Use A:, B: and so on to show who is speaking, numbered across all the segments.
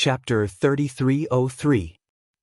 A: Chapter 3303.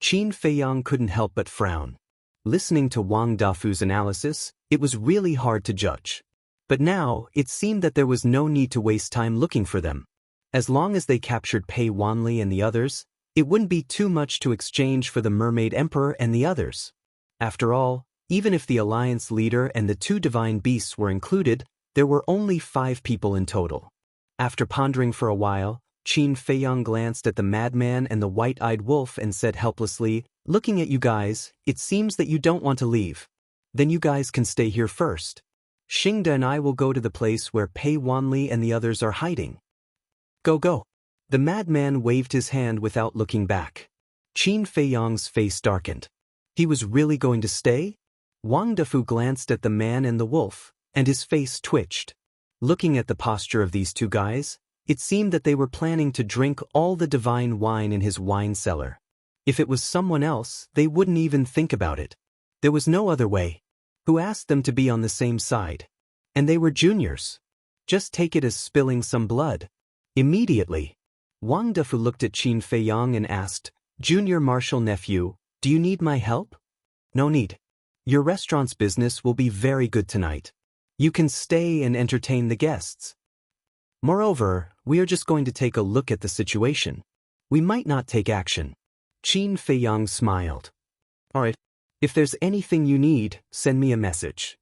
A: Qin Feiyang couldn't help but frown. Listening to Wang Dafu's analysis, it was really hard to judge. But now, it seemed that there was no need to waste time looking for them. As long as they captured Pei Wanli and the others, it wouldn't be too much to exchange for the Mermaid Emperor and the others. After all, even if the Alliance leader and the two divine beasts were included, there were only 5 people in total. After pondering for a while, Qin Feiyang glanced at the madman and the white-eyed wolf and said helplessly, "Looking at you guys, it seems that you don't want to leave. Then you guys can stay here first. Xingda and I will go to the place where Pei Wanli and the others are hiding. Go, go." The madman waved his hand without looking back. Qin Feiyang's face darkened. He was really going to stay? Wang Dafu glanced at the man and the wolf, and his face twitched. Looking at the posture of these two guys, it seemed that they were planning to drink all the divine wine in his wine cellar. If it was someone else, they wouldn't even think about it. There was no other way. Who asked them to be on the same side? And they were juniors. Just take it as spilling some blood. Immediately, Wang Dafu looked at Qin Feiyang and asked, "Junior Marshal Nephew, do you need my help?" "No need. Your restaurant's business will be very good tonight. You can stay and entertain the guests. Moreover, we are just going to take a look at the situation. We might not take action." Qin Feiyang smiled. "All right. If there's anything you need, send me a message."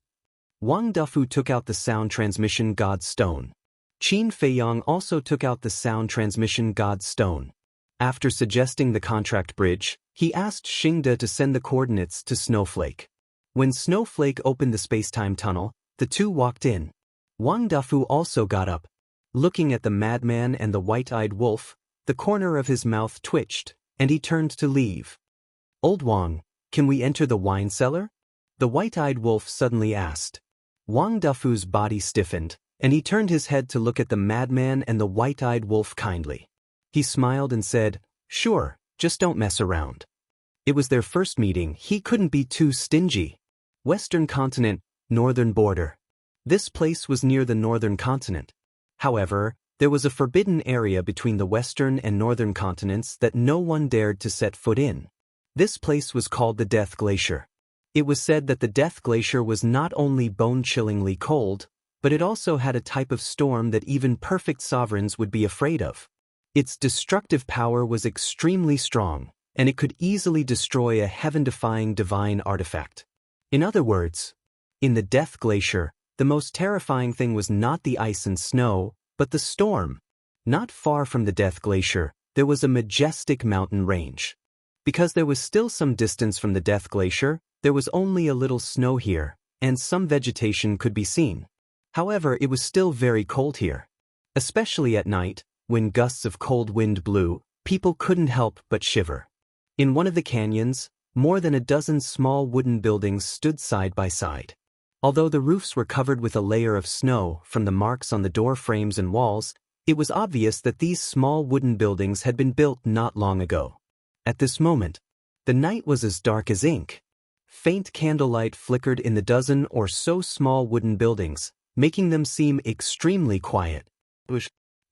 A: Wang Dafu took out the sound transmission God Stone. Qin Feiyang also took out the sound transmission God Stone. After suggesting the contract bridge, he asked Xingda to send the coordinates to Snowflake. When Snowflake opened the space-time tunnel, the two walked in. Wang Dafu also got up. Looking at the madman and the white-eyed wolf, the corner of his mouth twitched, and he turned to leave. "Old Wang, can we enter the wine cellar?" the white-eyed wolf suddenly asked. Wang Dafu's body stiffened, and he turned his head to look at the madman and the white-eyed wolf kindly. He smiled and said, "Sure, just don't mess around." It was their first meeting. He couldn't be too stingy. Western continent, northern border. This place was near the northern continent. However, there was a forbidden area between the western and northern continents that no one dared to set foot in. This place was called the Death Glacier. It was said that the Death Glacier was not only bone-chillingly cold, but it also had a type of storm that even perfect sovereigns would be afraid of. Its destructive power was extremely strong, and it could easily destroy a heaven-defying divine artifact. In other words, in the Death Glacier, the most terrifying thing was not the ice and snow, but the storm. Not far from the Death Glacier, there was a majestic mountain range. Because there was still some distance from the Death Glacier, there was only a little snow here, and some vegetation could be seen. However, it was still very cold here. Especially at night, when gusts of cold wind blew, people couldn't help but shiver. In one of the canyons, more than a dozen small wooden buildings stood side by side. Although the roofs were covered with a layer of snow from the marks on the door frames and walls, it was obvious that these small wooden buildings had been built not long ago. At this moment, the night was as dark as ink. Faint candlelight flickered in the dozen or so small wooden buildings, making them seem extremely quiet.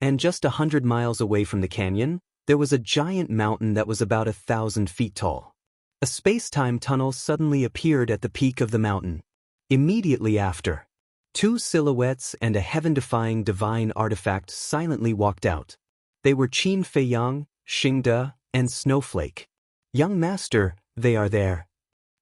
A: And just 100 miles away from the canyon, there was a giant mountain that was about 1,000 feet tall. A space-time tunnel suddenly appeared at the peak of the mountain. Immediately after, 2 silhouettes and a heaven-defying divine artifact silently walked out. They were Qin Feiyang, Xingda, and Snowflake. "Young master, they are there."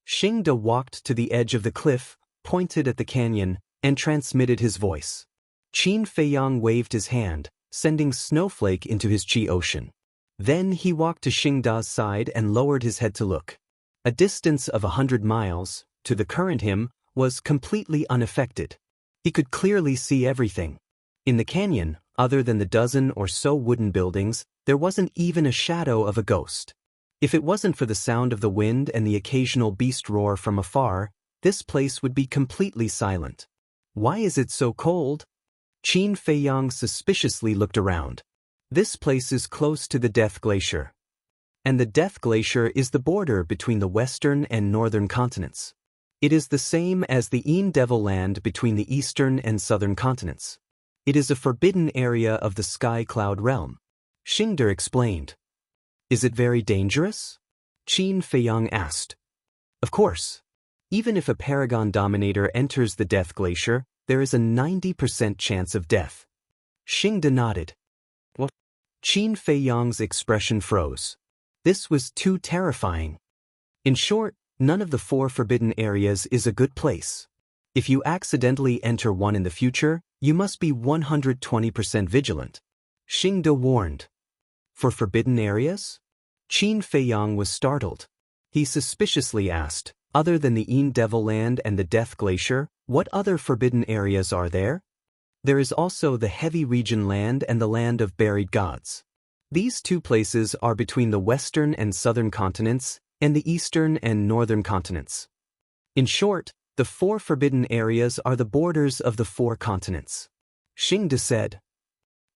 A: Xingda walked to the edge of the cliff, pointed at the canyon, and transmitted his voice. Qin Feiyang waved his hand, sending Snowflake into his chi ocean. Then he walked to Xingda's side and lowered his head to look. A distance of 100 miles, to the current him, was completely unaffected. He could clearly see everything. In the canyon, other than the dozen or so wooden buildings, there wasn't even a shadow of a ghost. If it wasn't for the sound of the wind and the occasional beast roar from afar, this place would be completely silent. "Why is it so cold?" Qin Feiyang suspiciously looked around. This place is close to the Death Glacier. And the Death Glacier is the border between the western and northern continents. It is the same as the Een Devil Land between the eastern and southern continents. It is a forbidden area of the Sky Cloud realm. Xingda explained. Is it very dangerous? Qin Feiyang asked. Of course. Even if a Paragon Dominator enters the Death Glacier, there is a 90% chance of death. Xingde nodded. What? Qin Feiyang's expression froze. This was too terrifying. In short, none of the 4 forbidden areas is a good place. If you accidentally enter one in the future, you must be 120% vigilant. Xingde warned. For forbidden areas? Qin Feiyang was startled. He suspiciously asked, other than the Yin Devil Land and the Death Glacier, what other forbidden areas are there? There is also the Heavy Region Land and the Land of Buried Gods. These 2 places are between the western and southern continents and the eastern and northern continents. In short, the 4 forbidden areas are the borders of the 4 continents. Xingde said.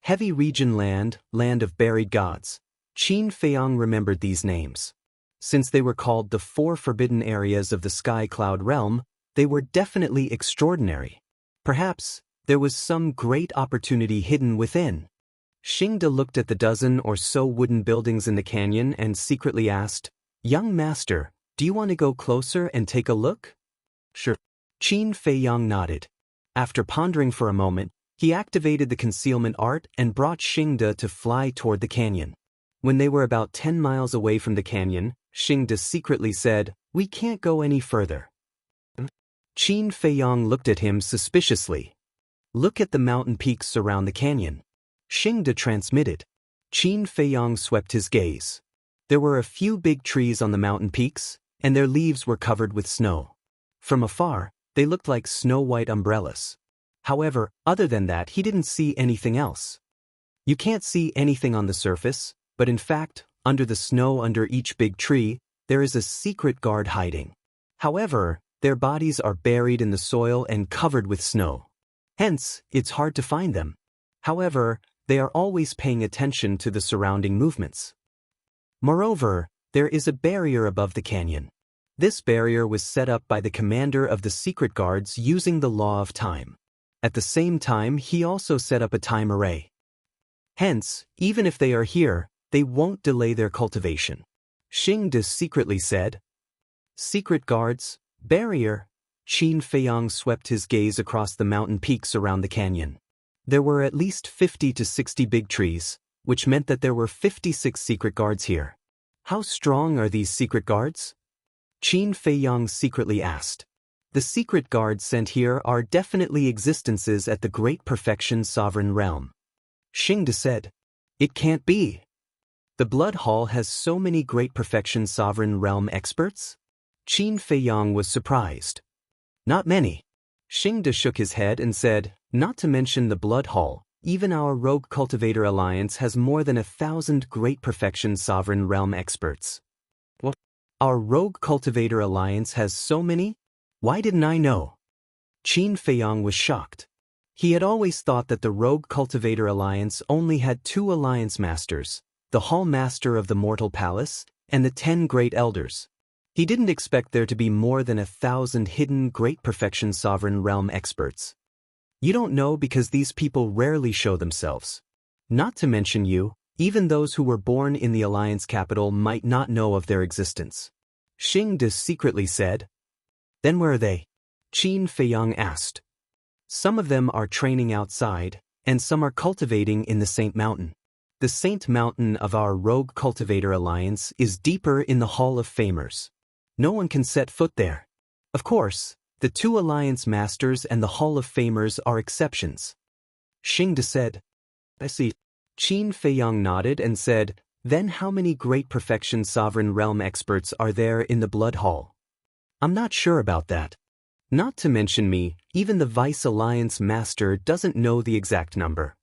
A: Heavy Region Land, Land of Buried Gods. Qin Feiyang remembered these names. Since they were called the 4 forbidden areas of the Sky Cloud Realm, they were definitely extraordinary. Perhaps there was some great opportunity hidden within. Xingde looked at the dozen or so wooden buildings in the canyon and secretly asked, Young master, do you want to go closer and take a look? Sure. Qin Feiyang nodded. After pondering for a moment, he activated the concealment art and brought Xingde to fly toward the canyon. When they were about 10 miles away from the canyon, Xingde secretly said, We can't go any further. Qin Feiyang looked at him suspiciously. Look at the mountain peaks around the canyon. Xingde transmitted. Qin Feiyang swept his gaze. There were a few big trees on the mountain peaks, and their leaves were covered with snow. From afar, they looked like snow-white umbrellas. However, other than that he didn't see anything else. You can't see anything on the surface, but in fact, under the snow under each big tree, there is a secret guard hiding. However, their bodies are buried in the soil and covered with snow. Hence, it's hard to find them. However, they are always paying attention to the surrounding movements. Moreover, there is a barrier above the canyon. This barrier was set up by the commander of the secret guards using the law of time. At the same time, he also set up a time array. Hence, even if they are here, they won't delay their cultivation. Xingde secretly said. Secret guards, barrier. Qin Feiyang swept his gaze across the mountain peaks around the canyon. There were at least 50 to 60 big trees, which meant that there were 56 secret guards here. How strong are these secret guards? Qin Feiyang secretly asked. The secret guards sent here are definitely existences at the Great Perfection Sovereign Realm. Xingde said. It can't be. The Blood Hall has so many Great Perfection Sovereign Realm experts? Qin Feiyang was surprised. Not many. Xingde shook his head and said, Not to mention the Blood Hall, even our Rogue Cultivator Alliance has more than 1,000 Great Perfection Sovereign Realm experts. What? Our Rogue Cultivator Alliance has so many? Why didn't I know? Qin Feiyang was shocked. He had always thought that the Rogue Cultivator Alliance only had 2 Alliance Masters, the Hall Master of the Mortal Palace, and the 10 Great Elders. He didn't expect there to be more than 1,000 hidden Great Perfection Sovereign Realm experts. You don't know because these people rarely show themselves. Not to mention you, even those who were born in the Alliance capital might not know of their existence. Xingde secretly said. Then where are they? Qin Feiyang asked. Some of them are training outside, and some are cultivating in the Saint Mountain. The Saint Mountain of our Rogue Cultivator Alliance is deeper in the Hall of Famers. No one can set foot there. Of course, the 2 Alliance Masters and the Hall of Famers are exceptions. Xingde said. I see. Qin Feiyang nodded and said, Then how many Great Perfection Sovereign Realm experts are there in the Blood Hall? I'm not sure about that. Not to mention me, even the Vice Alliance Master doesn't know the exact number.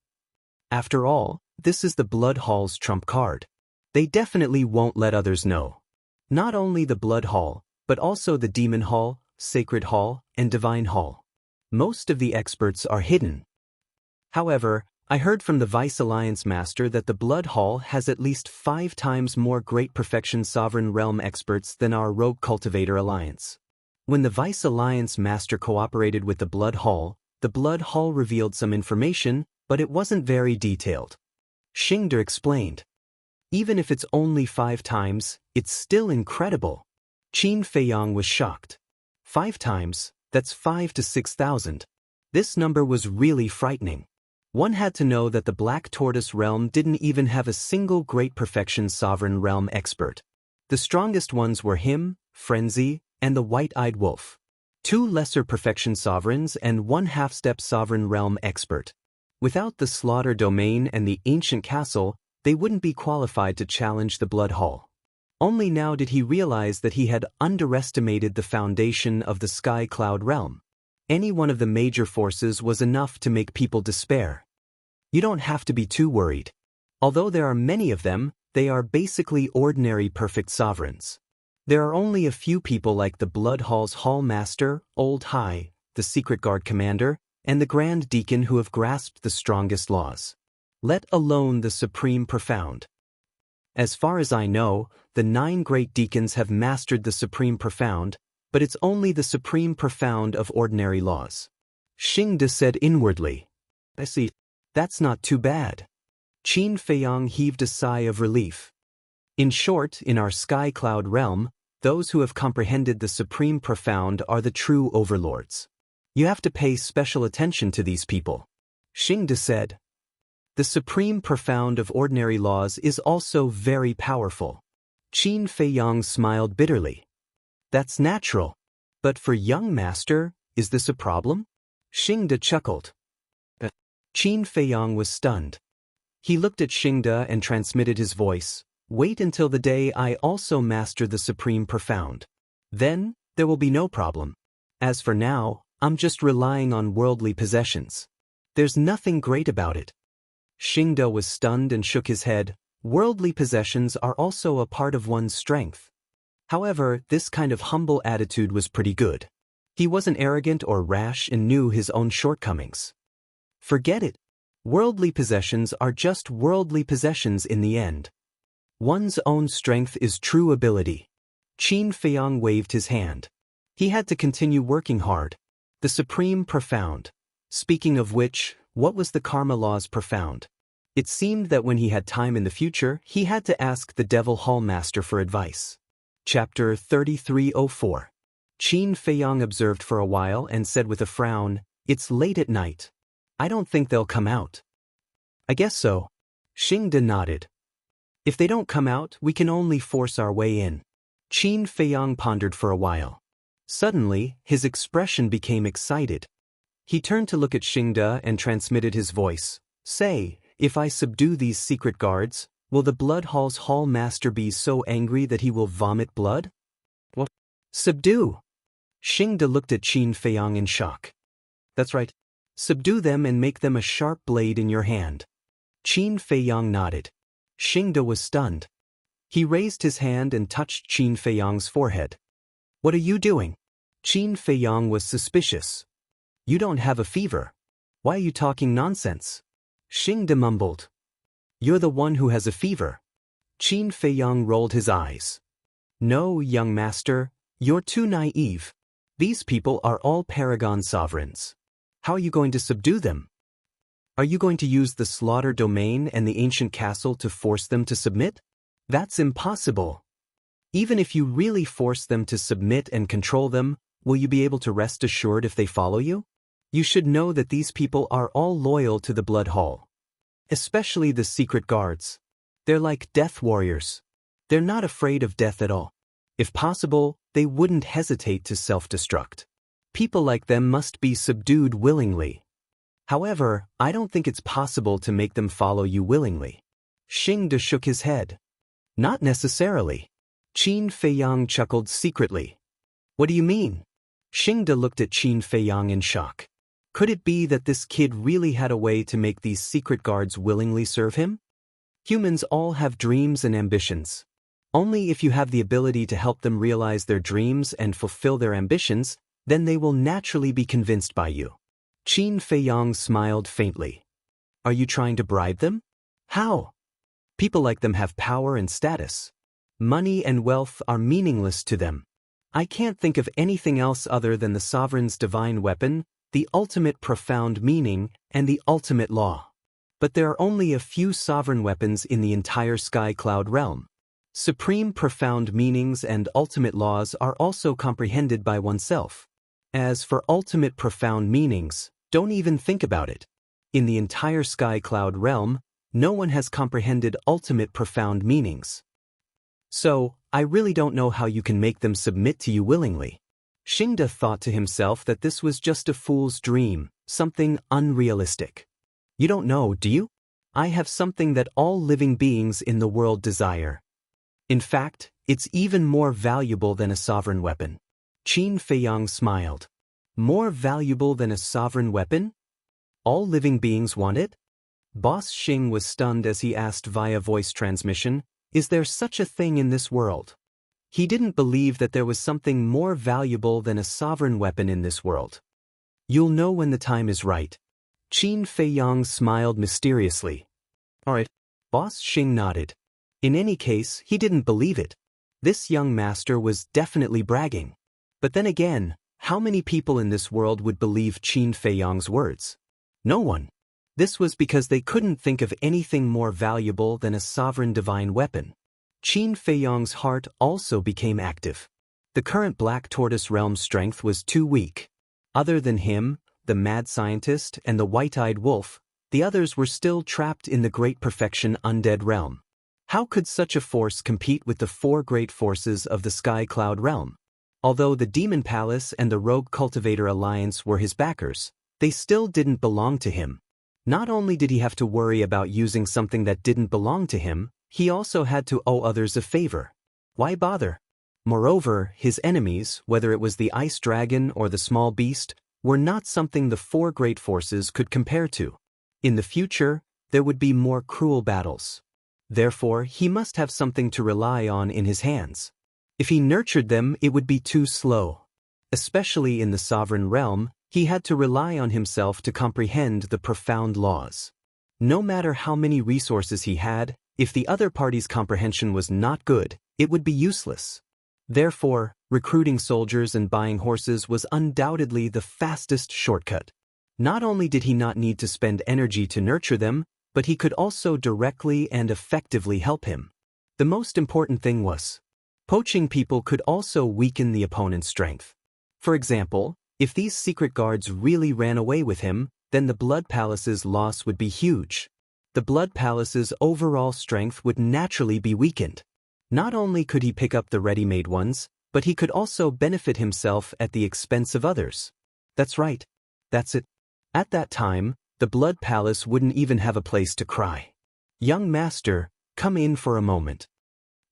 A: After all, this is the Blood Hall's trump card. They definitely won't let others know. Not only the Blood Hall, but also the Demon Hall, Sacred Hall, and Divine Hall. Most of the experts are hidden. However, I heard from the Vice Alliance Master that the Blood Hall has at least 5 times more Great Perfection Sovereign Realm experts than our Rogue Cultivator Alliance. When the Vice Alliance Master cooperated with the Blood Hall revealed some information, but it wasn't very detailed. Xingde explained. Even if it's only 5 times, it's still incredible. Qin Feiyang was shocked. 5 times, that's 5 to 6,000. This number was really frightening. One had to know that the Black Tortoise realm didn't even have a single Great Perfection Sovereign realm expert. The strongest ones were him, Frenzy, and the White-Eyed Wolf. 2 lesser Perfection Sovereigns and 1 half-step Sovereign realm expert. Without the Slaughter Domain and the Ancient Castle, they wouldn't be qualified to challenge the Blood Hall. Only now did he realize that he had underestimated the foundation of the Sky Cloud realm. Any one of the major forces was enough to make people despair. You don't have to be too worried. Although there are many of them, they are basically ordinary perfect sovereigns. There are only a few people like the Blood Hall's Hall Master, Old High, the Secret Guard Commander, and the Grand Deacon who have grasped the strongest laws. Let alone the Supreme Profound. As far as I know, the 9 Great Deacons have mastered the Supreme Profound, but it's only the Supreme Profound of ordinary laws. Xingde said inwardly. I see. That's not too bad. Qin Feiyang heaved a sigh of relief. In short, in our Sky Cloud realm, those who have comprehended the Supreme Profound are the true overlords. You have to pay special attention to these people. Xingde said. The Supreme Profound of ordinary laws is also very powerful. Qin Feiyang smiled bitterly. That's natural. But for young master, is this a problem? Xingde chuckled. Qin Feiyang was stunned. He looked at Xingde and transmitted his voice. Wait until the day I also master the Supreme Profound. Then, there will be no problem. As for now, I'm just relying on worldly possessions. There's nothing great about it. Xingde was stunned and shook his head. Worldly possessions are also a part of one's strength. However, this kind of humble attitude was pretty good. He wasn't arrogant or rash and knew his own shortcomings. Forget it. Worldly possessions are just worldly possessions in the end. One's own strength is true ability. Qin Feiyang waved his hand. He had to continue working hard. The Supreme Profound. Speaking of which, what was the Karma Law's Profound? It seemed that when he had time in the future, he had to ask the Devil Hall Master for advice. Chapter 3304. Qin Feiyang observed for a while and said with a frown, It's late at night. I don't think they'll come out. I guess so. Xingde nodded. If they don't come out, we can only force our way in. Qin Feiyang pondered for a while. Suddenly, his expression became excited. He turned to look at Xingde and transmitted his voice. Say, if I subdue these secret guards, will the Blood Hall's Hall Master be so angry that he will vomit blood? What? Subdue? Xingde looked at Qin Feiyang in shock. That's right. Subdue them and make them a sharp blade in your hand. Qin Feiyang nodded. Xingde was stunned. He raised his hand and touched Qin Feiyang's forehead. What are you doing? Qin Feiyang was suspicious. You don't have a fever. Why are you talking nonsense? Xingde mumbled. You're the one who has a fever. Qin Feiyang rolled his eyes. No, young master, you're too naive. These people are all Paragon sovereigns. How are you going to subdue them? Are you going to use the Slaughter Domain and the Ancient Castle to force them to submit? That's impossible. Even if you really force them to submit and control them, will you be able to rest assured if they follow you? You should know that these people are all loyal to the Blood Hall. Especially the secret guards. They're like death warriors. They're not afraid of death at all. If possible, they wouldn't hesitate to self-destruct. People like them must be subdued willingly. However, I don't think it's possible to make them follow you willingly. Xingde shook his head. Not necessarily. Qin Feiyang chuckled secretly. What do you mean? Xingde looked at Qin Feiyang in shock. Could it be that this kid really had a way to make these secret guards willingly serve him? Humans all have dreams and ambitions. Only if you have the ability to help them realize their dreams and fulfill their ambitions, then they will naturally be convinced by you. Qin Feiyang smiled faintly. Are you trying to bribe them? How? People like them have power and status. Money and wealth are meaningless to them. I can't think of anything else other than the sovereign's divine weapon, the ultimate profound meaning, and the ultimate law. But there are only a few sovereign weapons in the entire Sky Cloud realm. Supreme profound meanings and ultimate laws are also comprehended by oneself. As for ultimate profound meanings, don't even think about it. In the entire Sky Cloud realm, no one has comprehended ultimate profound meanings. So, I really don't know how you can make them submit to you willingly. Xingde thought to himself that this was just a fool's dream, something unrealistic. You don't know, do you? I have something that all living beings in the world desire. In fact, it's even more valuable than a sovereign weapon. Qin Feiyang smiled. More valuable than a sovereign weapon? All living beings want it? Boss Xing was stunned as he asked via voice transmission, "Is there such a thing in this world?" He didn't believe that there was something more valuable than a sovereign weapon in this world. You'll know when the time is right. Qin Feiyang smiled mysteriously. Alright. Boss Xing nodded. In any case, he didn't believe it. This young master was definitely bragging. But then again, how many people in this world would believe Qin Feiyang's words? No one. This was because they couldn't think of anything more valuable than a sovereign divine weapon. Qin Feiyang's heart also became active. The current Black Tortoise realm's strength was too weak. Other than him, the mad scientist, and the white-eyed wolf, the others were still trapped in the Great Perfection Undead realm. How could such a force compete with the four great forces of the Sky Cloud realm? Although the Demon Palace and the Rogue Cultivator Alliance were his backers, they still didn't belong to him. Not only did he have to worry about using something that didn't belong to him, he also had to owe others a favor. Why bother? Moreover, his enemies, whether it was the Ice Dragon or the Small Beast, were not something the four great forces could compare to. In the future, there would be more cruel battles. Therefore, he must have something to rely on in his hands. If he nurtured them, it would be too slow. Especially in the sovereign realm, he had to rely on himself to comprehend the profound laws. No matter how many resources he had, if the other party's comprehension was not good, it would be useless. Therefore, recruiting soldiers and buying horses was undoubtedly the fastest shortcut. Not only did he not need to spend energy to nurture them, but he could also directly and effectively help him. The most important thing was, poaching people could also weaken the opponent's strength. For example, if these secret guards really ran away with him, then the Blood Palace's loss would be huge. The Blood Palace's overall strength would naturally be weakened. Not only could he pick up the ready-made ones, but he could also benefit himself at the expense of others. That's right. That's it. At that time, the Blood Palace wouldn't even have a place to cry. "Young master, come in for a moment."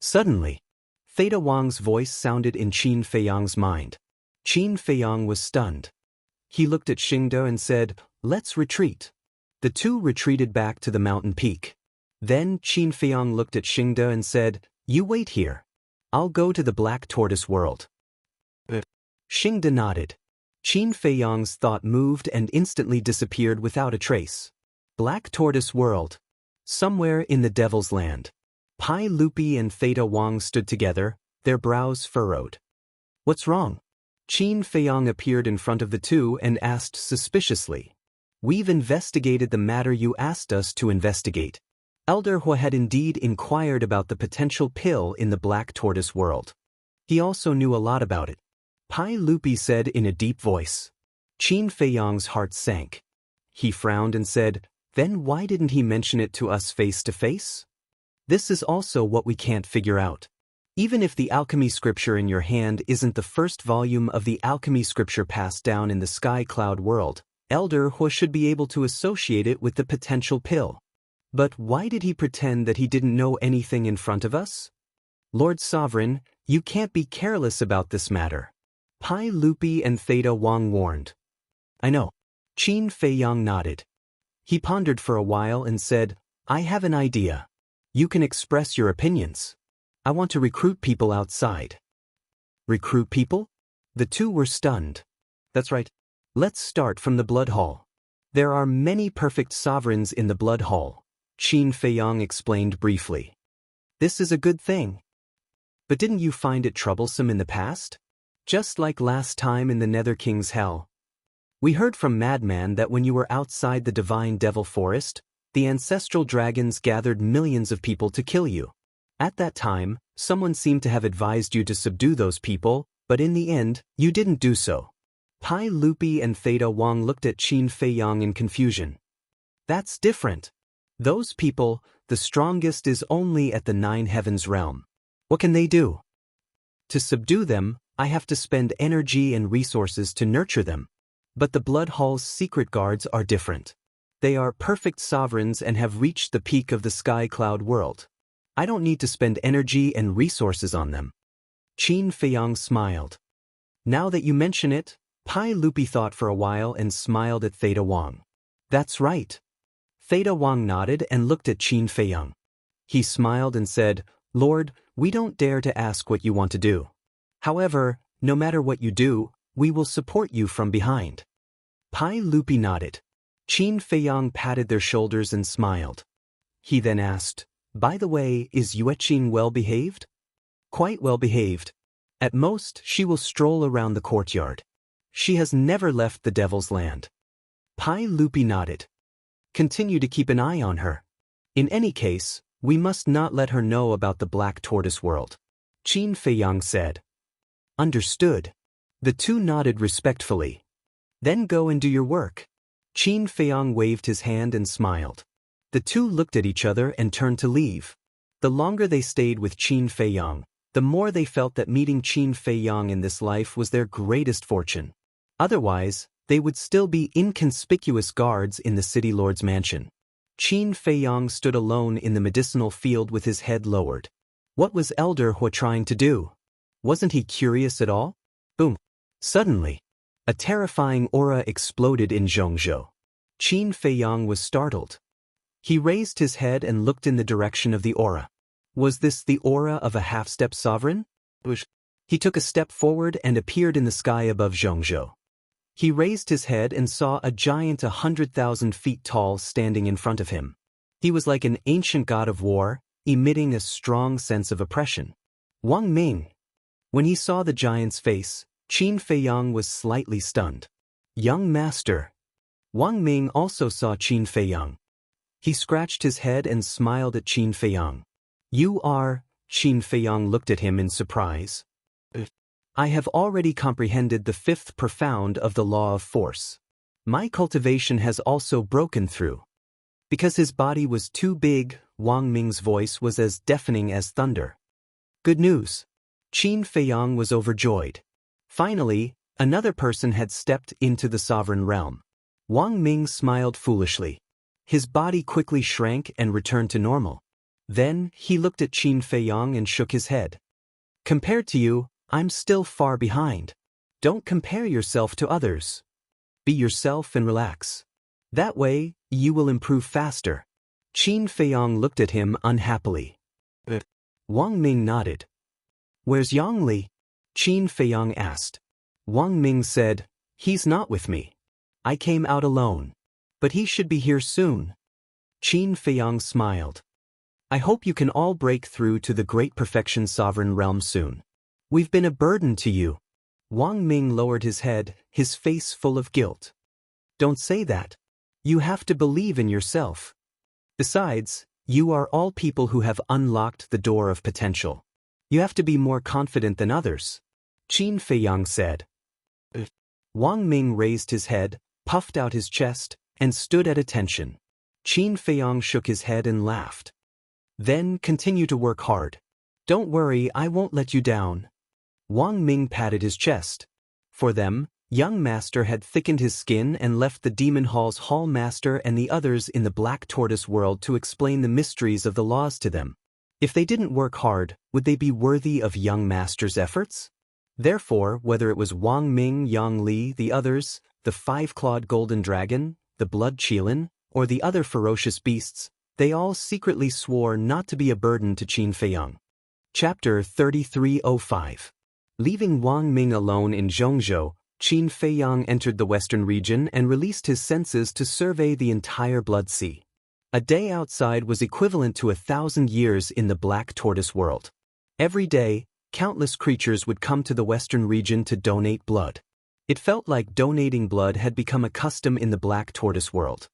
A: Suddenly, Theta Wang's voice sounded in Qin Feiyang's mind. Qin Feiyang was stunned. He looked at Xingde and said, "Let's retreat." The two retreated back to the mountain peak. Then Qin Feiyang looked at Xingde and said, "You wait here. I'll go to the Black Tortoise world." Xingde nodded. Qin Feiyang's thought moved and instantly disappeared without a trace. Black Tortoise world. Somewhere in the Devil's Land. Pai Lupi and Theta Wang stood together, their brows furrowed. "What's wrong?" Qin Feiyang appeared in front of the two and asked suspiciously. "We've investigated the matter you asked us to investigate." Elder Hua had indeed inquired about the potential pill in the Black Tortoise world. He also knew a lot about it. Pai Lupi said in a deep voice. Qin Feiyang's heart sank. He frowned and said, "Then why didn't he mention it to us face to face?" This is also what we can't figure out. Even if the alchemy scripture in your hand isn't the first volume of the alchemy scripture passed down in the Sky Cloud world, Elder Hua should be able to associate it with the potential pill. But why did he pretend that he didn't know anything in front of us? Lord Sovereign, you can't be careless about this matter. Pai Lupi and Theta Wang warned. I know. Qin Feiyang nodded. He pondered for a while and said, "I have an idea. You can express your opinions. I want to recruit people outside." Recruit people? The two were stunned. That's right. Let's start from the Blood Hall. There are many perfect sovereigns in the Blood Hall, Qin Feiyang explained briefly. This is a good thing. But didn't you find it troublesome in the past? Just like last time in the Nether King's Hell. We heard from Madman that when you were outside the Divine Devil Forest, the ancestral dragons gathered millions of people to kill you. At that time, someone seemed to have advised you to subdue those people, but in the end, you didn't do so. Pai Lupi and Theta Wang looked at Qin Feiyang in confusion. That's different. Those people, the strongest is only at the Nine Heavens realm. What can they do? To subdue them, I have to spend energy and resources to nurture them. But the Blood Hall's secret guards are different. They are perfect sovereigns and have reached the peak of the Sky Cloud world. I don't need to spend energy and resources on them. Qin Feiyang smiled. Now that you mention it, Pai Lupi thought for a while and smiled at Theta Wang. That's right. Theta Wang nodded and looked at Qin Feiyang. He smiled and said, Lord, we don't dare to ask what you want to do. However, no matter what you do, we will support you from behind. Pai Lupi nodded. Qin Feiyang patted their shoulders and smiled. He then asked, by the way, is Yueqin well behaved? Quite well behaved. At most, she will stroll around the courtyard. She has never left the Devil's Land. Pai Lupi nodded. Continue to keep an eye on her. In any case, we must not let her know about the Black Tortoise world. Qin Feiyang said. Understood. The two nodded respectfully. Then go and do your work. Qin Feiyang waved his hand and smiled. The two looked at each other and turned to leave. The longer they stayed with Qin Feiyang, the more they felt that meeting Qin Feiyang in this life was their greatest fortune. Otherwise, they would still be inconspicuous guards in the city lord's mansion. Qin Feiyang stood alone in the medicinal field with his head lowered. What was Elder Hua trying to do? Wasn't he curious at all? Boom. Suddenly, a terrifying aura exploded in Jianghu. Qin Feiyang was startled. He raised his head and looked in the direction of the aura. Was this the aura of a half-step sovereign? He took a step forward and appeared in the sky above Jianghu. He raised his head and saw a giant 100,000 feet tall standing in front of him. He was like an ancient god of war, emitting a strong sense of oppression. Wang Ming. When he saw the giant's face, Qin Feiyang was slightly stunned. Young master. Wang Ming also saw Qin Feiyang. He scratched his head and smiled at Qin Feiyang. You are, Qin Feiyang looked at him in surprise. I have already comprehended the fifth profound of the law of force. My cultivation has also broken through. Because his body was too big, Wang Ming's voice was as deafening as thunder. Good news. Qin Feiyang was overjoyed. Finally, another person had stepped into the sovereign realm. Wang Ming smiled foolishly. His body quickly shrank and returned to normal. Then, he looked at Qin Feiyang and shook his head. Compared to you, I'm still far behind. Don't compare yourself to others. Be yourself and relax. That way, you will improve faster. Qin Feiyang looked at him unhappily. Wang Ming nodded. Where's Yangli? Qin Feiyang asked. Wang Ming said, he's not with me. I came out alone. But he should be here soon. Qin Feiyang smiled. I hope you can all break through to the Great Perfection Sovereign Realm soon. We've been a burden to you. Wang Ming lowered his head, his face full of guilt. Don't say that. You have to believe in yourself. Besides, you are all people who have unlocked the door of potential. You have to be more confident than others. Qin Feiyang said. Wang Ming raised his head, puffed out his chest, and stood at attention. Qin Feiyang shook his head and laughed. Then continue to work hard. Don't worry, I won't let you down. Wang Ming patted his chest. For them, young master had thickened his skin and left the Demon Hall's hall master and the others in the Black Tortoise world to explain the mysteries of the laws to them. If they didn't work hard, would they be worthy of young master's efforts? Therefore, whether it was Wang Ming, Yang Li, the others, the five-clawed golden dragon, the blood Qilin, or the other ferocious beasts, they all secretly swore not to be a burden to Qin Feiyang. Chapter 3305. Leaving Wang Ming alone in Jianghu, Qin Feiyang entered the western region and released his senses to survey the entire Blood Sea. A day outside was equivalent to 1,000 years in the Black Tortoise world. Every day, countless creatures would come to the western region to donate blood. It felt like donating blood had become a custom in the Black Tortoise world.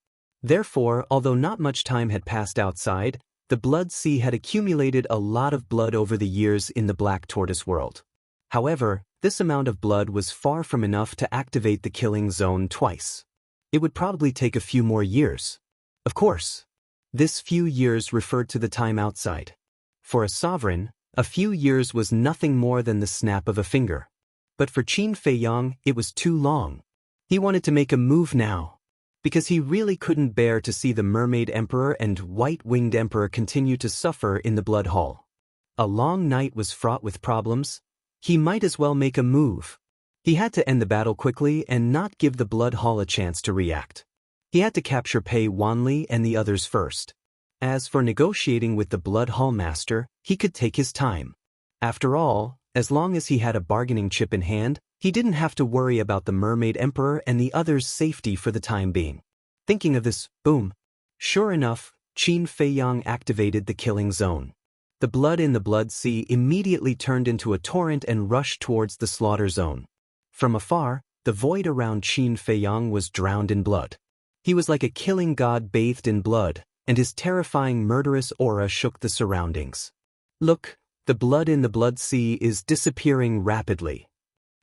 A: Therefore, although not much time had passed outside, the Blood Sea had accumulated a lot of blood over the years in the Black Tortoise world. However, this amount of blood was far from enough to activate the killing zone twice. It would probably take a few more years. Of course. This few years referred to the time outside. For a sovereign, a few years was nothing more than the snap of a finger. But for Qin Feiyang, it was too long. He wanted to make a move now. Because he really couldn't bear to see the Mermaid Emperor and White-Winged Emperor continue to suffer in the Blood Hall. A long night was fraught with problems. He might as well make a move. He had to end the battle quickly and not give the Blood Hall a chance to react. He had to capture Pei Wanli and the others first. As for negotiating with the Blood Hall Master, he could take his time. After all, as long as he had a bargaining chip in hand, he didn't have to worry about the Mermaid Emperor and the others' safety for the time being. Thinking of this, boom. Sure enough, Qin Feiyang activated the killing zone. The blood in the Blood Sea immediately turned into a torrent and rushed towards the slaughter zone. From afar, the void around Qin Feiyang was drowned in blood. He was like a killing god bathed in blood, and his terrifying murderous aura shook the surroundings. Look, the blood in the Blood Sea is disappearing rapidly.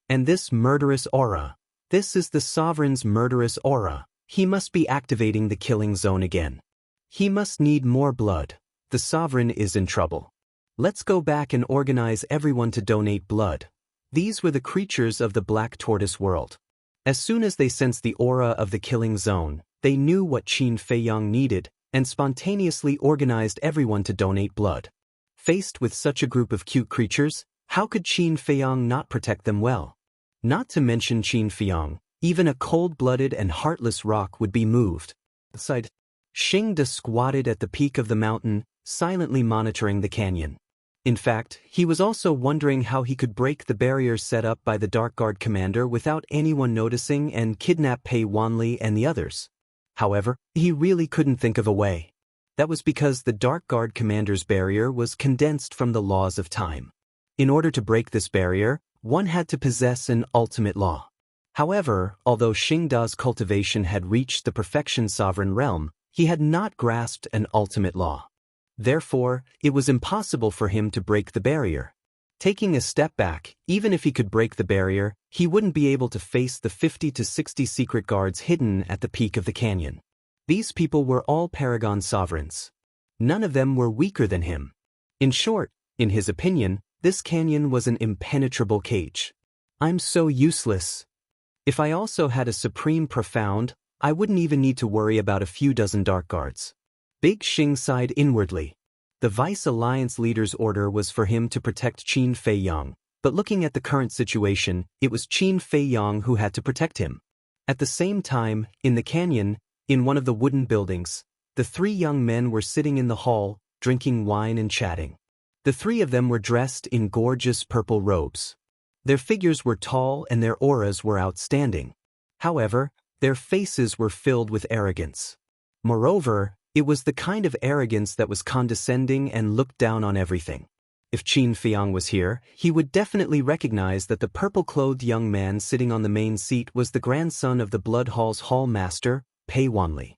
A: And this murderous aura, this is the sovereign's murderous aura. He must be activating the killing zone again. He must need more blood. The sovereign is in trouble. Let's go back and organize everyone to donate blood. These were the creatures of the Black Tortoise world. As soon as they sensed the aura of the killing zone, they knew what Qin Feiyang needed and spontaneously organized everyone to donate blood. Faced with such a group of cute creatures, how could Qin Feiyang not protect them well? Not to mention Qin Feiyang, even a cold-blooded and heartless rock would be moved. Beside, Xing De squatted at the peak of the mountain, silently monitoring the canyon. In fact, he was also wondering how he could break the barrier set up by the Dark Guard commander without anyone noticing and kidnap Pei Wanli and the others. However, he really couldn't think of a way. That was because the Dark Guard commander's barrier was condensed from the laws of time. In order to break this barrier, one had to possess an ultimate law. However, although Xing De's cultivation had reached the perfection sovereign realm, he had not grasped an ultimate law. Therefore, it was impossible for him to break the barrier. Taking a step back, even if he could break the barrier, he wouldn't be able to face the 50 to 60 secret guards hidden at the peak of the canyon. These people were all Paragon sovereigns. None of them were weaker than him. In short, in his opinion, this canyon was an impenetrable cage. I'm so useless. If I also had a supreme profound, I wouldn't even need to worry about a few dozen dark guards. Big Xing sighed inwardly. The Vice Alliance leader's order was for him to protect Qin Feiyang, but looking at the current situation, it was Qin Feiyang who had to protect him. At the same time, in the canyon, in one of the wooden buildings, the three young men were sitting in the hall, drinking wine and chatting. The three of them were dressed in gorgeous purple robes. Their figures were tall and their auras were outstanding. However, their faces were filled with arrogance. Moreover, it was the kind of arrogance that was condescending and looked down on everything. If Qin Feiyang was here, he would definitely recognize that the purple-clothed young man sitting on the main seat was the grandson of the Blood Hall's hall master, Pei Wanli.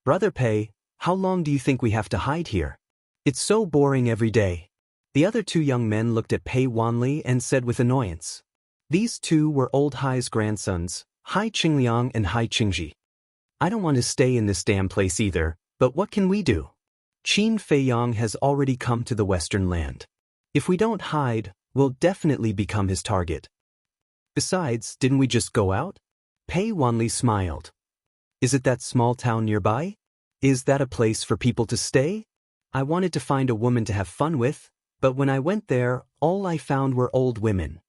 A: Brother Pei, how long do you think we have to hide here? It's so boring every day. The other two young men looked at Pei Wanli and said with annoyance. These two were old Hai's grandsons, Hai Qingliang and Hai Qingji. I don't want to stay in this damn place either, but what can we do? Qin Feiyang has already come to the Western land. If we don't hide, we'll definitely become his target. Besides, didn't we just go out? Pei Wanli smiled. Is it that small town nearby? Is that a place for people to stay? I wanted to find a woman to have fun with, but when I went there, all I found were old women.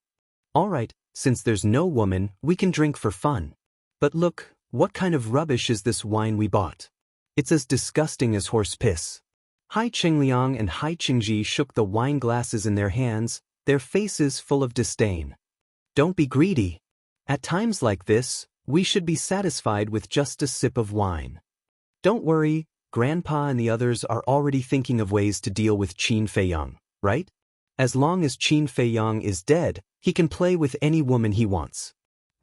A: All right, since there's no woman, we can drink for fun. But look, what kind of rubbish is this wine we bought? It's as disgusting as horse piss. Hai Qingliang and Hai Qingji shook the wine glasses in their hands, their faces full of disdain. Don't be greedy. At times like this, we should be satisfied with just a sip of wine. Don't worry, Grandpa and the others are already thinking of ways to deal with Qin Feiyang, right? As long as Qin Feiyang is dead, he can play with any woman he wants.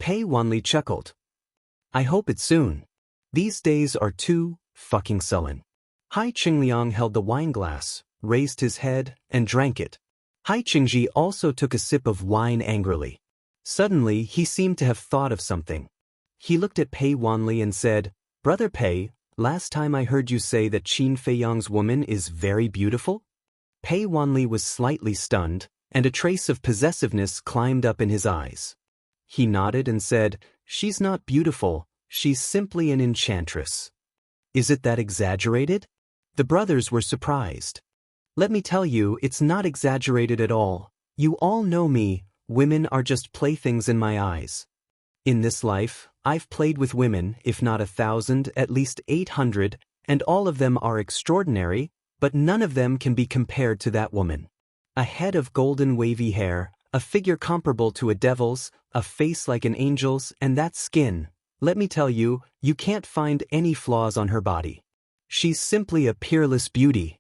A: Pei Wanli chuckled. I hope it's soon. These days are too fucking sullen. Hai Qingliang held the wine glass, raised his head, and drank it. Hai Qingji also took a sip of wine angrily. Suddenly, he seemed to have thought of something. He looked at Pei Wanli and said, "Brother Pei, last time I heard you say that Qin Feiyang's woman is very beautiful?" Pei Wanli was slightly stunned, and a trace of possessiveness climbed up in his eyes. He nodded and said, "She's not beautiful, she's simply an enchantress." "Is it that exaggerated?" The brothers were surprised. "Let me tell you, it's not exaggerated at all. You all know me, women are just playthings in my eyes. In this life, I've played with women, if not 1,000, at least 800, and all of them are extraordinary, but none of them can be compared to that woman. A head of golden wavy hair, a figure comparable to a devil's, a face like an angel's, and that skin. Let me tell you, you can't find any flaws on her body. She's simply a peerless beauty."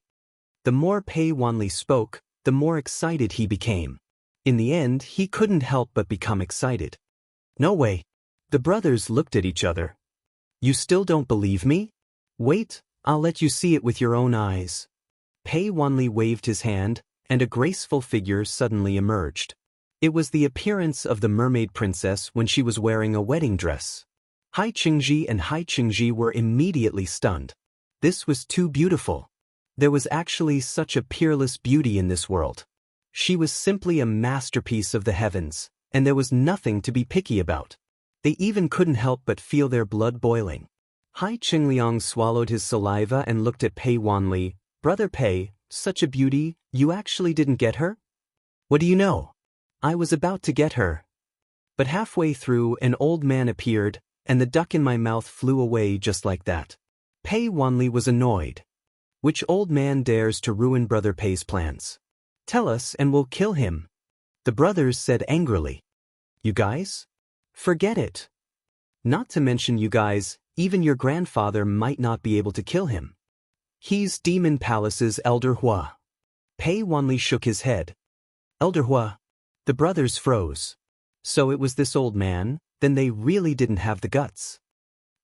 A: The more Pei Wanli spoke, the more excited he became. In the end, he couldn't help but become excited. "No way." The brothers looked at each other. "You still don't believe me? Wait, I'll let you see it with your own eyes." Pei Wanli waved his hand, and a graceful figure suddenly emerged. It was the appearance of the mermaid princess when she was wearing a wedding dress. Hai Qingji and Hai Qingji were immediately stunned. This was too beautiful. There was actually such a peerless beauty in this world. She was simply a masterpiece of the heavens, and there was nothing to be picky about. They even couldn't help but feel their blood boiling. Hai Qingliang swallowed his saliva and looked at Pei Wanli. "Brother Pei, such a beauty, you actually didn't get her?" "What do you know? I was about to get her." But halfway through, an old man appeared, and the duck in my mouth flew away just like that. Pei Wanli was annoyed. "Which old man dares to ruin Brother Pei's plans? Tell us and we'll kill him." The brothers said angrily. "You guys? Forget it. Not to mention you guys, even your grandfather might not be able to kill him. He's Demon Palace's Elder Hua." Pei Wanli shook his head. "Elder Hua?" The brothers froze. So it was this old man, then they really didn't have the guts.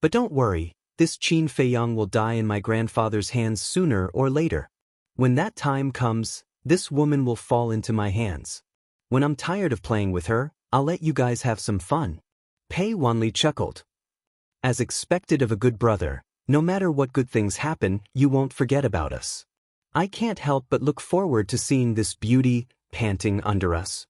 A: "But don't worry, this Qin Feiyang will die in my grandfather's hands sooner or later. When that time comes, this woman will fall into my hands. When I'm tired of playing with her, I'll let you guys have some fun." Pei Wanli chuckled. "As expected of a good brother, no matter what good things happen, you won't forget about us. I can't help but look forward to seeing this beauty panting under us."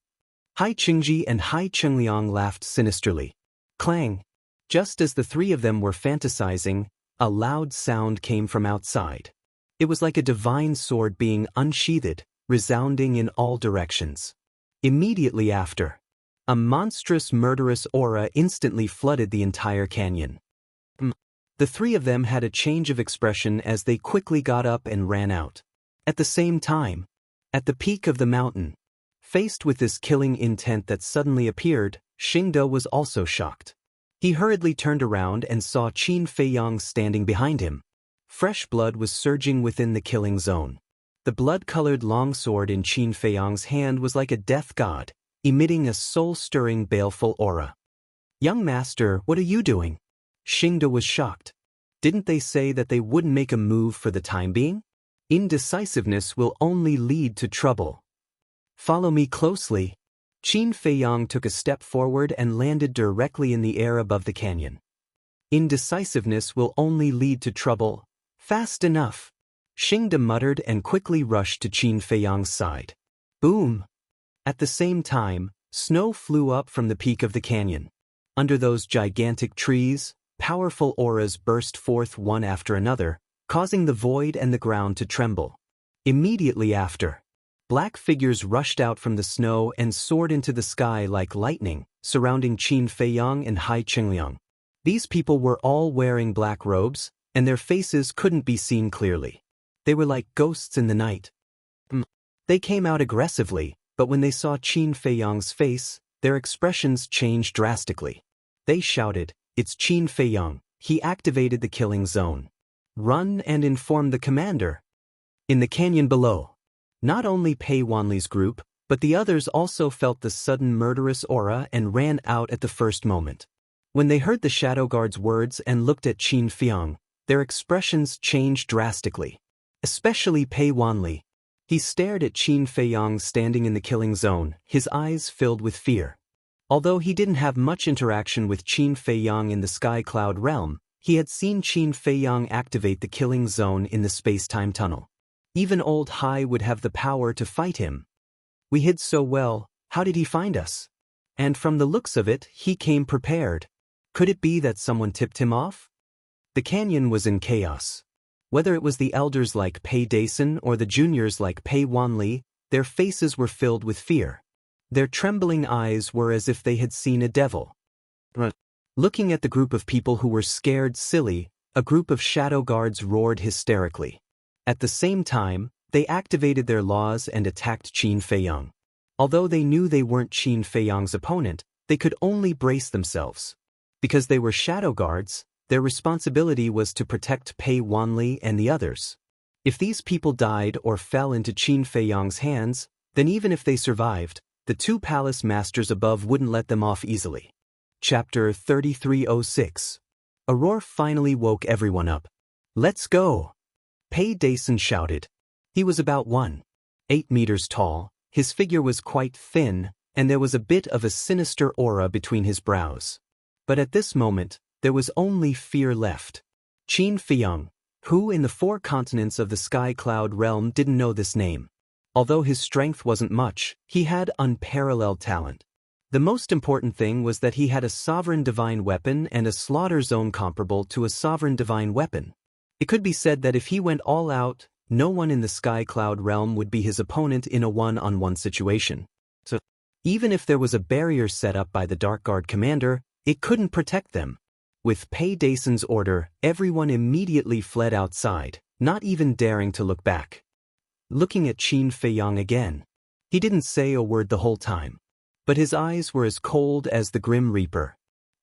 A: Hai Qingji and Hai Qingliang laughed sinisterly. Clang! Just as the three of them were fantasizing, a loud sound came from outside. It was like a divine sword being unsheathed, resounding in all directions. Immediately after, a monstrous murderous aura instantly flooded the entire canyon. The three of them had a change of expression as they quickly got up and ran out. At the same time, at the peak of the mountain, faced with this killing intent that suddenly appeared, Xingde was also shocked. He hurriedly turned around and saw Qin Feiyang standing behind him. Fresh blood was surging within the killing zone. The blood-colored longsword in Qin Feiyang's hand was like a death god, emitting a soul-stirring baleful aura. "Young master, what are you doing?" Xingde was shocked. "Didn't they say that they wouldn't make a move for the time being? Indecisiveness will only lead to trouble. Follow me closely." Qin Feiyang took a step forward and landed directly in the air above the canyon. "Indecisiveness will only lead to trouble. Fast enough." Xingde muttered and quickly rushed to Qin Feiyang's side. Boom! At the same time, snow flew up from the peak of the canyon. Under those gigantic trees, powerful auras burst forth one after another, causing the void and the ground to tremble. Immediately after, black figures rushed out from the snow and soared into the sky like lightning, surrounding Qin Feiyang and Hai Qingliang. These people were all wearing black robes, and their faces couldn't be seen clearly. They were like ghosts in the night. They came out aggressively, but when they saw Qin Feiyang's face, their expressions changed drastically. They shouted, "It's Qin Feiyang, he activated the killing zone. Run and inform the commander." In the canyon below, not only Pei Wanli's group, but the others also felt the sudden murderous aura and ran out at the first moment. When they heard the Shadow Guard's words and looked at Qin Feiang, their expressions changed drastically. Especially Pei Wanli. He stared at Qin Feiang standing in the killing zone, his eyes filled with fear. Although he didn't have much interaction with Qin Feiang in the Sky Cloud realm, he had seen Qin Feiang activate the killing zone in the space-time tunnel. Even old Hai would have the power to fight him. We hid so well, how did he find us? And from the looks of it, he came prepared. Could it be that someone tipped him off? The canyon was in chaos. Whether it was the elders like Pei Dason or the juniors like Pei Wanli, their faces were filled with fear. Their trembling eyes were as if they had seen a devil. Looking at the group of people who were scared silly, a group of shadow guards roared hysterically. At the same time, they activated their laws and attacked Qin Feiang. Although they knew they weren't Qin Feiang's opponent, they could only brace themselves. Because they were shadow guards, their responsibility was to protect Pei Wanli and the others. If these people died or fell into Qin Feiang's hands, then even if they survived, the two palace masters above wouldn't let them off easily. Chapter 3306. A roar finally woke everyone up. Let's go! Pei Dason shouted. He was about 1.8 meters tall, his figure was quite thin, and there was a bit of a sinister aura between his brows. But at this moment, there was only fear left. Qin Feiang, who in the 4 continents of the Sky Cloud realm didn't know this name. Although his strength wasn't much, he had unparalleled talent. The most important thing was that he had a sovereign divine weapon and a slaughter zone comparable to a sovereign divine weapon. It could be said that if he went all out, no one in the Sky Cloud realm would be his opponent in a one-on-one situation. So, even if there was a barrier set up by the Dark Guard commander, it couldn't protect them. With Pei Dason's order, everyone immediately fled outside, not even daring to look back. Looking at Qin Feiang again. He didn't say a word the whole time. But his eyes were as cold as the Grim Reaper.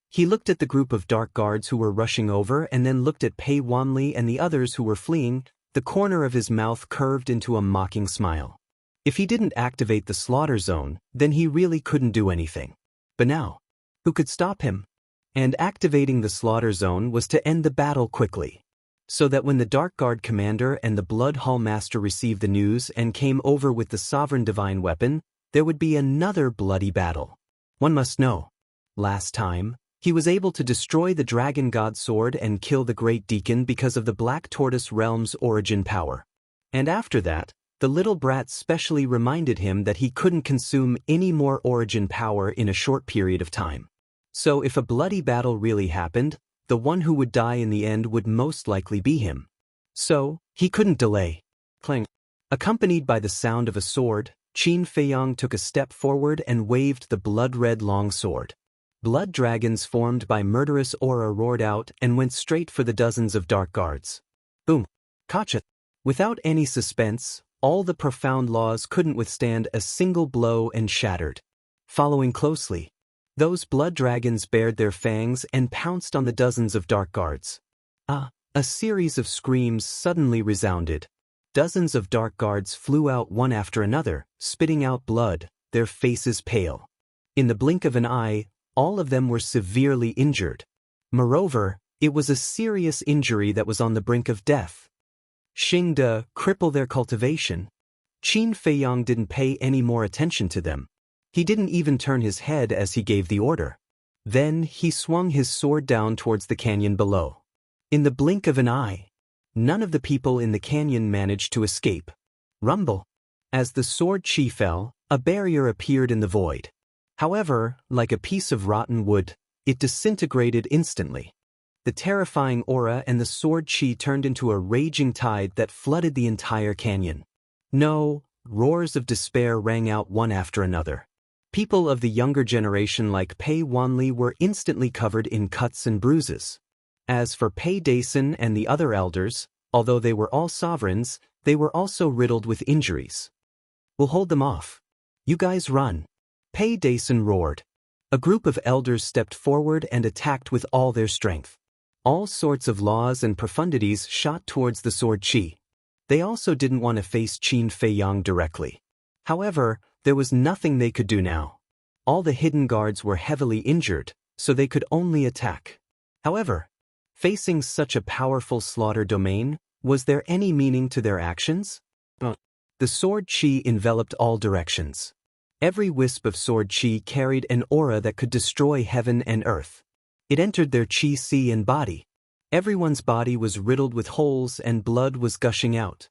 A: He looked at the group of dark guards who were rushing over and then looked at Pei Wanli and the others who were fleeing. The corner of his mouth curved into a mocking smile. If he didn't activate the slaughter zone, then he really couldn't do anything. But now, who could stop him? And activating the slaughter zone was to end the battle quickly. So that when the Dark Guard commander and the Blood Hall master received the news and came over with the sovereign divine weapon, there would be another bloody battle. One must know. Last time, he was able to destroy the Dragon God sword and kill the Great Deacon because of the Black Tortoise realm's origin power. And after that, the little brat specially reminded him that he couldn't consume any more origin power in a short period of time. So if a bloody battle really happened, the one who would die in the end would most likely be him. So, he couldn't delay. Clang. Accompanied by the sound of a sword, Qin Feiang took a step forward and waved the blood-red long sword. Blood dragons formed by murderous aura roared out and went straight for the dozens of dark guards. Boom. Gotcha. Without any suspense, all the profound laws couldn't withstand a single blow and shattered. Following closely, those blood dragons bared their fangs and pounced on the dozens of dark guards. A series of screams suddenly resounded. Dozens of dark guards flew out one after another, spitting out blood, their faces pale. In the blink of an eye, all of them were severely injured. Moreover, it was a serious injury that was on the brink of death. Xingde, cripple their cultivation. Qin Feiang didn't pay any more attention to them. He didn't even turn his head as he gave the order. Then he swung his sword down towards the canyon below. In the blink of an eye, none of the people in the canyon managed to escape. Rumble. As the sword chi fell, a barrier appeared in the void. However, like a piece of rotten wood, it disintegrated instantly. The terrifying aura and the sword chi turned into a raging tide that flooded the entire canyon. No, roars of despair rang out one after another. People of the younger generation like Pei Wanli were instantly covered in cuts and bruises. As for Pei Dason and the other elders, although they were all sovereigns, they were also riddled with injuries. We'll hold them off. You guys run. Pei Dason roared. A group of elders stepped forward and attacked with all their strength. All sorts of laws and profundities shot towards the sword chi. They also didn't want to face Qin Feiang directly. However, there was nothing they could do now. All the hidden guards were heavily injured, so they could only attack. However, facing such a powerful slaughter domain, was there any meaning to their actions? The sword chi enveloped all directions. Every wisp of sword chi carried an aura that could destroy heaven and earth. It entered their chi sea and body. Everyone's body was riddled with holes and blood was gushing out.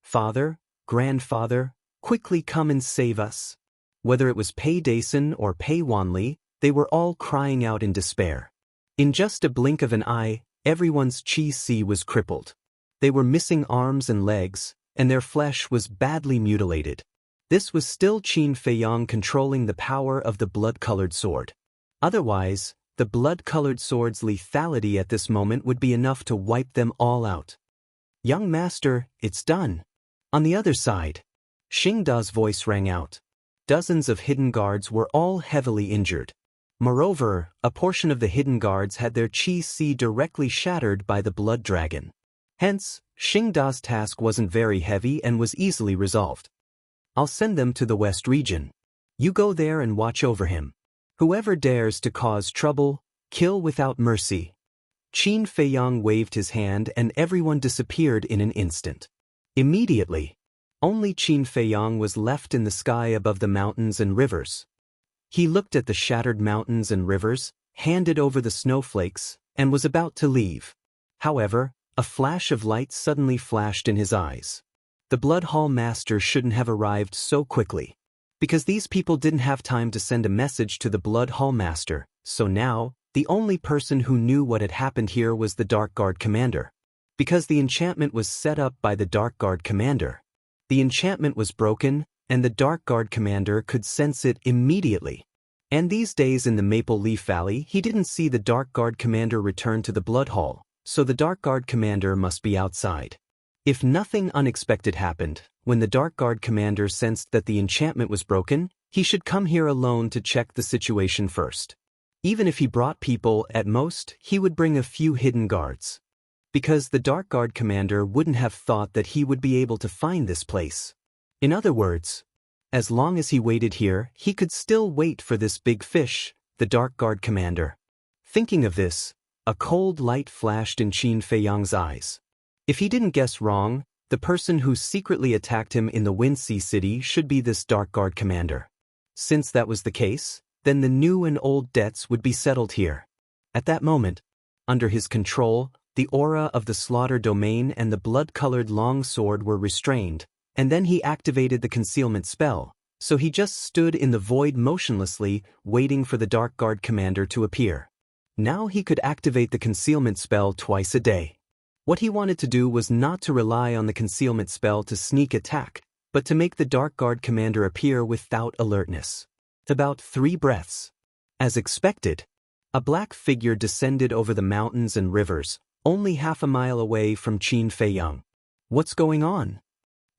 A: Father, grandfather, quickly come and save us. Whether it was Pei Dason or Pei Wanli, they were all crying out in despair. In just a blink of an eye, everyone's chi sea was crippled. They were missing arms and legs, and their flesh was badly mutilated. This was still Qin Feiyang controlling the power of the blood-colored sword. Otherwise, the blood-colored sword's lethality at this moment would be enough to wipe them all out. Young master, it's done. On the other side, Xingda's voice rang out. Dozens of hidden guards were all heavily injured. Moreover, a portion of the hidden guards had their chi si directly shattered by the blood dragon. Hence, Xingda's task wasn't very heavy and was easily resolved. I'll send them to the west region. You go there and watch over him. Whoever dares to cause trouble, kill without mercy. Qin Feiyang waved his hand and everyone disappeared in an instant. Immediately, only Qin Feiyang was left in the sky above the mountains and rivers. He looked at the shattered mountains and rivers, handed over the snowflakes, and was about to leave. However, a flash of light suddenly flashed in his eyes. The Blood Hall Master shouldn't have arrived so quickly. Because these people didn't have time to send a message to the Blood Hall Master, so now, the only person who knew what had happened here was the Dark Guard Commander. Because the enchantment was set up by the Dark Guard Commander. The enchantment was broken, and the Dark Guard Commander could sense it immediately. And these days in the Maple Leaf Valley, he didn't see the Dark Guard Commander return to the Blood Hall, so the Dark Guard Commander must be outside. If nothing unexpected happened, when the Dark Guard Commander sensed that the enchantment was broken, he should come here alone to check the situation first. Even if he brought people, at most, he would bring a few hidden guards. Because the Dark Guard Commander wouldn't have thought that he would be able to find this place. In other words, as long as he waited here, he could still wait for this big fish, the Dark Guard Commander. Thinking of this, a cold light flashed in Qin Feiyang's eyes. If he didn't guess wrong, the person who secretly attacked him in the Windsea City should be this Dark Guard Commander. Since that was the case, then the new and old debts would be settled here. At that moment, under his control, the aura of the slaughter domain and the blood-colored long sword were restrained, and then he activated the concealment spell, so he just stood in the void motionlessly, waiting for the Dark Guard Commander to appear. Now he could activate the concealment spell twice a day. What he wanted to do was not to rely on the concealment spell to sneak attack, but to make the Dark Guard Commander appear without alertness. About 3 breaths. As expected, a black figure descended over the mountains and rivers, only half a mile away from Qin Feiyang. What's going on?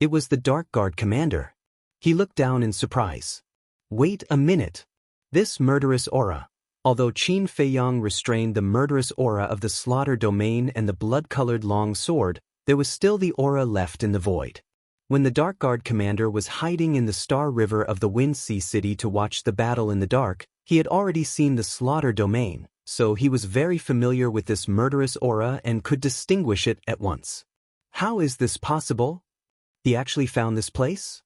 A: It was the Dark Guard Commander. He looked down in surprise. Wait a minute. This murderous aura. Although Qin Feiyang restrained the murderous aura of the slaughter domain and the blood-colored long sword, there was still the aura left in the void. When the Dark Guard Commander was hiding in the Star River of the Windsea City to watch the battle in the dark, he had already seen the slaughter domain, so he was very familiar with this murderous aura and could distinguish it at once. How is this possible? He actually found this place?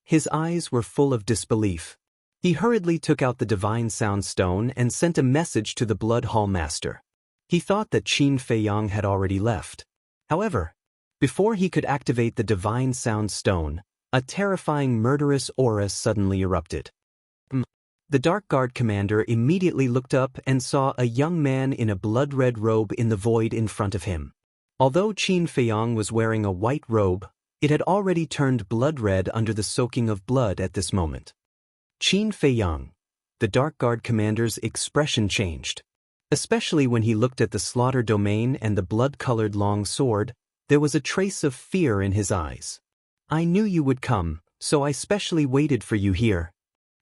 A: His eyes were full of disbelief. He hurriedly took out the Divine Sound Stone and sent a message to the Blood Hall Master. He thought that Qin Feiyang had already left. However, before he could activate the Divine Sound Stone, a terrifying murderous aura suddenly erupted. The Dark Guard Commander immediately looked up and saw a young man in a blood-red robe in the void in front of him. Although Qin Feiyang was wearing a white robe, it had already turned blood-red under the soaking of blood at this moment. Qin Feiyang, the Dark Guard Commander's expression changed. Especially when he looked at the slaughter domain and the blood-colored long sword, there was a trace of fear in his eyes. I knew you would come, so I specially waited for you here.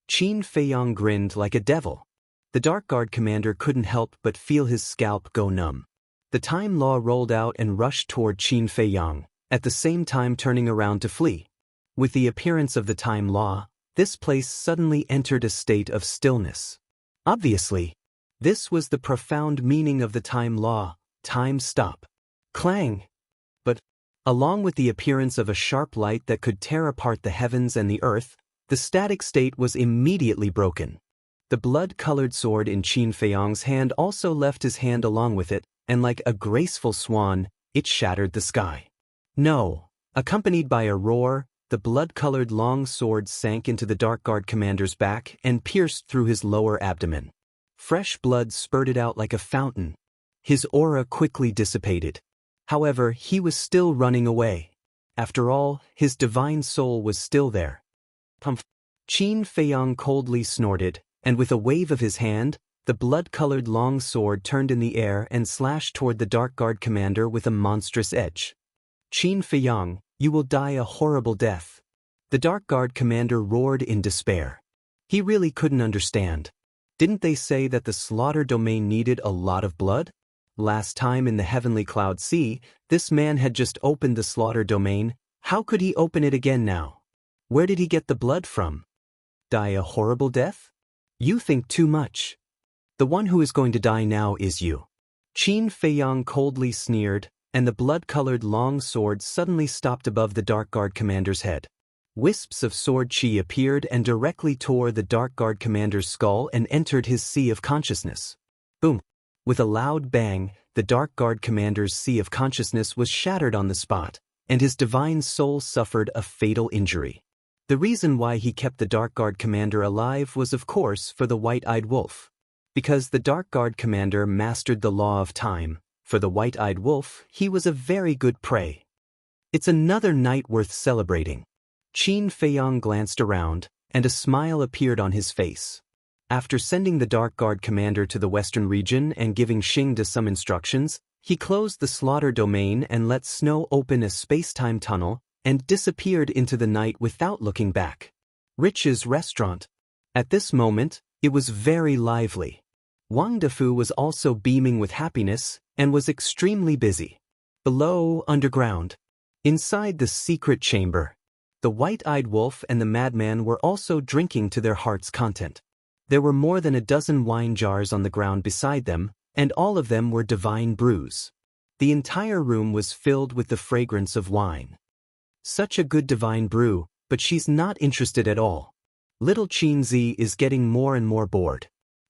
A: Qin Feiyang grinned like a devil. The Dark Guard Commander couldn't help but feel his scalp go numb. The Time Law rolled out and rushed toward Qin Feiyang, at the same time turning around to flee. With the appearance of the Time Law, this place suddenly entered a state of stillness. Obviously, This was the profound meaning of the time law, time stop. Clang! But, along with the appearance of a sharp light that could tear apart the heavens and the earth, the static state was immediately broken. The blood-colored sword in Qin Feiyang's hand also left his hand along with it, and like a graceful swan, it shattered the sky. No! Accompanied by a roar, the blood-colored long sword sank into the Dark Guard commander's back and pierced through his lower abdomen. Fresh blood spurted out like a fountain. His aura quickly dissipated. However, he was still running away. After all, his divine soul was still there. Pumph! Qin Feiyang coldly snorted, and with a wave of his hand, the blood-colored long sword turned in the air and slashed toward the Dark Guard commander with a monstrous edge. Qin Feiyang, you will die a horrible death. The Dark Guard commander roared in despair. He really couldn't understand. Didn't they say that the slaughter domain needed a lot of blood? Last time in the Heavenly Cloud Sea, this man had just opened the slaughter domain. How could he open it again now? Where did he get the blood from? Die a horrible death? You think too much. The one who is going to die now is you. Qin Feiyang coldly sneered, and the blood-colored long sword suddenly stopped above the Dark Guard commander's head. Wisps of sword chi appeared and directly tore the Dark Guard commander's skull and entered his sea of consciousness. Boom! With a loud bang, the Dark Guard commander's sea of consciousness was shattered on the spot, and his divine soul suffered a fatal injury. The reason why he kept the Dark Guard commander alive was of course for the White-Eyed Wolf. Because the Dark Guard commander mastered the law of time, for the White-Eyed Wolf, he was a very good prey. It's another night worth celebrating. Qin Feiyang glanced around, and a smile appeared on his face. After sending the Dark Guard commander to the western region and giving Xingda some instructions, he closed the slaughter domain and let Snow open a space-time tunnel and disappeared into the night without looking back. Rich's restaurant. At this moment, it was very lively. Wang Defu was also beaming with happiness and was extremely busy. Below, underground, inside the secret chamber, the White-Eyed Wolf and the Madman were also drinking to their heart's content. There were more than a dozen wine jars on the ground beside them, and all of them were divine brews. The entire room was filled with the fragrance of wine. Such a good divine brew, but she's not interested at all. Little Qinzi is getting more and more bored.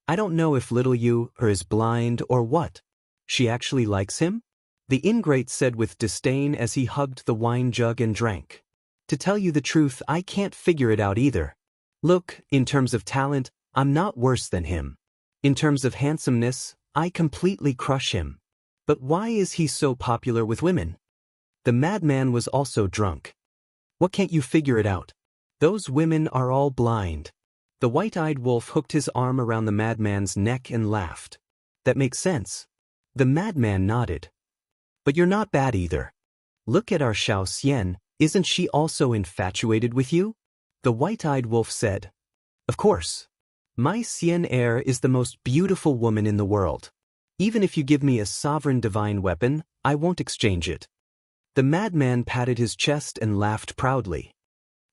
A: I don't know if little Yu is blind or what. She actually likes him? The ingrate said with disdain as he hugged the wine jug and drank. To tell you the truth, I can't figure it out either. Look, in terms of talent, I'm not worse than him. In terms of handsomeness, I completely crush him. But why is he so popular with women? The Madman was also drunk. What can't you figure it out? Those women are all blind. The White-Eyed Wolf hooked his arm around the Madman's neck and laughed. That makes sense. The Madman nodded. But you're not bad either. Look at our Xiao Xian, isn't she also infatuated with you? The White-Eyed Wolf said. Of course. My Xian heir is the most beautiful woman in the world. Even if you give me a sovereign divine weapon, I won't exchange it. The Madman patted his chest and laughed proudly.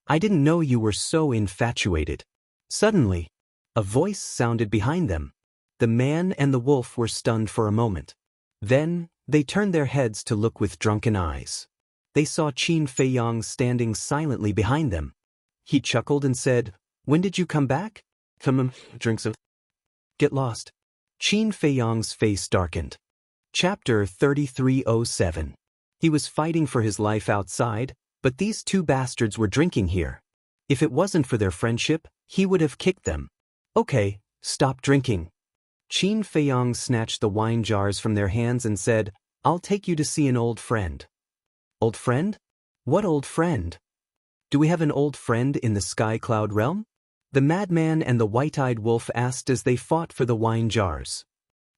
A: I didn't know you were so infatuated. Suddenly, a voice sounded behind them. The man and the wolf were stunned for a moment. Then, they turned their heads to look with drunken eyes. They saw Qin Feiyang standing silently behind them. He chuckled and said, "When did you come back? Come, drink some. Get lost." Qin Feiyang's face darkened. Chapter 3307. He was fighting for his life outside, but these two bastards were drinking here. If it wasn't for their friendship, he would have kicked them. Okay, stop drinking. Qin Feiyang snatched the wine jars from their hands and said, I'll take you to see an old friend. Old friend? What old friend? Do we have an old friend in the Sky Cloud realm? The Madman and the White-Eyed Wolf asked as they fought for the wine jars.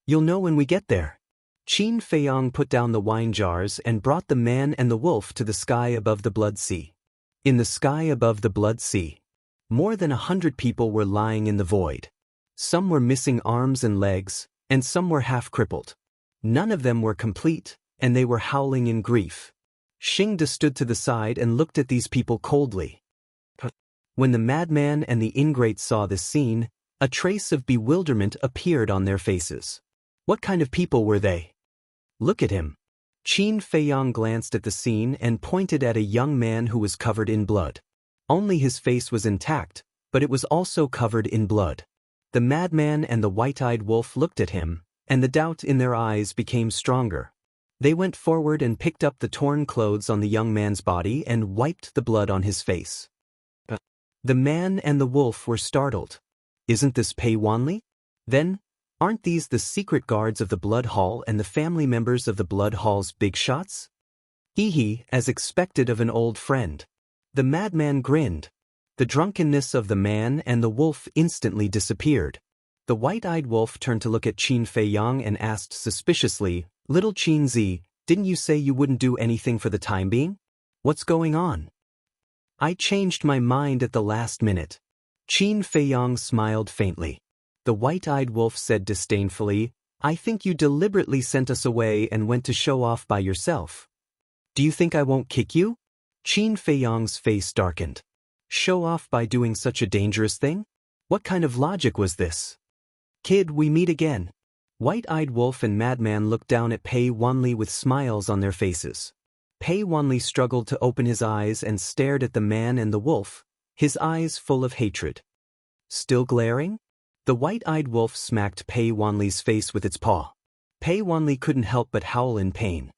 A: You'll know when we get there. Qin Feiyang put down the wine jars and brought the man and the wolf to the sky above the Blood Sea. In the sky above the Blood Sea, more than 100 people were lying in the void. Some were missing arms and legs, and some were half-crippled. None of them were complete, and they were howling in grief. Xingda stood to the side and looked at these people coldly. When the Madman and the Ingrate saw this scene, A trace of bewilderment appeared on their faces. What kind of people were they? Look at him. Qin Feiyang glanced at the scene and pointed at a young man who was covered in blood. Only his face was intact, but it was also covered in blood. The madman and the white-eyed wolf looked at him, and the doubt in their eyes became stronger. They went forward and picked up the torn clothes on the young man's body and wiped the blood on his face. The man and the wolf were startled. Isn't this Pei Wanli? Then, aren't these the secret guards of the Blood Hall and the family members of the Blood Hall's big shots? Hee, as expected of an old friend. The madman grinned. The drunkenness of the man and the wolf instantly disappeared. The white-eyed wolf turned to look at Qin Feiyang and asked suspiciously, "Little Qin Zi, didn't you say you wouldn't do anything for the time being? What's going on?" "I changed my mind at the last minute." Qin Feiyang smiled faintly. The white-eyed wolf said disdainfully, "I think you deliberately sent us away and went to show off by yourself. Do you think I won't kick you?" Qin Feiyang's face darkened. Show off by doing such a dangerous thing? What kind of logic was this? "Kid, we meet again." White-eyed wolf and madman looked down at Pei Wanli with smiles on their faces. Pei Wanli struggled to open his eyes and stared at the man and the wolf, his eyes full of hatred. Still glaring? The white-eyed wolf smacked Pei Wanli's face with its paw. Pei Wanli couldn't help but howl in pain.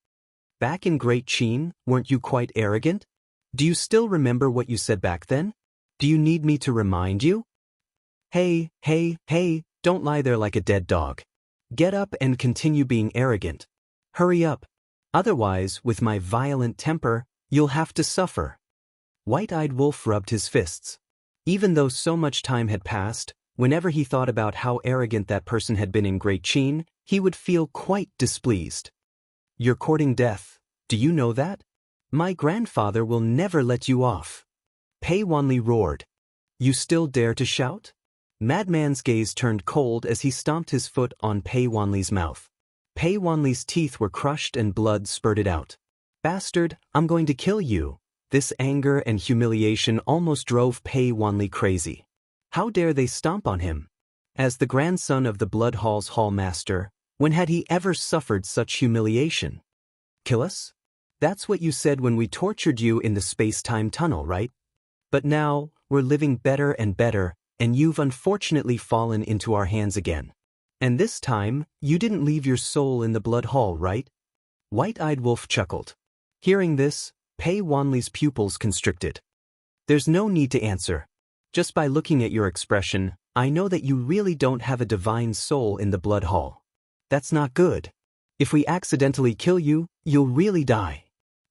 A: "Back in Great Qin, weren't you quite arrogant? Do you still remember what you said back then? Do you need me to remind you?" Hey, don't lie there like a dead dog. Get up and continue being arrogant. Hurry up. Otherwise, with my violent temper, you'll have to suffer." White-eyed wolf rubbed his fists. Even though so much time had passed, whenever he thought about how arrogant that person had been in Great Qin, he would feel quite displeased. "You're courting death, do you know that? My grandfather will never let you off." Pei Wanli roared. "You still dare to shout?" Madman's gaze turned cold as he stomped his foot on Pei Wanli's mouth. Pei Wanli's teeth were crushed and blood spurted out. "Bastard, I'm going to kill you." This anger and humiliation almost drove Pei Wanli crazy. How dare they stomp on him? As the grandson of the Blood Hall's hallmaster, when had he ever suffered such humiliation? "Kill us? That's what you said when we tortured you in the space-time tunnel, right? But now, we're living better and better, and you've unfortunately fallen into our hands again. And this time, you didn't leave your soul in the Blood Hall, right?" White-eyed wolf chuckled. Hearing this, Pei Wanli's pupils constricted. "There's no need to answer. Just by looking at your expression, I know that you really don't have a divine soul in the Blood Hall. That's not good. If we accidentally kill you, you'll really die."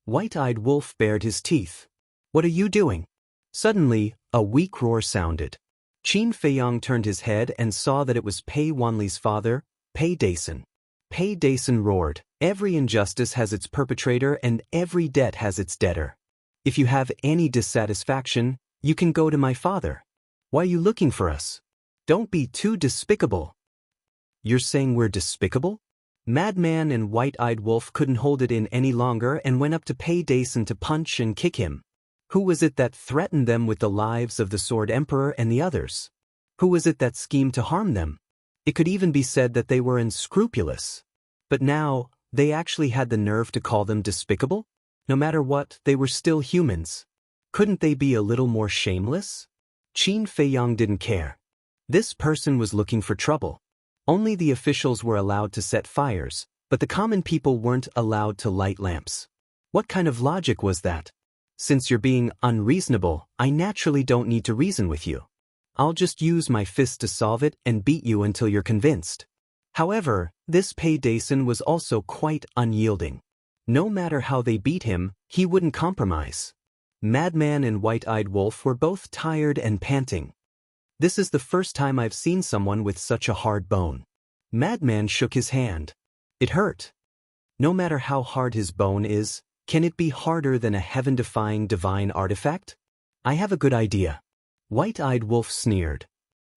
A: White-eyed wolf bared his teeth. "What are you doing?" Suddenly, a weak roar sounded. Qin Feiyang turned his head and saw that it was Pei Wanli's father, Pei Dason. Pei Dason roared, "Every injustice has its perpetrator and every debt has its debtor. If you have any dissatisfaction, you can go to my father. Why are you looking for us? Don't be too despicable." "You're saying we're despicable?" Madman and White-eyed Wolf couldn't hold it in any longer and went up to Pei Dason to punch and kick him. Who was it that threatened them with the lives of the Sword Emperor and the others? Who was it that schemed to harm them? It could even be said that they were unscrupulous. But now, they actually had the nerve to call them despicable? No matter what, they were still humans. Couldn't they be a little more shameless? Qin Feiyang didn't care. This person was looking for trouble. Only the officials were allowed to set fires, but the common people weren't allowed to light lamps. What kind of logic was that? Since you're being unreasonable, I naturally don't need to reason with you. I'll just use my fist to solve it and beat you until you're convinced. However, this Pei Dason was also quite unyielding. No matter how they beat him, he wouldn't compromise. Madman and White-eyed Wolf were both tired and panting. This is the first time I've seen someone with such a hard bone. Madman shook his hand. It hurt. No matter how hard his bone is, can it be harder than a heaven-defying divine artifact? I have a good idea. White-eyed Wolf sneered.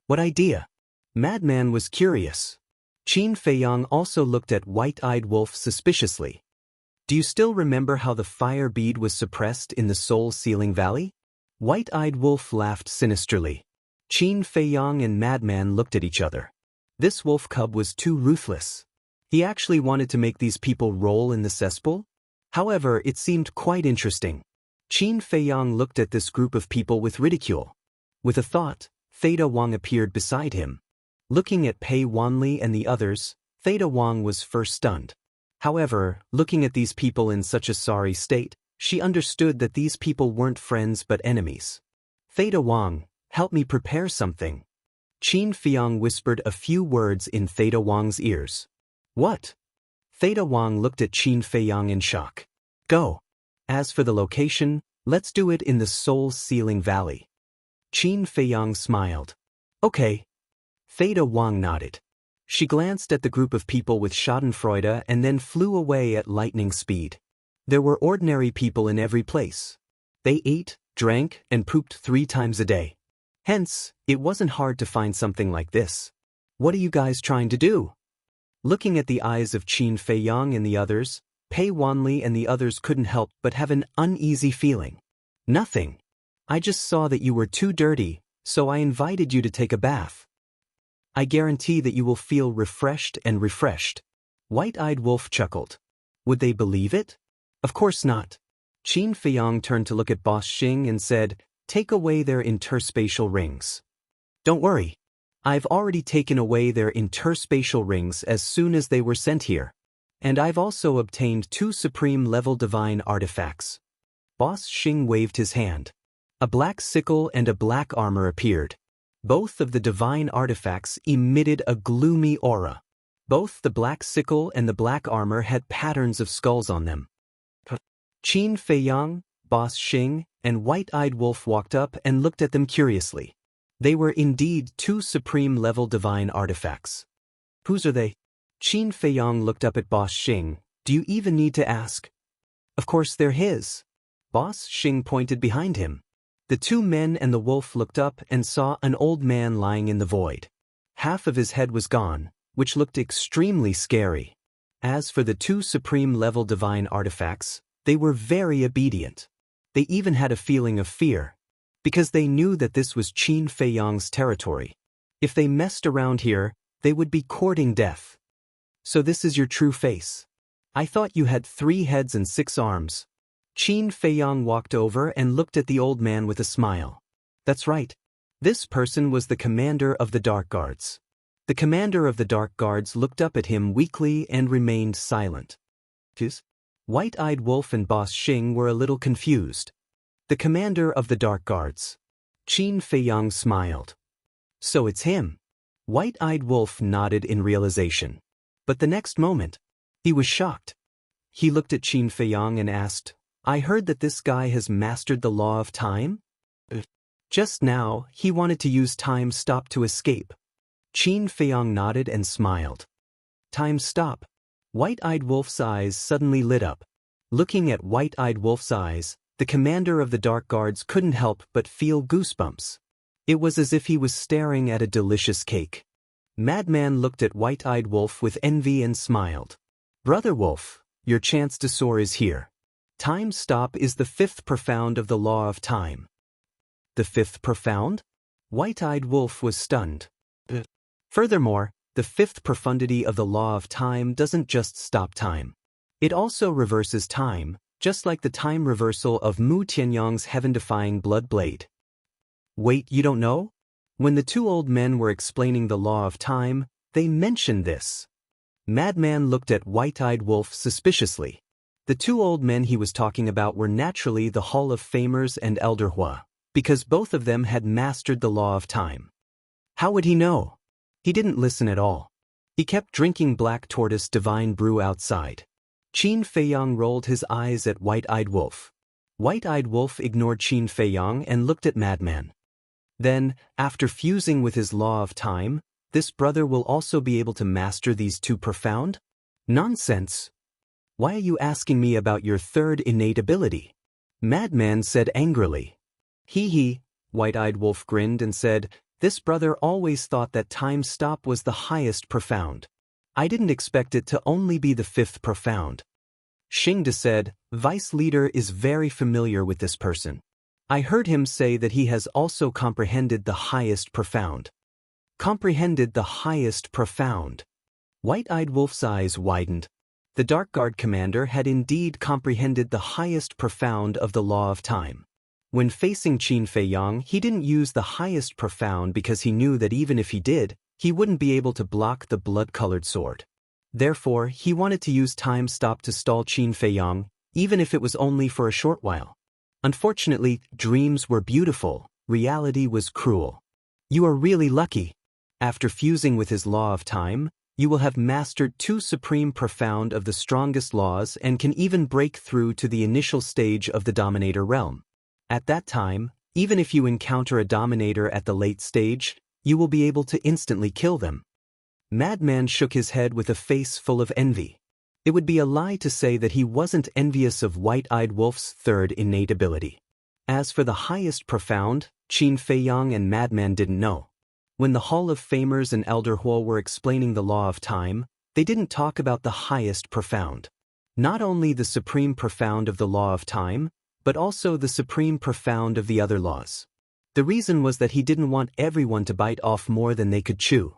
A: What idea? Madman was curious. Qin Feiyang also looked at White-eyed Wolf suspiciously. Do you still remember how the fire bead was suppressed in the Soul Sealing Valley? White-eyed Wolf laughed sinisterly. Qin Feiyang and Madman looked at each other. This wolf cub was too ruthless. He actually wanted to make these people roll in the cesspool? However, it seemed quite interesting. Qin Feiyang looked at this group of people with ridicule. With a thought, Theta Wang appeared beside him. Looking at Pei Wanli and the others, Theta Wang was first stunned. However, looking at these people in such a sorry state, she understood that these people weren't friends but enemies. Theta Wang, help me prepare something. Qin Feiyang whispered a few words in Theta Wang's ears. What? Theta Wang looked at Qin Feiyang in shock. Go. As for the location, let's do it in the Soul Sealing Valley. Qin Feiyang smiled. Okay. Theta Wang nodded. She glanced at the group of people with schadenfreude and then flew away at lightning speed. There were ordinary people in every place. They ate, drank, and pooped 3 times a day. Hence, it wasn't hard to find something like this. What are you guys trying to do? Looking at the eyes of Qin Feiyang and the others, Pei Wanli and the others couldn't help but have an uneasy feeling. Nothing. I just saw that you were too dirty, so I invited you to take a bath. I guarantee that you will feel refreshed and refreshed. White-Eyed Wolf chuckled. Would they believe it? Of course not. Qin Feiyang turned to look at Boss Xing and said, take away their interspatial rings. Don't worry. I've already taken away their interspatial rings as soon as they were sent here. And I've also obtained 2 supreme-level divine artifacts. Boss Xing waved his hand. A black sickle and a black armor appeared. Both of the divine artifacts emitted a gloomy aura. Both the black sickle and the black armor had patterns of skulls on them. Qin Feiyang, Boss Xing, and White-Eyed Wolf walked up and looked at them curiously. They were indeed 2 supreme-level divine artifacts. Whose are they? Qin Feiyang looked up at Boss Xing. Do you even need to ask? Of course they're his. Boss Xing pointed behind him. The 2 men and the wolf looked up and saw an old man lying in the void. Half of his head was gone, which looked extremely scary. As for the 2 supreme-level divine artifacts, they were very obedient. They even had a feeling of fear, because they knew that this was Qin Feiyang's territory. If they messed around here, they would be courting death. So this is your true face. I thought you had 3 heads and 6 arms. Qin Feiyang walked over and looked at the old man with a smile. That's right. This person was the commander of the Dark Guards. The commander of the Dark Guards looked up at him weakly and remained silent. White-Eyed Wolf and Boss Xing were a little confused. The commander of the Dark Guards. Qin Feiyang smiled. So it's him. White-Eyed Wolf nodded in realization. But the next moment, he was shocked. He looked at Qin Feiyang and asked, I heard that this guy has mastered the law of time? Just now, he wanted to use time stop to escape. Qin Feiyang nodded and smiled. Time stop. White-Eyed Wolf's eyes suddenly lit up. Looking at White-Eyed Wolf's eyes, the commander of the Dark Guards couldn't help but feel goosebumps. It was as if he was staring at a delicious cake. Madman looked at White-Eyed Wolf with envy and smiled. Brother Wolf, your chance to soar is here. Time stop is the 5th profound of the law of time. The 5th profound? White-Eyed Wolf was stunned. Furthermore, the 5th profundity of the law of time doesn't just stop time. It also reverses time, just like the time reversal of Mu Tianyang's heaven-defying blood blade. Wait, you don't know? When the 2 old men were explaining the law of time, they mentioned this. Madman looked at White-Eyed Wolf suspiciously. The 2 old men he was talking about were naturally the Hall of Famers and Elder Hua, because both of them had mastered the law of time. How would he know? He didn't listen at all. He kept drinking Black Tortoise Divine Brew outside. Qin Feiyang rolled his eyes at White-Eyed Wolf. White-Eyed Wolf ignored Qin Feiyang and looked at Madman. Then, after fusing with his law of time, this brother will also be able to master these 2 profound? Nonsense! Why are you asking me about your 3rd innate ability? Madman said angrily. Hee, White-Eyed Wolf grinned and said, this brother always thought that time stop was the highest profound. I didn't expect it to only be the 5th profound. Xingde said, Vice Leader is very familiar with this person. I heard him say that he has also comprehended the highest profound. Comprehended the highest profound. White-eyed Wolf's eyes widened. The Dark Guard commander had indeed comprehended the highest profound of the law of time. When facing Qin Feiyang, he didn't use the highest profound because he knew that even if he did, he wouldn't be able to block the blood-colored sword. Therefore, he wanted to use time stop to stall Qin Feiyang, even if it was only for a short while. Unfortunately, dreams were beautiful, reality was cruel. You are really lucky. After fusing with his law of time, you will have mastered 2 supreme profound of the strongest laws and can even break through to the initial stage of the Dominator realm. At that time, even if you encounter a Dominator at the late stage, you will be able to instantly kill them. Madman shook his head with a face full of envy. It would be a lie to say that he wasn't envious of White-Eyed Wolf's third innate ability. As for the highest profound, Qin Feiyang and Madman didn't know. When the Hall of Famers and Elder Huo were explaining the law of time, they didn't talk about the highest profound. Not only the supreme profound of the law of time, but also the supreme profound of the other laws. The reason was that he didn't want everyone to bite off more than they could chew.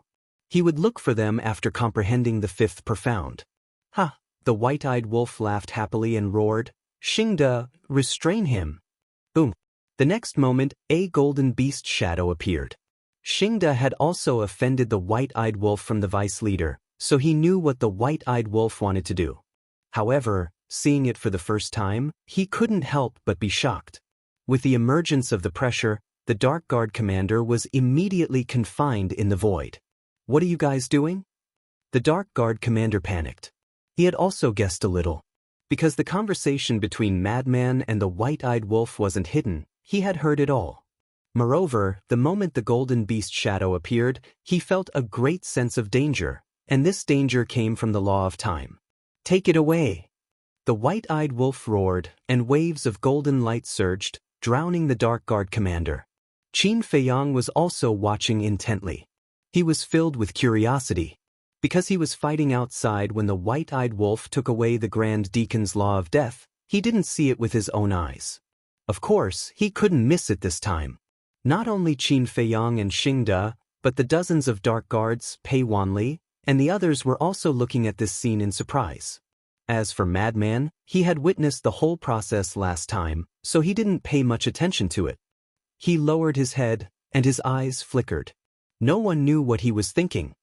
A: He would look for them after comprehending the 5th profound. Ha! The White-Eyed Wolf laughed happily and roared, "Xingde, restrain him!" Boom! The next moment, a golden beast shadow appeared. Xingde had also offended the White-Eyed Wolf from the vice leader, so he knew what the White-Eyed Wolf wanted to do. However, seeing it for the first time, he couldn't help but be shocked. With the emergence of the pressure, the Dark Guard commander was immediately confined in the void. "What are you guys doing?" The Dark Guard commander panicked. He had also guessed a little. Because the conversation between Madman and the White-Eyed Wolf wasn't hidden, he had heard it all. Moreover, the moment the golden beast shadow appeared, he felt a great sense of danger, and this danger came from the law of time. "Take it away!" The White-Eyed Wolf roared, and waves of golden light surged, drowning the Dark Guard commander. Qin Feiyang was also watching intently. He was filled with curiosity. Because he was fighting outside when the White-Eyed Wolf took away the Grand Deacon's law of death, he didn't see it with his own eyes. Of course, he couldn't miss it this time. Not only Qin Feiyang and Xingde, but the dozens of Dark Guards, Pei Wanli, and the others were also looking at this scene in surprise. As for Madman, he had witnessed the whole process last time, so he didn't pay much attention to it. He lowered his head, and his eyes flickered. No one knew what he was thinking.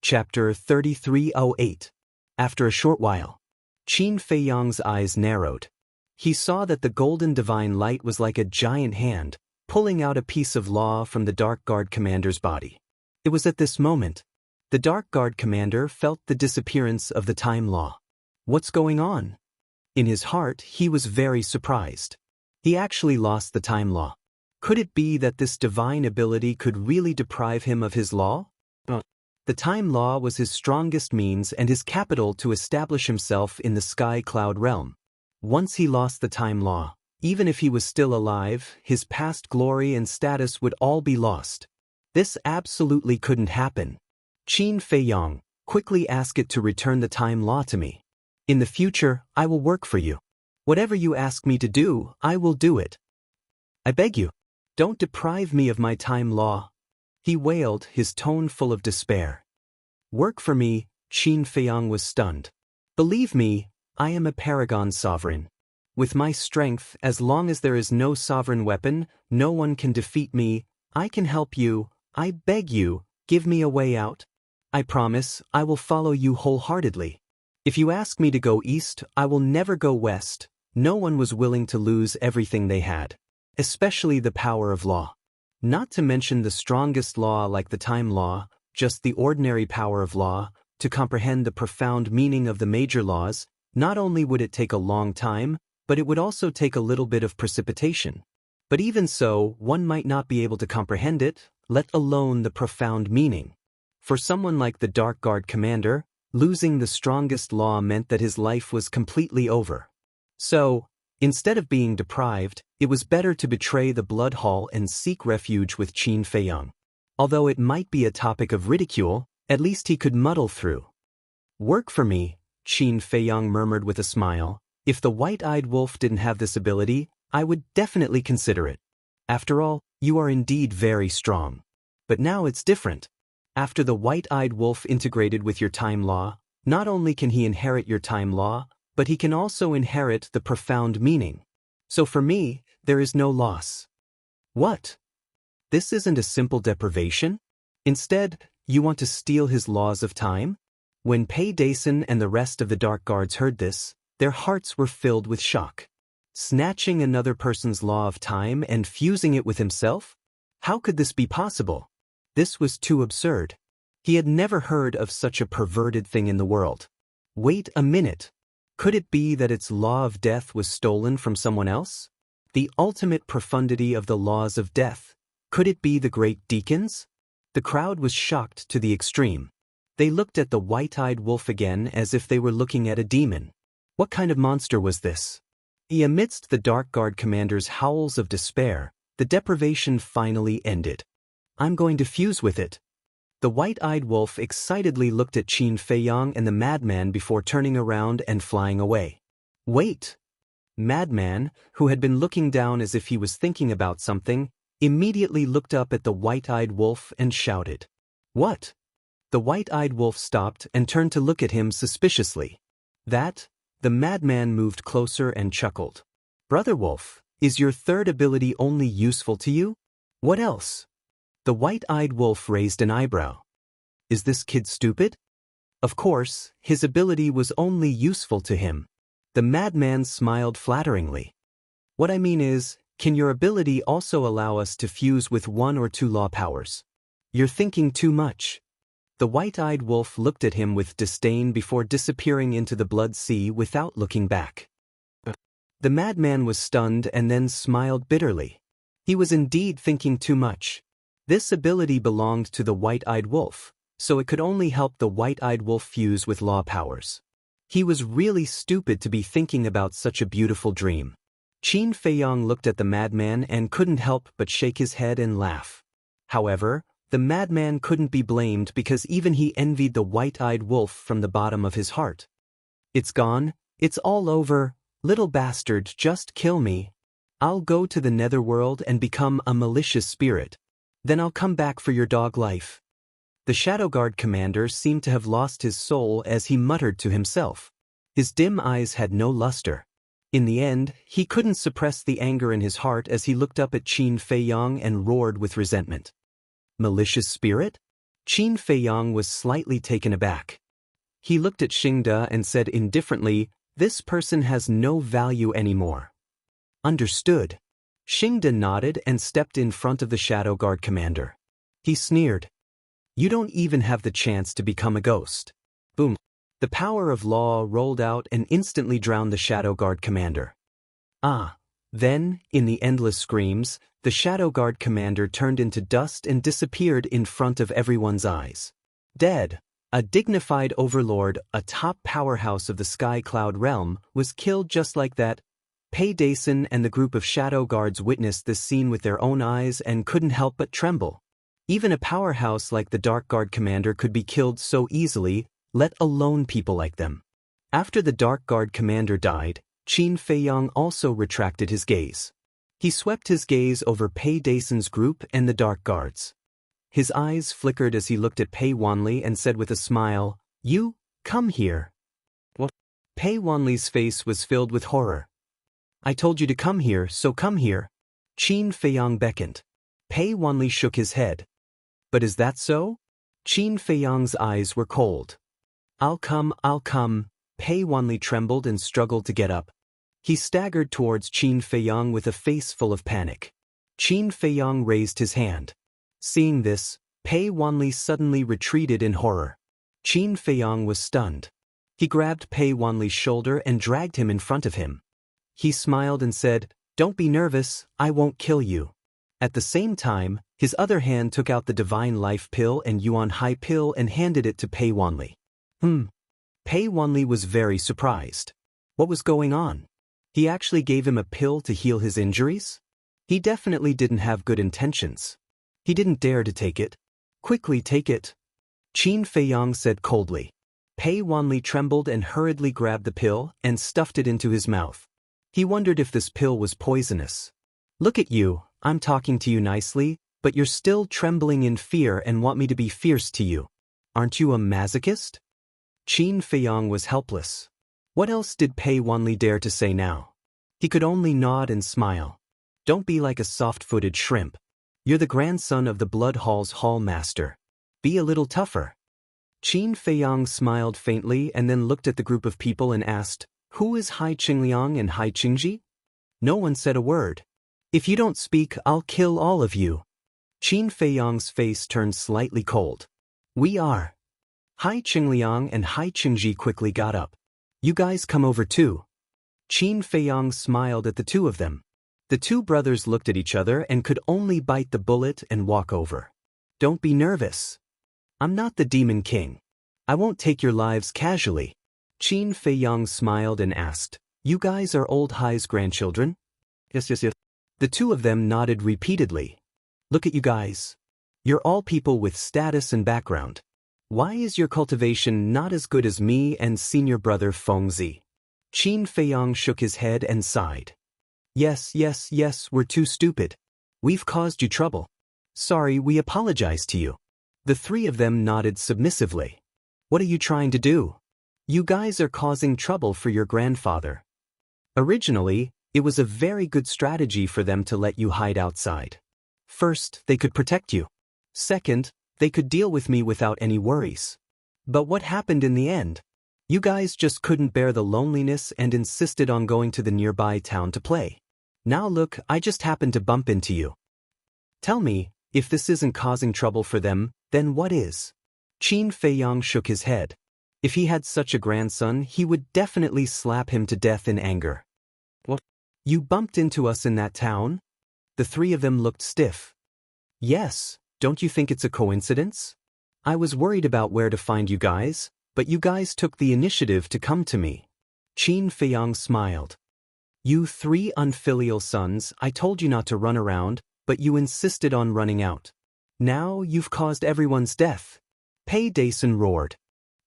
A: Chapter 3308. After a short while, Qin Feiyang's eyes narrowed. He saw that the golden divine light was like a giant hand, pulling out a piece of law from the Dark Guard commander's body. It was at this moment. The Dark Guard commander felt the disappearance of the time law. What's going on? In his heart, he was very surprised. He actually lost the time law. Could it be that this divine ability could really deprive him of his law? The time law was his strongest means and his capital to establish himself in the sky cloud realm. Once he lost the time law, even if he was still alive, his past glory and status would all be lost. This absolutely couldn't happen. Qin Feiyang, quickly ask it to return the time law to me. In the future, I will work for you. Whatever you ask me to do, I will do it. I beg you, don't deprive me of my time law. He wailed, his tone full of despair. Work for me, Qin Feiyang was stunned. Believe me, I am a paragon sovereign. With my strength, as long as there is no sovereign weapon, no one can defeat me. I can help you. I beg you, give me a way out. I promise, I will follow you wholeheartedly. If you ask me to go east, I will never go west. No one was willing to lose everything they had, especially the power of law. Not to mention the strongest law like the time law, just the ordinary power of law. To comprehend the profound meaning of the major laws, not only would it take a long time, but it would also take a little bit of precipitation. But even so, one might not be able to comprehend it, let alone the profound meaning. For someone like the Dark Guard commander, losing the strongest law meant that his life was completely over. So, instead of being deprived, it was better to betray the Blood Hall and seek refuge with Qin Feiyang. Although it might be a topic of ridicule, at least he could muddle through. Work for me, Qin Feiyang murmured with a smile. If the White-Eyed Wolf didn't have this ability, I would definitely consider it. After all, you are indeed very strong. But now it's different. After the white-eyed wolf integrated with your time law, not only can he inherit your time law, but he can also inherit the profound meaning. So for me, there is no loss. What? This isn't a simple deprivation? Instead, you want to steal his laws of time? When Pei Dason and the rest of the Dark Guards heard this, their hearts were filled with shock. Snatching another person's law of time and fusing it with himself? How could this be possible? This was too absurd. He had never heard of such a perverted thing in the world. Wait a minute. Could it be that its law of death was stolen from someone else? The ultimate profundity of the laws of death. Could it be the great deacons? The crowd was shocked to the extreme. They looked at the white-eyed wolf again as if they were looking at a demon. What kind of monster was this? Amidst the Dark Guard commander's howls of despair, the deprivation finally ended. I'm going to fuse with it. The white-eyed wolf excitedly looked at Qin Feiyang and the madman before turning around and flying away. Wait! Madman, who had been looking down as if he was thinking about something, immediately looked up at the white-eyed wolf and shouted. What? The white-eyed wolf stopped and turned to look at him suspiciously. That? The madman moved closer and chuckled. Brother Wolf, is your third ability only useful to you? What else? The white-eyed wolf raised an eyebrow. Is this kid stupid? Of course, his ability was only useful to him. The madman smiled flatteringly. What I mean is, can your ability also allow us to fuse with one or two law powers? You're thinking too much. The white-eyed wolf looked at him with disdain before disappearing into the blood sea without looking back. The madman was stunned and then smiled bitterly. He was indeed thinking too much. This ability belonged to the white-eyed wolf, so it could only help the white-eyed wolf fuse with law powers. He was really stupid to be thinking about such a beautiful dream. Qin Feiyang looked at the madman and couldn't help but shake his head and laugh. However, the madman couldn't be blamed because even he envied the white-eyed wolf from the bottom of his heart. It's gone, it's all over, little bastard, just kill me. I'll go to the netherworld and become a malicious spirit. Then I'll come back for your dog life. The Shadow Guard commander seemed to have lost his soul as he muttered to himself. His dim eyes had no luster. In the end, he couldn't suppress the anger in his heart as he looked up at Qin Feiyang and roared with resentment. Malicious spirit? Qin Feiyang was slightly taken aback. He looked at Xingde and said indifferently, "This person has no value anymore." Understood. Xingde nodded and stepped in front of the Shadow Guard commander. He sneered. You don't even have the chance to become a ghost. Boom. The power of law rolled out and instantly drowned the Shadow Guard commander. Then, in the endless screams, the Shadow Guard commander turned into dust and disappeared in front of everyone's eyes. Dead. A dignified overlord, a top powerhouse of the Sky Cloud realm, was killed just like that. Pei Dason and the group of Shadow Guards witnessed this scene with their own eyes and couldn't help but tremble. Even a powerhouse like the Dark Guard commander could be killed so easily, let alone people like them. After the Dark Guard commander died, Qin Feiyang also retracted his gaze. He swept his gaze over Pei Dason's group and the Dark Guards. His eyes flickered as he looked at Pei Wanli and said with a smile, "You, come here." What? Pei Wanli's face was filled with horror. "I told you to come here, so come here." Qin Feiyang beckoned. Pei Wanli shook his head. "But is that so?" Qin Feiyang's eyes were cold. I'll come. Pei Wanli trembled and struggled to get up. He staggered towards Qin Feiyang with a face full of panic. Qin Feiyang raised his hand. Seeing this, Pei Wanli suddenly retreated in horror. Qin Feiyang was stunned. He grabbed Pei Wanli's shoulder and dragged him in front of him. He smiled and said, "Don't be nervous, I won't kill you." At the same time, his other hand took out the Divine Life Pill and Yuan Hai Pill and handed it to Pei Wanli. Pei Wanli was very surprised. What was going on? He actually gave him a pill to heal his injuries? He definitely didn't have good intentions. He didn't dare to take it. "Quickly take it," Qin Feiyang said coldly. Pei Wanli trembled and hurriedly grabbed the pill and stuffed it into his mouth. He wondered if this pill was poisonous. "Look at you, I'm talking to you nicely, but you're still trembling in fear and want me to be fierce to you. Aren't you a masochist? Qin Feiyang was helpless. What else did Pei Wanli dare to say now? He could only nod and smile. Don't be like a soft-footed shrimp. You're the grandson of the Blood Hall's hall master. Be a little tougher. Qin Feiyang smiled faintly and then looked at the group of people and asked, Who is Hai Qingliang and Hai Qingji? No one said a word. If you don't speak, I'll kill all of you. Qin Feiyang's face turned slightly cold. We are. Hai Qingliang and Hai Qingji quickly got up. You guys come over too. Qin Feiyang smiled at the two of them. The two brothers looked at each other and could only bite the bullet and walk over. Don't be nervous. I'm not the Demon King. I won't take your lives casually. Qin Feiyang smiled and asked, You guys are old Hai's grandchildren? Yes. The two of them nodded repeatedly. Look at you guys. You're all people with status and background. Why is your cultivation not as good as me and senior brother Fengzi? Qin Feiyang shook his head and sighed. Yes, we're too stupid. We've caused you trouble. Sorry, we apologize to you. The three of them nodded submissively. What are you trying to do? You guys are causing trouble for your grandfather. Originally, it was a very good strategy for them to let you hide outside. First, they could protect you. Second, they could deal with me without any worries. But what happened in the end? You guys just couldn't bear the loneliness and insisted on going to the nearby town to play. Now look, I just happened to bump into you. Tell me, if this isn't causing trouble for them, then what is? Qin Feiyang shook his head. If he had such a grandson, he would definitely slap him to death in anger. What? You bumped into us in that town? The three of them looked stiff. Yes, don't you think it's a coincidence? I was worried about where to find you guys, but you guys took the initiative to come to me. Qin Feiyang smiled. You three unfilial sons, I told you not to run around, but you insisted on running out. Now you've caused everyone's death. Pei Dason roared.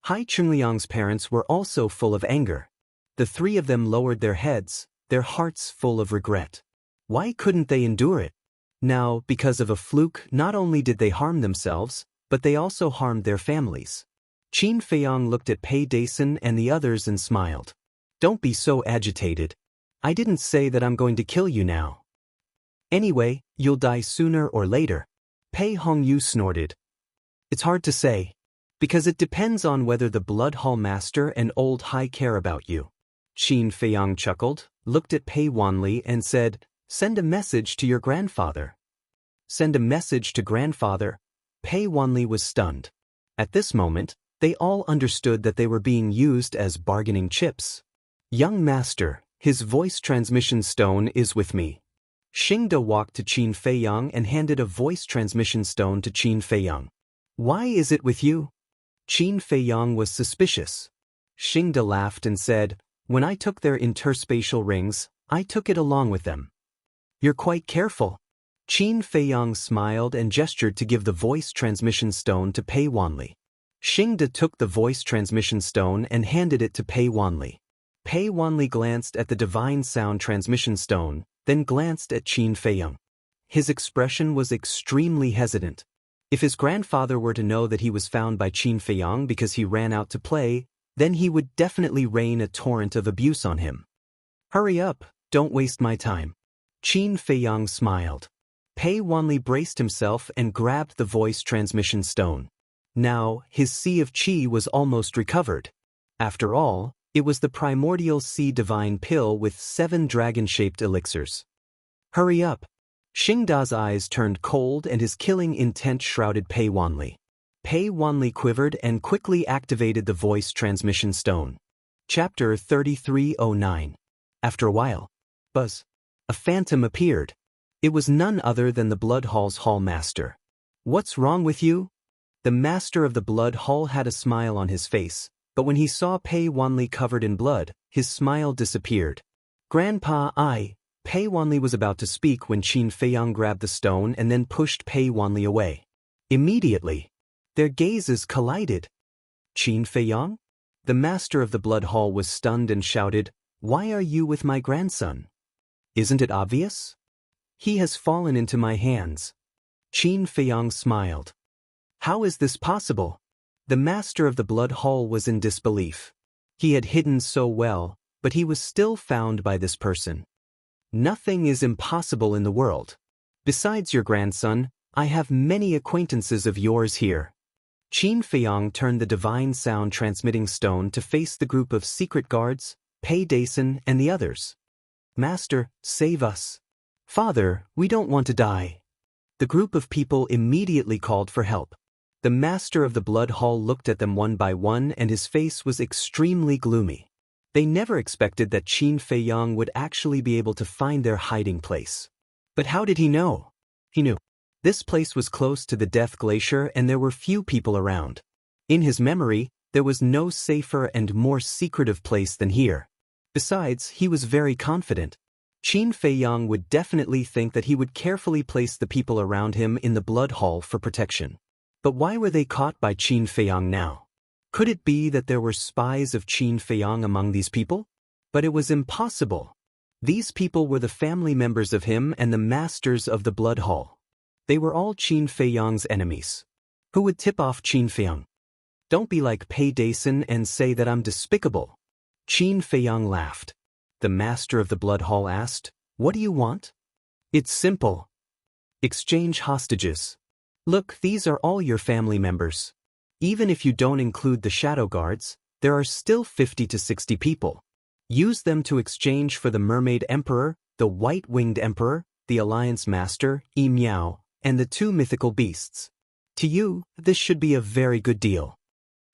A: Hai Qingliang's parents were also full of anger. The three of them lowered their heads, their hearts full of regret. Why couldn't they endure it? Now, because of a fluke, not only did they harm themselves, but they also harmed their families. Qin Feiyang looked at Pei Dason and the others and smiled. Don't be so agitated. I didn't say that I'm going to kill you now. Anyway, you'll die sooner or later. Pei Hongyu snorted. It's hard to say. Because it depends on whether the Blood Hall Master and Old Hai care about you. Qin Feiyang chuckled, looked at Pei Wanli and said, Send a message to your grandfather. Send a message to grandfather? Pei Wanli was stunned. At this moment, they all understood that they were being used as bargaining chips. Young master, his voice transmission stone is with me. Xingde walked to Qin Feiyang and handed a voice transmission stone to Qin Feiyang. Why is it with you? Qin Feiyang was suspicious. Xingde laughed and said, When I took their interspatial rings, I took it along with them. You're quite careful. Qin Feiyang smiled and gestured to give the voice transmission stone to Pei Wanli. Xingde took the voice transmission stone and handed it to Pei Wanli. Pei Wanli glanced at the divine sound transmission stone, then glanced at Qin Feiyang. His expression was extremely hesitant. If his grandfather were to know that he was found by Qin Feiyang because he ran out to play, then he would definitely rain a torrent of abuse on him. Hurry up, don't waste my time. Qin Feiyang smiled. Pei Wanli braced himself and grabbed the voice transmission stone. Now, his Sea of Qi was almost recovered. After all, it was the primordial sea divine pill with 7 dragon-shaped elixirs. Hurry up. Xingda's eyes turned cold and his killing intent shrouded Pei Wanli. Pei Wanli quivered and quickly activated the voice transmission stone. Chapter 3309. After a while, buzz. A phantom appeared. It was none other than the Blood Hall's Hall Master. What's wrong with you? The Master of the Blood Hall had a smile on his face, but when he saw Pei Wanli covered in blood, his smile disappeared. Grandpa, Pei Wanli was about to speak when Qin Feiyang grabbed the stone and then pushed Pei Wanli away. Immediately, their gazes collided. Qin Feiyang? The Master of the Blood Hall was stunned and shouted, Why are you with my grandson? Isn't it obvious? He has fallen into my hands. Qin Feiyang smiled. How is this possible? The master of the blood hall was in disbelief. He had hidden so well, but he was still found by this person. Nothing is impossible in the world. Besides your grandson, I have many acquaintances of yours here. Qin Feiyang turned the divine sound transmitting stone to face the group of secret guards, Pei Dason, and the others. Master, save us. Father, we don't want to die. The group of people immediately called for help. The master of the blood hall looked at them one by one and his face was extremely gloomy. They never expected that Qin Feiyang would actually be able to find their hiding place. But how did he know? He knew. This place was close to the Death Glacier and there were few people around. In his memory, there was no safer and more secretive place than here. Besides, he was very confident. Qin Feiyang would definitely think that he would carefully place the people around him in the blood hall for protection. But why were they caught by Qin Feiyang now? Could it be that there were spies of Qin Feiyang among these people? But it was impossible. These people were the family members of him and the masters of the blood hall. They were all Qin Feiyang's enemies. Who would tip off Qin Feiyang? Don't be like Pei Dason and say that I'm despicable. Qin Feiyang laughed. The master of the blood hall asked, What do you want? It's simple. Exchange hostages. Look, these are all your family members. Even if you don't include the shadow guards, there are still 50 to 60 people. Use them to exchange for the Mermaid Emperor, the White-Winged Emperor, the Alliance Master, Yi Miao, and the 2 mythical beasts. To you, this should be a very good deal.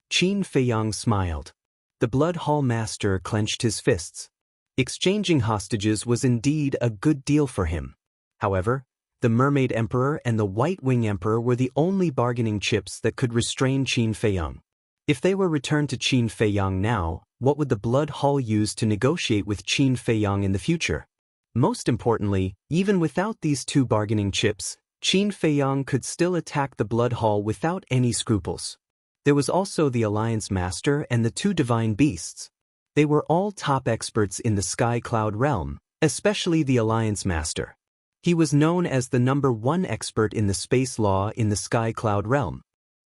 A: Qin Feiyang smiled. The Blood Hall Master clenched his fists. Exchanging hostages was indeed a good deal for him. However, the Mermaid Emperor and the White Wing Emperor were the only bargaining chips that could restrain Qin Feiyang. If they were returned to Qin Feiyang now, what would the Blood Hall use to negotiate with Qin Feiyang in the future? Most importantly, even without these 2 bargaining chips, Qin Feiyang could still attack the Blood Hall without any scruples. There was also the Alliance Master and the 2 divine beasts. They were all top experts in the Sky Cloud realm, especially the Alliance Master. He was known as the #1 expert in the space law in the Sky Cloud realm.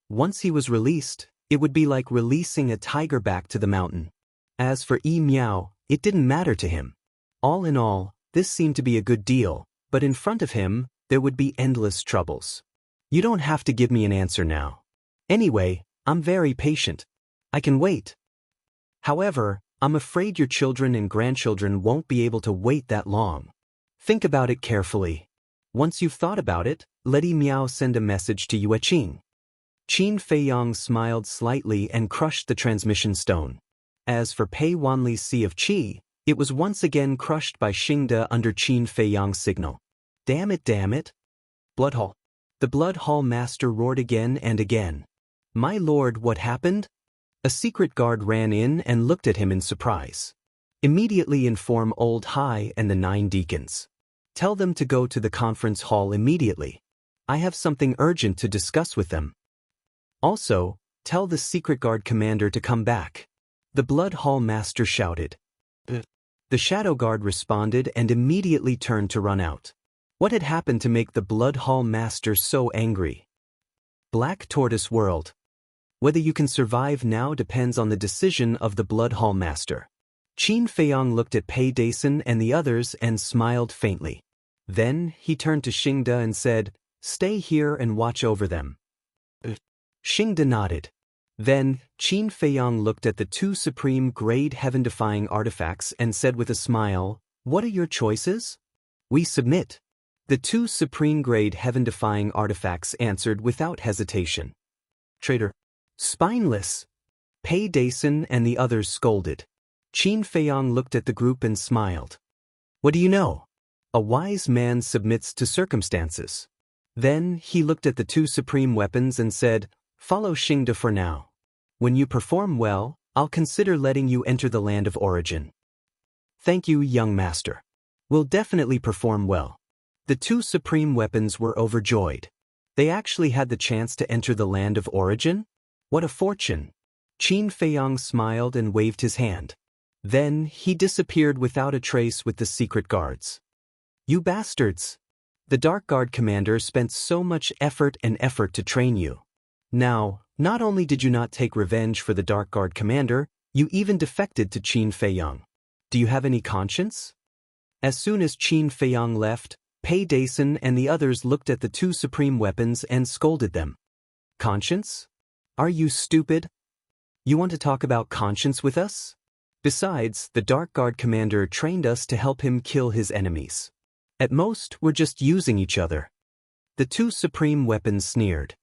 A: Once he was released, it would be like releasing a tiger back to the mountain. As for Yi Miao, it didn't matter to him. All in all, this seemed to be a good deal, but in front of him, there would be endless troubles. You don't have to give me an answer now. Anyway, I'm very patient. I can wait. However, I'm afraid your children and grandchildren won't be able to wait that long. Think about it carefully. Once you've thought about it, let Yi Miao send a message to Yue Qing. Qin Feiyang smiled slightly and crushed the transmission stone. As for Pei Wanli's Sea of Qi, it was once again crushed by Xingde under Qin Feiyang's signal. Damn it. Blood Hall. The Blood Hall Master roared again and again. My lord, what happened? A secret guard ran in and looked at him in surprise. Immediately inform Old Hai and the 9 deacons. Tell them to go to the conference hall immediately. I have something urgent to discuss with them. Also, tell the secret guard commander to come back. The Blood Hall Master shouted. The Shadow Guard responded and immediately turned to run out. What had happened to make the Blood Hall Master so angry? Black Tortoise World. Whether you can survive now depends on the decision of the Blood Hall Master. Qin Feiyang looked at Pei Dason and the others and smiled faintly. Then, he turned to Xingde and said, Stay here and watch over them. Xingde nodded. Then, Qin Feiyang looked at the 2 supreme grade heaven-defying artifacts and said with a smile, What are your choices? We submit. The 2 supreme grade heaven-defying artifacts answered without hesitation. Traitor. Spineless. Pei Dason and the others scolded. Qin Feiyang looked at the group and smiled. What do you know? A wise man submits to circumstances. Then, he looked at the 2 supreme weapons and said, Follow Xingde for now. When you perform well, I'll consider letting you enter the land of origin. Thank you, young master. We'll definitely perform well. The 2 supreme weapons were overjoyed. They actually had the chance to enter the land of origin? What a fortune! Qin Feiyang smiled and waved his hand. Then, he disappeared without a trace with the secret guards. You bastards! The Dark Guard commander spent so much effort to train you. Now, not only did you not take revenge for the Dark Guard commander, you even defected to Qin Feiyang. Do you have any conscience? As soon as Qin Feiyang left, Pei Dason and the others looked at the two supreme weapons and scolded them. Conscience? Are you stupid? You want to talk about conscience with us? Besides, the Dark Guard commander trained us to help him kill his enemies. At most, we're just using each other. The two supreme weapons sneered.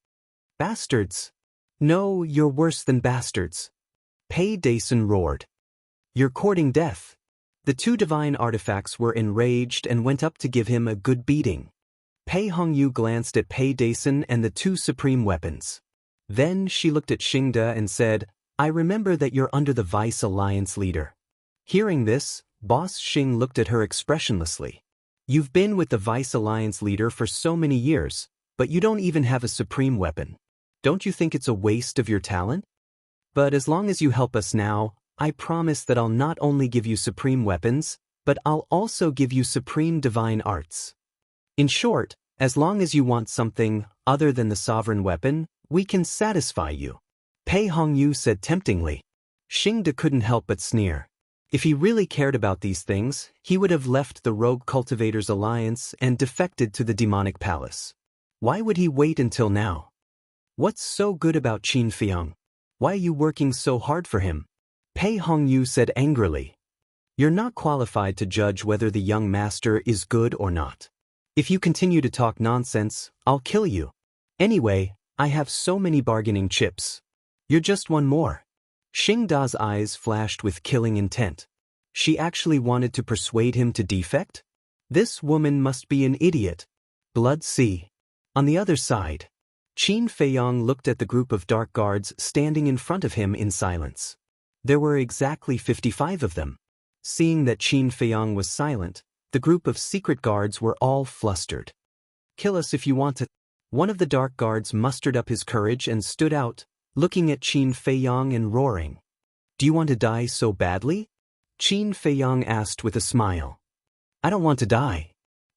A: Bastards! No, you're worse than bastards. Pei Dason roared. You're courting death. The two divine artifacts were enraged and went up to give him a good beating. Pei Hongyu glanced at Pei Dason and the two supreme weapons. Then she looked at Xingde and said, I remember that you're under the Vice Alliance leader. Hearing this, Boss Xing looked at her expressionlessly. You've been with the Vice Alliance leader for so many years, but you don't even have a supreme weapon. Don't you think it's a waste of your talent? But as long as you help us now, I promise that I'll not only give you supreme weapons, but I'll also give you supreme divine arts. In short, as long as you want something other than the sovereign weapon, we can satisfy you. Pei Hongyu said temptingly. Xingde couldn't help but sneer. If he really cared about these things, he would have left the Rogue Cultivators Alliance and defected to the Demonic Palace. Why would he wait until now? What's so good about Qin Feiyang? Why are you working so hard for him? Pei Hongyu said angrily. You're not qualified to judge whether the young master is good or not. If you continue to talk nonsense, I'll kill you. Anyway, I have so many bargaining chips. You're just one more. Xingda's eyes flashed with killing intent. She actually wanted to persuade him to defect? This woman must be an idiot. Blood Sea. On the other side, Qin Feiyang looked at the group of dark guards standing in front of him in silence. There were exactly 55 of them. Seeing that Qin Feiyang was silent, the group of secret guards were all flustered. Kill us if you want to. One of the dark guards mustered up his courage and stood out, looking at Qin Feiyang and roaring. Do you want to die so badly? Qin Feiyang asked with a smile. I don't want to die.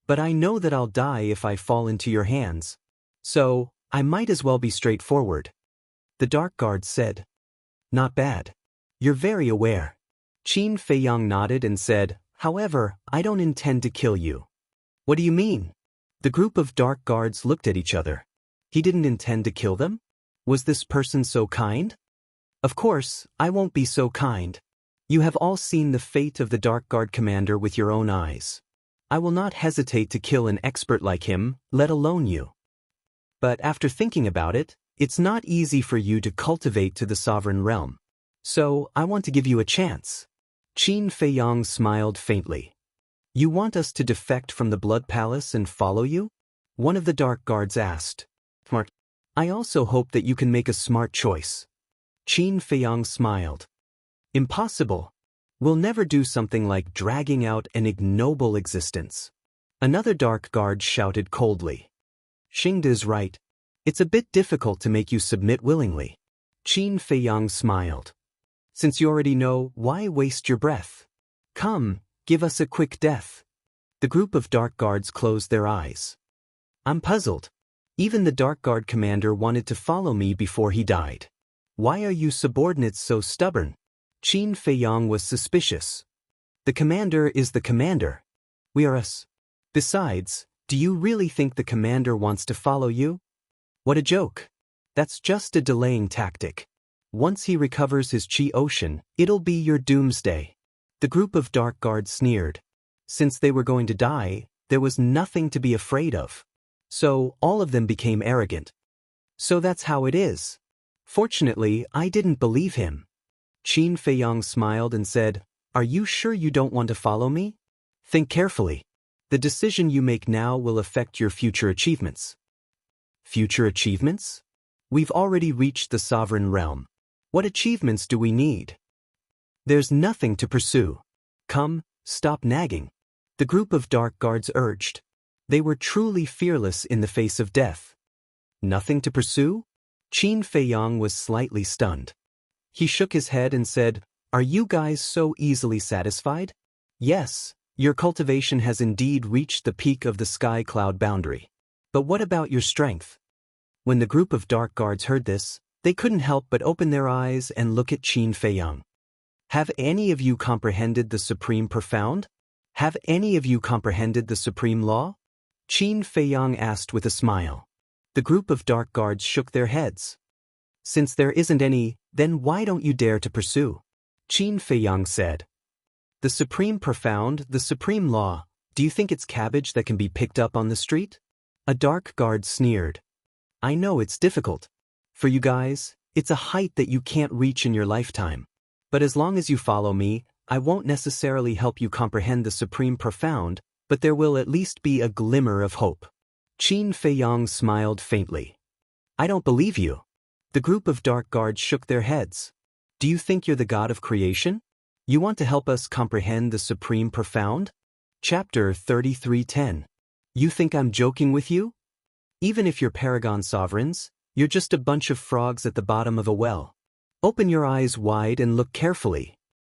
A: But I know that I'll die if I fall into your hands. So, I might as well be straightforward. The dark guard said. Not bad. You're very aware. Qin Feiyang nodded and said, however, I don't intend to kill you. What do you mean? The group of dark guards looked at each other. He didn't intend to kill them? Was this person so kind? Of course, I won't be so kind. You have all seen the fate of the Dark Guard commander with your own eyes. I will not hesitate to kill an expert like him, let alone you. But after thinking about it, it's not easy for you to cultivate to the sovereign realm. So, I want to give you a chance. Qin Feiyang smiled faintly. You want us to defect from the Blood Palace and follow you? One of the Dark Guards asked. Smart. I also hope that you can make a smart choice. Qin Feiyang smiled. Impossible. We'll never do something like dragging out an ignoble existence. Another Dark Guard shouted coldly. Xingde's right. It's a bit difficult to make you submit willingly. Qin Feiyang smiled. Since you already know, why waste your breath? Come, give us a quick death. The group of Dark Guards closed their eyes. I'm puzzled. Even the Dark Guard commander wanted to follow me before he died. Why are you subordinates so stubborn? Qin Feiyang was suspicious. The commander is the commander. We are us. Besides, do you really think the commander wants to follow you? What a joke. That's just a delaying tactic. Once he recovers his Qi Ocean, it'll be your doomsday. The group of Dark Guards sneered. Since they were going to die, there was nothing to be afraid of. So, all of them became arrogant. So that's how it is. Fortunately, I didn't believe him. Qin Feiyang smiled and said, Are you sure you don't want to follow me? Think carefully. The decision you make now will affect your future achievements. Future achievements? We've already reached the sovereign realm. What achievements do we need? There's nothing to pursue. Come, stop nagging. The group of Dark Guards urged. They were truly fearless in the face of death. Nothing to pursue? Qin Feiyang was slightly stunned. He shook his head and said, Are you guys so easily satisfied? Yes, Your cultivation has indeed reached the peak of the sky cloud boundary. But what about your strength? When the group of dark guards heard this, they couldn't help but open their eyes and look at Qin Feiyang. Have any of you comprehended the supreme profound? Have any of you comprehended the supreme law? Qin Feiyang asked with a smile. The group of dark guards shook their heads. Since there isn't any, then why don't you dare to pursue? Qin Feiyang said. The supreme profound, the supreme law, do you think it's cabbage that can be picked up on the street? A dark guard sneered. I know it's difficult. For you guys, it's a height that you can't reach in your lifetime. But as long as you follow me, I won't necessarily help you comprehend the supreme profound, but there will at least be a glimmer of hope. Qin Feiyang smiled faintly. I don't believe you. The group of dark guards shook their heads. Do you think you're the god of creation? You want to help us comprehend the supreme profound? Chapter 33:10. You think I'm joking with you? Even if you're paragon sovereigns, you're just a bunch of frogs at the bottom of a well. Open your eyes wide and look carefully.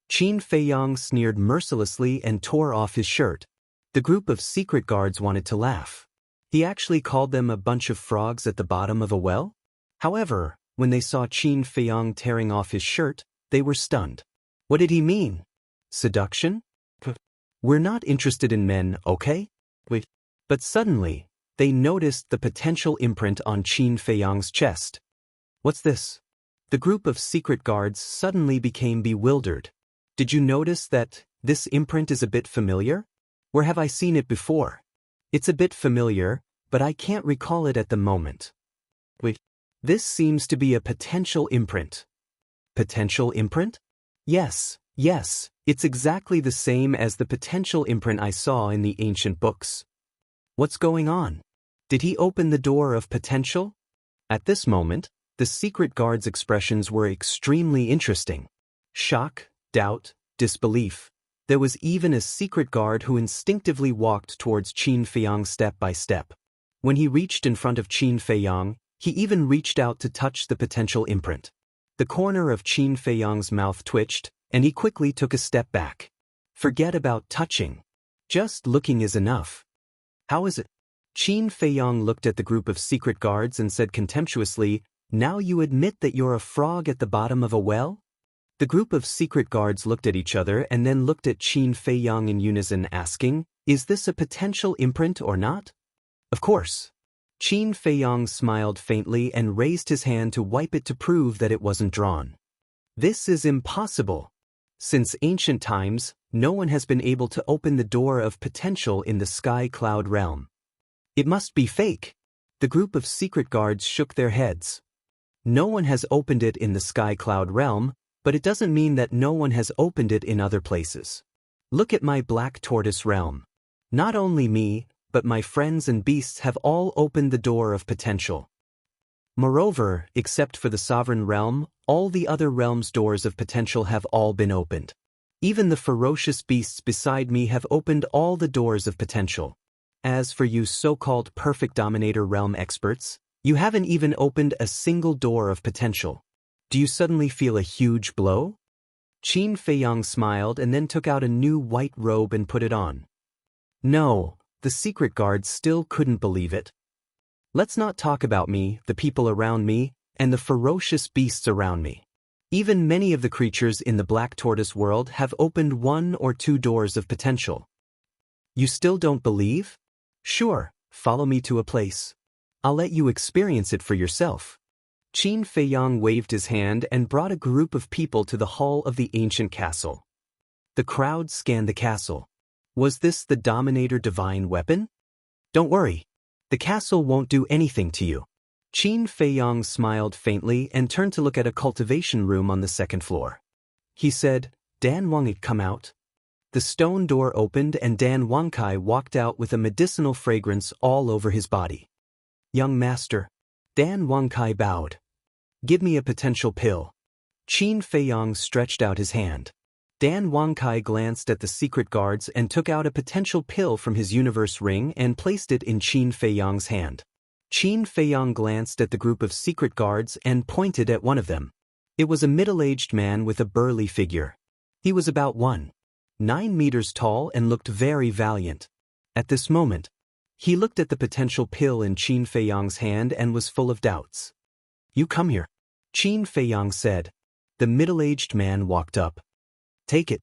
A: Qin Feiyang sneered mercilessly and tore off his shirt. The group of secret guards wanted to laugh. He actually called them a bunch of frogs at the bottom of a well? However, when they saw Qin Feiyang tearing off his shirt, they were stunned. What did he mean? Seduction? We're not interested in men, okay? But suddenly, they noticed the potential imprint on Qin Feiyang's chest. What's this? The group of secret guards suddenly became bewildered. Did you notice that this imprint is a bit familiar? Where have I seen it before? It's a bit familiar, but I can't recall it at the moment. This seems to be a potential imprint. Potential imprint? Yes, it's exactly the same as the potential imprint I saw in the ancient books. What's going on? Did he open the door of potential? At this moment, the secret guard's expressions were extremely interesting. Shock, doubt, disbelief. There was even a secret guard who instinctively walked towards Qin Feiyang step by step. When he reached in front of Qin Feiyang, he even reached out to touch the potential imprint. The corner of Qin Feiyang's mouth twitched, and he quickly took a step back. Forget about touching. Just looking is enough. How is it? Qin Feiyang looked at the group of secret guards and said contemptuously, Now you admit that you're a frog at the bottom of a well? The group of secret guards looked at each other and then looked at Qin Feiyang in unison, asking, Is this a potential imprint or not? Of course. Qin Feiyang smiled faintly and raised his hand to wipe it to prove that it wasn't drawn. This is impossible. Since ancient times, no one has been able to open the door of potential in the sky cloud realm. It must be fake. The group of secret guards shook their heads. No one has opened it in the sky cloud realm, but it doesn't mean that no one has opened it in other places. Look at my black tortoise realm. Not only me, but my friends and beasts have all opened the door of potential. Moreover, except for the sovereign realm, all the other realms' doors of potential have all been opened. Even the ferocious beasts beside me have opened all the doors of potential. As for you so-called perfect dominator realm experts, you haven't even opened a single door of potential. Do you suddenly feel a huge blow? Qin Feiyang smiled and then took out a new white robe and put it on. No, the secret guards still couldn't believe it. Let's not talk about me, the people around me, and the ferocious beasts around me. Even many of the creatures in the black tortoise world have opened 1 or 2 doors of potential. You still don't believe? Sure, follow me to a place. I'll let you experience it for yourself. Qin Feiyang waved his hand and brought a group of people to the hall of the ancient castle. The crowd scanned the castle. Was this the Dominator divine weapon? Don't worry. The castle won't do anything to you. Qin Feiyang smiled faintly and turned to look at a cultivation room on the 2nd floor. He said, Dan Wangkai, come out. The stone door opened and Dan Wangkai walked out with a medicinal fragrance all over his body. Young master. Dan Wangkai bowed. Give me a potential pill. Qin Feiyang stretched out his hand. Dan Wangkai glanced at the secret guards and took out a potential pill from his universe ring and placed it in Qin Feiyang's hand. Qin Feiyang glanced at the group of secret guards and pointed at one of them. It was a middle-aged man with a burly figure. He was about 1. 9 meters tall and looked very valiant. At this moment, he looked at the potential pill in Qin Feiyang's hand and was full of doubts. "You come here," Qin Feiyang said. The middle-aged man walked up. "Take it."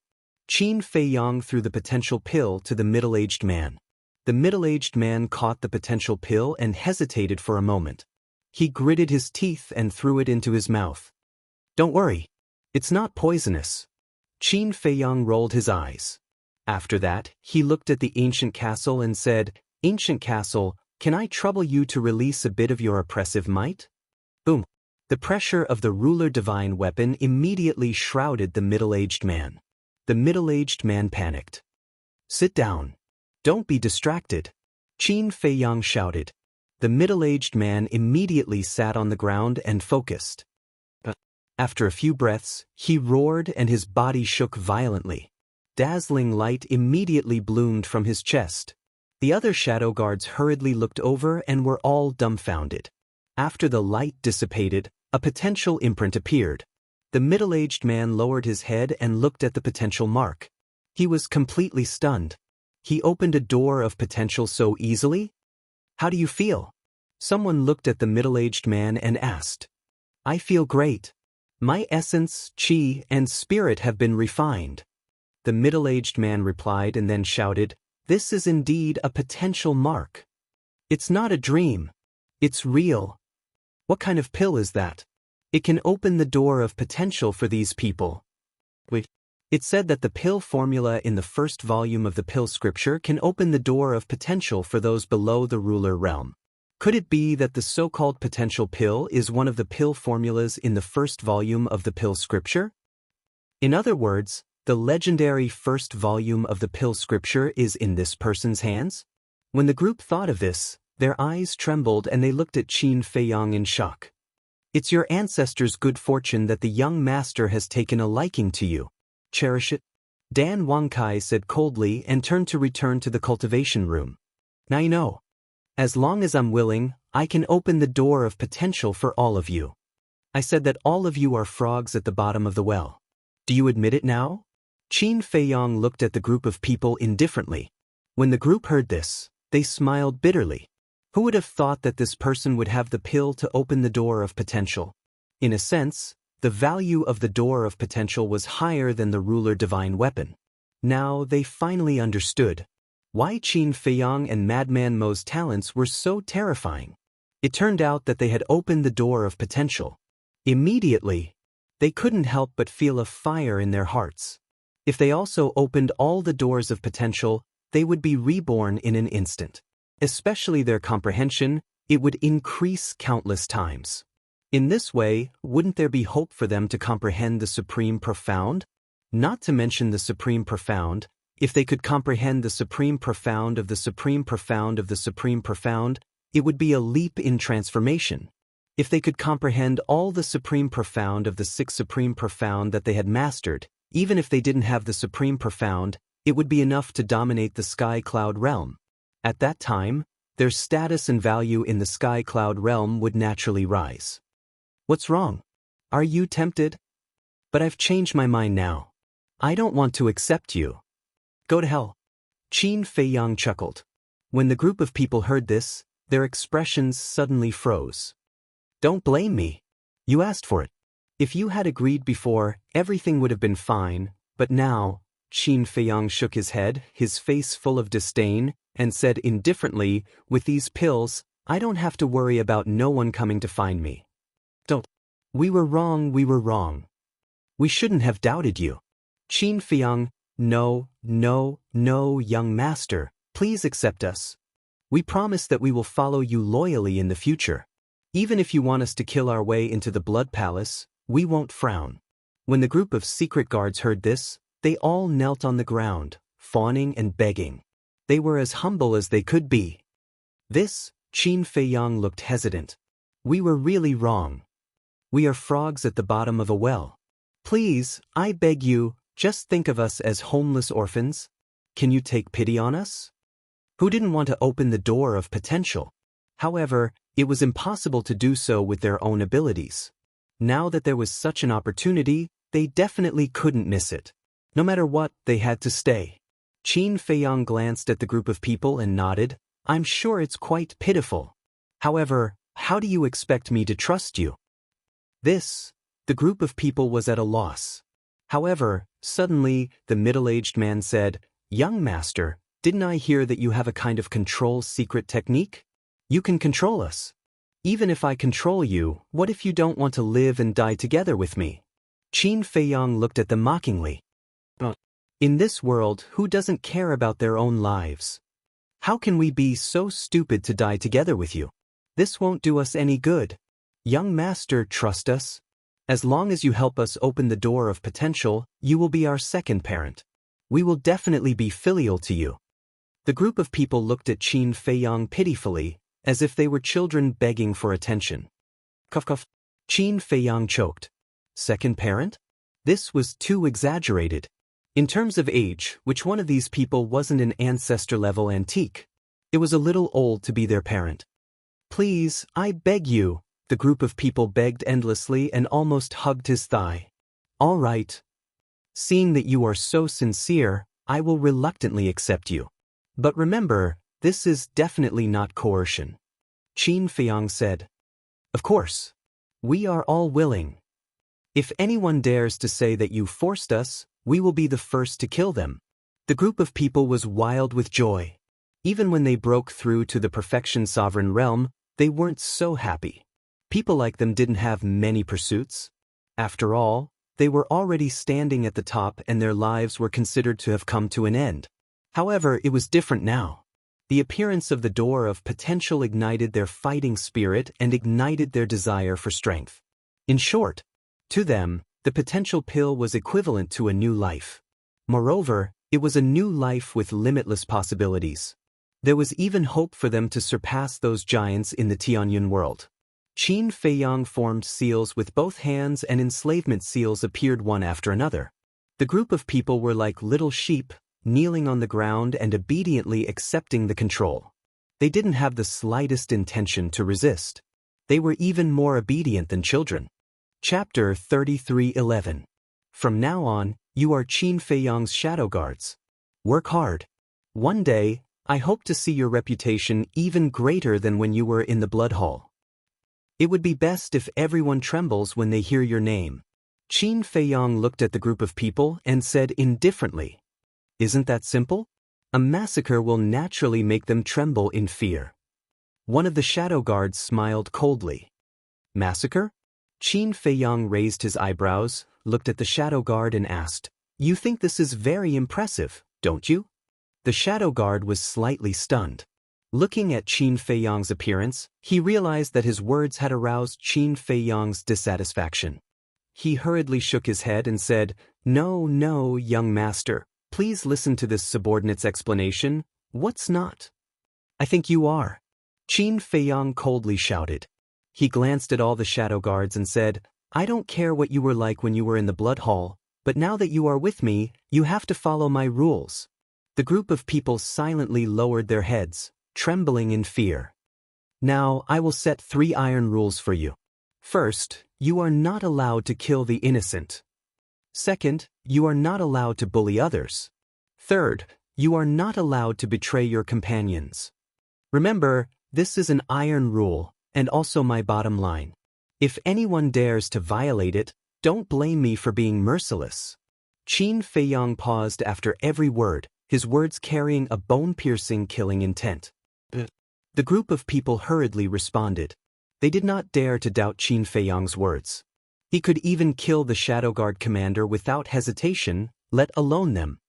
A: Qin Feiyang threw the potential pill to the middle-aged man. The middle-aged man caught the potential pill and hesitated for a moment. He gritted his teeth and threw it into his mouth. "Don't worry. It's not poisonous." Qin Feiyang rolled his eyes. After that, he looked at the ancient castle and said, "Ancient castle, can I trouble you to release a bit of your oppressive might?" Boom. The pressure of the ruler divine weapon immediately shrouded the middle-aged man. The middle-aged man panicked. "Sit down. Don't be distracted," Qin Feiyang shouted. The middle-aged man immediately sat on the ground and focused. After a few breaths, he roared and his body shook violently. Dazzling light immediately bloomed from his chest. The other shadow guards hurriedly looked over and were all dumbfounded. After the light dissipated, a potential imprint appeared. The middle-aged man lowered his head and looked at the potential mark. He was completely stunned. He opened a door of potential so easily? "How do you feel?" Someone looked at the middle-aged man and asked. "I feel great. My essence, qi, and spirit have been refined." The middle-aged man replied and then shouted, "This is indeed a potential mark. It's not a dream. It's real." "What kind of pill is that?" "It can open the door of potential for these people." Wait. It said that the pill formula in the first volume of the pill scripture can open the door of potential for those below the ruler realm. Could it be that the so-called potential pill is one of the pill formulas in the first volume of the pill scripture? In other words, the legendary first volume of the pill scripture is in this person's hands? When the group thought of this, their eyes trembled and they looked at Qin Feiyang in shock. "It's your ancestors' good fortune that the young master has taken a liking to you. Cherish it." Dan Wangkai said coldly and turned to return to the cultivation room. "Now you know. As long as I'm willing, I can open the door of potential for all of you. I said that all of you are frogs at the bottom of the well. Do you admit it now?" Qin Feiyang looked at the group of people indifferently. When the group heard this, they smiled bitterly. Who would have thought that this person would have the pill to open the door of potential? In a sense, the value of the door of potential was higher than the ruler divine weapon. Now they finally understood why Qin Feiyang and Madman Mo's talents were so terrifying. It turned out that they had opened the door of potential. Immediately, they couldn't help but feel a fire in their hearts. If they also opened all the doors of potential, they would be reborn in an instant. Especially their comprehension, it would increase countless times. In this way, wouldn't there be hope for them to comprehend the Supreme Profound? Not to mention the Supreme Profound, if they could comprehend the Supreme Profound of the Supreme Profound of the Supreme Profound, it would be a leap in transformation. If they could comprehend all the Supreme Profound of the 6 Supreme Profound that they had mastered, even if they didn't have the Supreme Profound, it would be enough to dominate the Sky Cloud realm. At that time, their status and value in the Sky Cloud realm would naturally rise. What's wrong? Are you tempted? But I've changed my mind now. I don't want to accept you. Go to hell. Qin Feiyang chuckled. When the group of people heard this, their expressions suddenly froze. Don't blame me. You asked for it. If you had agreed before, everything would have been fine, but now, Qin Feiyang shook his head, his face full of disdain, and said indifferently, "With these pills, I don't have to worry about no one coming to find me." Don't. We were wrong, we were wrong. We shouldn't have doubted you. Qin Feiyang, no, young master, please accept us. We promise that we will follow you loyally in the future. Even if you want us to kill our way into the Blood Palace, we won't frown. When the group of secret guards heard this, they all knelt on the ground, fawning and begging. They were as humble as they could be. This, Qin Feiyang looked hesitant. We were really wrong. We are frogs at the bottom of a well. Please, I beg you, just think of us as homeless orphans. Can you take pity on us? Who didn't want to open the door of potential? However, it was impossible to do so with their own abilities. Now that there was such an opportunity, they definitely couldn't miss it. No matter what, they had to stay. Qin Feiyang glanced at the group of people and nodded. I'm sure it's quite pitiful. However, how do you expect me to trust you? The group of people was at a loss. However, suddenly, the middle-aged man said, Young master, didn't I hear that you have a kind of control secret technique? You can control us. Even if I control you, what if you don't want to live and die together with me? Qin Feiyang looked at them mockingly. In this world, who doesn't care about their own lives? How can we be so stupid to die together with you? This won't do us any good. Young master, trust us. As long as you help us open the door of potential, you will be our second parent. We will definitely be filial to you. The group of people looked at Qin Feiyang pitifully, as if they were children begging for attention. Cough cough. Qin Feiyang choked. Second parent? This was too exaggerated. In terms of age, which one of these people wasn't an ancestor-level antique? It was a little old to be their parent. Please, I beg you. The group of people begged endlessly and almost hugged his thigh. All right. Seeing that you are so sincere, I will reluctantly accept you. But remember, this is definitely not coercion. Qin Feiyang said. Of course. We are all willing. If anyone dares to say that you forced us, we will be the first to kill them. The group of people was wild with joy. Even when they broke through to the perfection sovereign realm, they weren't so happy. People like them didn't have many pursuits. After all, they were already standing at the top and their lives were considered to have come to an end. However, it was different now. The appearance of the door of potential ignited their fighting spirit and ignited their desire for strength. In short, to them, the potential pill was equivalent to a new life. Moreover, it was a new life with limitless possibilities. There was even hope for them to surpass those giants in the Tianyun world. Qin Feiyang formed seals with both hands and enslavement seals appeared one after another. The group of people were like little sheep, kneeling on the ground and obediently accepting the control. They didn't have the slightest intention to resist. They were even more obedient than children. Chapter 33:11. From now on, you are Qin Feiyang's shadow guards. Work hard. One day, I hope to see your reputation even greater than when you were in the blood hall. It would be best if everyone trembles when they hear your name. Qin Feiyang looked at the group of people and said indifferently, Isn't that simple? A massacre will naturally make them tremble in fear. One of the shadow guards smiled coldly. Massacre? Qin Feiyang raised his eyebrows, looked at the shadow guard and asked, You think this is very impressive, don't you? The shadow guard was slightly stunned. Looking at Qin Feiyang's appearance, he realized that his words had aroused Qin Feiyang's dissatisfaction. He hurriedly shook his head and said, No, no, young master, please listen to this subordinate's explanation. What's not? I think you are. Qin Feiyang coldly shouted. He glanced at all the shadow guards and said, I don't care what you were like when you were in the blood hall, but now that you are with me, you have to follow my rules. The group of people silently lowered their heads, trembling in fear. Now, I will set 3 iron rules for you. First, you are not allowed to kill the innocent. Second, you are not allowed to bully others. Third, you are not allowed to betray your companions. Remember, this is an iron rule, and also my bottom line. If anyone dares to violate it, don't blame me for being merciless. Qin Feiyang paused after every word, his words carrying a bone-piercing killing intent. The group of people hurriedly responded. They did not dare to doubt Qin Feiyang's words. He could even kill the Shadow Guard commander without hesitation, let alone them.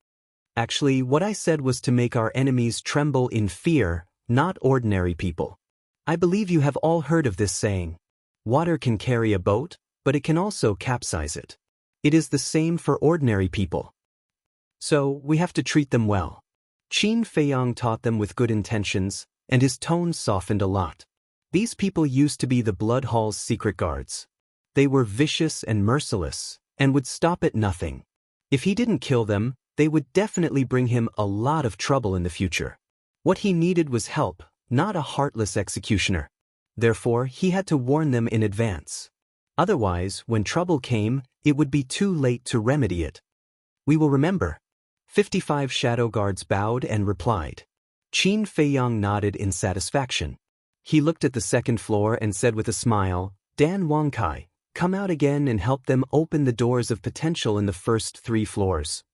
A: Actually, what I said was to make our enemies tremble in fear, not ordinary people. I believe you have all heard of this saying. Water can carry a boat, but it can also capsize it. It is the same for ordinary people. So, we have to treat them well. Qin Feiyang taught them with good intentions, and his tone softened a lot. These people used to be the blood hall's secret guards. They were vicious and merciless, and would stop at nothing. If he didn't kill them, they would definitely bring him a lot of trouble in the future. What he needed was help, not a heartless executioner. Therefore, he had to warn them in advance. Otherwise, when trouble came, it would be too late to remedy it. We will remember. 55 shadow guards bowed and replied. Qin Feiyang nodded in satisfaction. He looked at the second floor and said with a smile, Dan Wangkai, come out again and help them open the doors of potential in the first 3 floors.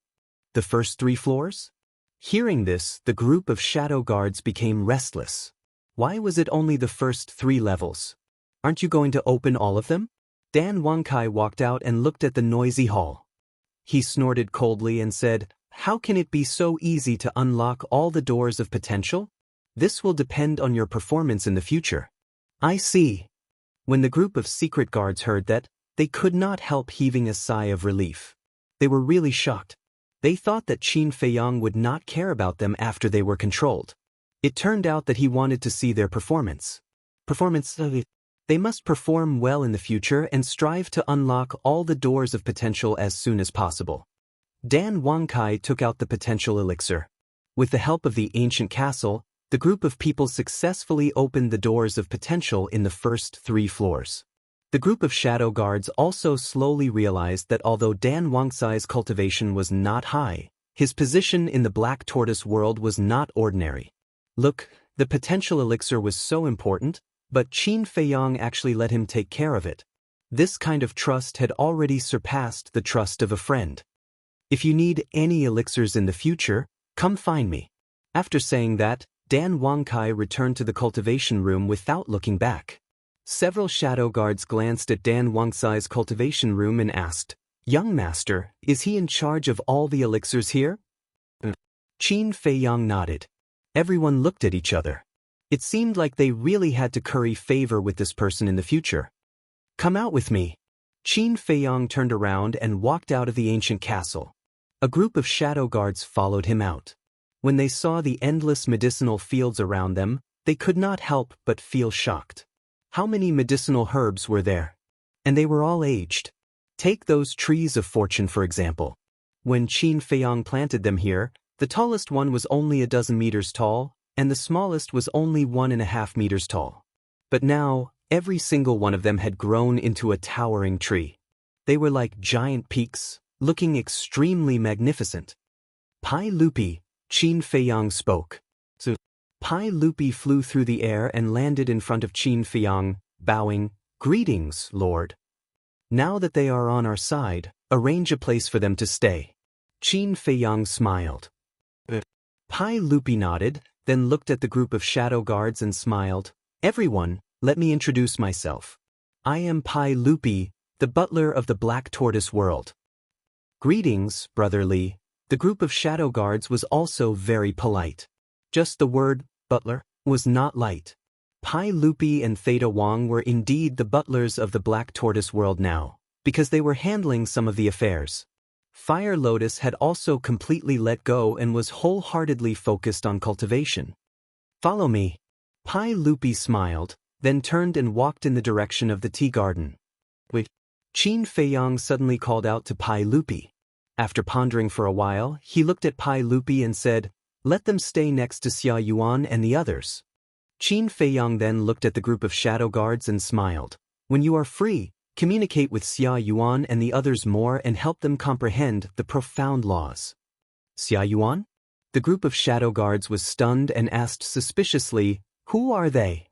A: The first 3 floors? Hearing this, the group of shadow guards became restless. Why was it only the first 3 levels? Aren't you going to open all of them? Dan Wangkai walked out and looked at the noisy hall. He snorted coldly and said, how can it be so easy to unlock all the doors of potential? This will depend on your performance in the future. I see. When the group of secret guards heard that, they could not help heaving a sigh of relief. They were really shocked. They thought that Qin Feiyang would not care about them after they were controlled. It turned out that he wanted to see their performance. They must perform well in the future and strive to unlock all the doors of potential as soon as possible. Dan Wangkai took out the potential elixir. With the help of the ancient castle, the group of people successfully opened the doors of potential in the first 3 floors. The group of shadow guards also slowly realized that although Dan Wangkai's cultivation was not high, his position in the Black Tortoise world was not ordinary. Look, the potential elixir was so important, but Qin Feiyang actually let him take care of it. This kind of trust had already surpassed the trust of a friend. If you need any elixirs in the future, come find me. After saying that, Dan Wangkai returned to the cultivation room without looking back. Several shadow guards glanced at Dan Wangkai's cultivation room and asked, Young master, is he in charge of all the elixirs here? Qin Feiyang nodded. Everyone looked at each other. It seemed like they really had to curry favor with this person in the future. Come out with me. Qin Feiyang turned around and walked out of the ancient castle. A group of shadow guards followed him out. When they saw the endless medicinal fields around them, they could not help but feel shocked. How many medicinal herbs were there? And they were all aged. Take those trees of fortune for example. When Qin Feiyang planted them here, the tallest one was only 12 meters tall, and the smallest was only 1.5 meters tall. But now, every single one of them had grown into a towering tree. They were like giant peaks, looking extremely magnificent. Pai Lupi, Qin Feiyang spoke. So, Pai Lupi flew through the air and landed in front of Qin Feiyang, bowing, Greetings, Lord. Now that they are on our side, arrange a place for them to stay. Qin Feiyang smiled. Pai Lupi nodded, then looked at the group of shadow guards and smiled. Everyone, let me introduce myself. I am Pai Lupi, the butler of the Black Tortoise world. Greetings, Brother Li. The group of shadow guards was also very polite. Just the word, butler, was not light. Pai Lupi and Theta Wang were indeed the butlers of the Black Tortoise world now, because they were handling some of the affairs. Fire Lotus had also completely let go and was wholeheartedly focused on cultivation. Follow me. Pai Lupi smiled, then turned and walked in the direction of the tea garden. Wait. Qin Feiyang suddenly called out to Pai Lupi. After pondering for a while, he looked at Pai Lupi and said, Let them stay next to Xia Yuan and the others. Qin Feiyang then looked at the group of shadow guards and smiled. When you are free, communicate with Xia Yuan and the others more and help them comprehend the profound laws. Xia Yuan? The group of shadow guards was stunned and asked suspiciously, Who are they?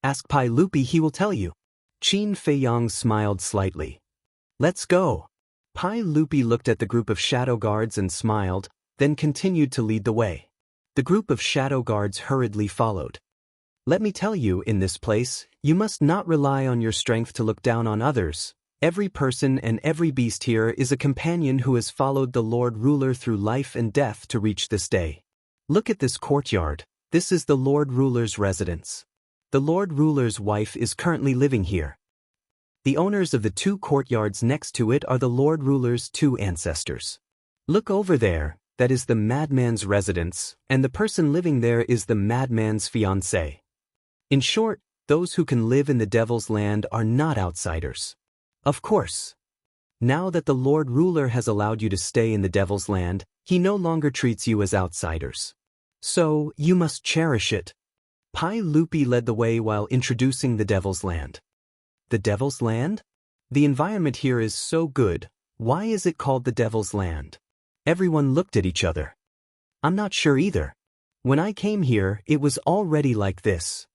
A: Ask Pai Lupi, he will tell you. Qin Feiyang smiled slightly. Let's go. Pai Lupi looked at the group of shadow guards and smiled, then continued to lead the way. The group of shadow guards hurriedly followed. Let me tell you, in this place, you must not rely on your strength to look down on others. Every person and every beast here is a companion who has followed the Lord Ruler through life and death to reach this day. Look at this courtyard. This is the Lord Ruler's residence. The Lord Ruler's wife is currently living here. The owners of the 2 courtyards next to it are the Lord Ruler's 2 ancestors. Look over there, that is the madman's residence, and the person living there is the madman's fiancé. In short, those who can live in the Devil's Land are not outsiders. Of course. Now that the Lord Ruler has allowed you to stay in the Devil's Land, he no longer treats you as outsiders. So, you must cherish it. Pai Lupi led the way while introducing the Devil's Land. The Devil's Land? The environment here is so good. Why is it called the Devil's Land? Everyone looked at each other. I'm not sure either. When I came here, it was already like this.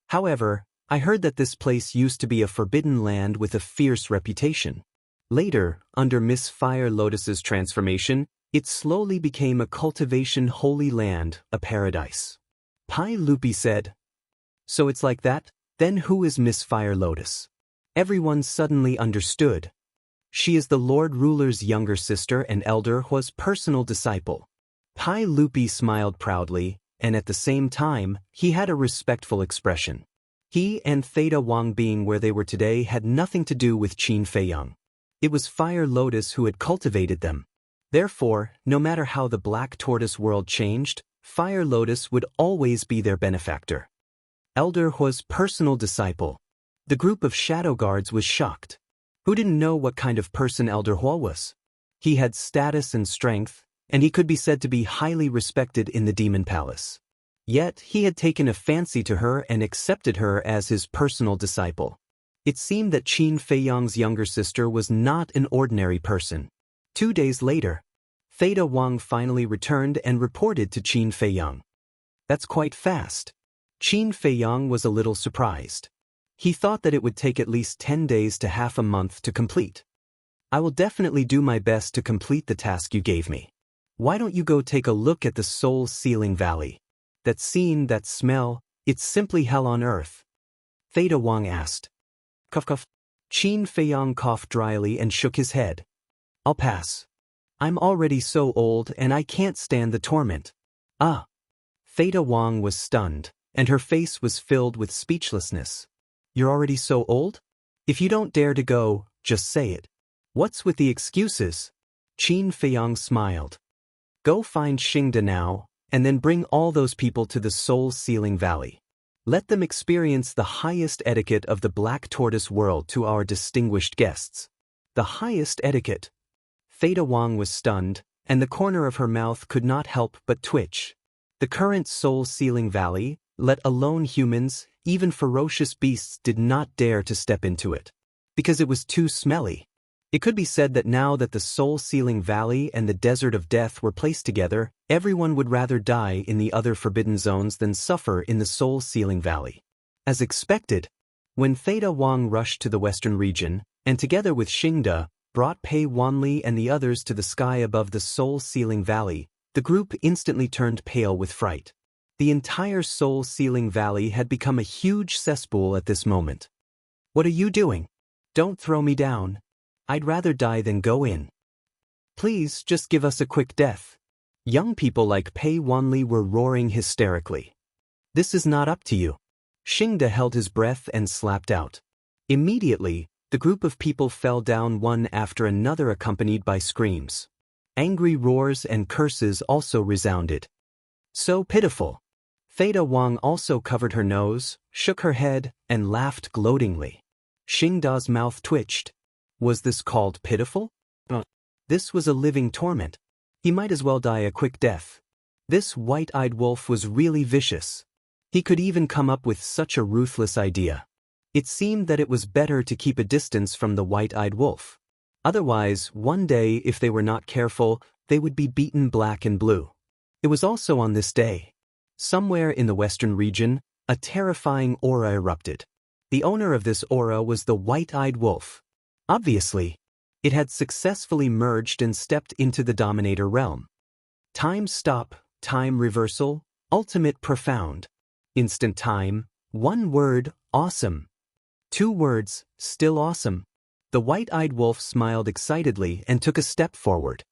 A: However, I heard that this place used to be a forbidden land with a fierce reputation. Later, under Miss Fire Lotus's transformation, it slowly became a cultivation holy land, a paradise. Pai Lupi said. So it's like that? Then who is Miss Fire Lotus? Everyone suddenly understood. She is the Lord Ruler's younger sister and Elder Hua's personal disciple. Pai Lupi smiled proudly, and at the same time, he had a respectful expression. He and Theta Wang being where they were today had nothing to do with Qin Feiyang. It was Fire Lotus who had cultivated them. Therefore, no matter how the Black Tortoise world changed, Fire Lotus would always be their benefactor. Elder Hua's personal disciple. The group of shadow guards was shocked. Who didn't know what kind of person Elder Hua was? He had status and strength, and he could be said to be highly respected in the Demon Palace. Yet he had taken a fancy to her and accepted her as his personal disciple. It seemed that Qin Feiyang's younger sister was not an ordinary person. 2 days later, Theta Wang finally returned and reported to Qin Feiyang. That's quite fast. Qin Feiyang was a little surprised. He thought that it would take at least 10 days to half a month to complete. I will definitely do my best to complete the task you gave me. Why don't you go take a look at the Soul Sealing Valley? That scene, that smell, it's simply hell on earth. Theta Wang asked. Cough cough. Qin Feiyang coughed dryly and shook his head. I'll pass. I'm already so old and I can't stand the torment. Ah. Theta Wang was stunned, and her face was filled with speechlessness. You're already so old? If you don't dare to go, just say it. What's with the excuses? Qin Feiyang smiled. Go find Xingda now, and then bring all those people to the Soul Sealing Valley. Let them experience the highest etiquette of the Black Tortoise world to our distinguished guests. The highest etiquette. Theta Wang was stunned, and the corner of her mouth could not help but twitch. The current Soul Sealing Valley, let alone humans, even ferocious beasts did not dare to step into it. Because it was too smelly. It could be said that now that the Soul Sealing Valley and the Desert of Death were placed together, everyone would rather die in the other forbidden zones than suffer in the Soul Sealing Valley. As expected, when Theta Wang rushed to the western region, and together with Xingda, brought Pei Wanli and the others to the sky above the Soul Sealing Valley, the group instantly turned pale with fright. The entire Soul Sealing Valley had become a huge cesspool at this moment. What are you doing? Don't throw me down. I'd rather die than go in. Please just give us a quick death. Young people like Pei Wanli were roaring hysterically. This is not up to you. Xingda held his breath and slapped out. Immediately, the group of people fell down one after another, accompanied by screams. Angry roars and curses also resounded. So pitiful. Theta Wang also covered her nose, shook her head, and laughed gloatingly. Xingda's mouth twitched. Was this called pitiful? This was a living torment. He might as well die a quick death. This white-eyed wolf was really vicious. He could even come up with such a ruthless idea. It seemed that it was better to keep a distance from the white-eyed wolf. Otherwise, one day, if they were not careful, they would be beaten black and blue. It was also on this day. Somewhere in the western region, a terrifying aura erupted. The owner of this aura was the white-eyed wolf. Obviously, it had successfully merged and stepped into the Dominator realm. Time stop, time reversal, ultimate profound. Instant time, one word, awesome. 2 words, still awesome. The white-eyed wolf smiled excitedly and took a step forward.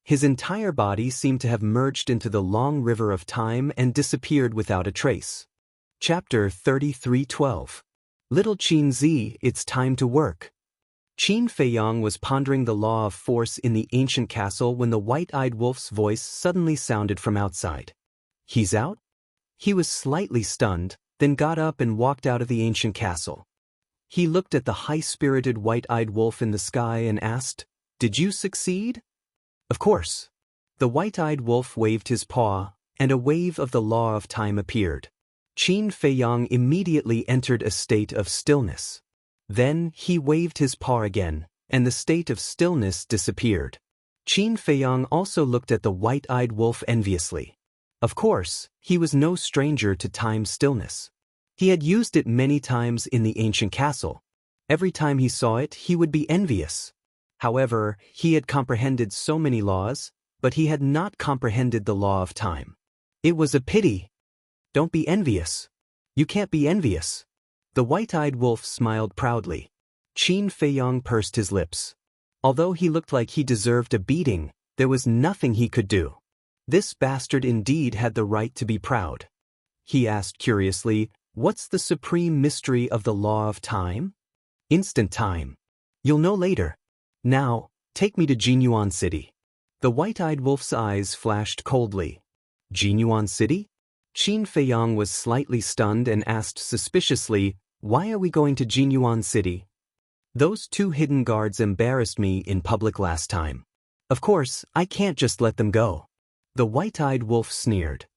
A: His entire body seemed to have merged into the long river of time and disappeared without a trace. Chapter 33:12. Little Qin Zi, it's time to work. Qin Feiyang was pondering the law of force in the ancient castle when the white-eyed wolf's voice suddenly sounded from outside. He's out? He was slightly stunned, then got up and walked out of the ancient castle. He looked at the high-spirited white-eyed wolf in the sky and asked, "Did you succeed?" Of course. The white-eyed wolf waved his paw, and a wave of the law of time appeared. Qin Feiyang immediately entered a state of stillness. Then he waved his paw again, and the state of stillness disappeared. Qin Feiyang also looked at the white-eyed wolf enviously. Of course, he was no stranger to time's stillness. He had used it many times in the ancient castle. Every time he saw it, he would be envious. However, he had comprehended so many laws, but he had not comprehended the law of time. It was a pity. Don't be envious. You can't be envious. The white-eyed wolf smiled proudly. Qin Feiyang pursed his lips. Although he looked like he deserved a beating, there was nothing he could do. This bastard indeed had the right to be proud. He asked curiously, "What's the supreme mystery of the law of time?" "Instant time. You'll know later. Now, take me to Jinyuan City." The white-eyed wolf's eyes flashed coldly. Jinyuan City? Qin Feiyang was slightly stunned and asked suspiciously, "Why are we going to Jinyuan City?" "Those two hidden guards embarrassed me in public last time. Of course, I can't just let them go." The white-eyed wolf sneered.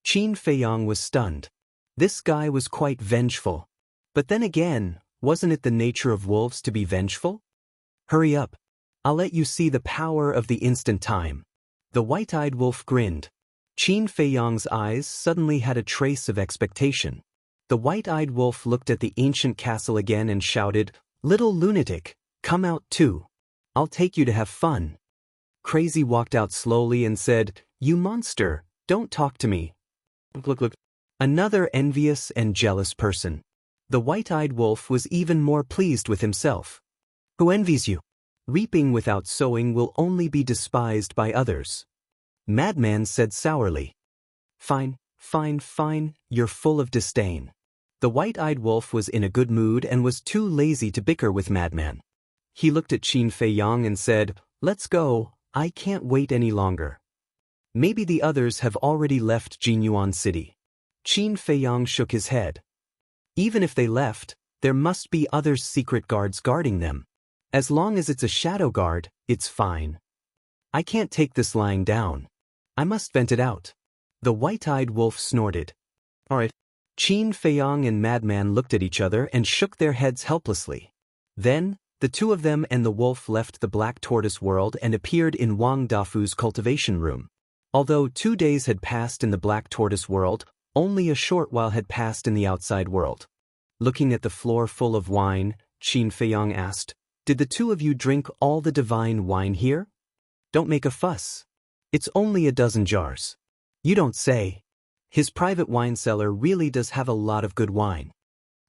A: Qin Feiyang was stunned. This guy was quite vengeful. But then again, wasn't it the nature of wolves to be vengeful? "Hurry up. I'll let you see the power of the instant time." The white-eyed wolf grinned. Qin Feiyang's eyes suddenly had a trace of expectation. The white-eyed wolf looked at the ancient castle again and shouted, "Little lunatic, come out too. I'll take you to have fun." Crazy walked out slowly and said, "You monster, don't talk to me." Look. Another envious and jealous person. The white-eyed wolf was even more pleased with himself. "Who envies you? Reaping without sowing will only be despised by others." Madman said sourly. Fine, you're full of disdain." The white-eyed wolf was in a good mood and was too lazy to bicker with Madman. He looked at Qin Feiyang and said, "Let's go, I can't wait any longer." "Maybe the others have already left Jinyuan City." Qin Feiyang shook his head. "Even if they left, there must be other secret guards guarding them. As long as it's a shadow guard, it's fine. I can't take this lying down. I must vent it out." The white-eyed wolf snorted. "All right." Qin Feiyang and Madman looked at each other and shook their heads helplessly. Then, the two of them and the wolf left the Black Tortoise world and appeared in Wang Dafu's cultivation room. Although 2 days had passed in the Black Tortoise world, only a short while had passed in the outside world. Looking at the floor full of wine, Qin Feiyang asked, "Did the two of you drink all the divine wine here?" "Don't make a fuss. It's only a dozen jars." "You don't say. His private wine cellar really does have a lot of good wine."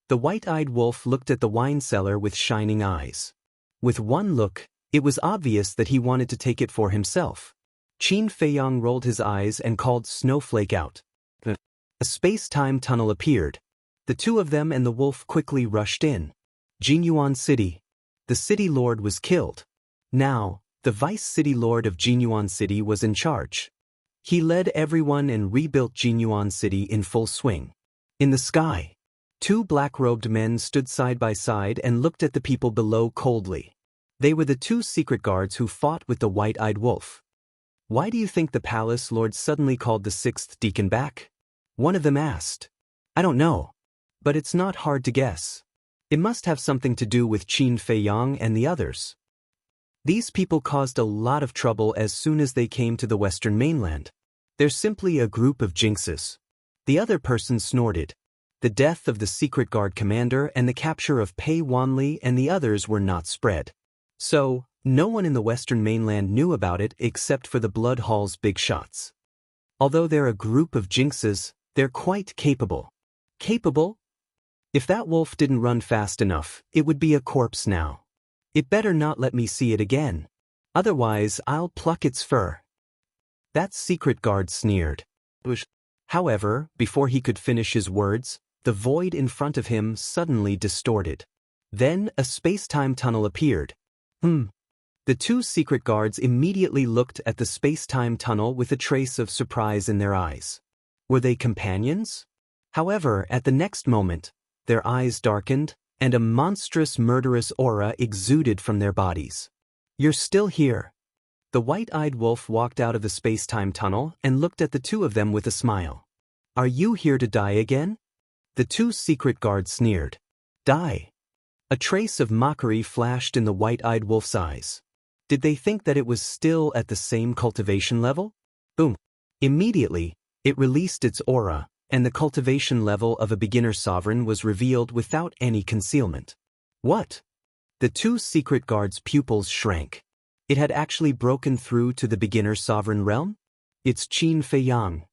A: The white-eyed wolf looked at the wine cellar with shining eyes. With one look, it was obvious that he wanted to take it for himself. Qin Feiyang rolled his eyes and called Snowflake out. A space-time tunnel appeared. The two of them and the wolf quickly rushed in. Jinyuan City. The city lord was killed. Now, the vice-city lord of Jinyuan City was in charge. He led everyone and rebuilt Jinyuan City in full swing. In the sky, 2 black-robed men stood side by side and looked at the people below coldly. They were the 2 secret guards who fought with the white-eyed wolf. "Why do you think the palace lord suddenly called the 6th deacon back?" one of them asked. "I don't know. But it's not hard to guess. It must have something to do with Qin Feiyang and the others. These people caused a lot of trouble as soon as they came to the western mainland. They're simply a group of jinxes." The other person snorted. The death of the secret guard commander and the capture of Pei Wanli and the others were not spread. So, no one in the western mainland knew about it except for the Blood Hall's big shots. Although they're a group of jinxes, they're quite capable. Capable? If that wolf didn't run fast enough, it would be a corpse now. It better not let me see it again. Otherwise, I'll pluck its fur. That secret guard sneered. However, before he could finish his words, the void in front of him suddenly distorted. Then a space-time tunnel appeared. The 2 secret guards immediately looked at the space-time tunnel with a trace of surprise in their eyes. Were they companions? However, at the next moment, their eyes darkened, and a monstrous murderous aura exuded from their bodies. "You're still here." The white-eyed wolf walked out of the space-time tunnel and looked at the 2 of them with a smile. "Are you here to die again?" The 2 secret guards sneered. "Die?" A trace of mockery flashed in the white-eyed wolf's eyes. Did they think that it was still at the same cultivation level? Boom. Immediately, it released its aura, and the cultivation level of a beginner sovereign was revealed without any concealment. What? The two secret guards' pupils shrank. It had actually broken through to the beginner sovereign realm? It's Qin Feiyang.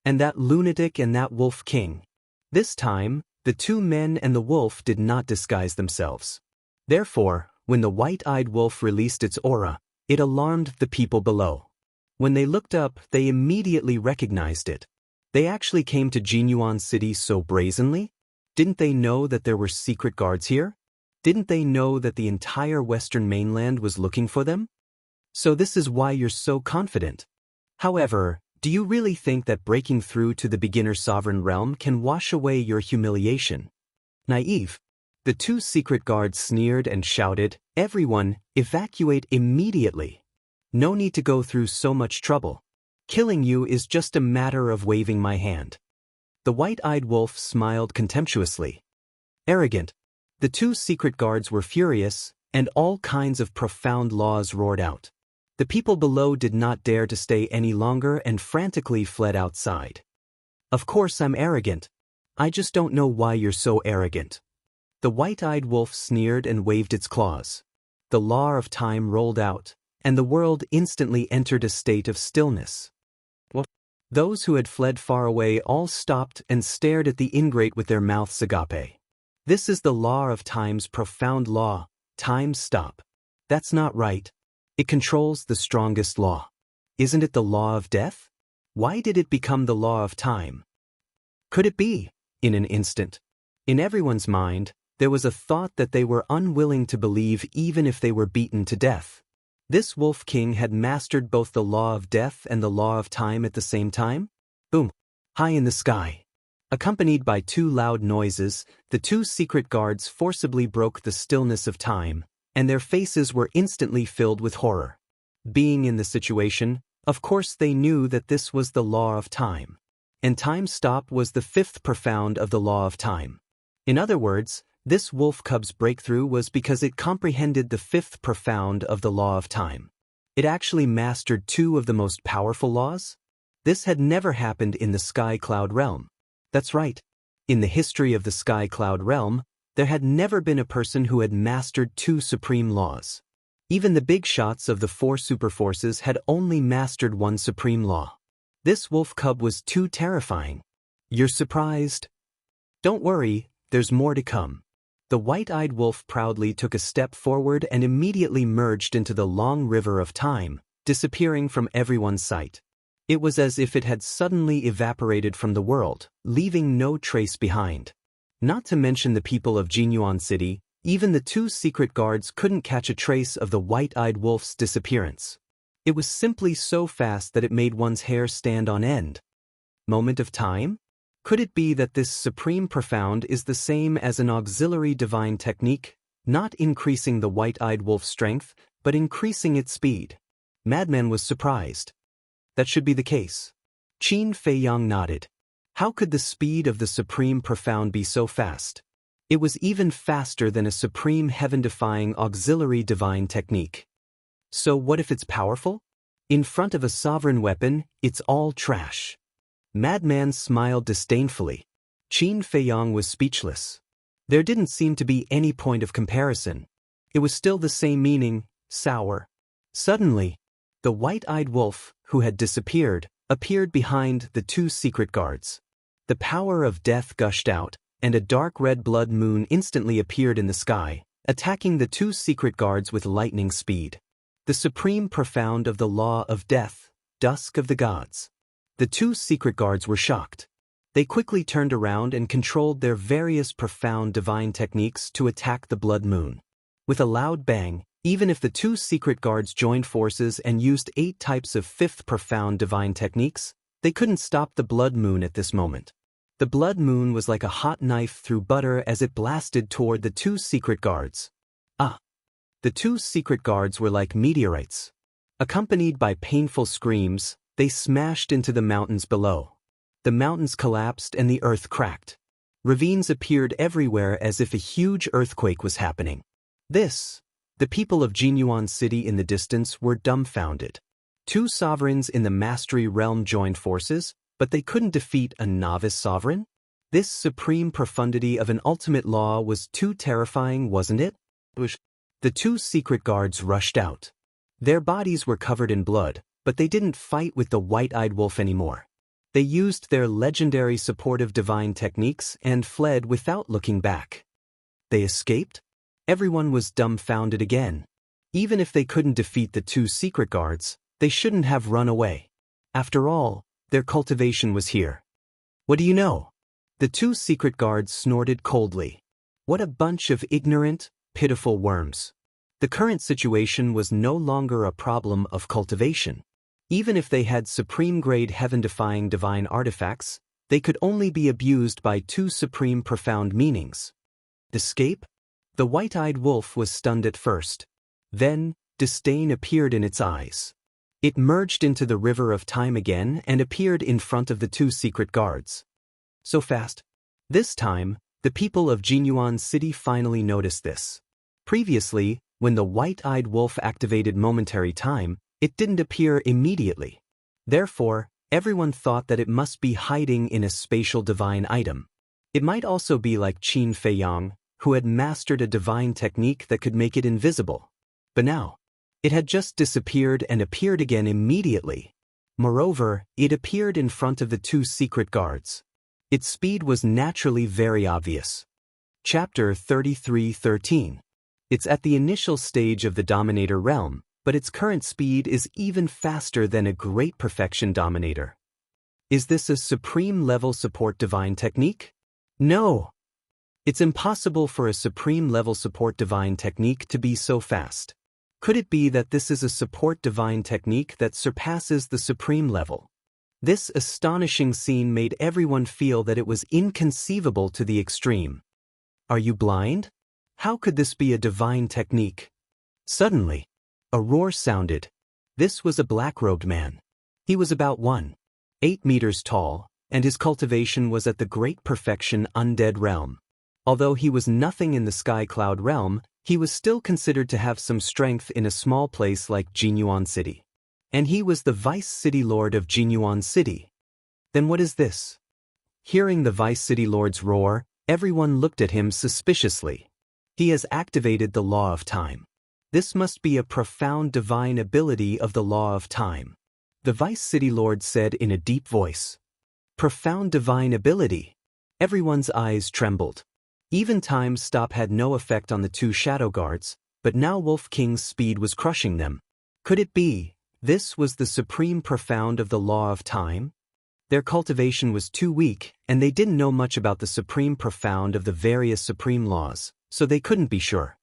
A: And that lunatic and that wolf king. This time, the two men and the wolf did not disguise themselves. Therefore, when the white-eyed wolf released its aura, it alarmed the people below. When they looked up, they immediately recognized it. They actually came to Jianghu City so brazenly? Didn't they know that there were secret guards here? Didn't they know that the entire Western mainland was looking for them? So this is why you're so confident. However, do you really think that breaking through to the beginner sovereign realm can wash away your humiliation? Naive. The two secret guards sneered and shouted, "Everyone, evacuate immediately. No need to go through so much trouble. Killing you is just a matter of waving my hand." The white-eyed wolf smiled contemptuously. Arrogant. The two secret guards were furious, and all kinds of profound laws roared out. The people below did not dare to stay any longer and frantically fled outside. Of course I'm arrogant. I just don't know why you're so arrogant. The white-eyed wolf sneered and waved its claws. The law of time rolled out, and the world instantly entered a state of stillness. What? Those who had fled far away all stopped and stared at the ingrate with their mouths agape. This is the law of time's profound law, time stop. That's not right. It controls the strongest law. Isn't it the law of death? Why did it become the law of time? Could it be? In an instant. In everyone's mind, there was a thought that they were unwilling to believe even if they were beaten to death. This wolf king had mastered both the law of death and the law of time at the same time? Boom! High in the sky. Accompanied by two loud noises, the two secret guards forcibly broke the stillness of time, and their faces were instantly filled with horror. Being in the situation, of course they knew that this was the law of time. And time stop was the fifth profound of the law of time. In other words, this wolf cub's breakthrough was because it comprehended the fifth profound of the law of time. It actually mastered two of the most powerful laws? This had never happened in the sky cloud realm. That's right. In the history of the sky cloud realm, there had never been a person who had mastered two supreme laws. Even the big shots of the four superforces had only mastered one supreme law. This wolf cub was too terrifying. You're surprised? Don't worry, there's more to come. The white-eyed wolf proudly took a step forward and immediately merged into the long river of time, disappearing from everyone's sight. It was as if it had suddenly evaporated from the world, leaving no trace behind. Not to mention the people of Jianghu City, even the two secret guards couldn't catch a trace of the white-eyed wolf's disappearance. It was simply so fast that it made one's hair stand on end. Moment of time? Could it be that this supreme profound is the same as an auxiliary divine technique, not increasing the white-eyed wolf's strength, but increasing its speed? Madman was surprised. That should be the case. Qin Feiyang nodded. How could the speed of the supreme profound be so fast? It was even faster than a supreme heaven-defying auxiliary divine technique. So what if it's powerful? In front of a sovereign weapon, it's all trash. Madman smiled disdainfully. Qin Feiyang was speechless. There didn't seem to be any point of comparison. It was still the same meaning, sour. Suddenly, the white-eyed wolf, who had disappeared, appeared behind the two secret guards. The power of death gushed out, and a dark red blood moon instantly appeared in the sky, attacking the two secret guards with lightning speed. The supreme profound of the law of death, dusk of the gods. The two secret guards were shocked. They quickly turned around and controlled their various profound divine techniques to attack the blood moon. With a loud bang, even if the two secret guards joined forces and used 8 types of fifth profound divine techniques, they couldn't stop the blood moon at this moment. The blood moon was like a hot knife through butter as it blasted toward the two secret guards. The two secret guards were like meteorites. Accompanied by painful screams, they smashed into the mountains below. The mountains collapsed and the earth cracked. Ravines appeared everywhere as if a huge earthquake was happening. This The people of Jinyuan City in the distance were dumbfounded. Two sovereigns in the mastery realm joined forces, but they couldn't defeat a novice sovereign? This supreme profundity of an ultimate law was too terrifying, wasn't it? The two secret guards rushed out. Their bodies were covered in blood, but they didn't fight with the white-eyed wolf anymore. They used their legendary supportive divine techniques and fled without looking back. They escaped? Everyone was dumbfounded again. Even if they couldn't defeat the two secret guards, they shouldn't have run away. After all, their cultivation was here. What do you know? The two secret guards snorted coldly. What a bunch of ignorant, pitiful worms. The current situation was no longer a problem of cultivation. Even if they had supreme-grade heaven-defying divine artifacts, they could only be abused by two supreme profound meanings. Escape? The white-eyed wolf was stunned at first. Then, disdain appeared in its eyes. It merged into the river of time again and appeared in front of the two secret guards. So fast. This time, the people of Jinyuan City finally noticed this. Previously, when the white-eyed wolf activated momentary time, it didn't appear immediately. Therefore, everyone thought that it must be hiding in a spatial divine item. It might also be like Qin Feiyang, who had mastered a divine technique that could make it invisible. But now, it had just disappeared and appeared again immediately. Moreover, it appeared in front of the two secret guards. Its speed was naturally very obvious. Chapter 33:13. It's at the initial stage of the Dominator realm, but its current speed is even faster than a Great Perfection Dominator. Is this a supreme-level support divine technique? No! It's impossible for a supreme-level support divine technique to be so fast. Could it be that this is a support divine technique that surpasses the supreme level? This astonishing scene made everyone feel that it was inconceivable to the extreme. Are you blind? How could this be a divine technique? Suddenly, a roar sounded. This was a black-robed man. He was about 1.8 meters tall, and his cultivation was at the Great Perfection Undead realm. Although he was nothing in the Sky Cloud realm, he was still considered to have some strength in a small place like Jinyuan City. And he was the Vice City Lord of Jinyuan City. Then what is this? Hearing the Vice City Lord's roar, everyone looked at him suspiciously. He has activated the law of time. This must be a profound divine ability of the law of time. The Vice City Lord said in a deep voice. Profound divine ability. Everyone's eyes trembled. Even time stop had no effect on the two shadow guards, but now Wolf King's speed was crushing them. Could it be, this was the supreme profound of the law of time? Their cultivation was too weak, and they didn't know much about the supreme profound of the various supreme laws, so they couldn't be sure.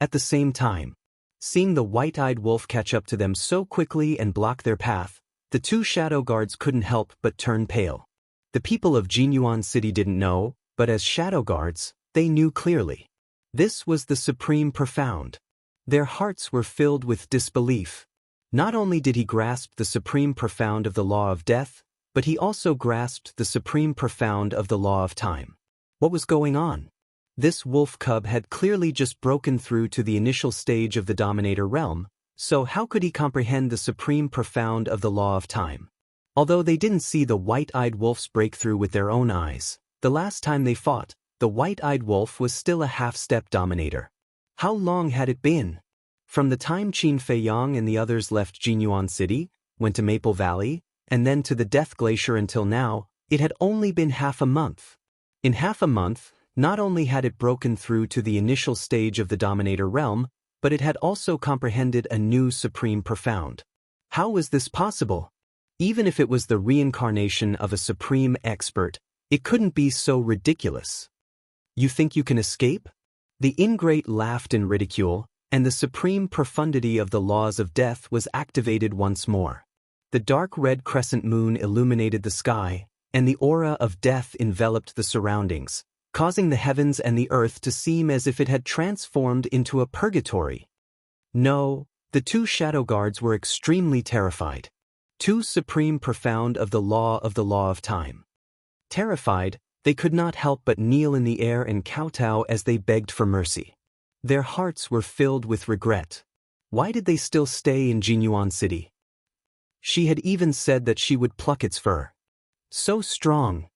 A: At the same time, seeing the white-eyed wolf catch up to them so quickly and block their path, the two shadow guards couldn't help but turn pale. The people of Jinyuan City didn't know, but as shadow guards, they knew clearly. This was the supreme profound. Their hearts were filled with disbelief. Not only did he grasp the supreme profound of the law of death, but he also grasped the supreme profound of the law of time. What was going on? This wolf cub had clearly just broken through to the initial stage of the Dominator realm, so how could he comprehend the supreme profound of the law of time? Although they didn't see the white-eyed wolf's breakthrough with their own eyes, the last time they fought, the white-eyed wolf was still a half-step Dominator. How long had it been? From the time Qin Feiyang and the others left Jinyuan City, went to Maple Valley, and then to the Death Glacier until now, it had only been half a month. In half a month, not only had it broken through to the initial stage of the Dominator realm, but it had also comprehended a new supreme profound. How was this possible? Even if it was the reincarnation of a supreme expert, it couldn't be so ridiculous. You think you can escape? The ingrate laughed in ridicule, and the supreme profundity of the laws of death was activated once more. The dark red crescent moon illuminated the sky, and the aura of death enveloped the surroundings, causing the heavens and the earth to seem as if it had transformed into a purgatory. No, the two shadow guards were extremely terrified. Too supreme profound of the law of time. Terrified, they could not help but kneel in the air and kowtow as they begged for mercy. Their hearts were filled with regret. Why did they still stay in Jinyuan City? She had even said that she would pluck its fur. So strong.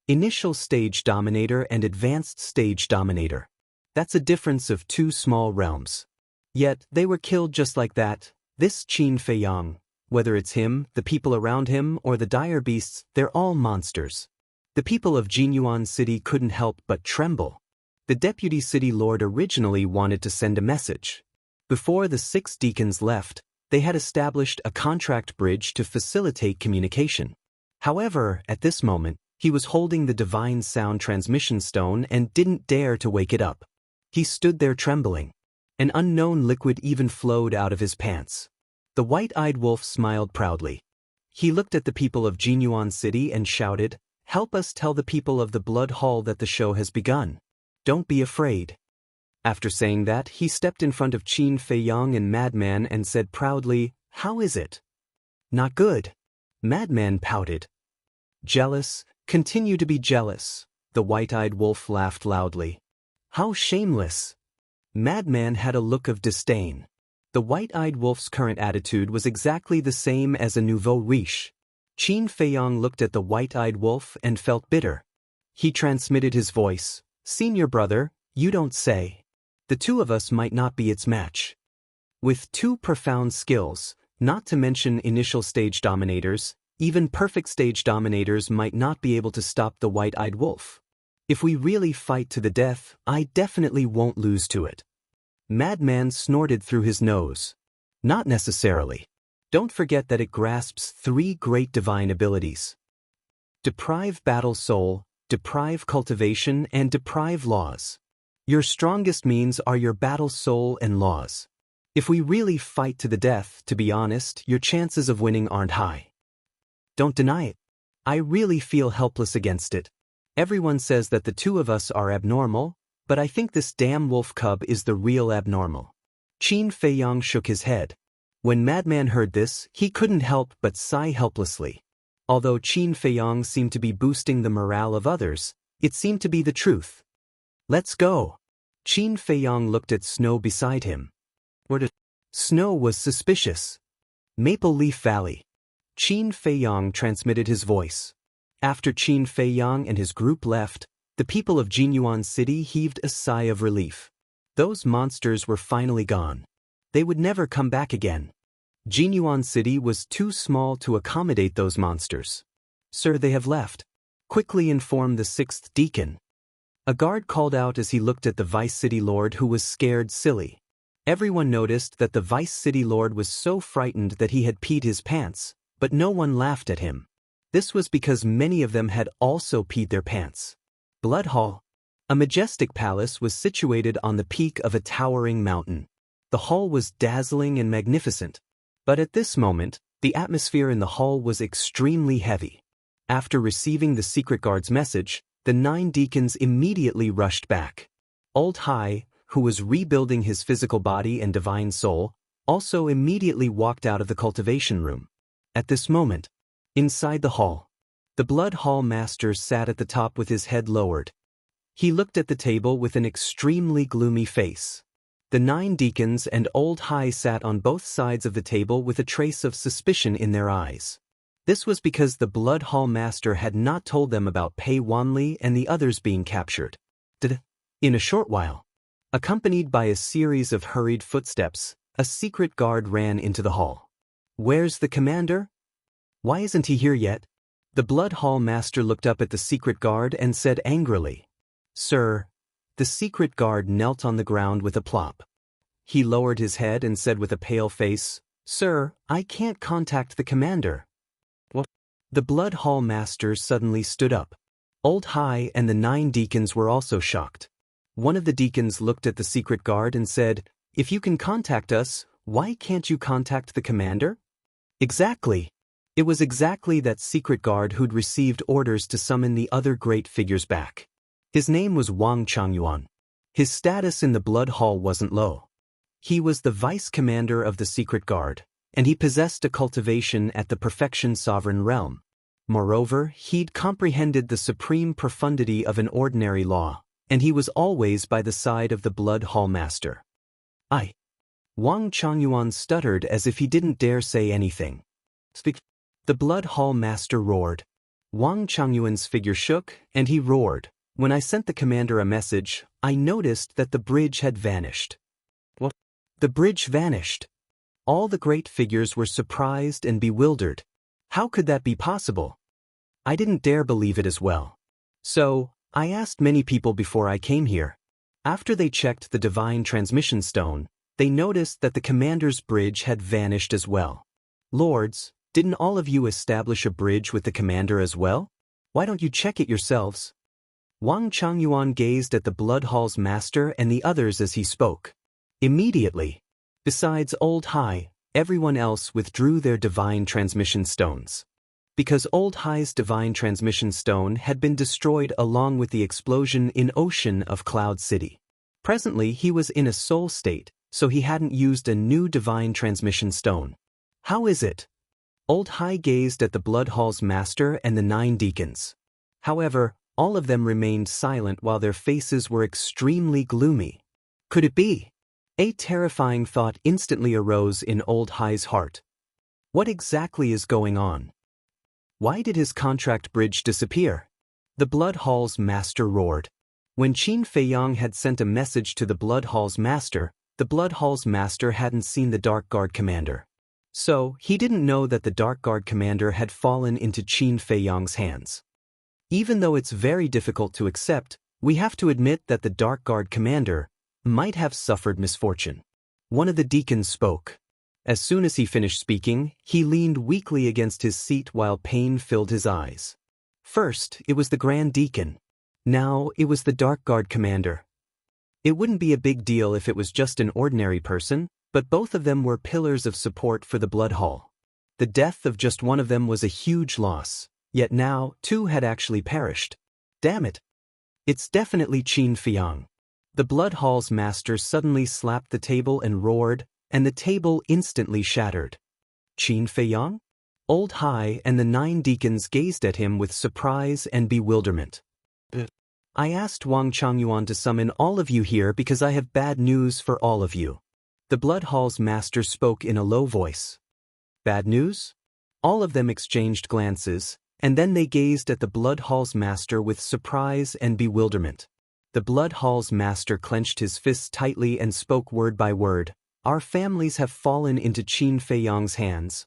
A: Initial stage dominator and advanced stage dominator. That's a difference of 2 small realms. Yet, they were killed just like that. This Qin Feiyang, whether it's him, the people around him, or the dire beasts, they're all monsters. The people of Jinyuan City couldn't help but tremble. The deputy city lord originally wanted to send a message. Before the 6 deacons left, they had established a contract bridge to facilitate communication. However, at this moment, he was holding the divine sound transmission stone and didn't dare to wake it up. He stood there trembling. An unknown liquid even flowed out of his pants. The white-eyed wolf smiled proudly. He looked at the people of Jinyuan City and shouted, "Help us tell the people of the Blood Hall that the show has begun. Don't be afraid." After saying that, he stepped in front of Qin Feiyang and Madman and said proudly, "How is it?" "Not good." Madman pouted. "Jealous? Continue to be jealous." The white-eyed wolf laughed loudly. "How shameless." Madman had a look of disdain. The white-eyed wolf's current attitude was exactly the same as a nouveau riche. Qin Feiyang looked at the white-eyed wolf and felt bitter. He transmitted his voice, "Senior brother, you don't say. The 2 of us might not be its match." With 2 profound skills, not to mention initial stage dominators, even perfect stage dominators might not be able to stop the white-eyed wolf. If we really fight to the death, I definitely won't lose to it. Madman snorted through his nose. Not necessarily. Don't forget that it grasps 3 great divine abilities. Deprive battle soul, deprive cultivation, and deprive laws. Your strongest means are your battle soul and laws. If we really fight to the death, to be honest, your chances of winning aren't high. Don't deny it. I really feel helpless against it. Everyone says that the 2 of us are abnormal, but I think this damn wolf cub is the real abnormal. Qin Feiyang shook his head. When Madman heard this, he couldn't help but sigh helplessly. Although Qin Feiyang seemed to be boosting the morale of others, it seemed to be the truth. "Let's go." Qin Feiyang looked at Snow beside him. Snow was suspicious. Maple Leaf Valley. Qin Feiyang transmitted his voice. After Qin Feiyang and his group left, the people of Jinyuan City heaved a sigh of relief. Those monsters were finally gone. They would never come back again. Jinyuan City was too small to accommodate those monsters. "Sir, they have left," quickly informed the 6th deacon. A guard called out as he looked at the vice city lord, who was scared silly. Everyone noticed that the vice city lord was so frightened that he had peed his pants, but no one laughed at him. This was because many of them had also peed their pants. Blood Hall. A majestic palace was situated on the peak of a towering mountain. The hall was dazzling and magnificent. But at this moment, the atmosphere in the hall was extremely heavy. After receiving the secret guard's message, the 9 deacons immediately rushed back. Old Hai, who was rebuilding his physical body and divine soul, also immediately walked out of the cultivation room. At this moment, inside the hall, the Blood Hall Master sat at the top with his head lowered. He looked at the table with an extremely gloomy face. The 9 deacons and Old Hai sat on both sides of the table with a trace of suspicion in their eyes. This was because the Blood Hall Master had not told them about Pei Wanli and the others being captured. In a short while, accompanied by a series of hurried footsteps, a secret guard ran into the hall. "Where's the commander? Why isn't he here yet?" The Blood Hall Master looked up at the secret guard and said angrily, "Sir." The secret guard knelt on the ground with a plop. He lowered his head and said with a pale face, "Sir, I can't contact the commander." What? The Blood Hall Master suddenly stood up. Old Hai and the 9 deacons were also shocked. One of the deacons looked at the secret guard and said, "If you can contact us, why can't you contact the commander?" Exactly. It was exactly that secret guard who'd received orders to summon the other great figures back. His name was Wang Changyuan. His status in the Blood Hall wasn't low. He was the vice commander of the secret guard, and he possessed a cultivation at the perfection sovereign realm. Moreover, he'd comprehended the supreme profundity of an ordinary law, and he was always by the side of the Blood Hall Master. Wang Changyuan stuttered as if he didn't dare say anything. Speak. The Blood Hall Master roared. Wang Changyuan's figure shook, and he roared. When I sent the commander a message, I noticed that the bridge had vanished. What? The bridge vanished. All the great figures were surprised and bewildered. How could that be possible? I didn't dare believe it as well. So, I asked many people before I came here. After they checked the divine transmission stone, they noticed that the commander's bridge had vanished as well. Lords, didn't all of you establish a bridge with the commander as well? Why don't you check it yourselves? Wang Changyuan gazed at the Blood Hall's master and the others as he spoke. Immediately, besides Old Hai, everyone else withdrew their divine transmission stones. Because Old Hai's divine transmission stone had been destroyed along with the explosion in Ocean of Cloud City. Presently he was in a soul state, so he hadn't used a new divine transmission stone. How is it? Old Hai gazed at the Blood Hall's master and the 9 deacons. However, all of them remained silent while their faces were extremely gloomy. Could it be? A terrifying thought instantly arose in Old Hai's heart. What exactly is going on? Why did his contract bridge disappear? The Blood Hall's master roared. When Qin Feiyang had sent a message to the Blood Hall's master, the Blood Hall's master hadn't seen the Dark Guard commander. So, he didn't know that the Dark Guard commander had fallen into Qin Feiyang's hands. Even though it's very difficult to accept, we have to admit that the Dark Guard commander might have suffered misfortune. One of the deacons spoke. As soon as he finished speaking, he leaned weakly against his seat while pain filled his eyes. First, it was the Grand Deacon. Now, it was the Dark Guard commander. It wouldn't be a big deal if it was just an ordinary person, but both of them were pillars of support for the Blood Hall. The death of just one of them was a huge loss, yet now 2 had actually perished. Damn it! It's definitely Qin Feiyang. The Blood Hall's master suddenly slapped the table and roared, and the table instantly shattered. Qin Feiyang? Old Hai and the 9 deacons gazed at him with surprise and bewilderment. I asked Wang Changyuan to summon all of you here because I have bad news for all of you. The Blood Hall's master spoke in a low voice. Bad news? All of them exchanged glances, and then they gazed at the Blood Hall's master with surprise and bewilderment. The Blood Hall's master clenched his fists tightly and spoke word by word. Our families have fallen into Qin Feiyang's hands.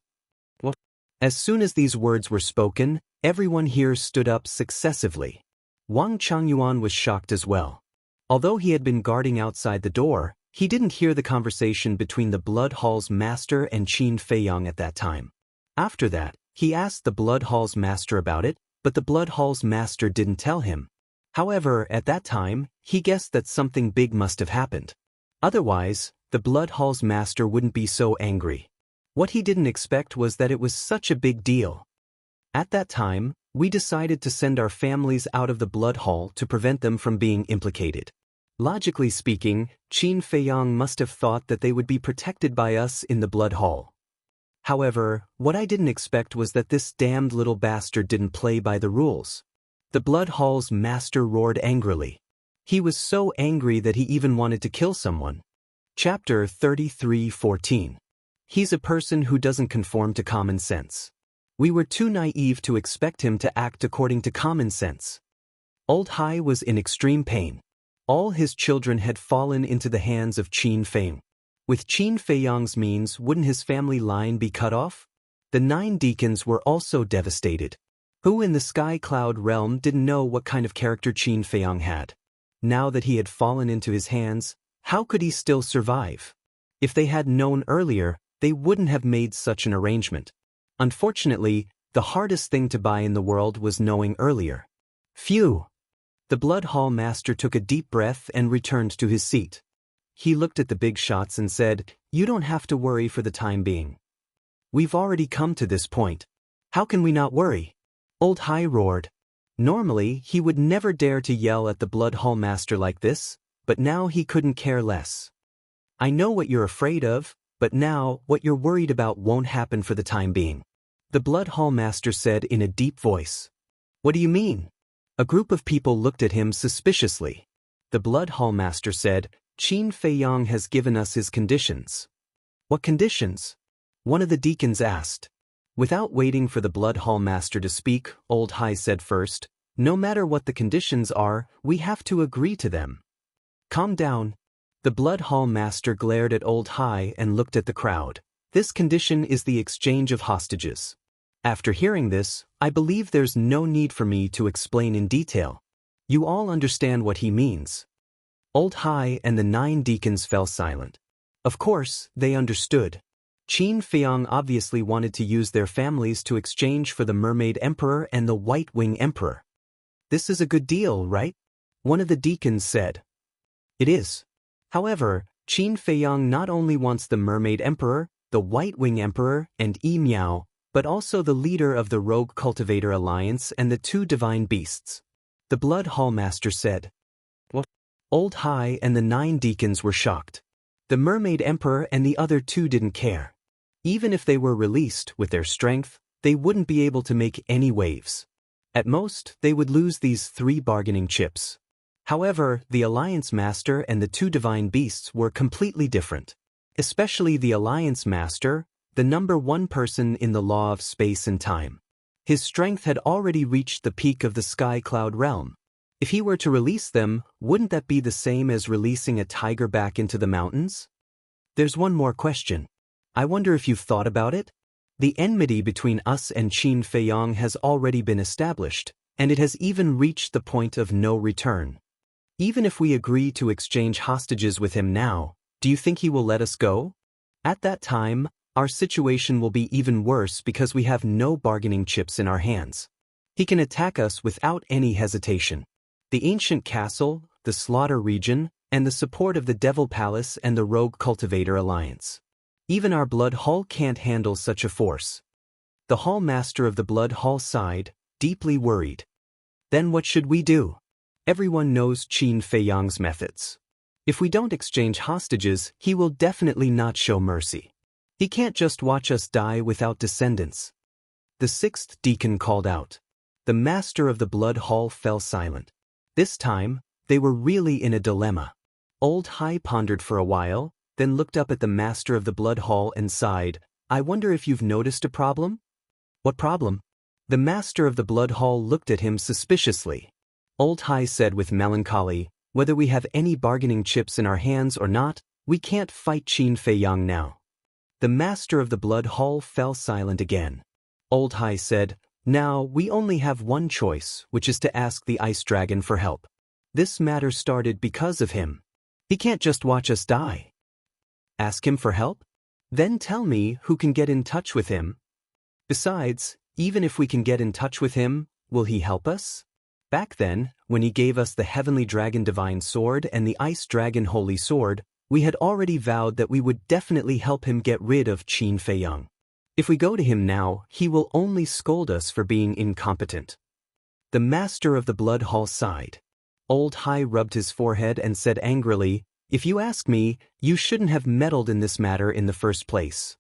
A: What? As soon as these words were spoken, everyone here stood up successively. Wang Changyuan was shocked as well. Although he had been guarding outside the door, he didn't hear the conversation between the Blood Hall's master and Qin Feiyang at that time. After that, he asked the Blood Hall's master about it, but the Blood Hall's master didn't tell him. However, at that time, he guessed that something big must have happened. Otherwise, the Blood Hall's master wouldn't be so angry. What he didn't expect was that it was such a big deal. At that time, we decided to send our families out of the Blood Hall to prevent them from being implicated. Logically speaking, Qin Feiyang must have thought that they would be protected by us in the Blood Hall. However, what I didn't expect was that this damned little bastard didn't play by the rules. The Blood Hall's master roared angrily. He was so angry that he even wanted to kill someone. Chapter 33:14. He's a person who doesn't conform to common sense. We were too naive to expect him to act according to common sense. Old Hai was in extreme pain. All his children had fallen into the hands of Qin Feiyang. With Qin Feiyang's means, wouldn't his family line be cut off? The 9 deacons were also devastated. Who in the Sky Cloud realm didn't know what kind of character Qin Feiyang had? Now that he had fallen into his hands, how could he still survive? If they had known earlier, they wouldn't have made such an arrangement. Unfortunately, the hardest thing to buy in the world was knowing earlier. Phew! The Blood Hall master took a deep breath and returned to his seat. He looked at the big shots and said, "You don't have to worry for the time being. We've already come to this point. How can we not worry?" Old Hai roared. Normally, he would never dare to yell at the Blood Hall master like this, but now he couldn't care less. "I know what you're afraid of, but now what you're worried about won't happen for the time being," the Blood Hall master said in a deep voice. "What do you mean?" A group of people looked at him suspiciously. The Blood Hall Master said, Qin Feiyang has given us his conditions. What conditions? One of the deacons asked. Without waiting for the Blood Hall Master to speak, Old Hai said first, no matter what the conditions are, we have to agree to them. Calm down. The Blood Hall Master glared at Old Hai and looked at the crowd. This condition is the exchange of hostages. After hearing this, I believe there's no need for me to explain in detail. You all understand what he means. Old Hai and the 9 deacons fell silent. Of course, they understood. Qin Feiyang obviously wanted to use their families to exchange for the Mermaid Emperor and the White Wing Emperor. This is a good deal, right? One of the deacons said. It is. However, Qin Feiyang not only wants the Mermaid Emperor, the White Wing Emperor, and Yi Miao, but also the leader of the Rogue Cultivator Alliance and the 2 divine beasts. The Blood Hall Master said. What? Old Hai and the 9 deacons were shocked. The Mermaid Emperor and the other 2 didn't care. Even if they were released with their strength, they wouldn't be able to make any waves. At most, they would lose these 3 bargaining chips. However, the Alliance Master and the 2 divine beasts were completely different. Especially the Alliance Master, the number 1 person in the law of space and time. His strength had already reached the peak of the Sky Cloud realm. If he were to release them, wouldn't that be the same as releasing a tiger back into the mountains? There's one more question. I wonder if you've thought about it? The enmity between us and Qin Feiyang has already been established, and it has even reached the point of no return. Even if we agree to exchange hostages with him now, do you think he will let us go? At that time, our situation will be even worse because we have no bargaining chips in our hands. He can attack us without any hesitation. The ancient castle, the slaughter region, and the support of the Devil Palace and the Rogue Cultivator Alliance. Even our Blood Hall can't handle such a force. The Hall Master of the Blood Hall sighed, deeply worried. Then what should we do? Everyone knows Qin Feiyang's methods. If we don't exchange hostages, he will definitely not show mercy. He can't just watch us die without descendants. The 6th deacon called out. The Master of the Blood Hall fell silent. This time, they were really in a dilemma. Old Hai pondered for a while, then looked up at the Master of the Blood Hall and sighed, I wonder if you've noticed a problem? What problem? The Master of the Blood Hall looked at him suspiciously. Old Hai said with melancholy, whether we have any bargaining chips in our hands or not, we can't fight Qin Feiyang now. The Master of the Blood Hall fell silent again. Old Hai said, now we only have one choice, which is to ask the Ice Dragon for help. This matter started because of him. He can't just watch us die. Ask him for help? Then tell me who can get in touch with him. Besides, even if we can get in touch with him, will he help us? Back then, when he gave us the Heavenly Dragon Divine Sword and the Ice Dragon Holy Sword, we had already vowed that we would definitely help him get rid of Qin Feiyang. If we go to him now, he will only scold us for being incompetent. The Master of the Blood Hall sighed. Old Hai rubbed his forehead and said angrily, if you ask me, you shouldn't have meddled in this matter in the first place.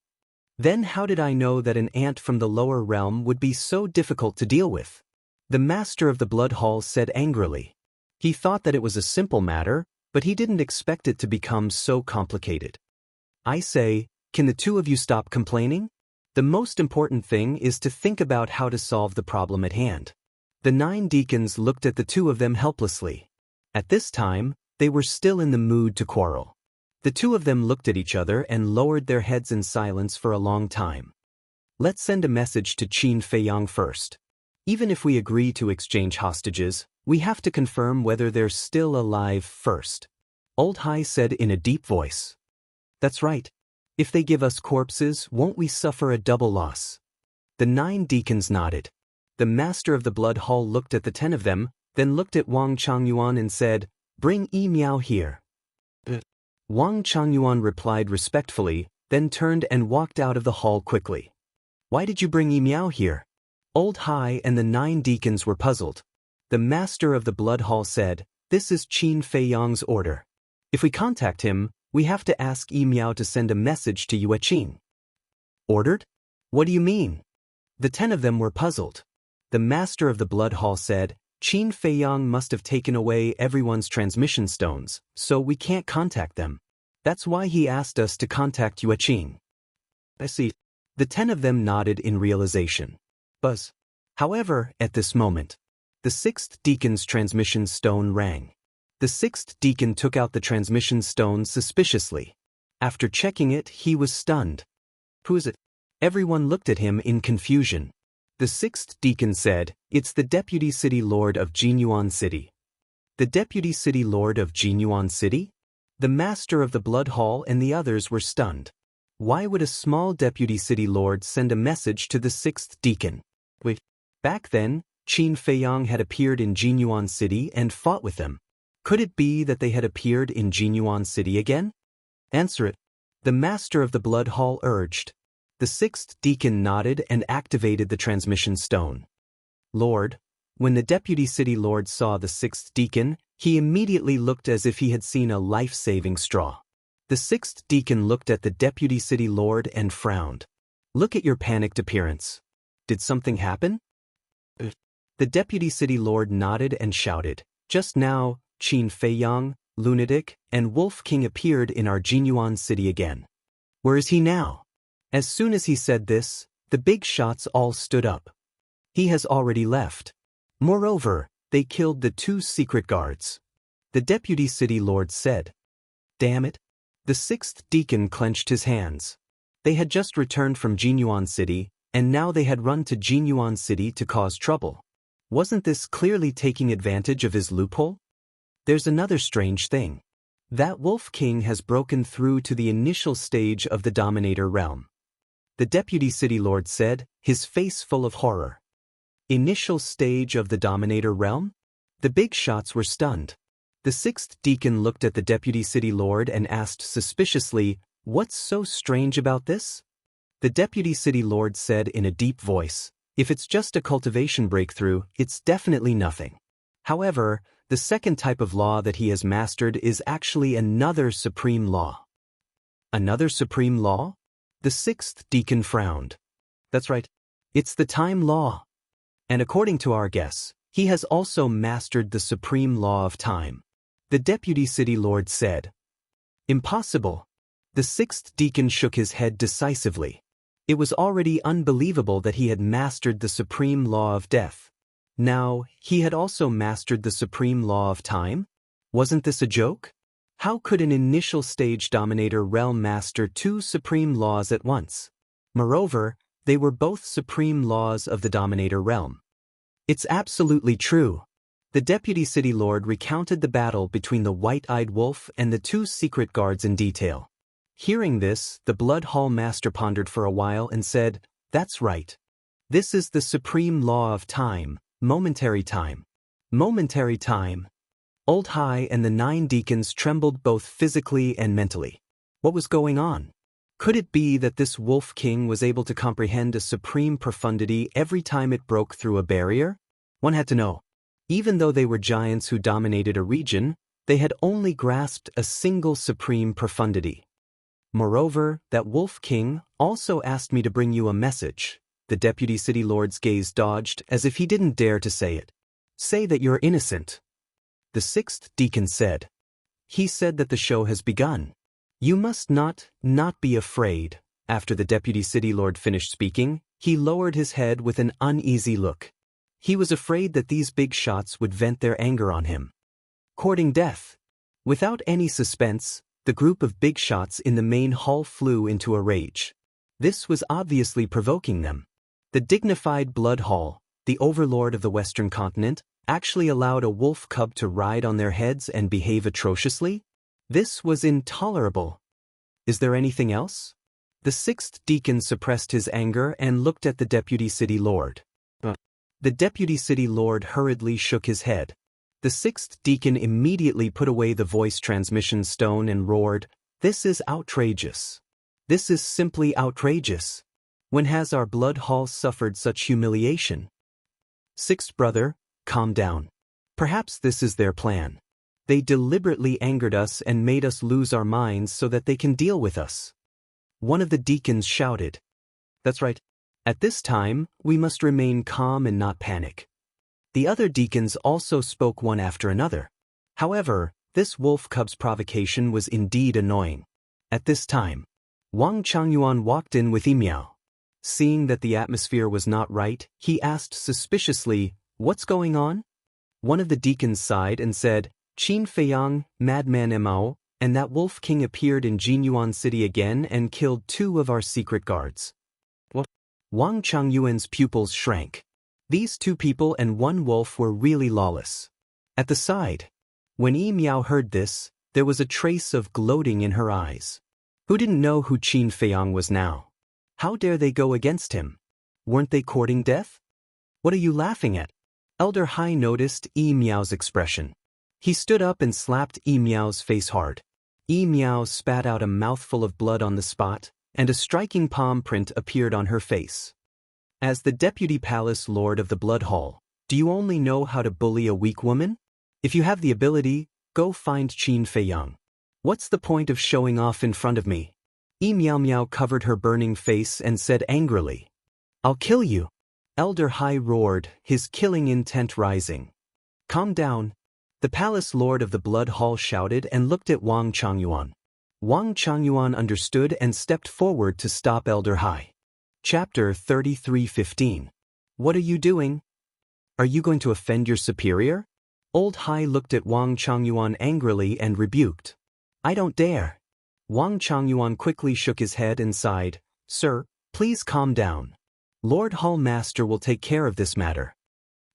A: Then how did I know that an ant from the lower realm would be so difficult to deal with? The Master of the Blood Hall said angrily. He thought that it was a simple matter, but he didn't expect it to become so complicated. I say, can the 2 of you stop complaining? The most important thing is to think about how to solve the problem at hand. The 9 deacons looked at the 2 of them helplessly. At this time, they were still in the mood to quarrel. The 2 of them looked at each other and lowered their heads in silence for a long time. Let's send a message to Qin Feiyang first. Even if we agree to exchange hostages, we have to confirm whether they're still alive first. Old Hai said in a deep voice. That's right. If they give us corpses, won't we suffer a double loss? The 9 deacons nodded. The Master of the Blood Hall looked at the 10 of them, then looked at Wang Changyuan and said, bring Yi Miao here. Wang Changyuan replied respectfully, then turned and walked out of the hall quickly. Why did you bring Yi Miao here? Old Hai and the 9 deacons were puzzled. The Master of the Blood Hall said, this is Qin Feiyang's order. If we contact him, we have to ask Yi Miao to send a message to Yue Qin. Ordered? What do you mean? The 10 of them were puzzled. The Master of the Blood Hall said, Qin Feiyang must have taken away everyone's transmission stones, so we can't contact them. That's why he asked us to contact Yueqing. I see. The 10 of them nodded in realization. Buzz. However, at this moment, the 6th deacon's transmission stone rang. The 6th deacon took out the transmission stone suspiciously. After checking it, he was stunned. Who is it? Everyone looked at him in confusion. The 6th deacon said, "It's the Deputy City Lord of Jinyuan City." The Deputy City Lord of Jinyuan City? The Master of the Blood Hall and the others were stunned. Why would a small Deputy City Lord send a message to the 6th deacon? Wait, back then, Qin Feiyang had appeared in Jinyuan City and fought with them. Could it be that they had appeared in Jinyuan City again? Answer it. The Master of the Blood Hall urged. The 6th deacon nodded and activated the transmission stone. Lord, when the Deputy City Lord saw the 6th deacon, he immediately looked as if he had seen a life-saving straw. The 6th deacon looked at the Deputy City Lord and frowned. Look at your panicked appearance. Did something happen? The Deputy City Lord nodded and shouted. Just now, Qin Feiyang, Lunatic, and Wolf King appeared in our Jinyuan City again. Where is he now? As soon as he said this, the big shots all stood up. He has already left. Moreover, they killed the 2 secret guards. The Deputy City Lord said. Damn it. The 6th deacon clenched his hands. They had just returned from Jinyuan City, and now they had run to Jinyuan City to cause trouble. Wasn't this clearly taking advantage of his loophole? There's another strange thing. That Wolf King has broken through to the initial stage of the Dominator realm. The Deputy City Lord said, his face full of horror. Initial stage of the Dominator realm? The big shots were stunned. The 6th deacon looked at the Deputy City Lord and asked suspiciously, "What's so strange about this?" The Deputy City Lord said in a deep voice, "If it's just a cultivation breakthrough, it's definitely nothing. However, the second type of law that he has mastered is actually another supreme law." Another supreme law? The 6th deacon frowned. That's right. It's the time law. And according to our guess, he has also mastered the supreme law of time. The Deputy City Lord said. Impossible. The 6th deacon shook his head decisively. It was already unbelievable that he had mastered the supreme law of death. Now, he had also mastered the supreme law of time? Wasn't this a joke? How could an initial stage Dominator realm master 2 supreme laws at once? Moreover, they were both supreme laws of the Dominator realm. It's absolutely true. The Deputy City Lord recounted the battle between the White-Eyed Wolf and the 2 secret guards in detail. Hearing this, the Blood Hall Master pondered for a while and said, "That's right. This is the supreme law of time, momentary time." Momentary time. Old High and the 9 deacons trembled both physically and mentally. What was going on? Could it be that this Wolf King was able to comprehend a supreme profundity every time it broke through a barrier? One had to know. Even though they were giants who dominated a region, they had only grasped a single supreme profundity. Moreover, that Wolf King also asked me to bring you a message. The Deputy City Lord's gaze dodged as if he didn't dare to say it. Say that you're innocent. The 6th deacon said. He said that the show has begun. You must not be afraid. After the Deputy City Lord finished speaking, he lowered his head with an uneasy look. He was afraid that these big shots would vent their anger on him. Courting death. Without any suspense, the group of big shots in the main hall flew into a rage. This was obviously provoking them. The dignified Blood Hall, the overlord of the Western continent, actually allowed a wolf cub to ride on their heads and behave atrociously? This was intolerable. Is there anything else? The 6th deacon suppressed his anger and looked at the Deputy City Lord. The Deputy City Lord hurriedly shook his head. The 6th deacon immediately put away the voice transmission stone and roared, "This is outrageous. This is simply outrageous. When has our Blood Hall suffered such humiliation?" 6th brother, calm down. Perhaps this is their plan. They deliberately angered us and made us lose our minds so that they can deal with us. One of the deacons shouted. That's right. At this time, we must remain calm and not panic. The other deacons also spoke one after another. However, this wolf cub's provocation was indeed annoying. At this time, Wang Changyuan walked in with Yimiao. Seeing that the atmosphere was not right, he asked suspiciously, "What's going on?" One of the deacons sighed and said, "Qin Feiyang, madman Mao, and that wolf king appeared in Jinyuan city again and killed 2 of our secret guards." What? Wang Changyuan's pupils shrank. These 2 people and 1 wolf were really lawless. At the side, when Yimiao heard this, there was a trace of gloating in her eyes. Who didn't know who Qin Feiyang was now? How dare they go against him? Weren't they courting death? What are you laughing at? Elder Hai noticed Yimiao's expression. He stood up and slapped Yimiao's face hard. Yimiao spat out a mouthful of blood on the spot, and a striking palm print appeared on her face. As the deputy palace lord of the Blood Hall, do you only know how to bully a weak woman? If you have the ability, go find Qin Feiyang. What's the point of showing off in front of me? Miao covered her burning face and said angrily, "I'll kill you." Elder Hai roared, his killing intent rising. "Calm down." The palace lord of the Blood Hall shouted and looked at Wang Changyuan. Wang Changyuan understood and stepped forward to stop Elder Hai. Chapter 33:15. What are you doing? Are you going to offend your superior? Old Hai looked at Wang Changyuan angrily and rebuked. "I don't dare." Wang Changyuan quickly shook his head and sighed, "Sir, please calm down. Lord Hall Master will take care of this matter."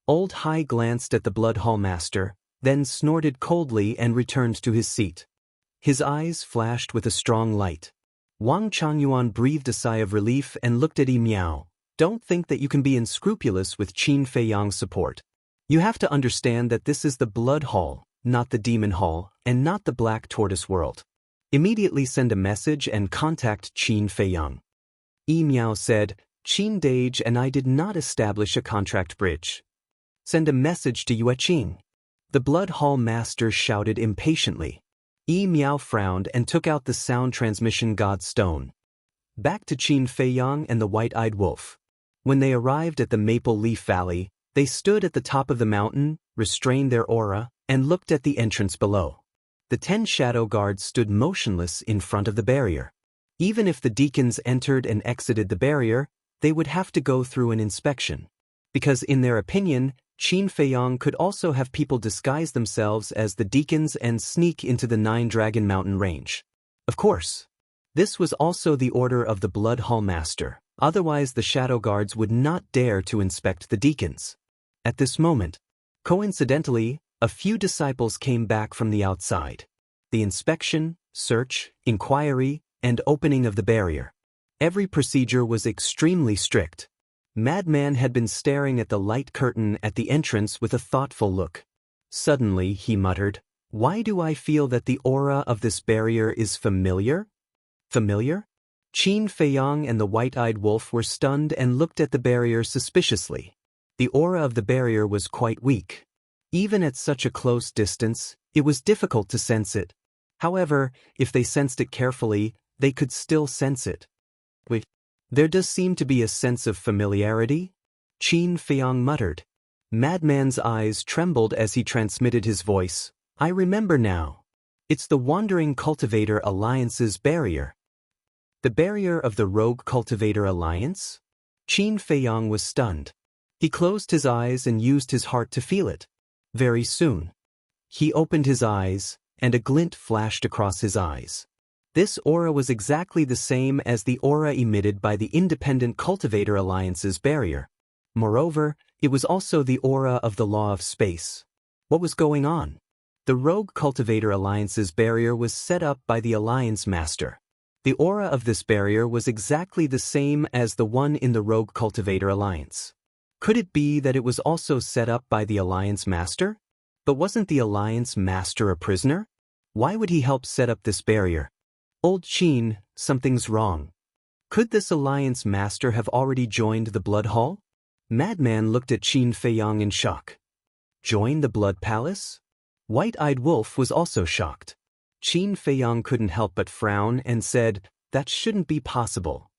A: Old Hai glanced at the Blood Hall Master, then snorted coldly and returned to his seat. His eyes flashed with a strong light. Wang Changyuan breathed a sigh of relief and looked at Miao. "Don't think that you can be unscrupulous with Qin Feiyang's support. You have to understand that this is the Blood Hall, not the Demon Hall, and not the Black Tortoise World. Immediately send a message and contact Qin Feiyang." Miao said, "Qin Dage and I did not establish a contract bridge." "Send a message to Yue Qing." The Blood Hall Master shouted impatiently. Miao frowned and took out the sound transmission god stone. Back to Qin Feiyang and the White-Eyed Wolf. When they arrived at the Maple Leaf Valley, they stood at the top of the mountain, restrained their aura, and looked at the entrance below. The 10 shadow guards stood motionless in front of the barrier. Even if the deacons entered and exited the barrier, they would have to go through an inspection. Because in their opinion, Qin Feiyang could also have people disguise themselves as the deacons and sneak into the 9-Dragon Mountain range. Of course, this was also the order of the Blood Hall Master, otherwise the shadow guards would not dare to inspect the deacons. At this moment, coincidentally, a few disciples came back from the outside. The inspection, search, inquiry, and opening of the barrier. Every procedure was extremely strict. Madman had been staring at the light curtain at the entrance with a thoughtful look. Suddenly, he muttered, "Why do I feel that the aura of this barrier is familiar?" Familiar? Qin Feiyang and the White-Eyed Wolf were stunned and looked at the barrier suspiciously. The aura of the barrier was quite weak. Even at such a close distance, it was difficult to sense it. However, if they sensed it carefully, they could still sense it. Wait, there does seem to be a sense of familiarity? Qin Feiyang muttered. Madman's eyes trembled as he transmitted his voice. "I remember now. It's the Wandering Cultivator Alliance's barrier." The barrier of the Rogue Cultivator Alliance? Qin Feiyang was stunned. He closed his eyes and used his heart to feel it. Very soon, he opened his eyes, and a glint flashed across his eyes. This aura was exactly the same as the aura emitted by the Independent Cultivator Alliance's barrier. Moreover, it was also the aura of the Law of Space. What was going on? The Rogue Cultivator Alliance's barrier was set up by the Alliance Master. The aura of this barrier was exactly the same as the one in the Rogue Cultivator Alliance. Could it be that it was also set up by the Alliance Master? But wasn't the Alliance Master a prisoner? Why would he help set up this barrier? Old Qin, something's wrong. Could this Alliance Master have already joined the Blood Hall? Madman looked at Qin Feiyang in shock. Join the Blood Palace? White-Eyed Wolf was also shocked. Qin Feiyang couldn't help but frown and said, "That shouldn't be possible."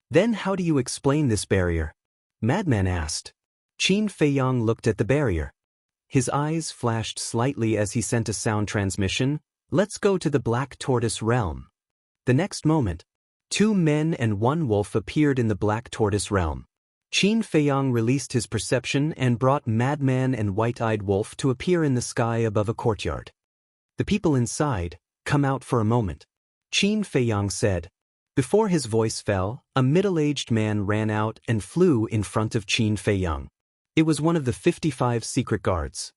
A: "Then how do you explain this barrier?" Madman asked. Qin Feiyang looked at the barrier. His eyes flashed slightly as he sent a sound transmission, "Let's go to the Black Tortoise realm." The next moment, 2 men and 1 wolf appeared in the Black Tortoise realm. Qin Feiyang released his perception and brought Madman and White-Eyed Wolf to appear in the sky above a courtyard. The people inside, "Come out for a moment," Qin Feiyang said. Before his voice fell, a middle-aged man ran out and flew in front of Qin Feiyang. It was one of the 55 secret guards.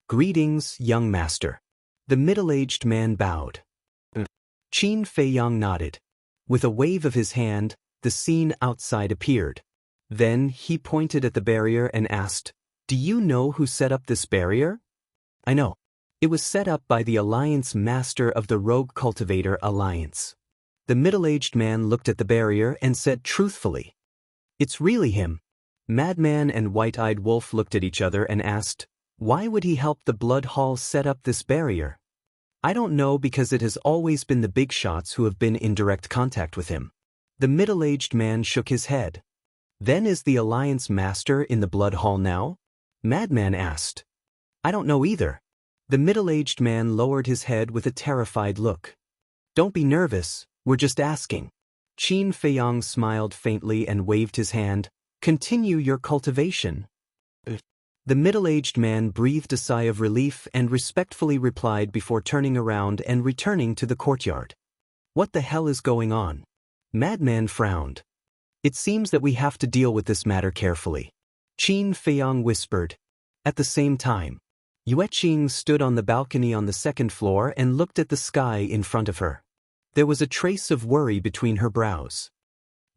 A: "Greetings, young master." The middle-aged man bowed. Qin Feiyang nodded. With a wave of his hand, the scene outside appeared. Then he pointed at the barrier and asked, "Do you know who set up this barrier?" "I know. It was set up by the Alliance Master of the Rogue Cultivator Alliance." The middle-aged man looked at the barrier and said truthfully, "It's really him." Madman and White-Eyed Wolf looked at each other and asked, "Why would he help the Blood Hall set up this barrier?" "I don't know, because it has always been the big shots who have been in direct contact with him." The middle-aged man shook his head. "Then is the Alliance Master in the Blood Hall now?" Madman asked. "I don't know either." The middle-aged man lowered his head with a terrified look. "Don't be nervous, we're just asking." Qin Feiyang smiled faintly and waved his hand. "Continue your cultivation." The middle-aged man breathed a sigh of relief and respectfully replied before turning around and returning to the courtyard. "What the hell is going on?" Madman frowned. "It seems that we have to deal with this matter carefully," Qin Feiyang whispered. At the same time, Yueqing stood on the balcony on the 2nd floor and looked at the sky in front of her. There was a trace of worry between her brows.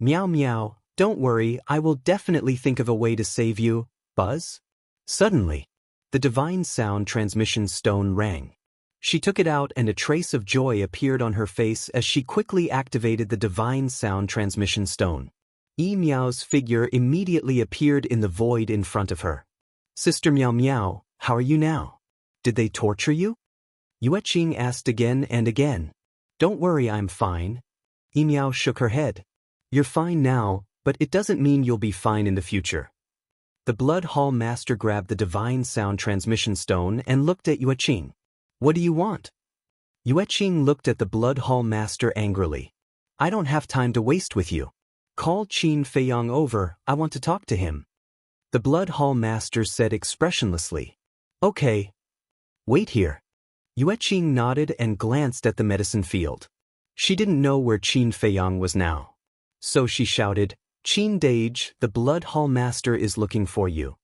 A: "Meow meow, don't worry, I will definitely think of a way to save you, Buzz." Suddenly, the divine sound transmission stone rang. She took it out and a trace of joy appeared on her face as she quickly activated the divine sound transmission stone. Meow's figure immediately appeared in the void in front of her. "Sister Meow Meow, how are you now? Did they torture you?" Yueqing asked again and again. "Don't worry, I'm fine." Meow shook her head. "You're fine now, but it doesn't mean you'll be fine in the future." The Blood Hall Master grabbed the divine sound transmission stone and looked at Yueqing. "What do you want?" Yueqing looked at the Blood Hall Master angrily. "I don't have time to waste with you. Call Qin Feiyang over, I want to talk to him." The Blood Hall Master said expressionlessly. "Okay. Wait here." Yueqing nodded and glanced at the medicine field. She didn't know where Qin Feiyang was now. So she shouted, "Qin Dage, the Blood Hall Master is looking for you."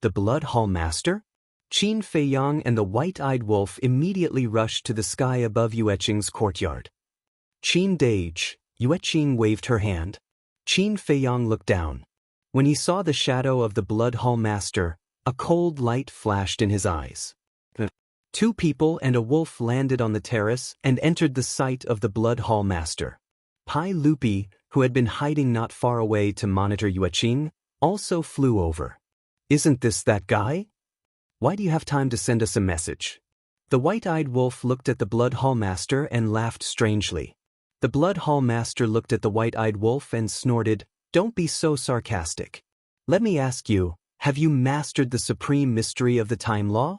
A: "The Blood Hall Master?" Qin Feiyang and the White-Eyed Wolf immediately rushed to the sky above Yueqing's courtyard. "Qin Dage," Yueqing waved her hand. Qin Feiyang looked down. When he saw the shadow of the Blood Hall Master, a cold light flashed in his eyes. 2 people and a wolf landed on the terrace and entered the sight of the Blood Hall Master. Pai Lupi, who had been hiding not far away to monitor Yueqing, also flew over. "Isn't this that guy? Why do you have time to send us a message?" The White-Eyed Wolf looked at the Blood Hall Master and laughed strangely. The Blood Hall Master looked at the White-Eyed Wolf and snorted, "Don't be so sarcastic. Let me ask you, have you mastered the supreme mystery of the time law?"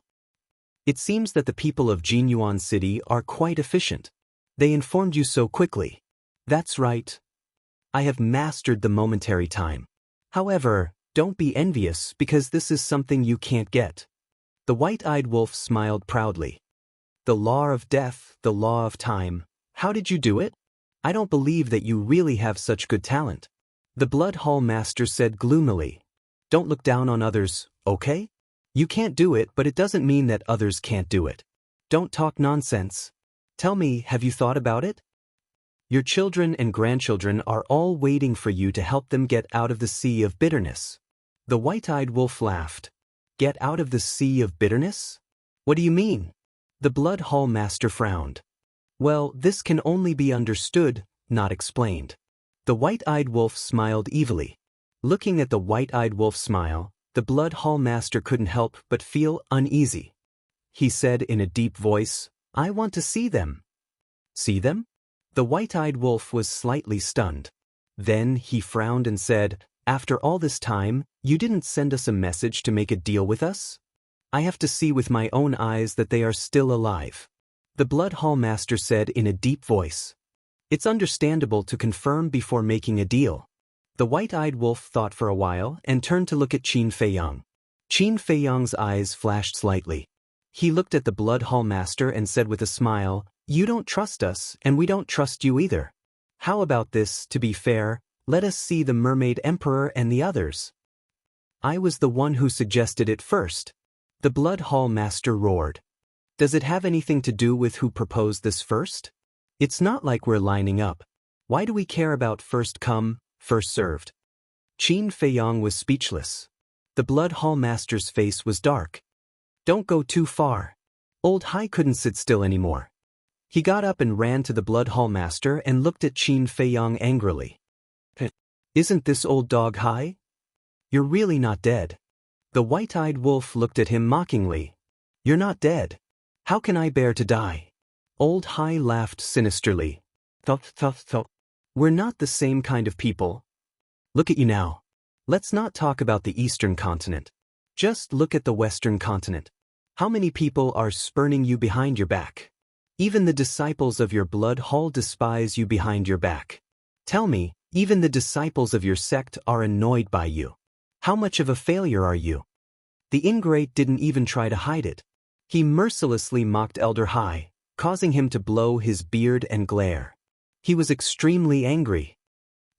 A: "It seems that the people of Jinyuan City are quite efficient. They informed you so quickly." "That's right. I have mastered the momentary time. However, don't be envious because this is something you can't get." The White-Eyed Wolf smiled proudly. "The law of death, the law of time. How did you do it? I don't believe that you really have such good talent." The Blood Hall Master said gloomily, "Don't look down on others, okay? You can't do it, but it doesn't mean that others can't do it. Don't talk nonsense. Tell me, have you thought about it? Your children and grandchildren are all waiting for you to help them get out of the sea of bitterness." The White-Eyed Wolf laughed. "Get out of the sea of bitterness? What do you mean?" The Blood Hall Master frowned. "Well, this can only be understood, not explained." The White-Eyed Wolf smiled evilly. Looking at the White-Eyed Wolf smile, the Blood Hall Master couldn't help but feel uneasy. He said in a deep voice, "I want to see them." "See them?" The White-Eyed Wolf was slightly stunned. Then he frowned and said, After all this time, you didn't send us a message to make a deal with us? I have to see with my own eyes that they are still alive. The Blood Hall Master said in a deep voice. It's understandable to confirm before making a deal. The white-eyed wolf thought for a while and turned to look at Qin Feiyang. Qin Feiyang's eyes flashed slightly. He looked at the Blood Hall Master and said with a smile, "You don't trust us, and we don't trust you either. How about this, to be fair, let us see the Mermaid Emperor and the others." I was the one who suggested it first. The Blood Hall Master roared. Does it have anything to do with who proposed this first? It's not like we're lining up. Why do we care about first come, first served? Qin Feiyang was speechless. The Blood Hall Master's face was dark. Don't go too far. Old Hai couldn't sit still anymore. He got up and ran to the Blood Hall Master and looked at Qin Feiyang angrily. Isn't this old dog Hai? You're really not dead. The white-eyed wolf looked at him mockingly. You're not dead. How can I bear to die? Old Hai laughed sinisterly. We're not the same kind of people. Look at you now. Let's not talk about the Eastern continent. Just look at the Western continent. How many people are spurning you behind your back? Even the disciples of your Blood Hall despise you behind your back. Tell me, even the disciples of your sect are annoyed by you. How much of a failure are you? The ingrate didn't even try to hide it. He mercilessly mocked Elder Hai, causing him to blow his beard and glare. He was extremely angry.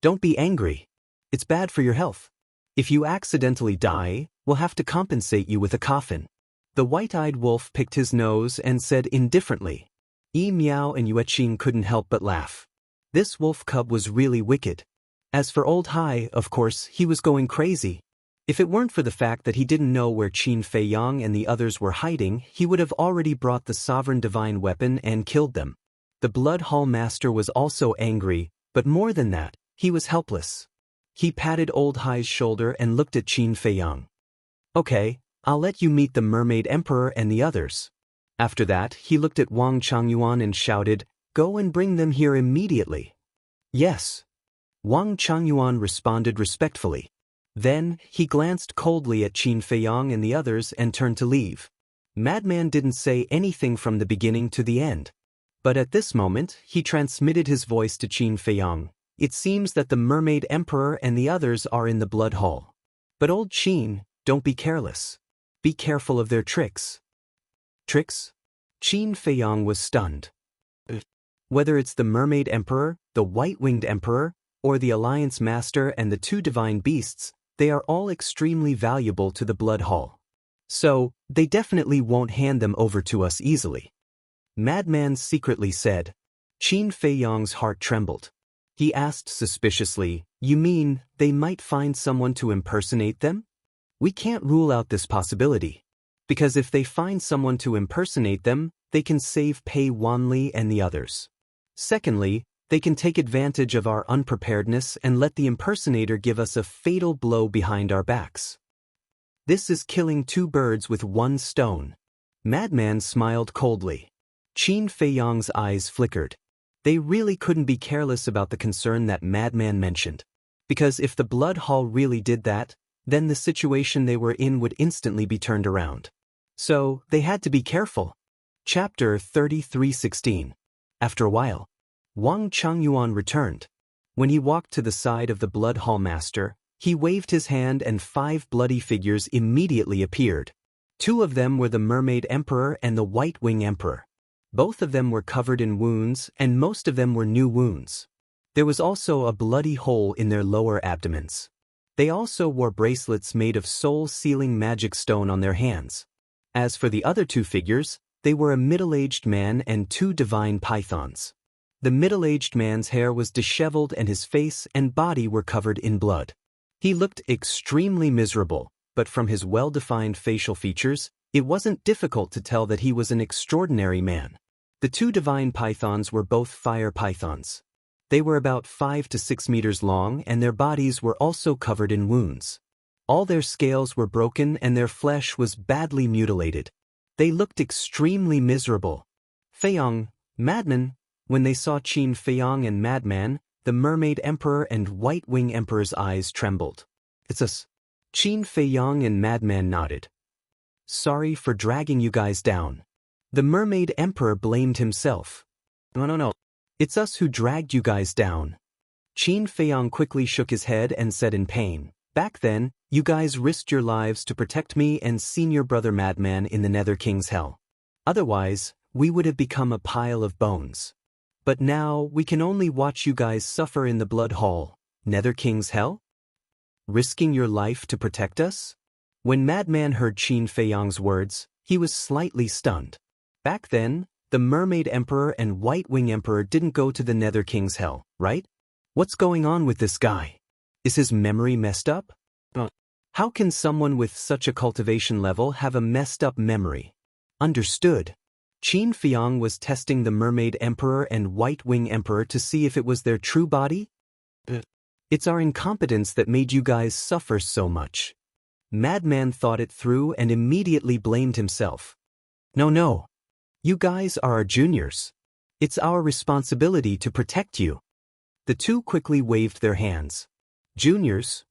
A: Don't be angry. It's bad for your health. If you accidentally die, we'll have to compensate you with a coffin. The white-eyed wolf picked his nose and said indifferently. Yi Miao and Yueqing couldn't help but laugh. This wolf cub was really wicked. As for old Hai, of course, he was going crazy. If it weren't for the fact that he didn't know where Qin Feiyang and the others were hiding, he would have already brought the sovereign divine weapon and killed them. The Blood Hall Master was also angry, but more than that, he was helpless. He patted old Hai's shoulder and looked at Qin Feiyang. Okay, I'll let you meet the Mermaid Emperor and the others. After that, he looked at Wang Changyuan and shouted, Go and bring them here immediately. Yes. Wang Changyuan responded respectfully. Then, he glanced coldly at Qin Feiyang and the others and turned to leave. Madman didn't say anything from the beginning to the end. But at this moment, he transmitted his voice to Qin Feiyang. It seems that the Mermaid Emperor and the others are in the Blood Hall. But old Qin, don't be careless. Be careful of their tricks. Tricks? Qin Feiyang was stunned. Whether it's the Mermaid Emperor, the White-Winged Emperor, or the Alliance Master and the two divine beasts, they are all extremely valuable to the Blood Hall. So, they definitely won't hand them over to us easily. Madman secretly said. Qin Feiyang's heart trembled. He asked suspiciously, You mean, they might find someone to impersonate them? We can't rule out this possibility. Because if they find someone to impersonate them, they can save Pei Wanli and the others. Secondly, they can take advantage of our unpreparedness and let the impersonator give us a fatal blow behind our backs. This is killing two birds with one stone. Madman smiled coldly. Qin Feiyang's eyes flickered. They really couldn't be careless about the concern that Madman mentioned. Because if the Blood Hall really did that, then the situation they were in would instantly be turned around. So, they had to be careful. Chapter 33:16. After a while, Wang Changyuan returned. When he walked to the side of the Blood Hall Master, he waved his hand and 5 bloody figures immediately appeared. 2 of them were the Mermaid Emperor and the White Wing Emperor. Both of them were covered in wounds, and most of them were new wounds. There was also a bloody hole in their lower abdomens. They also wore bracelets made of soul-sealing magic stone on their hands. As for the other 2 figures, they were a middle-aged man and 2 divine pythons. The middle-aged man's hair was disheveled and his face and body were covered in blood. He looked extremely miserable, but from his well-defined facial features, it wasn't difficult to tell that he was an extraordinary man. The 2 divine pythons were both fire pythons. They were about 5 to 6 meters long and their bodies were also covered in wounds. All their scales were broken and their flesh was badly mutilated. They looked extremely miserable. Feiyang, Madman. When they saw Qin Feiyang and Madman, the Mermaid Emperor and White Wing Emperor's eyes trembled. It's us. Qin Feiyang and Madman nodded. Sorry for dragging you guys down. The Mermaid Emperor blamed himself. No. It's us who dragged you guys down. Qin Feiyang quickly shook his head and said in pain, back then, you guys risked your lives to protect me and senior brother Madman in the Nether King's hell. Otherwise, we would have become a pile of bones. But now, we can only watch you guys suffer in the Blood Hall. Nether King's hell? Risking your life to protect us? When Madman heard Qin Feiyang's words, he was slightly stunned. Back then, the Mermaid Emperor and White Wing Emperor didn't go to the Nether King's hell, right? What's going on with this guy? Is his memory messed up? How can someone with such a cultivation level have a messed up memory? Understood. Qin Feiyang was testing the Mermaid Emperor and White Wing Emperor to see if it was their true body? It's our incompetence that made you guys suffer so much. Madman thought it through and immediately blamed himself. No. You guys are our juniors. It's our responsibility to protect you. The two quickly waved their hands. Juniors?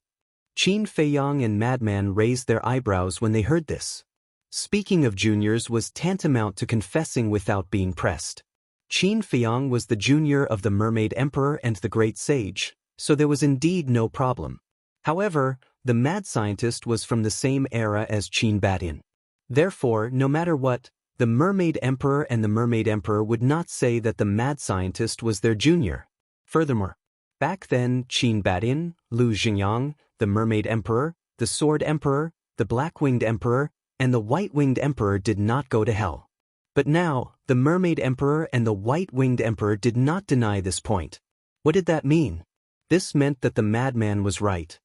A: Qin Feiyang and Madman raised their eyebrows when they heard this. Speaking of juniors was tantamount to confessing without being pressed. Qin Feiyang was the junior of the Mermaid Emperor and the Great Sage, so there was indeed no problem. However, the mad scientist was from the same era as Qin Batin. Therefore, no matter what, the Mermaid Emperor and the Mermaid Emperor would not say that the mad scientist was their junior. Furthermore, back then Qin Batin, Lu Xingyang, the Mermaid Emperor, the Sword Emperor, the Black-Winged Emperor, and the White-Winged Emperor did not go to hell. But now, the Mermaid Emperor and the White-Winged Emperor did not deny this point. What did that mean? This meant that the madman was right.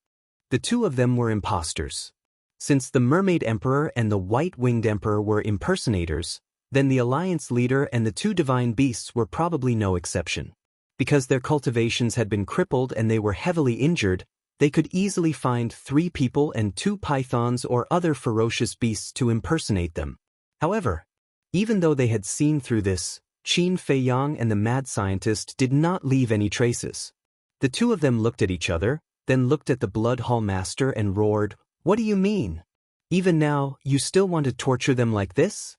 A: The two of them were imposters. Since the Mermaid Emperor and the White-Winged Emperor were impersonators, then the Alliance leader and the two divine beasts were probably no exception. Because their cultivations had been crippled and they were heavily injured, they could easily find 3 people and 2 pythons or other ferocious beasts to impersonate them. However, even though they had seen through this, Qin Feiyang and the mad scientist did not leave any traces. The two of them looked at each other, then looked at the Blood Hall Master and roared, "What do you mean? Even now, you still want to torture them like this?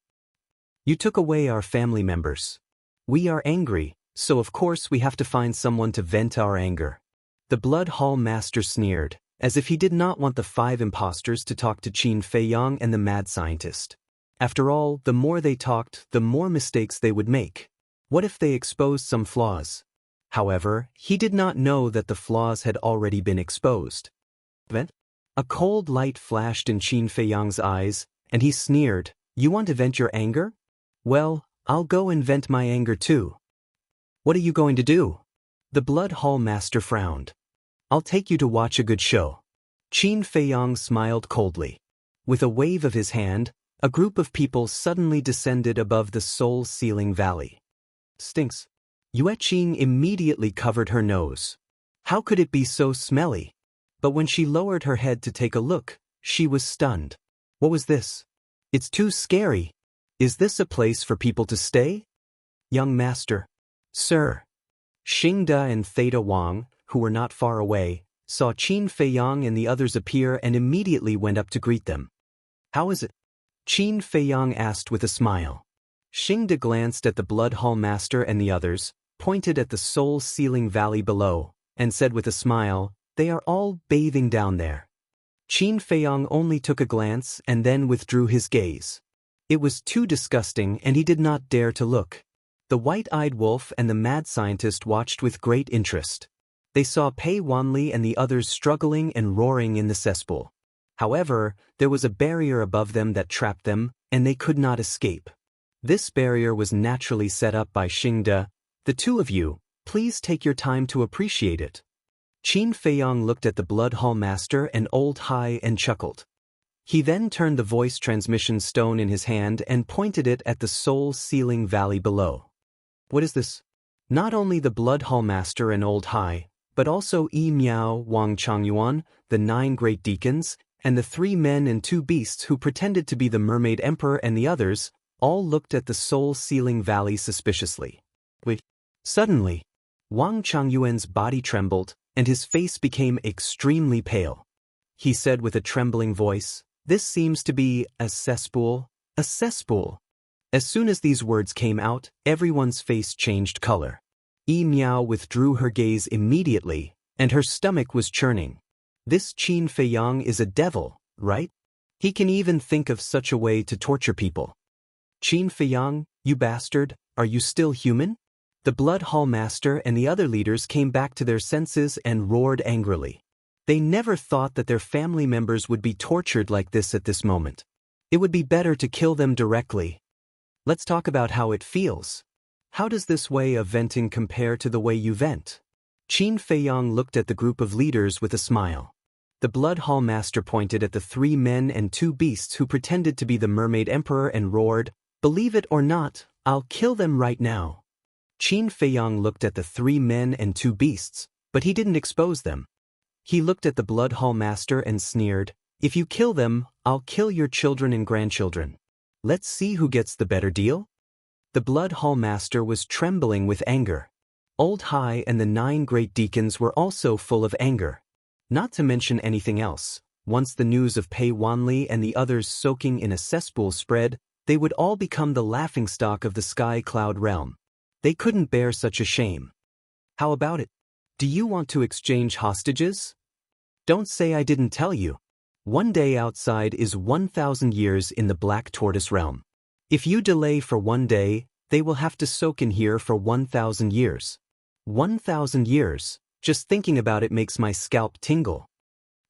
A: You took away our family members. We are angry, so of course we have to find someone to vent our anger." The Blood Hall Master sneered, as if he did not want the 5 imposters to talk to Qin Feiyang and the mad scientist. After all, the more they talked, the more mistakes they would make. What if they exposed some flaws? However, he did not know that the flaws had already been exposed. Vent? A cold light flashed in Qin Feiyang's eyes, and he sneered, "You want to vent your anger? Well, I'll go and vent my anger too." "What are you going to do?" The Blood Hall Master frowned. "I'll take you to watch a good show." Qin Feiyang smiled coldly. With a wave of his hand, a group of people suddenly descended above the soul-sealing valley. "Stinks." Yue Qing immediately covered her nose. How could it be so smelly? But when she lowered her head to take a look, she was stunned. What was this? It's too scary. Is this a place for people to stay? "Young master." "Sir." Xingde and Theta Wang, who were not far away, saw Qin Feiyang and the others appear and immediately went up to greet them. "How is it?" Qin Feiyang asked with a smile. Xingde glanced at the Blood Hall Master and the others, pointed at the soul-sealing valley below, and said with a smile, "They are all bathing down there." Qin Feiyang only took a glance and then withdrew his gaze. It was too disgusting and he did not dare to look. The white-eyed wolf and the mad scientist watched with great interest. They saw Pei Wanli and the others struggling and roaring in the cesspool. However, there was a barrier above them that trapped them, and they could not escape. This barrier was naturally set up by Xingde. "The two of you, please take your time to appreciate it." Qin Feiyang looked at the Blood Hall Master and Old Hai and chuckled. He then turned the voice transmission stone in his hand and pointed it at the soul-sealing valley below. "What is this?" Not only the Blood Hall Master and Old Hai, but also Yi Miao, Wang Changyuan, the 9 great deacons, and the 3 men and 2 beasts who pretended to be the Mermaid Emperor and the others, all looked at the soul-sealing valley suspiciously. Wait. Suddenly, Wang Changyuan's body trembled, and his face became extremely pale. he said with a trembling voice. This seems to be a cesspool. A cesspool. As soon as these words came out, everyone's face changed color. Yi Miao withdrew her gaze immediately, and her stomach was churning. This Qin Feiyang is a devil, right? He can even think of such a way to torture people. Qin Feiyang, you bastard, are you still human? The Blood Hall Master and the other leaders came back to their senses and roared angrily. They never thought that their family members would be tortured like this at this moment. It would be better to kill them directly. Let's talk about how it feels. How does this way of venting compare to the way you vent? Qin Feiyang looked at the group of leaders with a smile. The Blood Hall Master pointed at the 3 men and 2 beasts who pretended to be the Mermaid Emperor and roared, "Believe it or not, I'll kill them right now." Qin Feiyang looked at the 3 men and 2 beasts, but he didn't expose them. He looked at the Blood Hall Master and sneered, "If you kill them, I'll kill your children and grandchildren. Let's see who gets the better deal." The Blood Hall Master was trembling with anger. Old Hai and the 9 great deacons were also full of anger. Not to mention anything else, once the news of Pei Wanli and the others soaking in a cesspool spread, they would all become the laughingstock of the Sky Cloud realm. They couldn't bear such a shame. How about it? Do you want to exchange hostages? Don't say I didn't tell you. 1 day outside is 1,000 years in the Black Tortoise realm. If you delay for 1 day, they will have to soak in here for 1,000 years. 1,000 years, just thinking about it makes my scalp tingle.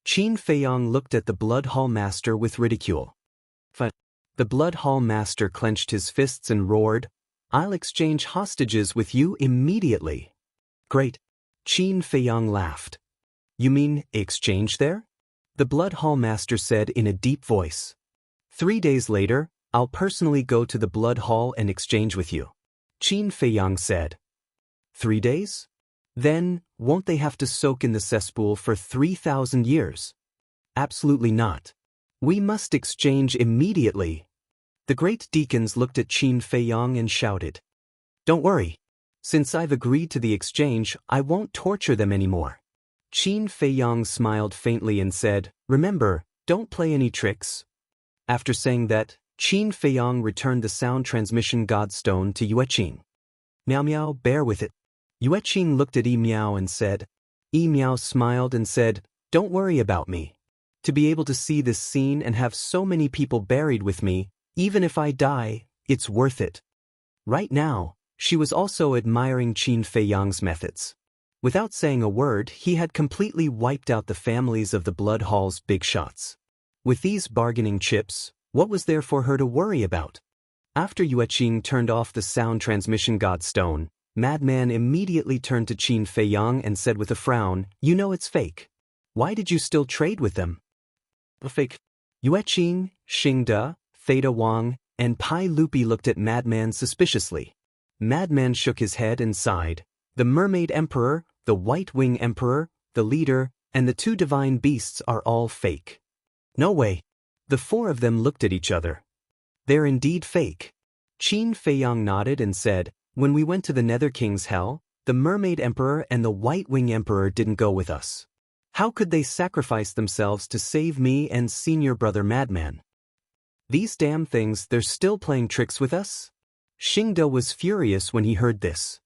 A: Qin Feiyang looked at the Blood Hall Master with ridicule. The Blood Hall Master clenched his fists and roared, "I'll exchange hostages with you immediately." Great. Qin Feiyang laughed. You mean, exchange there? The Blood Hall Master said in a deep voice. 3 days later, I'll personally go to the Blood Hall and exchange with you. Qin Feiyang said. 3 days? Then, won't they have to soak in the cesspool for 3,000 years? Absolutely not. We must exchange immediately. The great deacons looked at Qin Feiyang and shouted. Don't worry. Since I've agreed to the exchange, I won't torture them anymore. Qin Feiyang smiled faintly and said, Remember, don't play any tricks. After saying that, Qin Feiyang returned the sound transmission godstone to Yueqing. Miao Miao, bear with it. Yueqing looked at Yi Miao and said. Yi Miao smiled and said, Don't worry about me. To be able to see this scene and have so many people buried with me, even if I die, it's worth it. Right now, she was also admiring Qin Feiyang's methods. Without saying a word, he had completely wiped out the families of the Blood Hall's big shots. With these bargaining chips, what was there for her to worry about? After Yueqing turned off the sound transmission godstone, Madman immediately turned to Qin Feiyang and said with a frown, You know it's fake. Why did you still trade with them? Fake. Yueqing, Xingde, Theta Wang, and Pai Lupi looked at Madman suspiciously. Madman shook his head and sighed. The Mermaid Emperor, the White Wing Emperor, the leader, and the 2 divine beasts are all fake. No way. The 4 of them looked at each other. They're indeed fake. Qin Feiyang nodded and said, When we went to the Nether King's Hell, the Mermaid Emperor and the White Wing Emperor didn't go with us. How could they sacrifice themselves to save me and senior brother Madman? These damn things, they're still playing tricks with us? Xingde was furious when he heard this.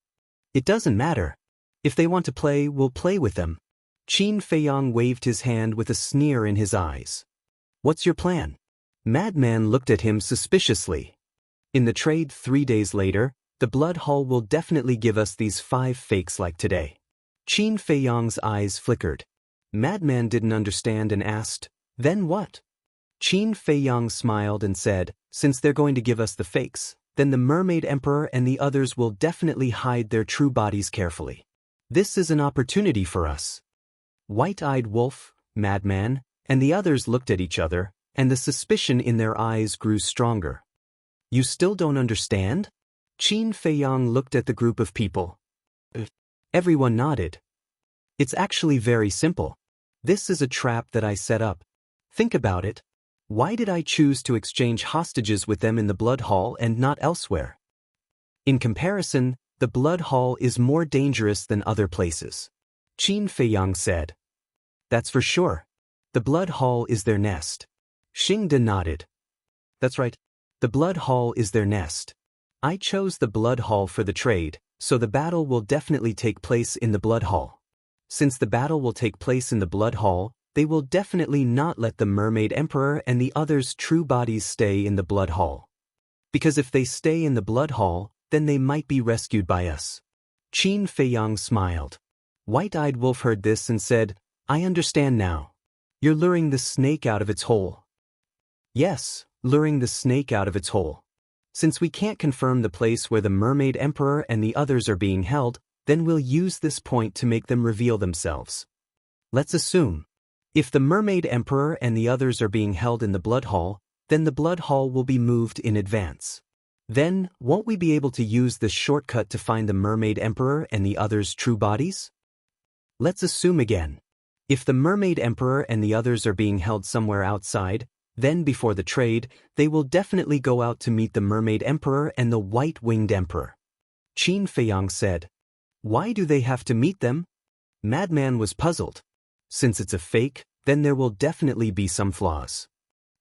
A: It doesn't matter. If they want to play, we'll play with them. Qin Feiyang waved his hand with a sneer in his eyes. What's your plan? Madman looked at him suspiciously. In the trade 3 days later, the Blood Hall will definitely give us these 5 fakes like today. Qin Feiyang's eyes flickered. Madman didn't understand and asked, Then what? Qin Feiyang smiled and said, Since they're going to give us the fakes, then the Mermaid Emperor and the others will definitely hide their true bodies carefully. This is an opportunity for us. White-Eyed Wolf, Madman, and the others looked at each other, and the suspicion in their eyes grew stronger. You still don't understand? Qin Feiyang looked at the group of people. Everyone nodded. It's actually very simple. This is a trap that I set up. Think about it. Why did I choose to exchange hostages with them in the Blood Hall and not elsewhere? In comparison, the Blood Hall is more dangerous than other places. Qin Feiyang said. That's for sure. The blood hall is their nest. Xingde nodded. That's right. The blood hall is their nest. I chose the blood hall for the trade, so the battle will definitely take place in the blood hall. Since the battle will take place in the blood hall, they will definitely not let the Mermaid Emperor and the others' true bodies stay in the blood hall. Because if they stay in the blood hall, then they might be rescued by us. Qin Feiyang smiled. White-Eyed Wolf heard this and said, I understand now. You're luring the snake out of its hole. Yes, luring the snake out of its hole. Since we can't confirm the place where the Mermaid Emperor and the others are being held, then we'll use this point to make them reveal themselves. Let's assume. If the Mermaid Emperor and the others are being held in the blood hall, then the blood hall will be moved in advance. Then, won't we be able to use this shortcut to find the Mermaid Emperor and the others' true bodies? Let's assume again. If the Mermaid Emperor and the others are being held somewhere outside, then before the trade, they will definitely go out to meet the Mermaid Emperor and the White-Winged Emperor. Qin Feiyang said. Why do they have to meet them? Madman was puzzled. Since it's a fake, then there will definitely be some flaws.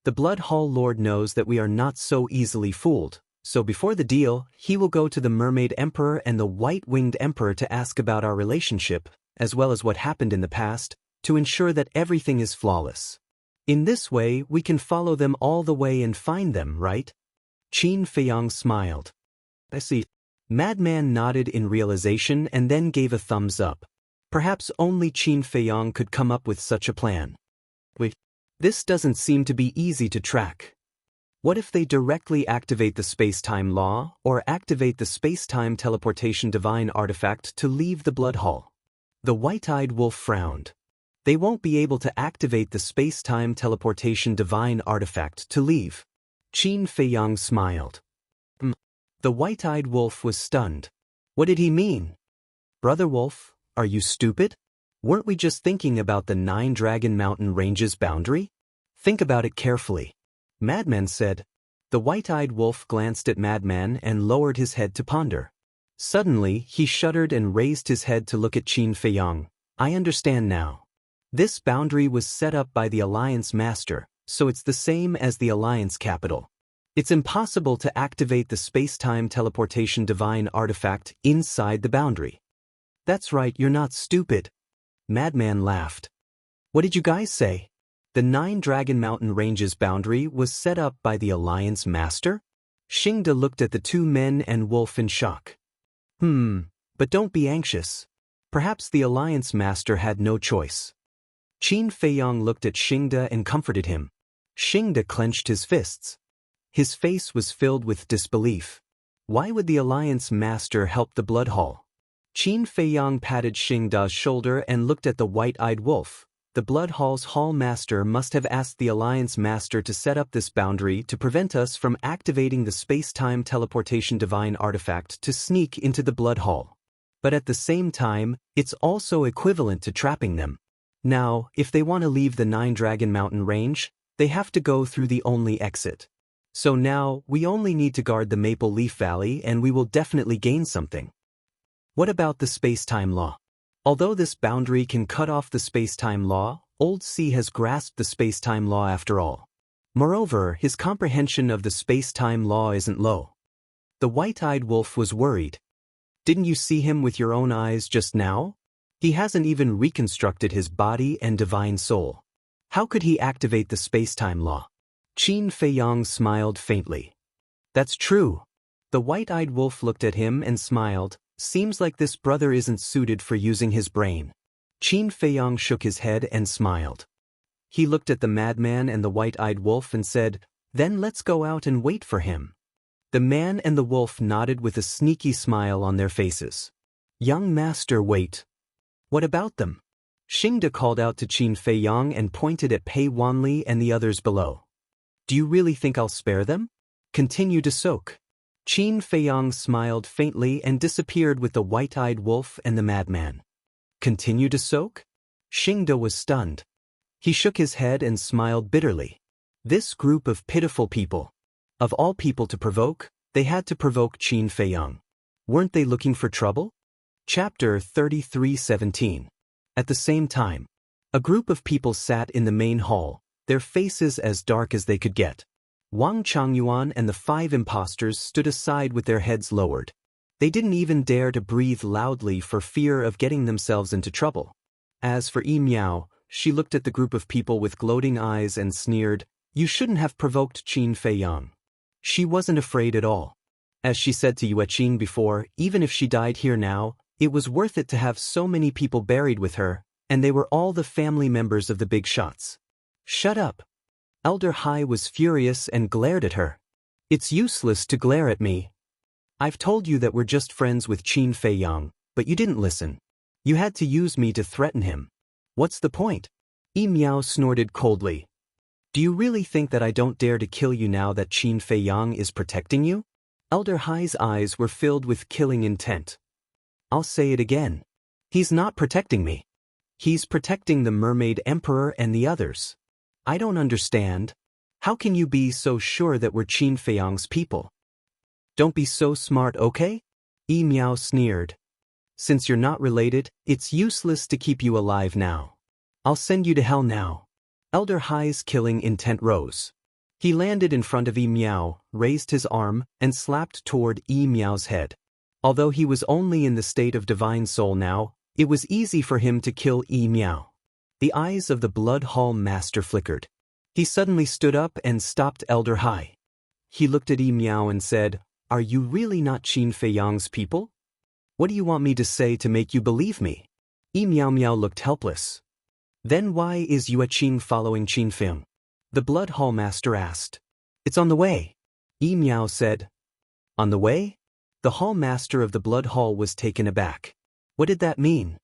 A: The Blood Hall Lord knows that we are not so easily fooled, so before the deal, he will go to the Mermaid Emperor and the White-Winged Emperor to ask about our relationship, as well as what happened in the past, to ensure that everything is flawless. In this way, we can follow them all the way and find them, right? Qin Feiyang smiled. I see. Madman nodded in realization and then gave a thumbs up. Perhaps only Qin Feiyang could come up with such a plan. Wait, this doesn't seem to be easy to track. What if they directly activate the space-time law or activate the space-time teleportation divine artifact to leave the blood hall? The white-eyed wolf frowned. They won't be able to activate the space-time teleportation divine artifact to leave. Qin Feiyang smiled. The white-eyed wolf was stunned. What did he mean? Brother Wolf, are you stupid? Weren't we just thinking about the 9 Dragon Mountain Ranges boundary? Think about it carefully. Madman said. The white-eyed wolf glanced at Madman and lowered his head to ponder. Suddenly, he shuddered and raised his head to look at Qin Feiyang. I understand now. This boundary was set up by the Alliance Master, so it's the same as the Alliance capital. It's impossible to activate the space-time teleportation divine artifact inside the boundary. That's right, you're not stupid. Madman laughed. What did you guys say? The 9 Dragon Mountain Ranges boundary was set up by the Alliance Master? Xingde looked at the two men and Wolf in shock. But don't be anxious. Perhaps the Alliance Master had no choice. Qin Feiyang looked at Xingde and comforted him. Xingde clenched his fists. His face was filled with disbelief. Why would the Alliance Master help the Blood Hall? Qin Feiyang patted Xingde's shoulder and looked at the white-eyed wolf. The Blood Hall's Hall Master must have asked the Alliance Master to set up this boundary to prevent us from activating the space-time teleportation divine artifact to sneak into the Blood Hall. But at the same time, it's also equivalent to trapping them. Now, if they want to leave the 9 Dragon Mountain Range, they have to go through the only exit. So now, we only need to guard the Maple Leaf Valley and we will definitely gain something. What about the space-time law? Although this boundary can cut off the space-time law, Old C has grasped the space-time law after all. Moreover, his comprehension of the space-time law isn't low. The white-eyed wolf was worried. Didn't you see him with your own eyes just now? He hasn't even reconstructed his body and divine soul. How could he activate the space-time law? Qin Feiyang smiled faintly. That's true. The white-eyed wolf looked at him and smiled. Seems like this brother isn't suited for using his brain. Qin Feiyang shook his head and smiled. He looked at the madman and the white-eyed wolf and said, Then let's go out and wait for him. The man and the wolf nodded with a sneaky smile on their faces. Young master, wait. What about them? Xingde called out to Qin Feiyang and pointed at Pei Wanli and the others below. Do you really think I'll spare them? Continue to soak. Qin Feiyang smiled faintly and disappeared with the white-eyed wolf and the madman. Continue to soak? Xingde was stunned. He shook his head and smiled bitterly. This group of pitiful people. Of all people to provoke, they had to provoke Qin Feiyang. Weren't they looking for trouble? Chapter 33:17. At the same time. A group of people sat in the main hall, their faces as dark as they could get. Wang Changyuan and the 5 impostors stood aside with their heads lowered. They didn't even dare to breathe loudly for fear of getting themselves into trouble. As for Yi Miao, she looked at the group of people with gloating eyes and sneered, "You shouldn't have provoked Qin Feiyang." She wasn't afraid at all. As she said to Yue Qing before, even if she died here now, it was worth it to have so many people buried with her, and they were all the family members of the big shots. "Shut up." Elder Hai was furious and glared at her. "It's useless to glare at me. I've told you that we're just friends with Qin Feiyang, but you didn't listen. You had to use me to threaten him. What's the point?" Yi Miao snorted coldly. "Do you really think that I don't dare to kill you now that Qin Feiyang is protecting you?" Elder Hai's eyes were filled with killing intent. "I'll say it again. He's not protecting me. He's protecting the Mermaid Emperor and the others. I don't understand. How can you be so sure that we're Qin Feiyang's people?" "Don't be so smart, okay?" Yi Miao sneered. "Since you're not related, it's useless to keep you alive now. I'll send you to hell now." Elder Hai's killing intent rose. He landed in front of Yi Miao, raised his arm, and slapped toward Yi Miao's head. Although he was only in the state of divine soul now, it was easy for him to kill Yi Miao. The eyes of the Blood Hall Master flickered. He suddenly stood up and stopped Elder Hai. He looked at Yi Miao and said, "Are you really not Qin Feiyang's people? What do you want me to say to make you believe me?" Yi Miao looked helpless. "Then why is Yue Qing following Qin Feiyang?" The Blood Hall Master asked. "It's on the way," Yi Miao said. "On the way?" The Hall Master of the Blood Hall was taken aback. What did that mean?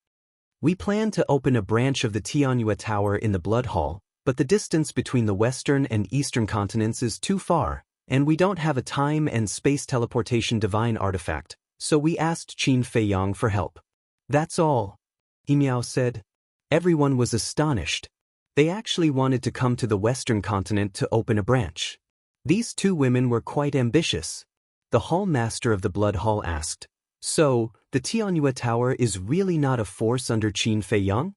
A: "We plan to open a branch of the Tianyue Tower in the Blood Hall, but the distance between the western and eastern continents is too far, and we don't have a time and space teleportation divine artifact, so we asked Qin Feiyang for help. That's all," Yi Miao said. Everyone was astonished. They actually wanted to come to the western continent to open a branch. These 2 women were quite ambitious. The Hall Master of the Blood Hall asked, "So, the Tianyue Tower is really not a force under Qin Feiyang?"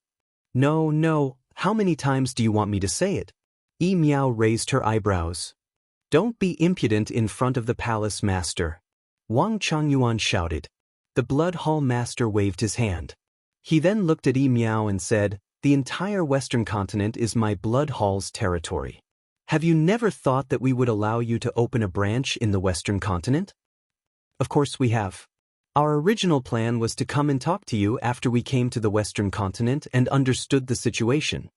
A: No, how many times do you want me to say it?" Yi Miao raised her eyebrows. "Don't be impudent in front of the Palace Master," Wang Changyuan shouted. The Blood Hall Master waved his hand. He then looked at Yi Miao and said, "The entire western continent is my Blood Hall's territory. Have you never thought that we would allow you to open a branch in the western continent?" "Of course we have. Our original plan was to come and talk to you after we came to the western continent and understood the situation.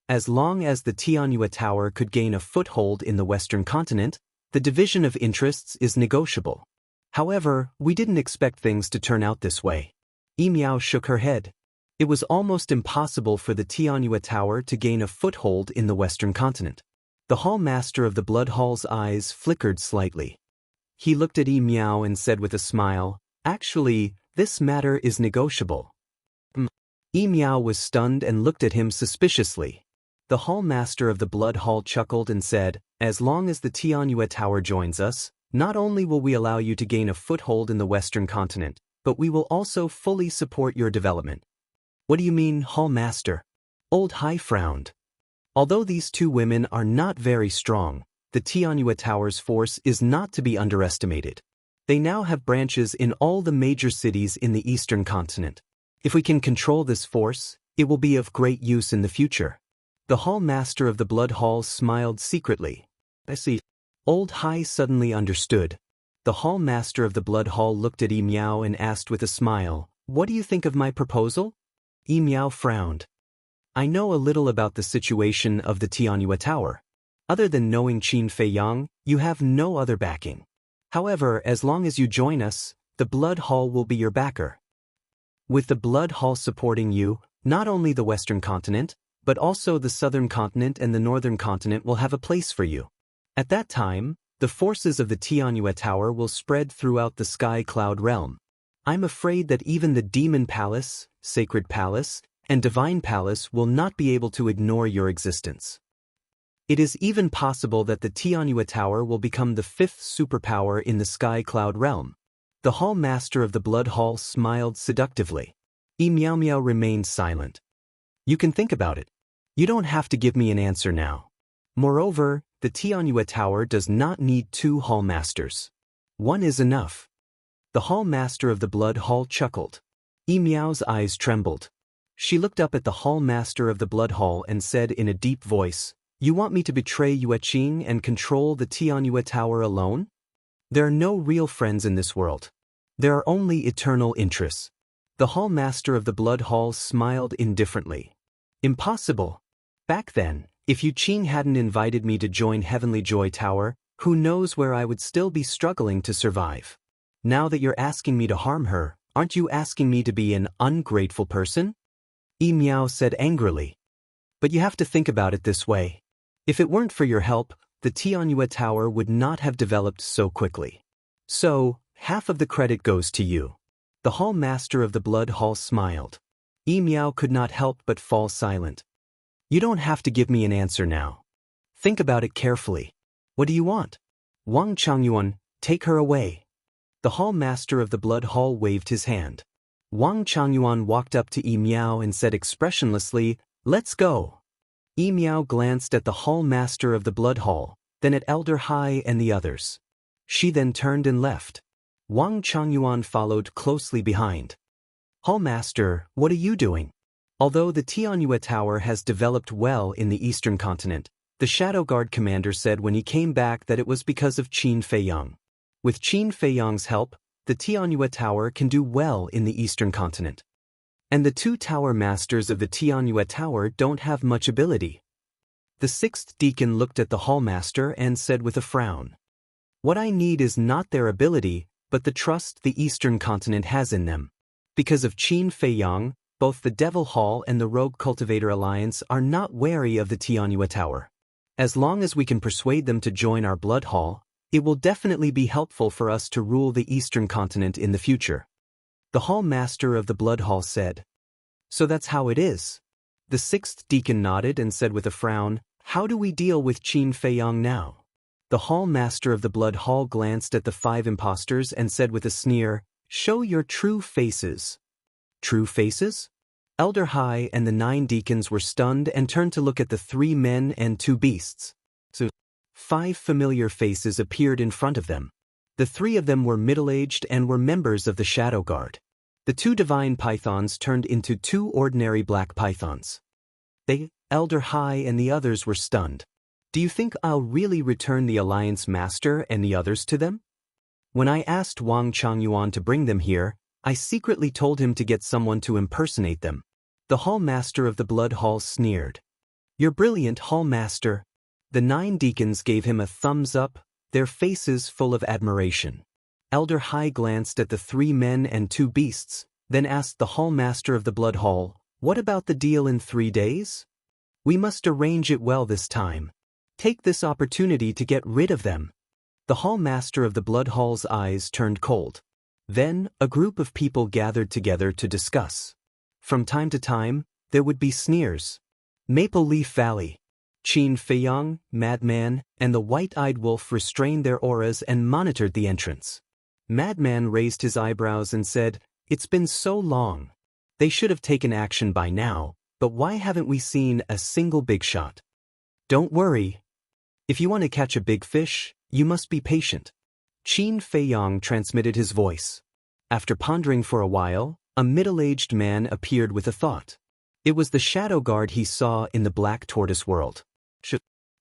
A: As long as the Tianyue Tower could gain a foothold in the western continent, the division of interests is negotiable. However, we didn't expect things to turn out this way." Yi Miao shook her head. It was almost impossible for the Tianyue Tower to gain a foothold in the western continent. The Hall Master of the Blood Hall's eyes flickered slightly. He looked at Yi Miao and said with a smile, "Actually, this matter is negotiable." Yi Miao was stunned and looked at him suspiciously. The Hall Master of the Blood Hall chuckled and said, "As long as the Tianyue Tower joins us, not only will we allow you to gain a foothold in the western continent, but we will also fully support your development." "What do you mean, Hall Master?" Old Hai frowned. Although these 2 women are not very strong, the Tianyue Tower's force is not to be underestimated. They now have branches in all the major cities in the eastern continent. If we can control this force, it will be of great use in the future. The Hall Master of the Blood Hall smiled secretly. "I see." Old Hai suddenly understood. The Hall Master of the Blood Hall looked at Yi Miao and asked with a smile, "What do you think of my proposal?" Yi Miao frowned. "I know a little about the situation of the Tianyue Tower. Other than knowing Qin Feiyang, you have no other backing. However, as long as you join us, the Blood Hall will be your backer. With the Blood Hall supporting you, not only the western continent, but also the southern continent and the northern continent will have a place for you. At that time, the forces of the Tianyue Tower will spread throughout the Sky Cloud realm. I'm afraid that even the Demon Palace, Sacred Palace, and Divine Palace will not be able to ignore your existence. It is even possible that the Tianyue Tower will become the 5th superpower in the Sky Cloud realm." The Hall Master of the Blood Hall smiled seductively. Yi Miao remained silent. "You can think about it. You don't have to give me an answer now. Moreover, the Tianyue Tower does not need 2 hall masters. 1 is enough. The hall master of the blood hall chuckled. Yi Miao's eyes trembled. She looked up at the hall master of the blood hall and said in a deep voice, "You want me to betray Yueqing and control the Tianyue Tower alone? There are no real friends in this world. There are only eternal interests." The hall master of the blood hall smiled indifferently. "Impossible. Back then, if Yueqing hadn't invited me to join Heavenly Joy Tower, who knows where I would still be struggling to survive. Now that you're asking me to harm her, aren't you asking me to be an ungrateful person?" Yi Miao said angrily. "But you have to think about it this way. If it weren't for your help, the Tianyue Tower would not have developed so quickly. So, half of the credit goes to you." The hall master of the blood hall smiled. Yi Miao could not help but fall silent. "You don't have to give me an answer now. Think about it carefully. What do you want?" "Wang Changyuan, take her away." The hall master of the blood hall waved his hand. Wang Changyuan walked up to Yi Miao and said expressionlessly, "Let's go." Yi Miao glanced at the hall master of the blood hall, then at Elder Hai and the others. She then turned and left. Wang Changyuan followed closely behind. "Hall master, what are you doing?" Although the Tianyue Tower has developed well in the eastern continent, the Shadow Guard commander said when he came back that it was because of Qin Feiyang. With Qin Feiyang's help, the Tianyue Tower can do well in the eastern continent. And the 2 tower masters of the Tianyue Tower don't have much ability. The 6th deacon looked at the hall master and said with a frown, "What I need is not their ability, but the trust the eastern continent has in them. Because of Qin Feiyang, both the Devil Hall and the Rogue Cultivator Alliance are not wary of the Tianyue Tower. As long as we can persuade them to join our Blood Hall, it will definitely be helpful for us to rule the eastern continent in the future." The hall master of the blood hall said. "So that's how it is." The 6th deacon nodded and said with a frown, "How do we deal with Qin Feiyang now?" The hall master of the blood hall glanced at the 5 impostors and said with a sneer, "Show your true faces." "True faces?" Elder Hai and the 9 deacons were stunned and turned to look at the 3 men and 2 beasts. 5 familiar faces appeared in front of them. The 3 of them were middle-aged and were members of the Shadow Guard. The 2 divine pythons turned into 2 ordinary black pythons. They, Elder Hai and the others were stunned. "Do you think I'll really return the Alliance Master and the others to them? When I asked Wang Changyuan to bring them here, I secretly told him to get someone to impersonate them." The Hall Master of the Blood Hall sneered. "You're brilliant, Hall Master." The 9 deacons gave him a thumbs up, their faces full of admiration. Elder Hai glanced at the 3 men and 2 beasts, then asked the Hall Master of the Blood Hall, "What about the deal in 3 days? We must arrange it well this time. Take this opportunity to get rid of them." The Hall Master of the Blood Hall's eyes turned cold. Then, a group of people gathered together to discuss. From time to time, there would be sneers. Maple Leaf Valley. Qin Feiyang, Madman, and the White-Eyed Wolf restrained their auras and monitored the entrance. Madman raised his eyebrows and said, "It's been so long. They should have taken action by now, but why haven't we seen a single big shot?" "Don't worry. If you want to catch a big fish, you must be patient." Qin Feiyang transmitted his voice. After pondering for a while, a middle-aged man appeared with a thought. It was the Shadow Guard he saw in the Black Tortoise world.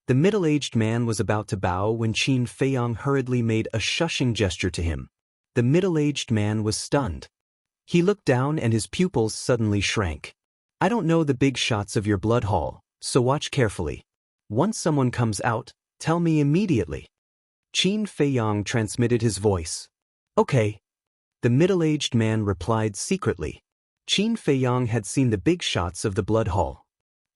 A: The middle-aged man was about to bow when Qin Feiyang hurriedly made a shushing gesture to him. The middle-aged man was stunned. He looked down and his pupils suddenly shrank. "I don't know the big shots of your blood hall, so watch carefully. Once someone comes out, tell me immediately." Qin Feiyang transmitted his voice. "Okay." The middle-aged man replied secretly. Qin Feiyang had seen the big shots of the blood hall.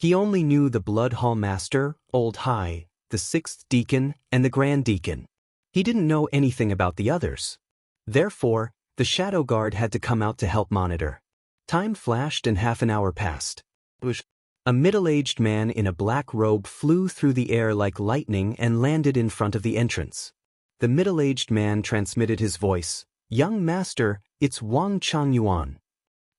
A: He only knew the blood hall master, Old Hai, the 6th deacon, and the Grand Deacon. He didn't know anything about the others. Therefore, the Shadow Guard had to come out to help monitor. Time flashed and half an hour passed. A middle-aged man in a black robe flew through the air like lightning and landed in front of the entrance. The middle-aged man transmitted his voice. "Young master, it's Wang Changyuan."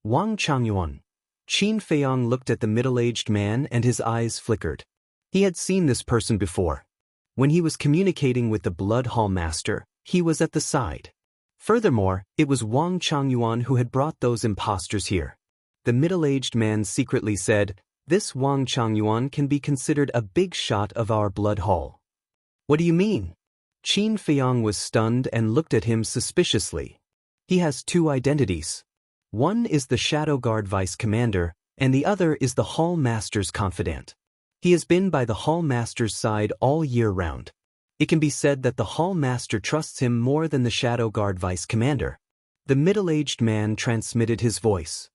A: "Wang Changyuan." Qin Feiyang looked at the middle-aged man and his eyes flickered. He had seen this person before. When he was communicating with the Blood Hall Master, he was at the side. Furthermore, it was Wang Changyuan who had brought those impostors here. The middle-aged man secretly said, "This Wang Changyuan can be considered a big shot of our Blood Hall." "What do you mean?" Qin Feiyang was stunned and looked at him suspiciously. "He has two identities. One is the Shadow Guard Vice Commander, and the other is the Hall Master's confidant. He has been by the Hall Master's side all year round. It can be said that the Hall Master trusts him more than the Shadow Guard Vice Commander." The middle-aged man transmitted his voice.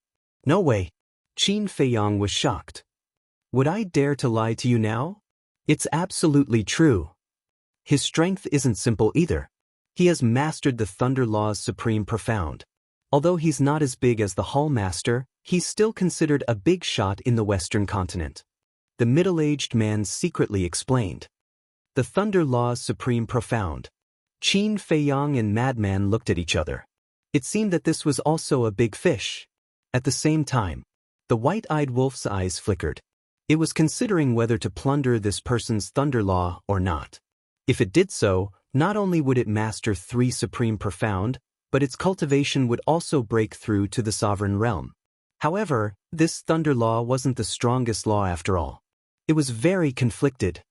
A: "No way." Qin Feiyang was shocked. "Would I dare to lie to you now? It's absolutely true. His strength isn't simple either. He has mastered the Thunder Law's Supreme Profound. Although he's not as big as the Hall Master, he's still considered a big shot in the Western continent." The middle-aged man secretly explained. The Thunder Law's Supreme Profound. Qin Feiyang and Madman looked at each other. It seemed that this was also a big fish. At the same time, the white-eyed wolf's eyes flickered. It was considering whether to plunder this person's Thunder Law or not. If it did so, not only would it master 3 Supreme Profound, but its cultivation would also break through to the Sovereign Realm. However, this Thunder Law wasn't the strongest law after all. It was very conflicted.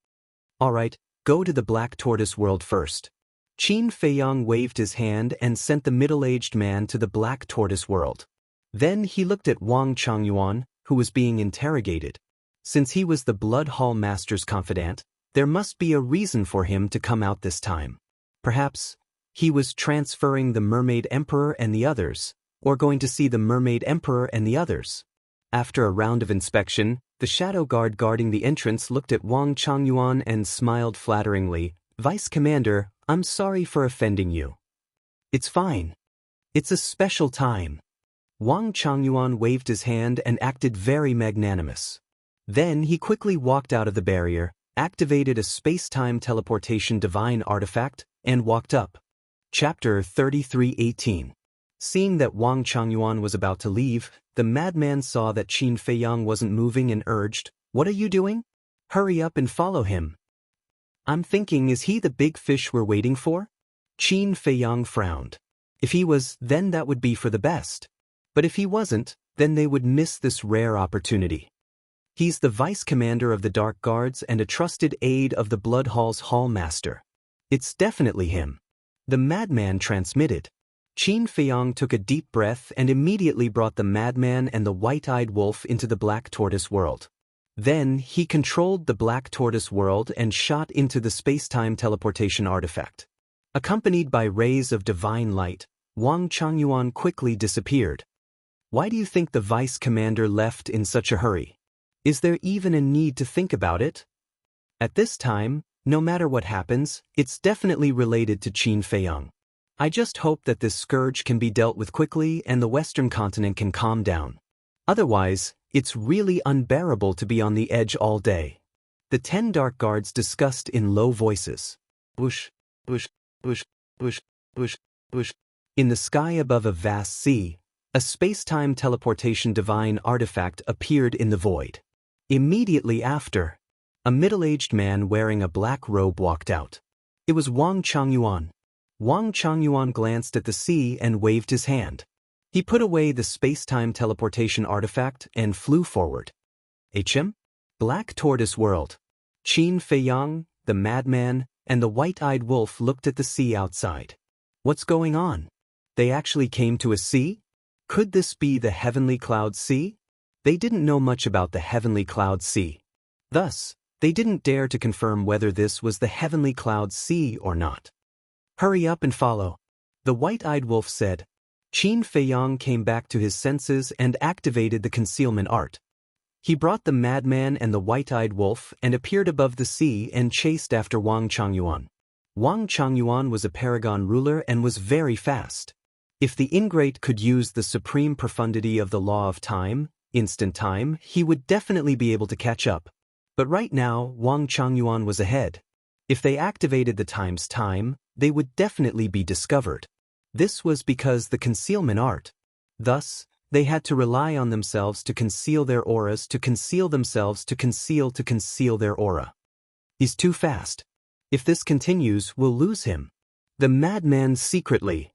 A: "Alright, go to the Black Tortoise world first." Qin Feiyang waved his hand and sent the middle-aged man to the Black Tortoise world. Then he looked at Wang Changyuan, who was being interrogated. Since he was the Blood Hall Master's confidant, there must be a reason for him to come out this time. Perhaps he was transferring the Mermaid Emperor and the others, or going to see the Mermaid Emperor and the others. After a round of inspection, the Shadow Guard guarding the entrance looked at Wang Changyuan and smiled flatteringly. "Vice Commander, I'm sorry for offending you." "It's fine. It's a special time." Wang Changyuan waved his hand and acted very magnanimous. Then he quickly walked out of the barrier, activated a space-time teleportation divine artifact, and walked up. Chapter 33:18. Seeing that Wang Changyuan was about to leave, the madman saw that Qin Feiyang wasn't moving and urged, "What are you doing? Hurry up and follow him." "I'm thinking, is he the big fish we're waiting for?" Qin Feiyang frowned. If he was, then that would be for the best. But if he wasn't, then they would miss this rare opportunity. "He's the Vice Commander of the Dark Guards and a trusted aide of the Blood Hall's Hall Master. It's definitely him." The madman transmitted. Qin Feiyang took a deep breath and immediately brought the madman and the white-eyed wolf into the Black Tortoise world. Then he controlled the Black Tortoise world and shot into the space-time teleportation artifact. Accompanied by rays of divine light, Wang Changyuan quickly disappeared. "Why do you think the Vice Commander left in such a hurry? Is there even a need to think about it?" At this time, no matter what happens, it's definitely related to Qin Feiyang. I just hope that this scourge can be dealt with quickly and the Western continent can calm down. Otherwise, it's really unbearable to be on the edge all day. The 10 Dark Guards discussed in low voices. Whoosh, whoosh, whoosh, whoosh, whoosh, whoosh. In the sky above a vast sea, a space-time teleportation divine artifact appeared in the void. Immediately after, a middle-aged man wearing a black robe walked out. It was Wang Changyuan. Wang Changyuan glanced at the sea and waved his hand. He put away the space-time teleportation artifact and flew forward. HM? Black Tortoise World. Qin Feiyang, the madman, and the white-eyed wolf looked at the sea outside. What's going on? They actually came to a sea? Could this be the Heavenly Cloud Sea? They didn't know much about the Heavenly Cloud Sea. Thus, they didn't dare to confirm whether this was the Heavenly Cloud Sea or not. "Hurry up and follow," the white-eyed wolf said. Qin Feiyang came back to his senses and activated the concealment art. He brought the madman and the white-eyed wolf and appeared above the sea and chased after Wang Changyuan. Wang Changyuan was a paragon ruler and was very fast. If the ingrate could use the supreme profundity of the law of time, instant time, he would definitely be able to catch up. But right now, Wang Changyuan was ahead. If they activated the time's time, they would definitely be discovered. This was because the concealment art. Thus, They had to rely on themselves to conceal their auras, to conceal themselves, to conceal their aura. He's too fast. If this continues, we'll lose him. The madman secretly.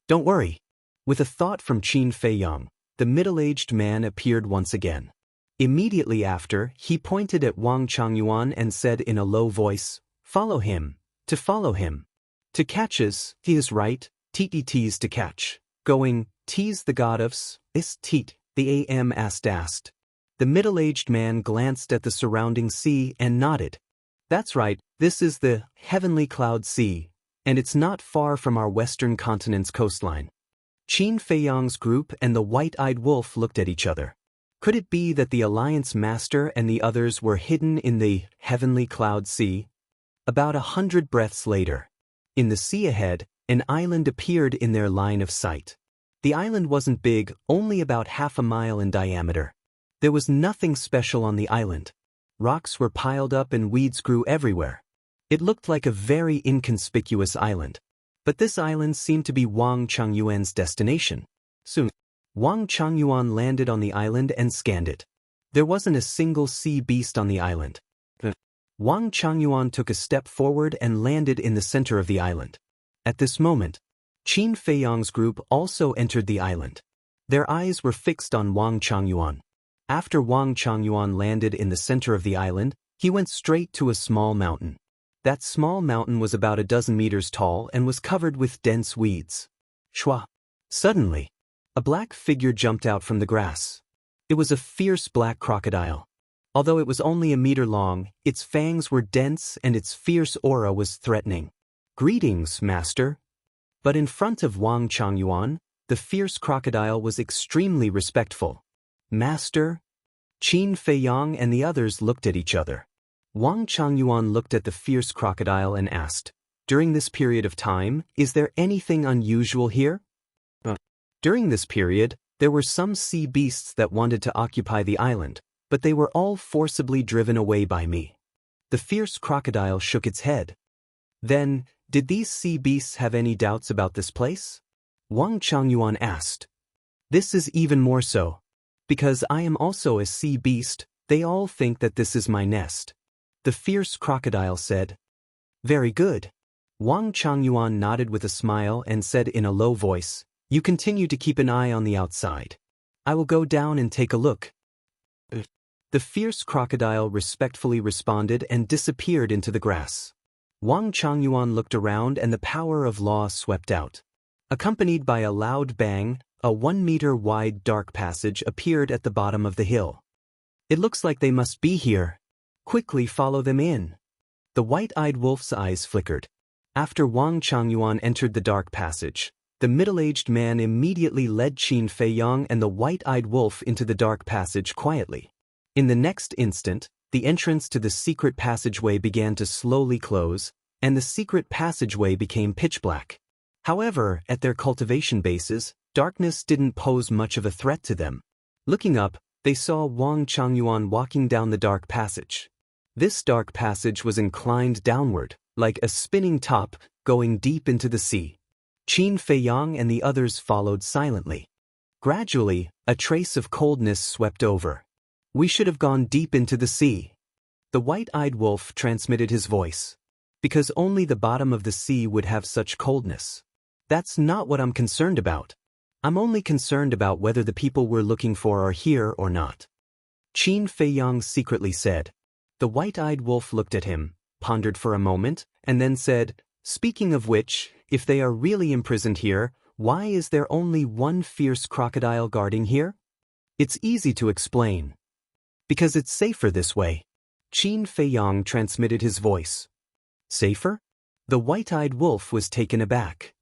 A: Don't worry. With a thought from Qin Feiyang, the middle-aged man appeared once again. Immediately after, he pointed at Wang Changyuan and said in a low voice, "Follow him. To follow him. To catch us, he is right, tease to catch. Going, tease the god of is teat," the am asked. The middle-aged man glanced at the surrounding sea and nodded. "That's right, this is the Heavenly Cloud Sea, and it's not far from our western continent's coastline." Qin Feiyang's group and the white-eyed wolf looked at each other. Could it be that the Alliance Master and the others were hidden in the Heavenly Cloud Sea? About 100 breaths later, in the sea ahead, an island appeared in their line of sight. The island wasn't big, only about half a mile in diameter. There was nothing special on the island. Rocks were piled up and weeds grew everywhere. It looked like a very inconspicuous island. But this island seemed to be Wang Changyuan's destination. Soon, Wang Changyuan landed on the island and scanned it. There wasn't a single sea beast on the island. Wang Changyuan took a step forward and landed in the center of the island. At this moment, Qin Feiyang's group also entered the island. Their eyes were fixed on Wang Changyuan. After Wang Changyuan landed in the center of the island, he went straight to a small mountain. That small mountain was about a dozen meters tall and was covered with dense weeds. Shwa! Suddenly, a black figure jumped out from the grass. It was a fierce black crocodile. Although it was only a meter long, its fangs were dense and its fierce aura was threatening. "Greetings, master." But in front of Wang Changyuan, the fierce crocodile was extremely respectful. "Master?" Qin Feiyang and the others looked at each other. Wang Changyuan looked at the fierce crocodile and asked, "During this period of time, is there anything unusual here?" During this period, there were some sea beasts that wanted to occupy the island, but they were all forcibly driven away by me. The fierce crocodile shook its head. Then, did these sea beasts have any doubts about this place? Wang Changyuan asked. "This is even more so. Because I am also a sea beast, they all think that this is my nest." The fierce crocodile said. "Very good." Wang Changyuan nodded with a smile and said in a low voice, "You continue to keep an eye on the outside. I will go down and take a look." The fierce crocodile respectfully responded and disappeared into the grass. Wang Changyuan looked around and the power of law swept out. Accompanied by a loud bang, a 1-meter-wide dark passage appeared at the bottom of the hill. "It looks like they must be here. Quickly follow them in." The white-eyed wolf's eyes flickered. After Wang Changyuan entered the dark passage, the middle-aged man immediately led Qin Feiyang and the white-eyed wolf into the dark passage quietly. In the next instant, the entrance to the secret passageway began to slowly close, and the secret passageway became pitch black. However, at their cultivation bases, darkness didn't pose much of a threat to them. Looking up, they saw Wang Changyuan walking down the dark passage. This dark passage was inclined downward, like a spinning top, going deep into the sea. Qin Feiyang and the others followed silently. Gradually, a trace of coldness swept over. "We should have gone deep into the sea." The white-eyed wolf transmitted his voice. "Because only the bottom of the sea would have such coldness. That's not what I'm concerned about. I'm only concerned about whether the people we're looking for are here or not." Qin Feiyang secretly said. The white-eyed wolf looked at him, pondered for a moment, and then said, "Speaking of which, if they are really imprisoned here, why is there only one fierce crocodile guarding here? It's easy to explain. Because it's safer this way." Qin Feiyang transmitted his voice. "Safer?" The white-eyed wolf was taken aback.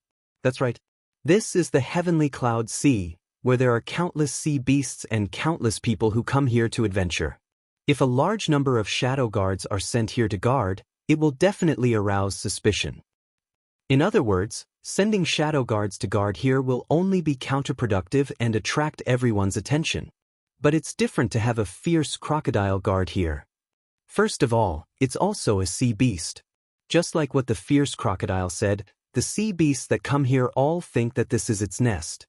A: "That's right. This is the Heavenly Cloud Sea, where there are countless sea beasts and countless people who come here to adventure. If a large number of shadow guards are sent here to guard, it will definitely arouse suspicion. In other words, sending shadow guards to guard here will only be counterproductive and attract everyone's attention. But it's different to have a fierce crocodile guard here. First of all, it's also a sea beast. Just like what the fierce crocodile said, the sea beasts that come here all think that this is its nest.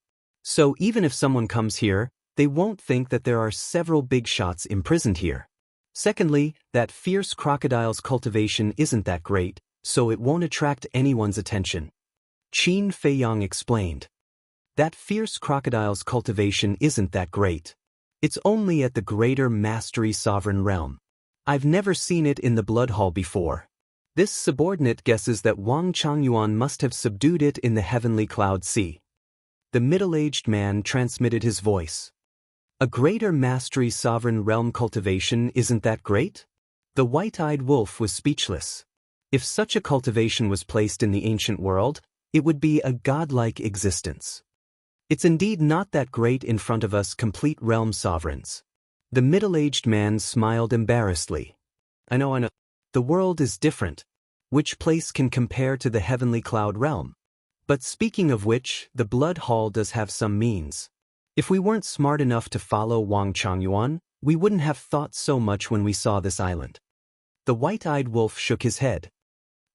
A: So even if someone comes here, they won't think that there are several big shots imprisoned here. Secondly, that fierce crocodile's cultivation isn't that great, so it won't attract anyone's attention. Qin Feiyang explained. That fierce crocodile's cultivation isn't that great. It's only at the greater mastery sovereign realm. I've never seen it in the blood hall before. This subordinate guesses that Wang Changyuan must have subdued it in the heavenly cloud sea. The middle-aged man transmitted his voice. A greater mastery sovereign realm cultivation isn't that great? The white-eyed wolf was speechless. If such a cultivation was placed in the ancient world, it would be a godlike existence. It's indeed not that great in front of us complete realm sovereigns. The middle-aged man smiled embarrassedly. I know. The world is different. Which place can compare to the heavenly cloud realm? But speaking of which, the blood hall does have some means. If we weren't smart enough to follow Wang Changyuan, we wouldn't have thought so much when we saw this island. The white-eyed wolf shook his head.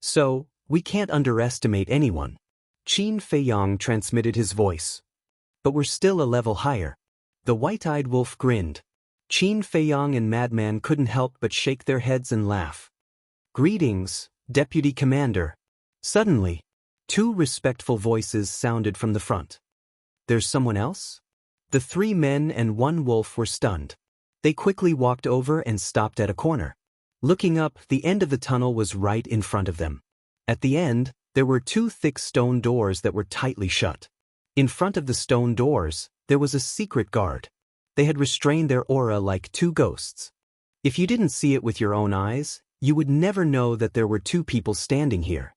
A: So, we can't underestimate anyone. Qin Feiyang transmitted his voice. But we're still a level higher. The white-eyed wolf grinned. Qin Feiyang and Madman couldn't help but shake their heads and laugh. Greetings, Deputy Commander. Suddenly, two respectful voices sounded from the front. There's someone else? The three men and one wolf were stunned. They quickly walked over and stopped at a corner. Looking up, the end of the tunnel was right in front of them. At the end, there were two thick stone doors that were tightly shut. In front of the stone doors, there was a secret guard. They had restrained their aura like two ghosts. If you didn't see it with your own eyes, you would never know that there were two people standing here.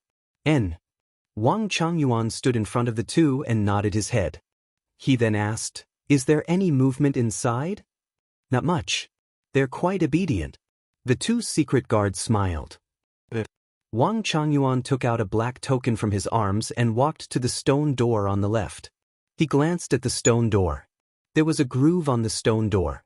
A: Wang Changyuan stood in front of the two and nodded his head. He then asked, "Is there any movement inside?" "Not much. They're quite obedient." The two secret guards smiled. Wang Changyuan took out a black token from his arms and walked to the stone door on the left. He glanced at the stone door. There was a groove on the stone door.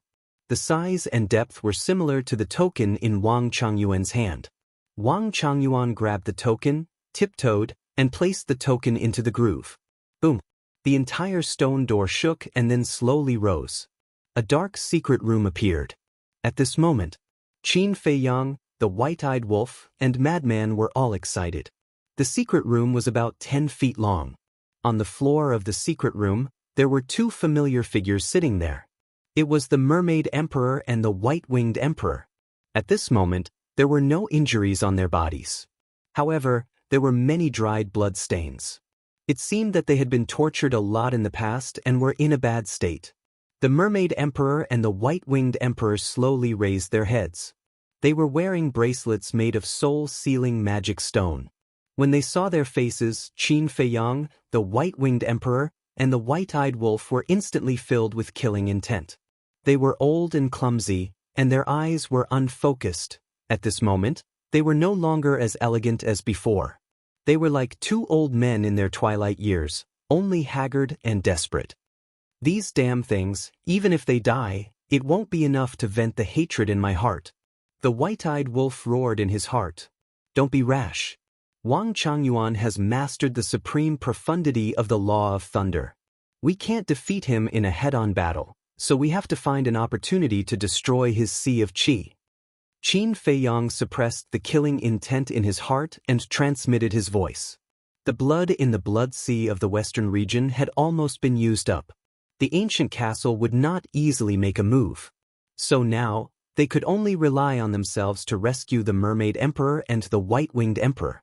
A: The size and depth were similar to the token in Wang Changyuan's hand. Wang Changyuan grabbed the token, tiptoed, and placed the token into the groove. Boom! The entire stone door shook and then slowly rose. A dark secret room appeared. At this moment, Qin Feiyang, the white-eyed wolf, and Madman were all excited. The secret room was about 10 feet long. On the floor of the secret room, there were two familiar figures sitting there. It was the Mermaid Emperor and the White-Winged Emperor. At this moment, there were no injuries on their bodies. However, there were many dried blood stains. It seemed that they had been tortured a lot in the past and were in a bad state. The Mermaid Emperor and the White-Winged Emperor slowly raised their heads. They were wearing bracelets made of soul-sealing magic stone. When they saw their faces, Qin Feiyang, the White-Winged Emperor, and the White-Eyed Wolf were instantly filled with killing intent. They were old and clumsy, and their eyes were unfocused. At this moment, they were no longer as elegant as before. They were like two old men in their twilight years, only haggard and desperate. These damn things, even if they die, it won't be enough to vent the hatred in my heart. The white-eyed wolf roared in his heart. Don't be rash. Wang Changyuan has mastered the supreme profundity of the law of thunder. We can't defeat him in a head-on battle, so we have to find an opportunity to destroy his sea of qi. Qin Feiyang suppressed the killing intent in his heart and transmitted his voice. The blood in the blood sea of the western region had almost been used up. The ancient castle would not easily make a move. So now, they could only rely on themselves to rescue the Mermaid Emperor and the White-Winged Emperor.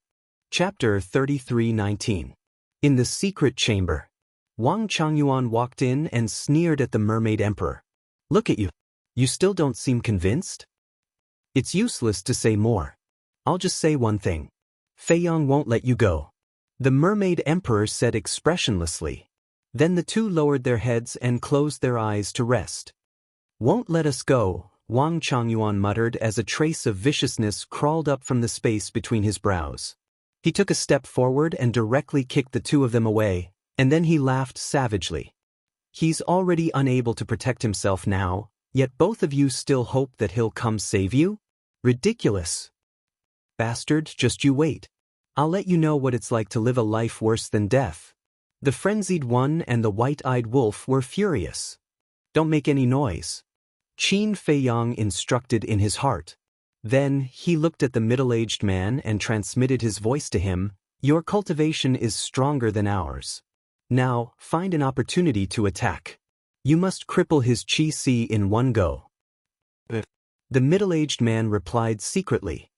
A: Chapter 33:19. In the secret chamber. Wang Changyuan walked in and sneered at the Mermaid Emperor. Look at you. You still don't seem convinced? It's useless to say more. I'll just say one thing. Feiyang won't let you go. The Mermaid Emperor said expressionlessly. Then the two lowered their heads and closed their eyes to rest. Won't let us go, Wang Changyuan muttered as a trace of viciousness crawled up from the space between his brows. He took a step forward and directly kicked the two of them away, and then he laughed savagely. He's already unable to protect himself now, yet both of you still hope that he'll come save you? Ridiculous. Bastard, just you wait. I'll let you know what it's like to live a life worse than death. The frenzied one and the white-eyed wolf were furious. "Don't make any noise," Qin Feiyang instructed in his heart. Then he looked at the middle-aged man and transmitted his voice to him. "Your cultivation is stronger than ours. Now, find an opportunity to attack. You must cripple his qi in one go." The middle-aged man replied secretly.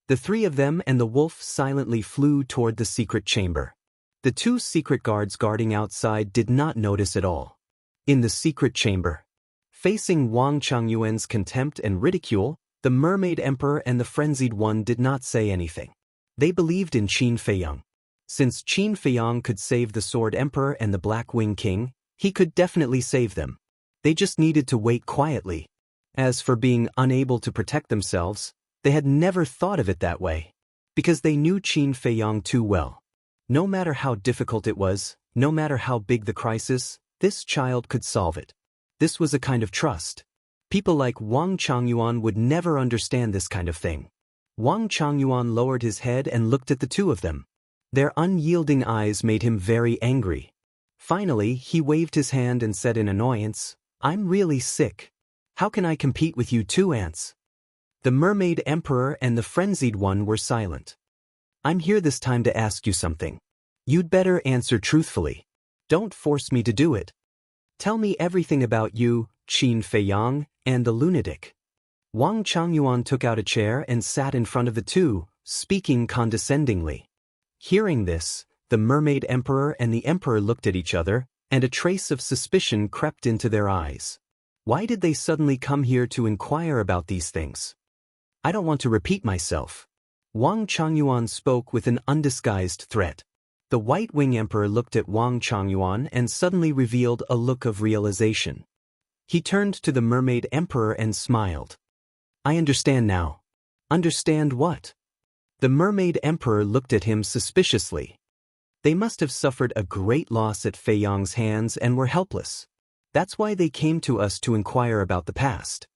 A: The three of them and the wolf silently flew toward the secret chamber. The two secret guards guarding outside did not notice at all. In the secret chamber, facing Wang Changyuan's contempt and ridicule, the Mermaid Emperor and the frenzied one did not say anything. They believed in Qin Feiyang. Since Qin Feiyang could save the Sword Emperor and the Black Wing King, he could definitely save them. They just needed to wait quietly. As for being unable to protect themselves, they had never thought of it that way. Because they knew Qin Feiyang too well. No matter how difficult it was, no matter how big the crisis, this child could solve it. This was a kind of trust. People like Wang Changyuan would never understand this kind of thing. Wang Changyuan lowered his head and looked at the two of them. Their unyielding eyes made him very angry. Finally, he waved his hand and said in annoyance, "I'm really sick. How can I compete with you two ants?" The Mermaid Emperor and the frenzied one were silent. "I'm here this time to ask you something. You'd better answer truthfully. Don't force me to do it. Tell me everything about you, Qin Feiyang, and the lunatic." Wang Changyuan took out a chair and sat in front of the two, speaking condescendingly. Hearing this, the Mermaid Emperor and the Emperor looked at each other, and a trace of suspicion crept into their eyes. Why did they suddenly come here to inquire about these things? "I don't want to repeat myself." Wang Changyuan spoke with an undisguised threat. The White Wing Emperor looked at Wang Changyuan and suddenly revealed a look of realization. He turned to the Mermaid Emperor and smiled. "I understand now." "Understand what?" The Mermaid Emperor looked at him suspiciously. They must have suffered a great loss at Feiyang's hands and were helpless. That's why they came to us to inquire about the past.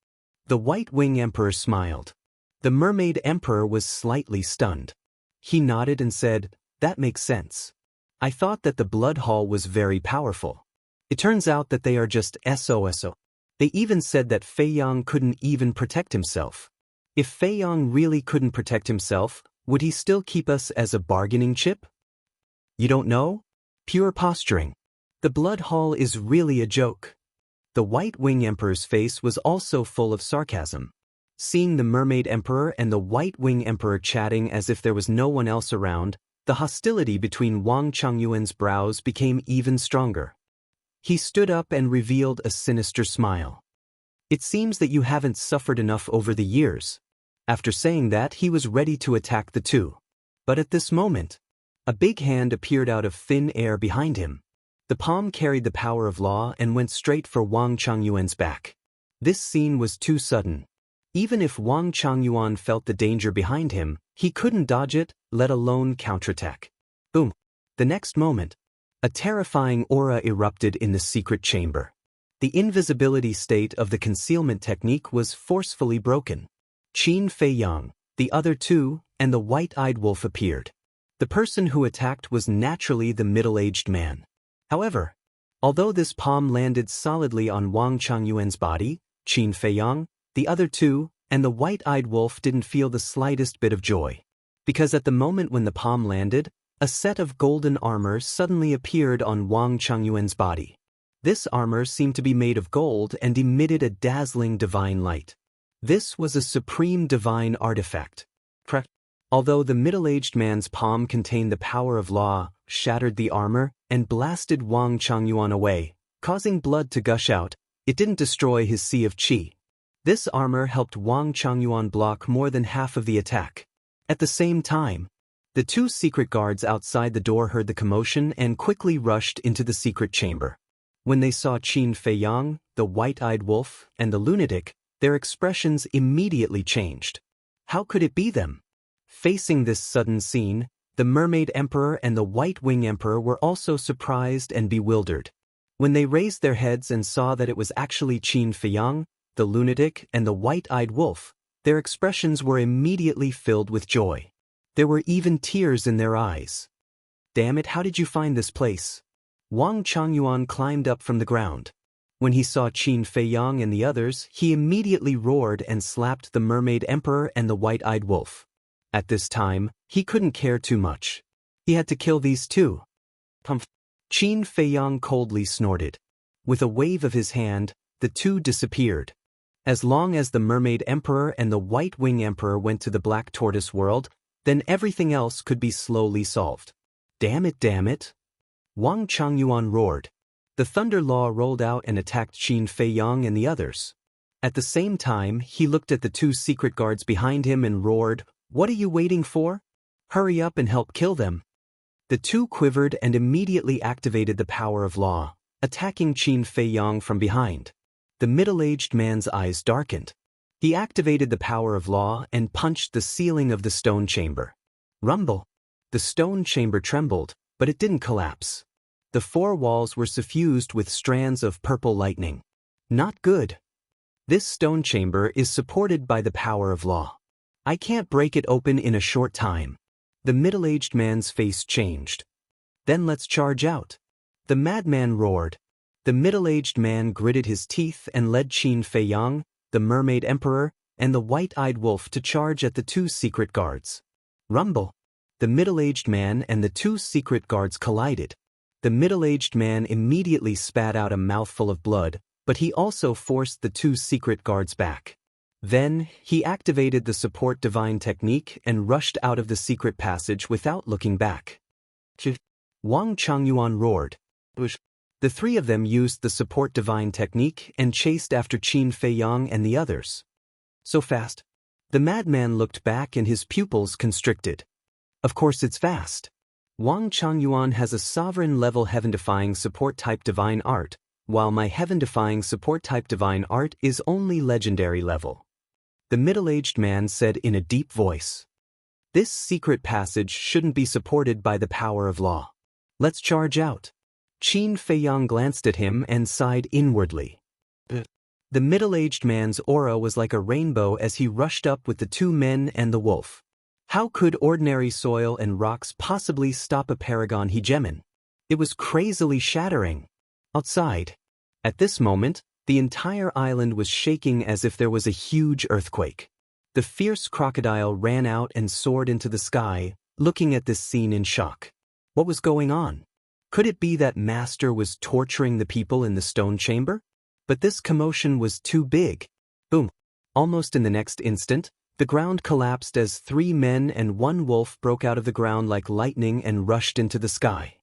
A: The White Wing Emperor smiled. The Mermaid Emperor was slightly stunned. He nodded and said, "That makes sense. I thought that the Blood Hall was very powerful. It turns out that they are just SOSO. They even said that Feiyang couldn't even protect himself. If Feiyang really couldn't protect himself, would he still keep us as a bargaining chip? You don't know? Pure posturing. The Blood Hall is really a joke." The White Wing Emperor's face was also full of sarcasm. Seeing the Mermaid Emperor and the White Wing Emperor chatting as if there was no one else around, the hostility between Wang Changyuan's brows became even stronger. He stood up and revealed a sinister smile. "It seems that you haven't suffered enough over the years." After saying that, he was ready to attack the two. But at this moment, a big hand appeared out of thin air behind him. The palm carried the power of law and went straight for Wang Changyuan's back. This scene was too sudden. Even if Wang Changyuan felt the danger behind him, he couldn't dodge it, let alone counterattack. Boom! The next moment, a terrifying aura erupted in the secret chamber. The invisibility state of the concealment technique was forcefully broken. Qin Feiyang, the other two, and the white-eyed wolf appeared. The person who attacked was naturally the middle-aged man. However, although this palm landed solidly on Wang Changyuan's body, Qin Feiyang, the other two, and the white-eyed wolf didn't feel the slightest bit of joy. Because at the moment when the palm landed, a set of golden armor suddenly appeared on Wang Changyuan's body. This armor seemed to be made of gold and emitted a dazzling divine light. This was a supreme divine artifact. Although the middle-aged man's palm contained the power of law, shattered the armor, and blasted Wang Changyuan away, causing blood to gush out, it didn't destroy his sea of qi. This armor helped Wang Changyuan block more than half of the attack. At the same time, the two secret guards outside the door heard the commotion and quickly rushed into the secret chamber. When they saw Qin Feiyang, the white-eyed wolf, and the lunatic, their expressions immediately changed. How could it be them? Facing this sudden scene, the Mermaid Emperor and the White Wing Emperor were also surprised and bewildered. When they raised their heads and saw that it was actually Qin Feiyang, the lunatic, and the white-eyed wolf, their expressions were immediately filled with joy. There were even tears in their eyes. Damn it, how did you find this place? Wang Changyuan climbed up from the ground. When he saw Qin Feiyang and the others, he immediately roared and slapped the Mermaid Emperor and the White-Eyed Wolf. At this time, he couldn't care too much. He had to kill these two. Humph. Qin Feiyang coldly snorted. With a wave of his hand, the two disappeared. As long as the Mermaid Emperor and the White Wing Emperor went to the Black Tortoise world, then everything else could be slowly solved. Damn it, damn it! Wang Changyuan roared. The Thunder Law rolled out and attacked Qin Feiyang and the others. At the same time, he looked at the two secret guards behind him and roared, "What are you waiting for? Hurry up and help kill them." The two quivered and immediately activated the power of law, attacking Qin Feiyang from behind. The middle-aged man's eyes darkened. He activated the power of law and punched the ceiling of the stone chamber. Rumble! The stone chamber trembled, but it didn't collapse. The four walls were suffused with strands of purple lightning. Not good. This stone chamber is supported by the power of law. I can't break it open in a short time. The middle-aged man's face changed. Then let's charge out. The madman roared. The middle-aged man gritted his teeth and led Qin Feiyang, the Mermaid Emperor, and the White-Eyed Wolf to charge at the two secret guards. Rumble! The middle-aged man and the two secret guards collided. The middle-aged man immediately spat out a mouthful of blood, but he also forced the two secret guards back. Then, he activated the support divine technique and rushed out of the secret passage without looking back. Wang Changyuan roared. The three of them used the support divine technique and chased after Qin Feiyang and the others. So fast. The madman looked back and his pupils constricted. Of course it's fast. Wang Changyuan has a sovereign-level heaven-defying support-type divine art, while my heaven-defying support-type divine art is only legendary level. The middle-aged man said in a deep voice. This secret passage shouldn't be supported by the power of law. Let's charge out. Qin Feiyang glanced at him and sighed inwardly. The middle-aged man's aura was like a rainbow as he rushed up with the two men and the wolf. How could ordinary soil and rocks possibly stop a paragon hegemon? It was crazily shattering. Outside. At this moment, the entire island was shaking as if there was a huge earthquake. The fierce crocodile ran out and soared into the sky, looking at this scene in shock. What was going on? Could it be that Master was torturing the people in the stone chamber? But this commotion was too big. Boom! Almost in the next instant, the ground collapsed as 3 men and 1 wolf broke out of the ground like lightning and rushed into the sky.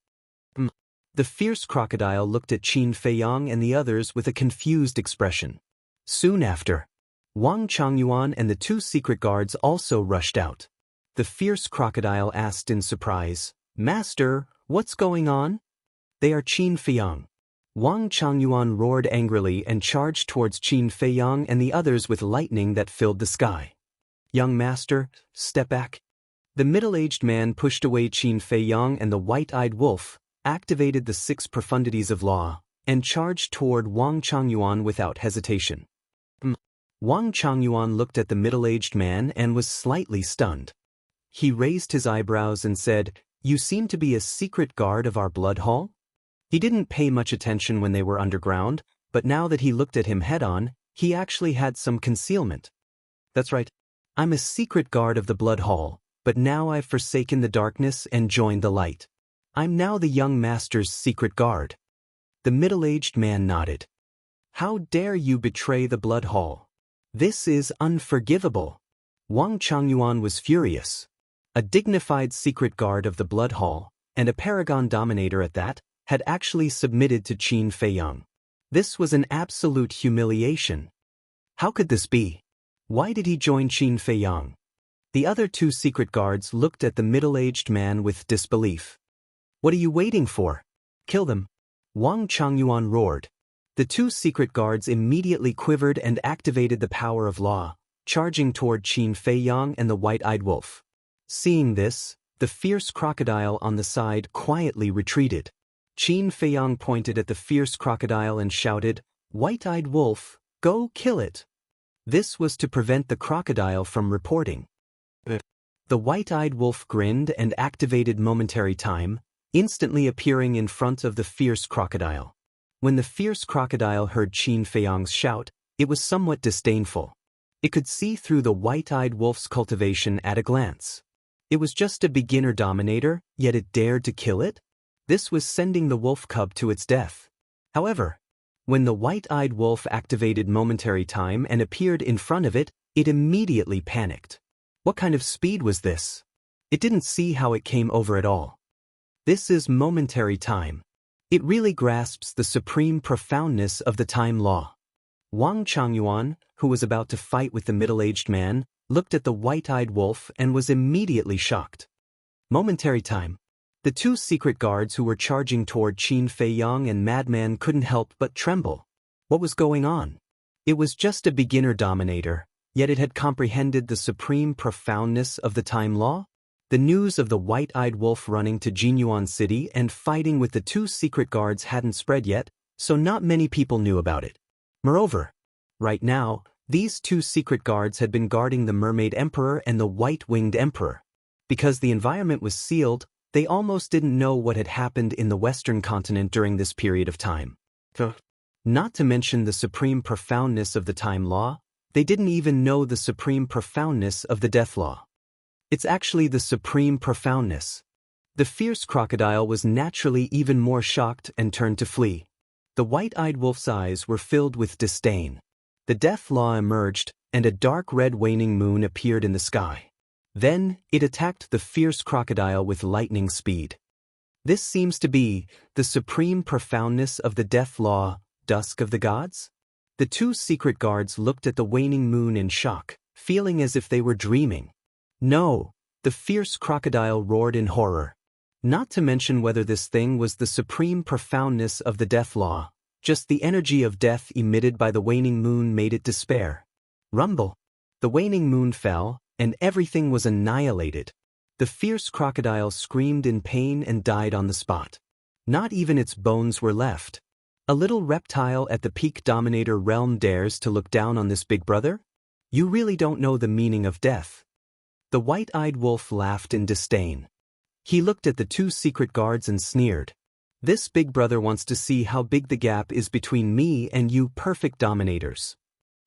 A: The fierce crocodile looked at Qin Feiyang and the others with a confused expression. Soon after, Wang Changyuan and the 2 secret guards also rushed out. The fierce crocodile asked in surprise, "Master, what's going on?" "They are Qin Feiyang." Wang Changyuan roared angrily and charged towards Qin Feiyang and the others with lightning that filled the sky. "Young master, step back." The middle-aged man pushed away Qin Feiyang and the White-Eyed Wolf, activated the 6 profundities of law, and charged toward Wang Changyuan without hesitation. Wang Changyuan looked at the middle-aged man and was slightly stunned. He raised his eyebrows and said, "You seem to be a secret guard of our blood hall?" He didn't pay much attention when they were underground, but now that he looked at him head-on, he actually had some concealment. "That's right. I'm a secret guard of the blood hall, but now I've forsaken the darkness and joined the light. I'm now the young master's secret guard." The middle-aged man nodded. "How dare you betray the blood hall? This is unforgivable." Wang Changyuan was furious. A dignified secret guard of the blood hall, and a paragon dominator at that, had actually submitted to Qin Feiyang. This was an absolute humiliation. How could this be? Why did he join Qin Feiyang? The other 2 secret guards looked at the middle-aged man with disbelief. "What are you waiting for? Kill them!" Wang Changyuan roared. The 2 secret guards immediately quivered and activated the power of law, charging toward Qin Feiyang and the White-Eyed Wolf. Seeing this, the fierce crocodile on the side quietly retreated. Qin Feiyang pointed at the fierce crocodile and shouted, "White-Eyed Wolf, go kill it!" This was to prevent the crocodile from reporting. The White-Eyed Wolf grinned and activated momentary time, instantly appearing in front of the fierce crocodile. When the fierce crocodile heard Qin Feiyang's shout, it was somewhat disdainful. It could see through the white-eyed wolf's cultivation at a glance. It was just a beginner dominator, yet it dared to kill it? This was sending the wolf cub to its death. However, when the white-eyed wolf activated momentary time and appeared in front of it, it immediately panicked. What kind of speed was this? It didn't see how it came over at all. This is momentary time. It really grasps the supreme profoundness of the time law. Wang Changyuan, who was about to fight with the middle-aged man, looked at the white-eyed wolf and was immediately shocked. Momentary time. The two secret guards who were charging toward Qin Feiyang and Madman couldn't help but tremble. What was going on? It was just a beginner dominator, yet it had comprehended the supreme profoundness of the time law. The news of the white-eyed wolf running to Jinyuan City and fighting with the two secret guards hadn't spread yet, so not many people knew about it. Moreover, right now, these two secret guards had been guarding the Mermaid Emperor and the White-Winged Emperor. Because the environment was sealed, they almost didn't know what had happened in the Western continent during this period of time. Not to mention the supreme profoundness of the time law, they didn't even know the supreme profoundness of the death law. It's actually the supreme profoundness. The fierce crocodile was naturally even more shocked and turned to flee. The white-eyed wolf's eyes were filled with disdain. The death law emerged, and a dark red waning moon appeared in the sky. Then, it attacked the fierce crocodile with lightning speed. This seems to be the supreme profoundness of the death law, dusk of the gods? The two secret guards looked at the waning moon in shock, feeling as if they were dreaming. No, the fierce crocodile roared in horror. Not to mention whether this thing was the supreme profoundness of the death law, just the energy of death emitted by the waning moon made it despair. Rumble. The waning moon fell, and everything was annihilated. The fierce crocodile screamed in pain and died on the spot. Not even its bones were left. A little reptile at the peak dominator realm dares to look down on this big brother? You really don't know the meaning of death. The white-eyed wolf laughed in disdain. He looked at the two secret guards and sneered. This big brother wants to see how big the gap is between me and you perfect dominators.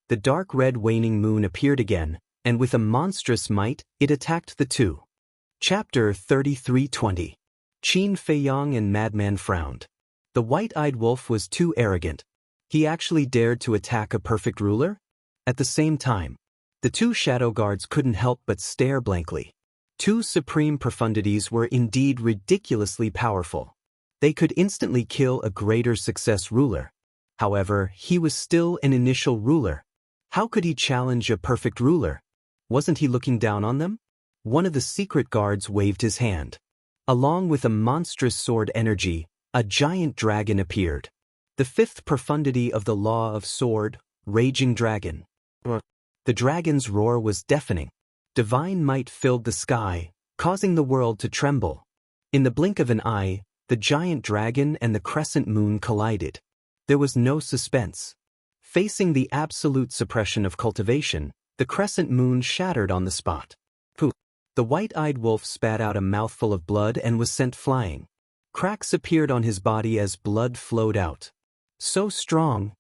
A: The dark red waning moon appeared again, and with a monstrous might, it attacked the two. Chapter 33:20. Qin Feiyang and Madman frowned. The white-eyed wolf was too arrogant. He actually dared to attack a perfect ruler? At the same time, the two shadow guards couldn't help but stare blankly. Two supreme profundities were indeed ridiculously powerful. They could instantly kill a greater success ruler. However, he was still an initial ruler. How could he challenge a perfect ruler? Wasn't he looking down on them? One of the secret guards waved his hand. Along with a monstrous sword energy, a giant dragon appeared. The fifth profundity of the law of sword, Raging Dragon. The dragon's roar was deafening. Divine might filled the sky, causing the world to tremble. In the blink of an eye, the giant dragon and the crescent moon collided. There was no suspense. Facing the absolute suppression of cultivation, the crescent moon shattered on the spot. Poof! The white-eyed wolf spat out a mouthful of blood and was sent flying. Cracks appeared on his body as blood flowed out. So strong!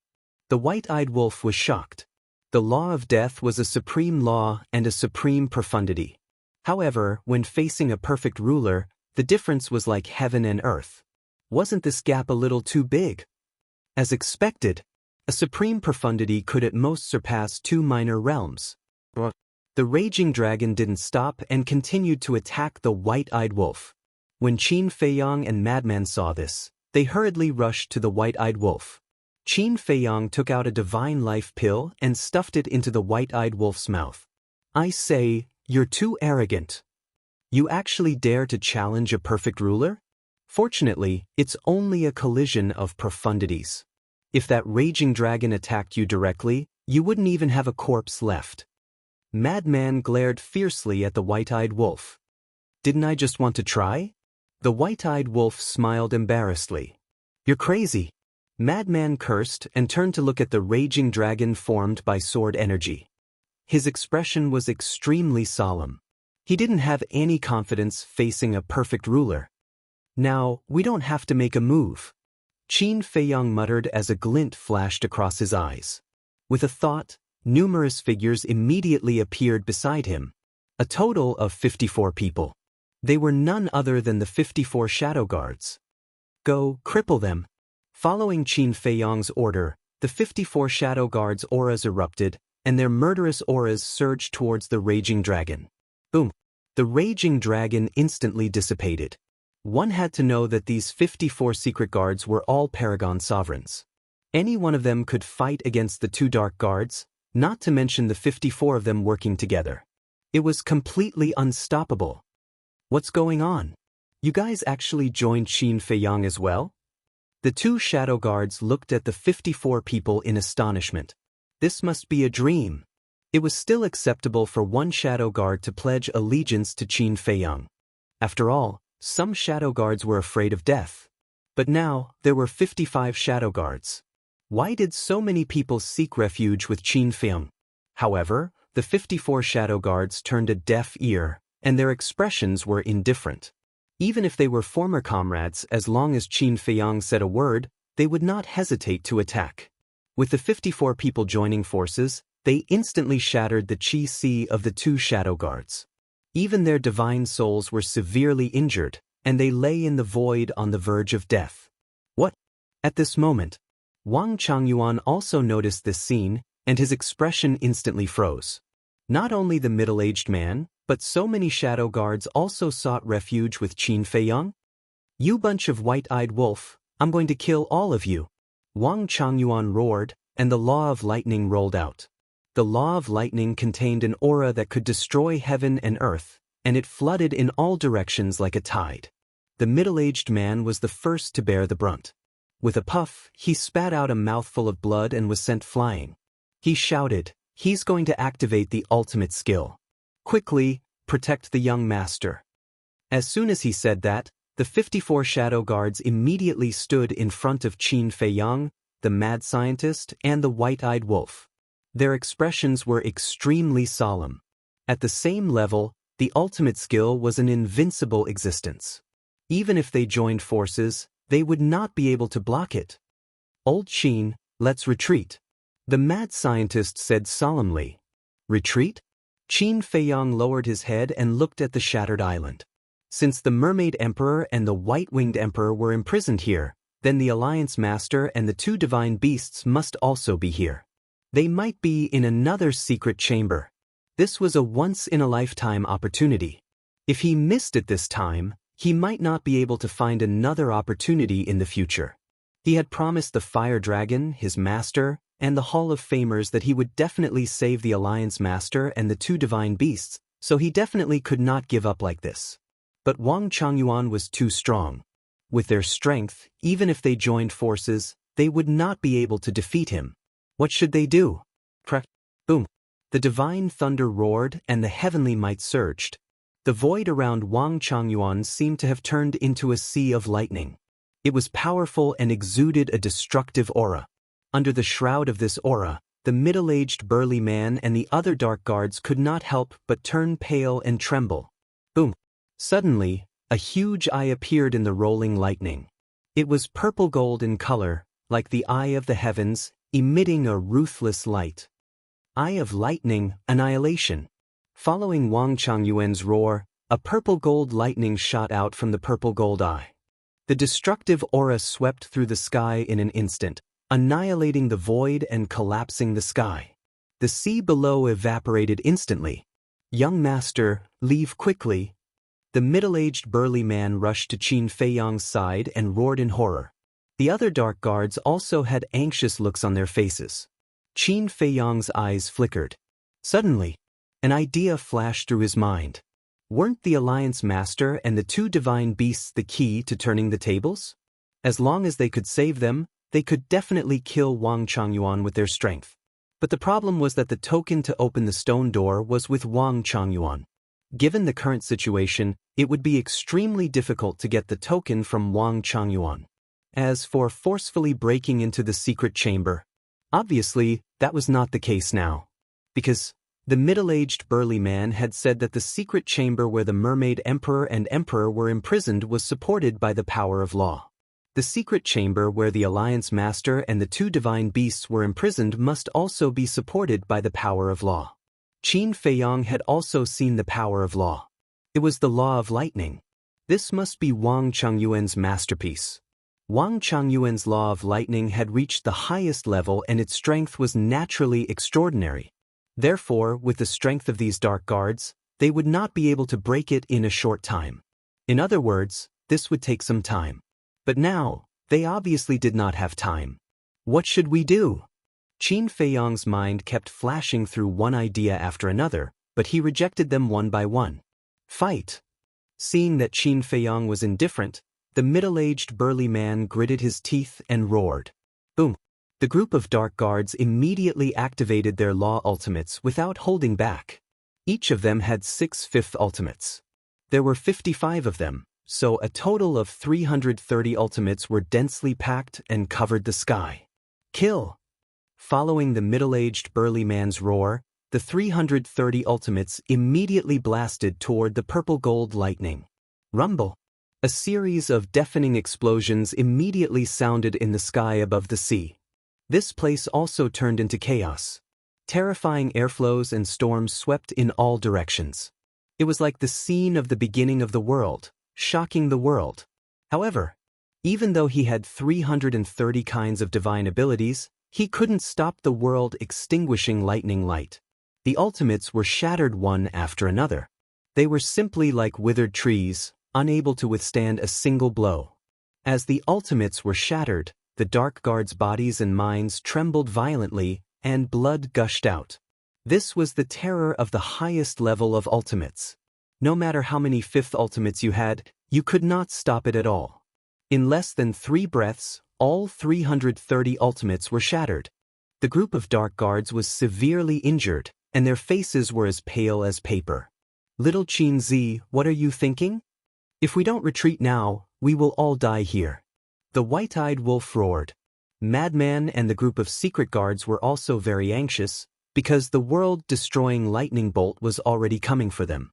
A: The white-eyed wolf was shocked. The law of death was a supreme law and a supreme profundity. However, when facing a perfect ruler, the difference was like heaven and earth. Wasn't this gap a little too big? As expected, a supreme profundity could at most surpass two minor realms. The raging dragon didn't stop and continued to attack the white-eyed wolf. When Qin Feiyang and Madman saw this, they hurriedly rushed to the white-eyed wolf. Qin Feiyang took out a divine life pill and stuffed it into the white-eyed wolf's mouth. I say, you're too arrogant. You actually dare to challenge a perfect ruler? Fortunately, it's only a collision of profundities. If that raging dragon attacked you directly, you wouldn't even have a corpse left. Madman glared fiercely at the white-eyed wolf. Didn't I just want to try? The white-eyed wolf smiled embarrassedly. You're crazy. Madman cursed and turned to look at the raging dragon formed by sword energy. His expression was extremely solemn. He didn't have any confidence facing a perfect ruler. Now, we don't have to make a move. Qin Feiyang muttered as a glint flashed across his eyes. With a thought, numerous figures immediately appeared beside him. A total of 54 people. They were none other than the 54 shadow guards. Go, cripple them. Following Qin Feiyang's order, the 54 shadow guards' auras erupted, and their murderous auras surged towards the raging dragon. Boom! The raging dragon instantly dissipated. One had to know that these 54 secret guards were all Paragon sovereigns. Any one of them could fight against the two dark guards, not to mention the 54 of them working together. It was completely unstoppable. What's going on? You guys actually joined Qin Feiyang as well? The two shadow guards looked at the 54 people in astonishment. This must be a dream. It was still acceptable for one shadow guard to pledge allegiance to Qin Feiyang. After all, some shadow guards were afraid of death. But now, there were 55 shadow guards. Why did so many people seek refuge with Qin Feiyang? However, the 54 shadow guards turned a deaf ear, and their expressions were indifferent. Even if they were former comrades, as long as Qin Feiyang said a word, they would not hesitate to attack. With the 54 people joining forces, they instantly shattered the chi of the two shadow guards. Even their divine souls were severely injured, and they lay in the void on the verge of death. What? At this moment, Wang Changyuan also noticed this scene, and his expression instantly froze. Not only the middle-aged man, but so many shadow guards also sought refuge with Qin Feiyang? You bunch of white-eyed wolf, I'm going to kill all of you. Wang Changyuan roared, and the law of lightning rolled out. The law of lightning contained an aura that could destroy heaven and earth, and it flooded in all directions like a tide. The middle-aged man was the first to bear the brunt. With a puff, he spat out a mouthful of blood and was sent flying. He shouted, "He's going to activate the ultimate skill. Quickly, protect the young master." As soon as he said that, the 54 shadow guards immediately stood in front of Qin Feiyang, the mad scientist, and the white-eyed wolf. Their expressions were extremely solemn. At the same level, the ultimate skill was an invincible existence. Even if they joined forces, they would not be able to block it. Old Qin, let's retreat. The mad scientist said solemnly. Retreat? Qin Feiyang lowered his head and looked at the shattered island. Since the Mermaid Emperor and the White-Winged Emperor were imprisoned here, then the Alliance Master and the two divine beasts must also be here. They might be in another secret chamber. This was a once-in-a-lifetime opportunity. If he missed it this time, he might not be able to find another opportunity in the future. He had promised the Fire Dragon, his master, and the Hall of Famers that he would definitely save the Alliance Master and the two divine beasts, so he definitely could not give up like this. But Wang Changyuan was too strong. With their strength, even if they joined forces, they would not be able to defeat him. What should they do? Crack! Boom! The divine thunder roared and the heavenly might surged. The void around Wang Changyuan seemed to have turned into a sea of lightning. It was powerful and exuded a destructive aura. Under the shroud of this aura, the middle-aged burly man and the other dark guards could not help but turn pale and tremble. Boom! Suddenly, a huge eye appeared in the rolling lightning. It was purple gold in color, like the eye of the heavens, emitting a ruthless light. Eye of lightning, annihilation. Following Wang Changyuan's roar, a purple gold lightning shot out from the purple gold eye. The destructive aura swept through the sky in an instant, annihilating the void and collapsing the sky. The sea below evaporated instantly. Young master, leave quickly. The middle-aged burly man rushed to Qin Feiyang's side and roared in horror. The other dark guards also had anxious looks on their faces. Qin Feiyang's eyes flickered. Suddenly, an idea flashed through his mind. Weren't the Alliance Master and the two divine beasts the key to turning the tables? As long as they could save them, they could definitely kill Wang Changyuan with their strength. But the problem was that the token to open the stone door was with Wang Changyuan. Given the current situation, it would be extremely difficult to get the token from Wang Changyuan. As for forcefully breaking into the secret chamber, obviously, that was not the case now. Because The middle-aged burly man had said that the secret chamber where the mermaid emperor and emperor were imprisoned was supported by the power of law. The secret chamber where the Alliance Master and the two divine beasts were imprisoned must also be supported by the power of law. Qin Feiyang had also seen the power of law. It was the law of lightning. This must be Wang Changyuan's masterpiece. Wang Changyuan's law of lightning had reached the highest level and its strength was naturally extraordinary. Therefore, with the strength of these dark guards, they would not be able to break it in a short time. In other words, this would take some time. But now, they obviously did not have time. What should we do? Qin Feiyang's mind kept flashing through one idea after another, but he rejected them one by one. Fight. Seeing that Qin Feiyang was indifferent, the middle-aged burly man gritted his teeth and roared. Boom. The group of dark guards immediately activated their law ultimates without holding back. Each of them had 6 fifth ultimates. There were 55 of them, so a total of 330 ultimates were densely packed and covered the sky. Kill! Following the middle-aged burly man's roar, the 330 ultimates immediately blasted toward the purple-gold lightning. Rumble! A series of deafening explosions immediately sounded in the sky above the sea. This place also turned into chaos. Terrifying airflows and storms swept in all directions. It was like the scene of the beginning of the world, shocking the world. However, even though he had 330 kinds of divine abilities, he couldn't stop the world extinguishing lightning light. The ultimates were shattered one after another. They were simply like withered trees, unable to withstand a single blow. As the ultimates were shattered, the dark guards' bodies and minds trembled violently, and blood gushed out. This was the terror of the highest level of ultimates. No matter how many fifth ultimates you had, you could not stop it at all. In less than 3 breaths, all 330 ultimates were shattered. The group of dark guards was severely injured, and their faces were as pale as paper. Little Qin Zi, what are you thinking? If we don't retreat now, we will all die here. The white-eyed wolf roared. Madman and the group of secret guards were also very anxious, because the world-destroying lightning bolt was already coming for them.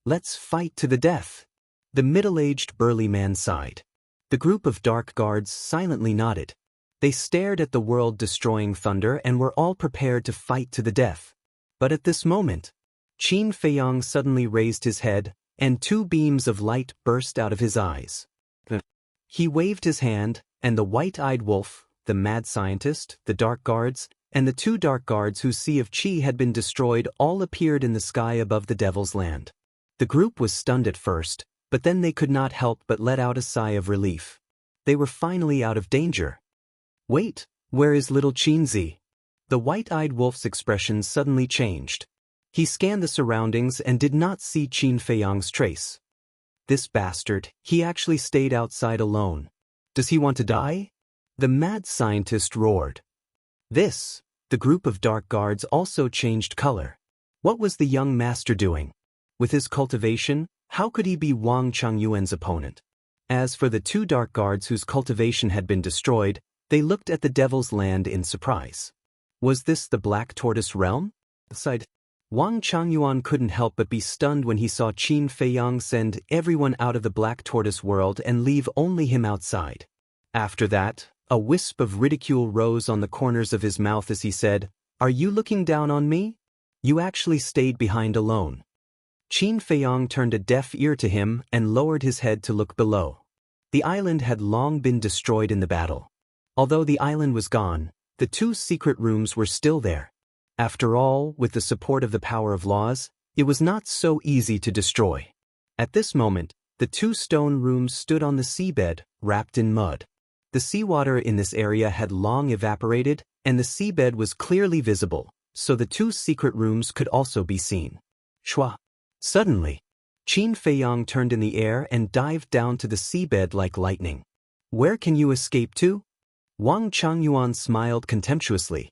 A: Let's fight to the death. The middle-aged burly man sighed. The group of dark guards silently nodded. They stared at the world-destroying thunder and were all prepared to fight to the death. But at this moment, Qin Feiyang suddenly raised his head, and 2 beams of light burst out of his eyes. He waved his hand, and the white-eyed wolf, the mad scientist, the dark guards, and the 2 dark guards whose sea of qi had been destroyed all appeared in the sky above the Devil's Land. The group was stunned at first, but then they could not help but let out a sigh of relief. They were finally out of danger. Wait, where is little Qin Zi? The white-eyed wolf's expression suddenly changed. He scanned the surroundings and did not see Qin Feiyang's trace. This bastard, he actually stayed outside alone. Does he want to die? The mad scientist roared. The group of dark guards also changed color. What was the young master doing? With his cultivation, how could he be Wang Changyuan's opponent? As for the 2 dark guards whose cultivation had been destroyed, they looked at the Devil's Land in surprise. Was this the Black Tortoise realm? Aside, Wang Changyuan couldn't help but be stunned when he saw Qin Feiyang send everyone out of the Black Tortoise world and leave only him outside. After that, a wisp of ridicule rose on the corners of his mouth as he said, "Are you looking down on me? You actually stayed behind alone." Qin Feiyang turned a deaf ear to him and lowered his head to look below. The island had long been destroyed in the battle. Although the island was gone, the 2 secret rooms were still there. After all, with the support of the power of laws, it was not so easy to destroy. At this moment, the 2 stone rooms stood on the seabed, wrapped in mud. The seawater in this area had long evaporated, and the seabed was clearly visible, so the 2 secret rooms could also be seen. Shwa! Suddenly, Qin Feiyang turned in the air and dived down to the seabed like lightning. Where can you escape to? Wang Changyuan smiled contemptuously.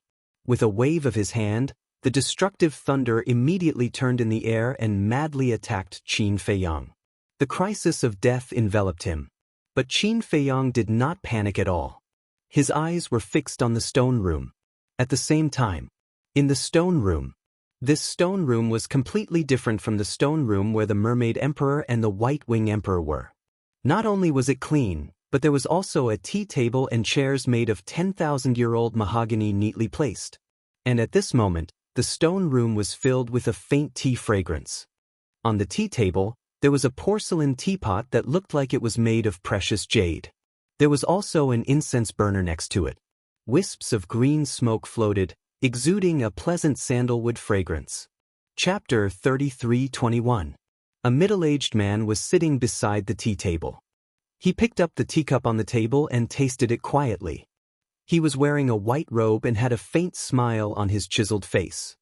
A: With a wave of his hand, the destructive thunder immediately turned in the air and madly attacked Qin Feiyang. The crisis of death enveloped him. But Qin Feiyang did not panic at all. His eyes were fixed on the stone room. At the same time, in the stone room, This stone room was completely different from the stone room where the Mermaid Emperor and the White Wing Emperor were. Not only was it clean, but there was also a tea table and chairs made of 10,000-year-old mahogany neatly placed. And at this moment, the stone room was filled with a faint tea fragrance. On the tea table, there was a porcelain teapot that looked like it was made of precious jade. There was also an incense burner next to it. Wisps of green smoke floated, exuding a pleasant sandalwood fragrance. Chapter 33:21. A middle-aged man was sitting beside the tea table. He picked up the teacup on the table and tasted it quietly. He was wearing a white robe and had a faint smile on his chiseled face.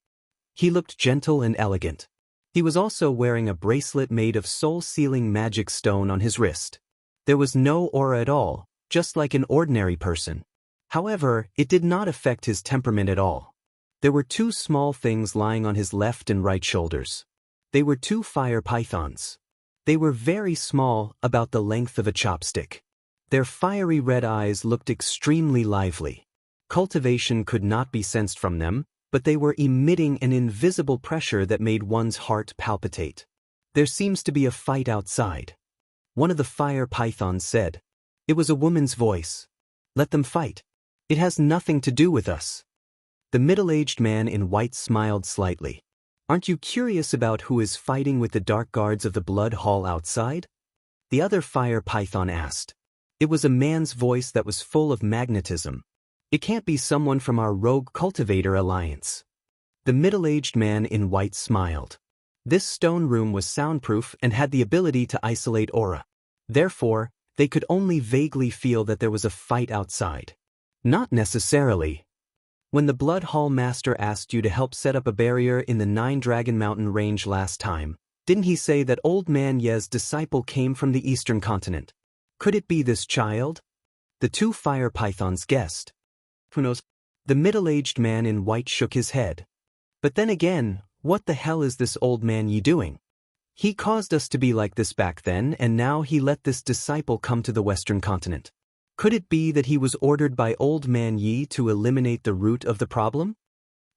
A: He looked gentle and elegant. He was also wearing a bracelet made of soul-sealing magic stone on his wrist. There was no aura at all, just like an ordinary person. However, it did not affect his temperament at all. There were two small things lying on his left and right shoulders. They were two fire pythons. They were very small, about the length of a chopstick. Their fiery red eyes looked extremely lively. Cultivation could not be sensed from them, but they were emitting an invisible pressure that made one's heart palpitate. There seems to be a fight outside. One of the fire pythons said. It was a woman's voice. Let them fight. It has nothing to do with us. The middle-aged man in white smiled slightly. Aren't you curious about who is fighting with the dark guards of the blood hall outside? The other fire python asked. It was a man's voice that was full of magnetism. It can't be someone from our rogue cultivator alliance. The middle-aged man in white smiled. This stone room was soundproof and had the ability to isolate aura. Therefore, they could only vaguely feel that there was a fight outside. Not necessarily. When the Blood Hall Master asked you to help set up a barrier in the 9 Dragon Mountain range last time, didn't he say that Old Man Ye's disciple came from the eastern continent? Could it be this child? The two fire pythons guessed. Who knows? The middle-aged man in white shook his head. But then again, what the hell is this Old Man Ye doing? He caused us to be like this back then, and now he let this disciple come to the western continent. Could it be that he was ordered by Old Man Yi to eliminate the root of the problem?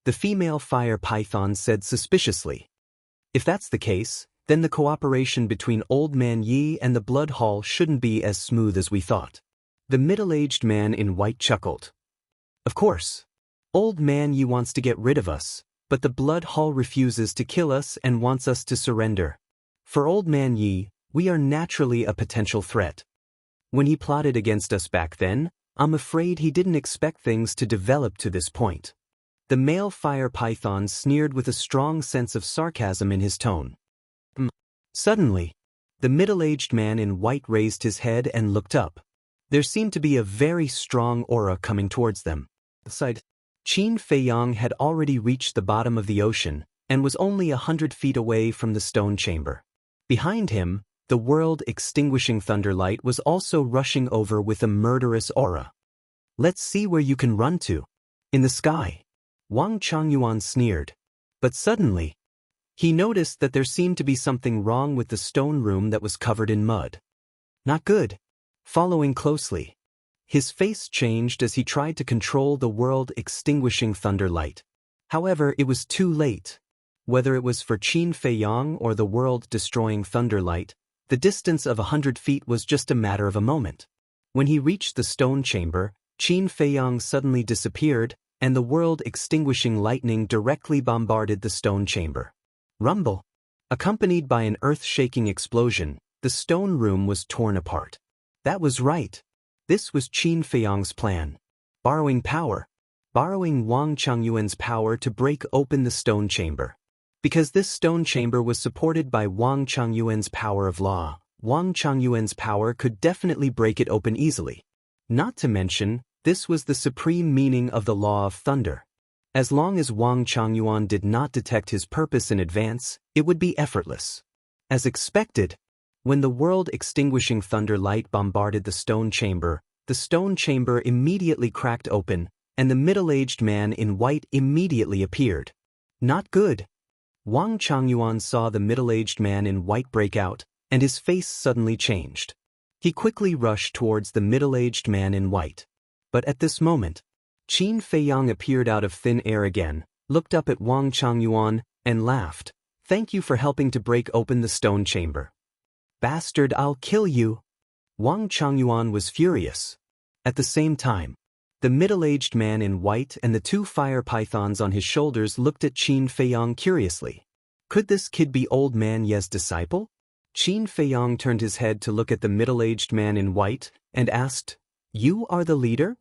A: The female fire python said suspiciously. If that's the case, then the cooperation between Old Man Yi and the Blood Hall shouldn't be as smooth as we thought. The middle-aged man in white chuckled. Of course. Old Man Yi wants to get rid of us, but the Blood Hall refuses to kill us and wants us to surrender. For Old Man Yi, we are naturally a potential threat. When he plotted against us back then, I'm afraid he didn't expect things to develop to this point. The male fire python sneered with a strong sense of sarcasm in his tone. Suddenly, the middle-aged man in white raised his head and looked up. There seemed to be a very strong aura coming towards them. Qin Feiyang had already reached the bottom of the ocean and was only 100 feet away from the stone chamber. Behind him, the world-extinguishing thunderlight was also rushing over with a murderous aura. Let's see where you can run to. In the sky. Wang Changyuan sneered. But suddenly, he noticed that there seemed to be something wrong with the stone room that was covered in mud. Not good. Following closely. His face changed as he tried to control the world-extinguishing thunderlight. However, it was too late. Whether it was for Qin Feiyang or the world-destroying thunderlight, the distance of 100 feet was just a matter of a moment. When he reached the stone chamber, Qin Feiyang suddenly disappeared, and the world-extinguishing lightning directly bombarded the stone chamber. Rumble. Accompanied by an earth-shaking explosion, the stone room was torn apart. That was right. This was Qin Feiyang's plan. Borrowing Wang Changyuan's power to break open the stone chamber. Because this stone chamber was supported by Wang Changyuan's power of law, Wang Changyuan's power could definitely break it open easily. Not to mention, this was the supreme meaning of the law of thunder. As long as Wang Changyuan did not detect his purpose in advance, it would be effortless. As expected, when the world-extinguishing thunder light bombarded the stone chamber immediately cracked open, and the middle-aged man in white immediately appeared. Not good. Wang Changyuan saw the middle-aged man in white break out, and his face suddenly changed. He quickly rushed towards the middle-aged man in white. But at this moment, Qin Feiyang appeared out of thin air again, looked up at Wang Changyuan, and laughed. "Thank you for helping to break open the stone chamber." "Bastard, I'll kill you." Wang Changyuan was furious. At the same time, the middle-aged man in white and the two fire pythons on his shoulders looked at Qin Feiyang curiously. Could this kid be old man Ye's disciple? Qin Feiyang turned his head to look at the middle-aged man in white and asked, "You are the leader?"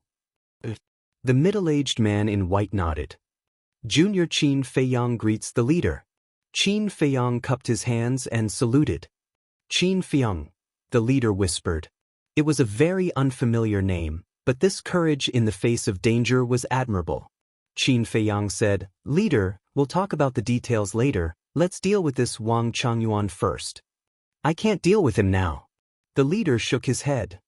A: The middle-aged man in white nodded. Junior Qin Feiyang greets the leader. Qin Feiyang cupped his hands and saluted. "Qin Feiyang," the leader whispered. It was a very unfamiliar name, but this courage in the face of danger was admirable. Qin Feiyang said, "Leader, we'll talk about the details later. Let's deal with this Wang Changyuan first." "I can't deal with him now." The leader shook his head.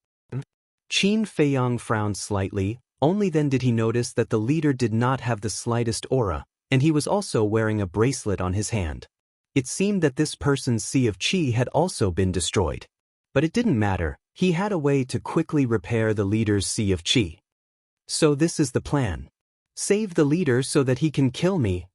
A: Qin Feiyang frowned slightly. Only then did he notice that the leader did not have the slightest aura, and he was also wearing a bracelet on his hand. It seemed that this person's Sea of Qi had also been destroyed. But it didn't matter, he had a way to quickly repair the leader's Sea of Qi. "So this is the plan. Save the leader so that he can kill me.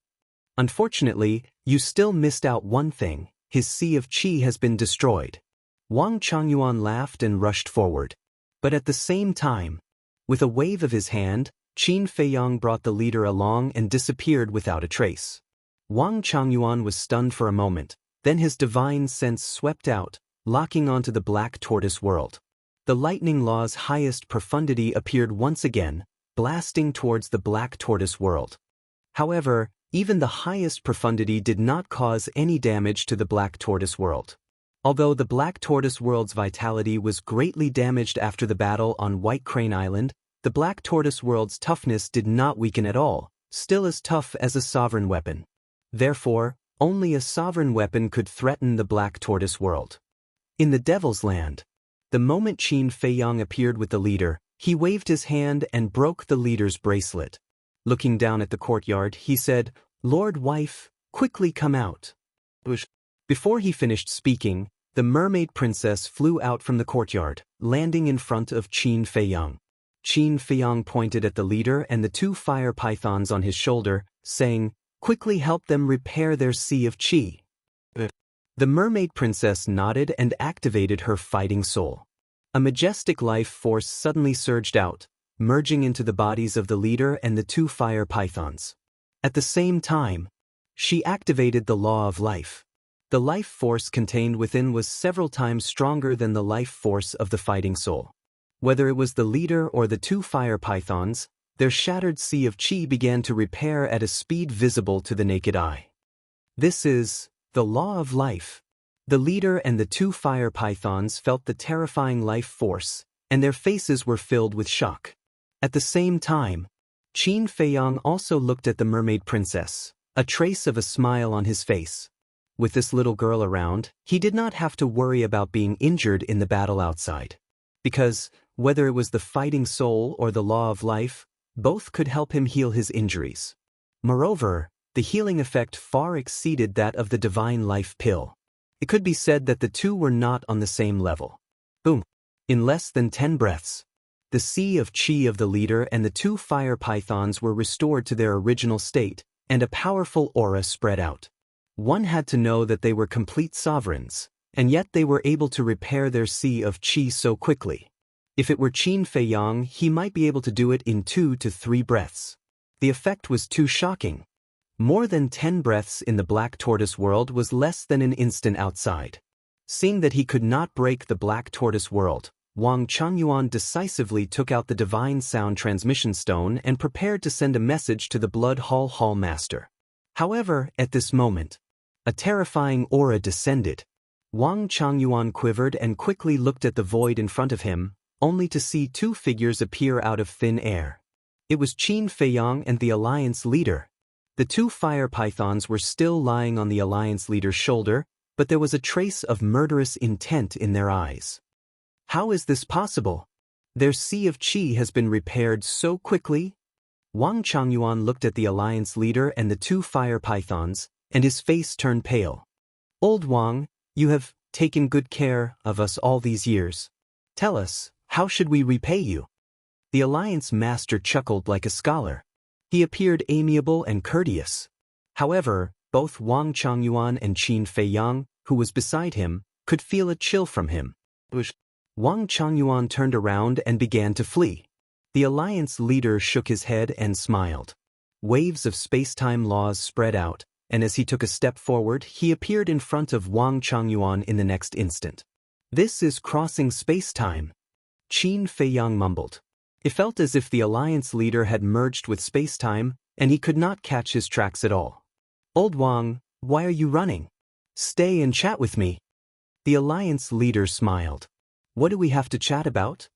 A: Unfortunately, you still missed out one thing, his Sea of Qi has been destroyed." Wang Changyuan laughed and rushed forward. But at the same time, with a wave of his hand, Qin Feiyang brought the leader along and disappeared without a trace. Wang Changyuan was stunned for a moment, then his divine sense swept out, locking onto the black tortoise world. The lightning law's highest profundity appeared once again, blasting towards the black tortoise world. However, even the highest profundity did not cause any damage to the black tortoise world. Although the black tortoise world's vitality was greatly damaged after the battle on White Crane Island, the black tortoise world's toughness did not weaken at all, still as tough as a sovereign weapon. Therefore, only a sovereign weapon could threaten the black tortoise world. In the Devil's Land, the moment Qin Feiyang appeared with the leader, he waved his hand and broke the leader's bracelet. Looking down at the courtyard, he said, "Lord Wife, quickly come out." Before he finished speaking, the mermaid princess flew out from the courtyard, landing in front of Qin Feiyang. Qin Feiyang pointed at the leader and the two fire pythons on his shoulder, saying, "Quickly help them repair their Sea of Qi." The mermaid princess nodded and activated her fighting soul. A majestic life force suddenly surged out, merging into the bodies of the leader and the two fire pythons. At the same time, she activated the law of life. The life force contained within was several times stronger than the life force of the fighting soul. Whether it was the leader or the two fire pythons, their shattered Sea of Qi began to repair at a speed visible to the naked eye. This is the law of life. The leader and the two fire pythons felt the terrifying life force, and their faces were filled with shock. At the same time, Qin Feiyang also looked at the mermaid princess, a trace of a smile on his face. With this little girl around, he did not have to worry about being injured in the battle outside. Because, whether it was the fighting soul or the law of life, both could help him heal his injuries. Moreover, the healing effect far exceeded that of the divine life pill. It could be said that the two were not on the same level. Boom! In less than 10 breaths, the Sea of Qi of the leader and the two fire pythons were restored to their original state, and a powerful aura spread out. One had to know that they were complete sovereigns, and yet they were able to repair their Sea of Qi so quickly. If it were Qin Feiyang, he might be able to do it in 2 to 3 breaths. The effect was too shocking. More than 10 breaths in the black tortoise world was less than an instant outside. Seeing that he could not break the black tortoise world, Wang Changyuan decisively took out the divine sound transmission stone and prepared to send a message to the Blood Hall Master. However, at this moment, a terrifying aura descended. Wang Changyuan quivered and quickly looked at the void in front of him, only to see 2 figures appear out of thin air. It was Qin Feiyang and the Alliance leader. The 2 fire pythons were still lying on the Alliance leader's shoulder, but there was a trace of murderous intent in their eyes. How is this possible? Their Sea of Qi has been repaired so quickly? Wang Changyuan looked at the Alliance leader and the 2 fire pythons, and his face turned pale. "Old Wang, you have taken good care of us all these years. Tell us, how should we repay you?" The Alliance master chuckled like a scholar. He appeared amiable and courteous. However, Both Wang Changyuan and Qin Feiyang, who was beside him, could feel a chill from him. Wang Changyuan turned around and began to flee. The alliance leader shook his head and smiled. Waves of space-time laws spread out, and as he took a step forward, he appeared in front of Wang Changyuan in the next instant. "This is crossing space-time," Qin Feiyang mumbled. It felt as if the alliance leader had merged with space-time, and he could not catch his tracks at all. "Old Wang, why are you running? Stay and chat with me." The alliance leader smiled. "What do we have to chat about?"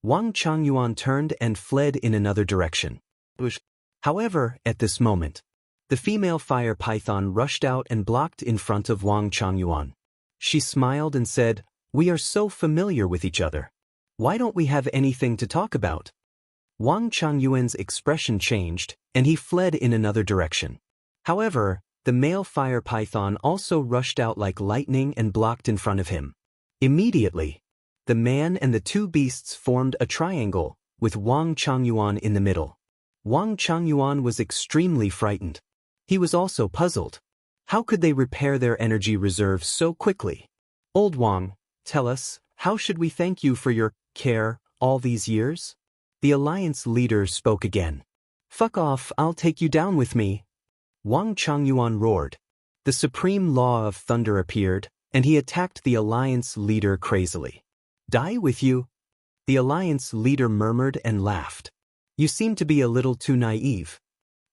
A: Wang Changyuan turned and fled in another direction. However, at this moment, the female fire python rushed out and blocked in front of Wang Changyuan. She smiled and said, "We are so familiar with each other. Why don't we have anything to talk about?" Wang Changyuan's expression changed, and he fled in another direction. However, the male fire python also rushed out like lightning and blocked in front of him. Immediately, the man and the two beasts formed a triangle, with Wang Changyuan in the middle. Wang Changyuan was extremely frightened. He was also puzzled. How could they repair their energy reserve so quickly? "Old Wang, tell us, how should we thank you for your care all these years?" The alliance leader spoke again. "Fuck off, I'll take you down with me." Wang Changyuan roared. The supreme law of thunder appeared, and he attacked the alliance leader crazily. "Die with you?" The alliance leader murmured and laughed. "You seem to be a little too naive."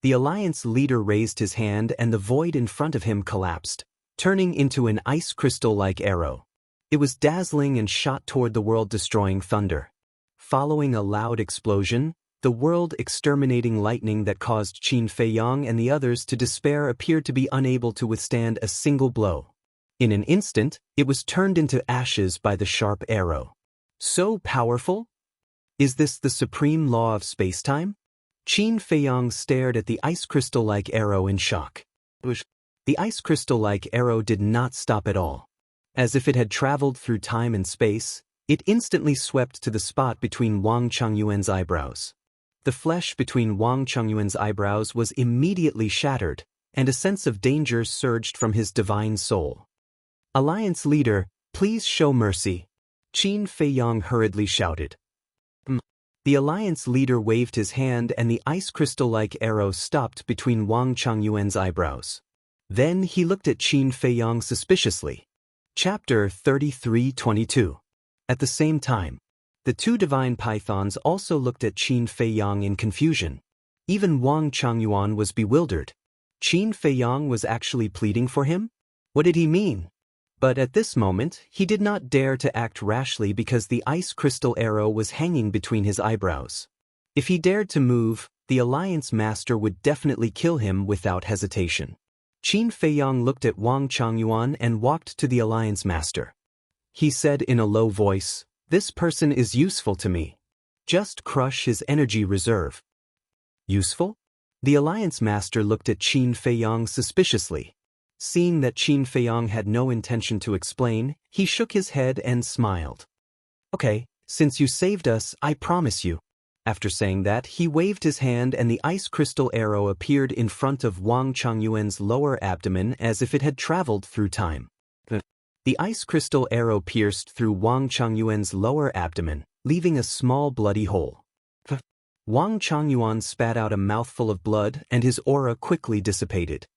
A: The alliance leader raised his hand and the void in front of him collapsed, turning into an ice crystal-like arrow. It was dazzling and shot toward the world-destroying thunder. Following a loud explosion, the world-exterminating lightning that caused Qin Feiyang and the others to despair appeared to be unable to withstand a single blow. In an instant, it was turned into ashes by the sharp arrow. So powerful? Is this the supreme law of space-time? Qin Feiyang stared at the ice crystal-like arrow in shock. The ice crystal-like arrow did not stop at all. As if it had traveled through time and space, it instantly swept to the spot between Wang Changyuan's eyebrows. The flesh between Wang Changyuan's eyebrows was immediately shattered, and a sense of danger surged from his divine soul. "Alliance leader, please show mercy," Qin Feiyang hurriedly shouted. The alliance leader waved his hand and the ice crystal-like arrow stopped between Wang Changyuan's eyebrows. Then he looked at Qin Feiyang suspiciously. Chapter 33:22. At the same time, the two divine pythons also looked at Qin Feiyang in confusion. Even Wang Changyuan was bewildered. Qin Feiyang was actually pleading for him? What did he mean? But at this moment, he did not dare to act rashly because the ice crystal arrow was hanging between his eyebrows. If he dared to move, the alliance master would definitely kill him without hesitation. Qin Feiyang looked at Wang Changyuan and walked to the alliance master. He said in a low voice, "This person is useful to me. Just crush his energy reserve." "Useful?" The alliance master looked at Qin Feiyang suspiciously. Seeing that Qin Feiyang had no intention to explain, he shook his head and smiled. "Okay, since you saved us, I promise you." After saying that, he waved his hand and the ice crystal arrow appeared in front of Wang Changyuan's lower abdomen as if it had traveled through time. The ice crystal arrow pierced through Wang Changyuan's lower abdomen, leaving a small bloody hole. Wang Changyuan spat out a mouthful of blood and his aura quickly dissipated.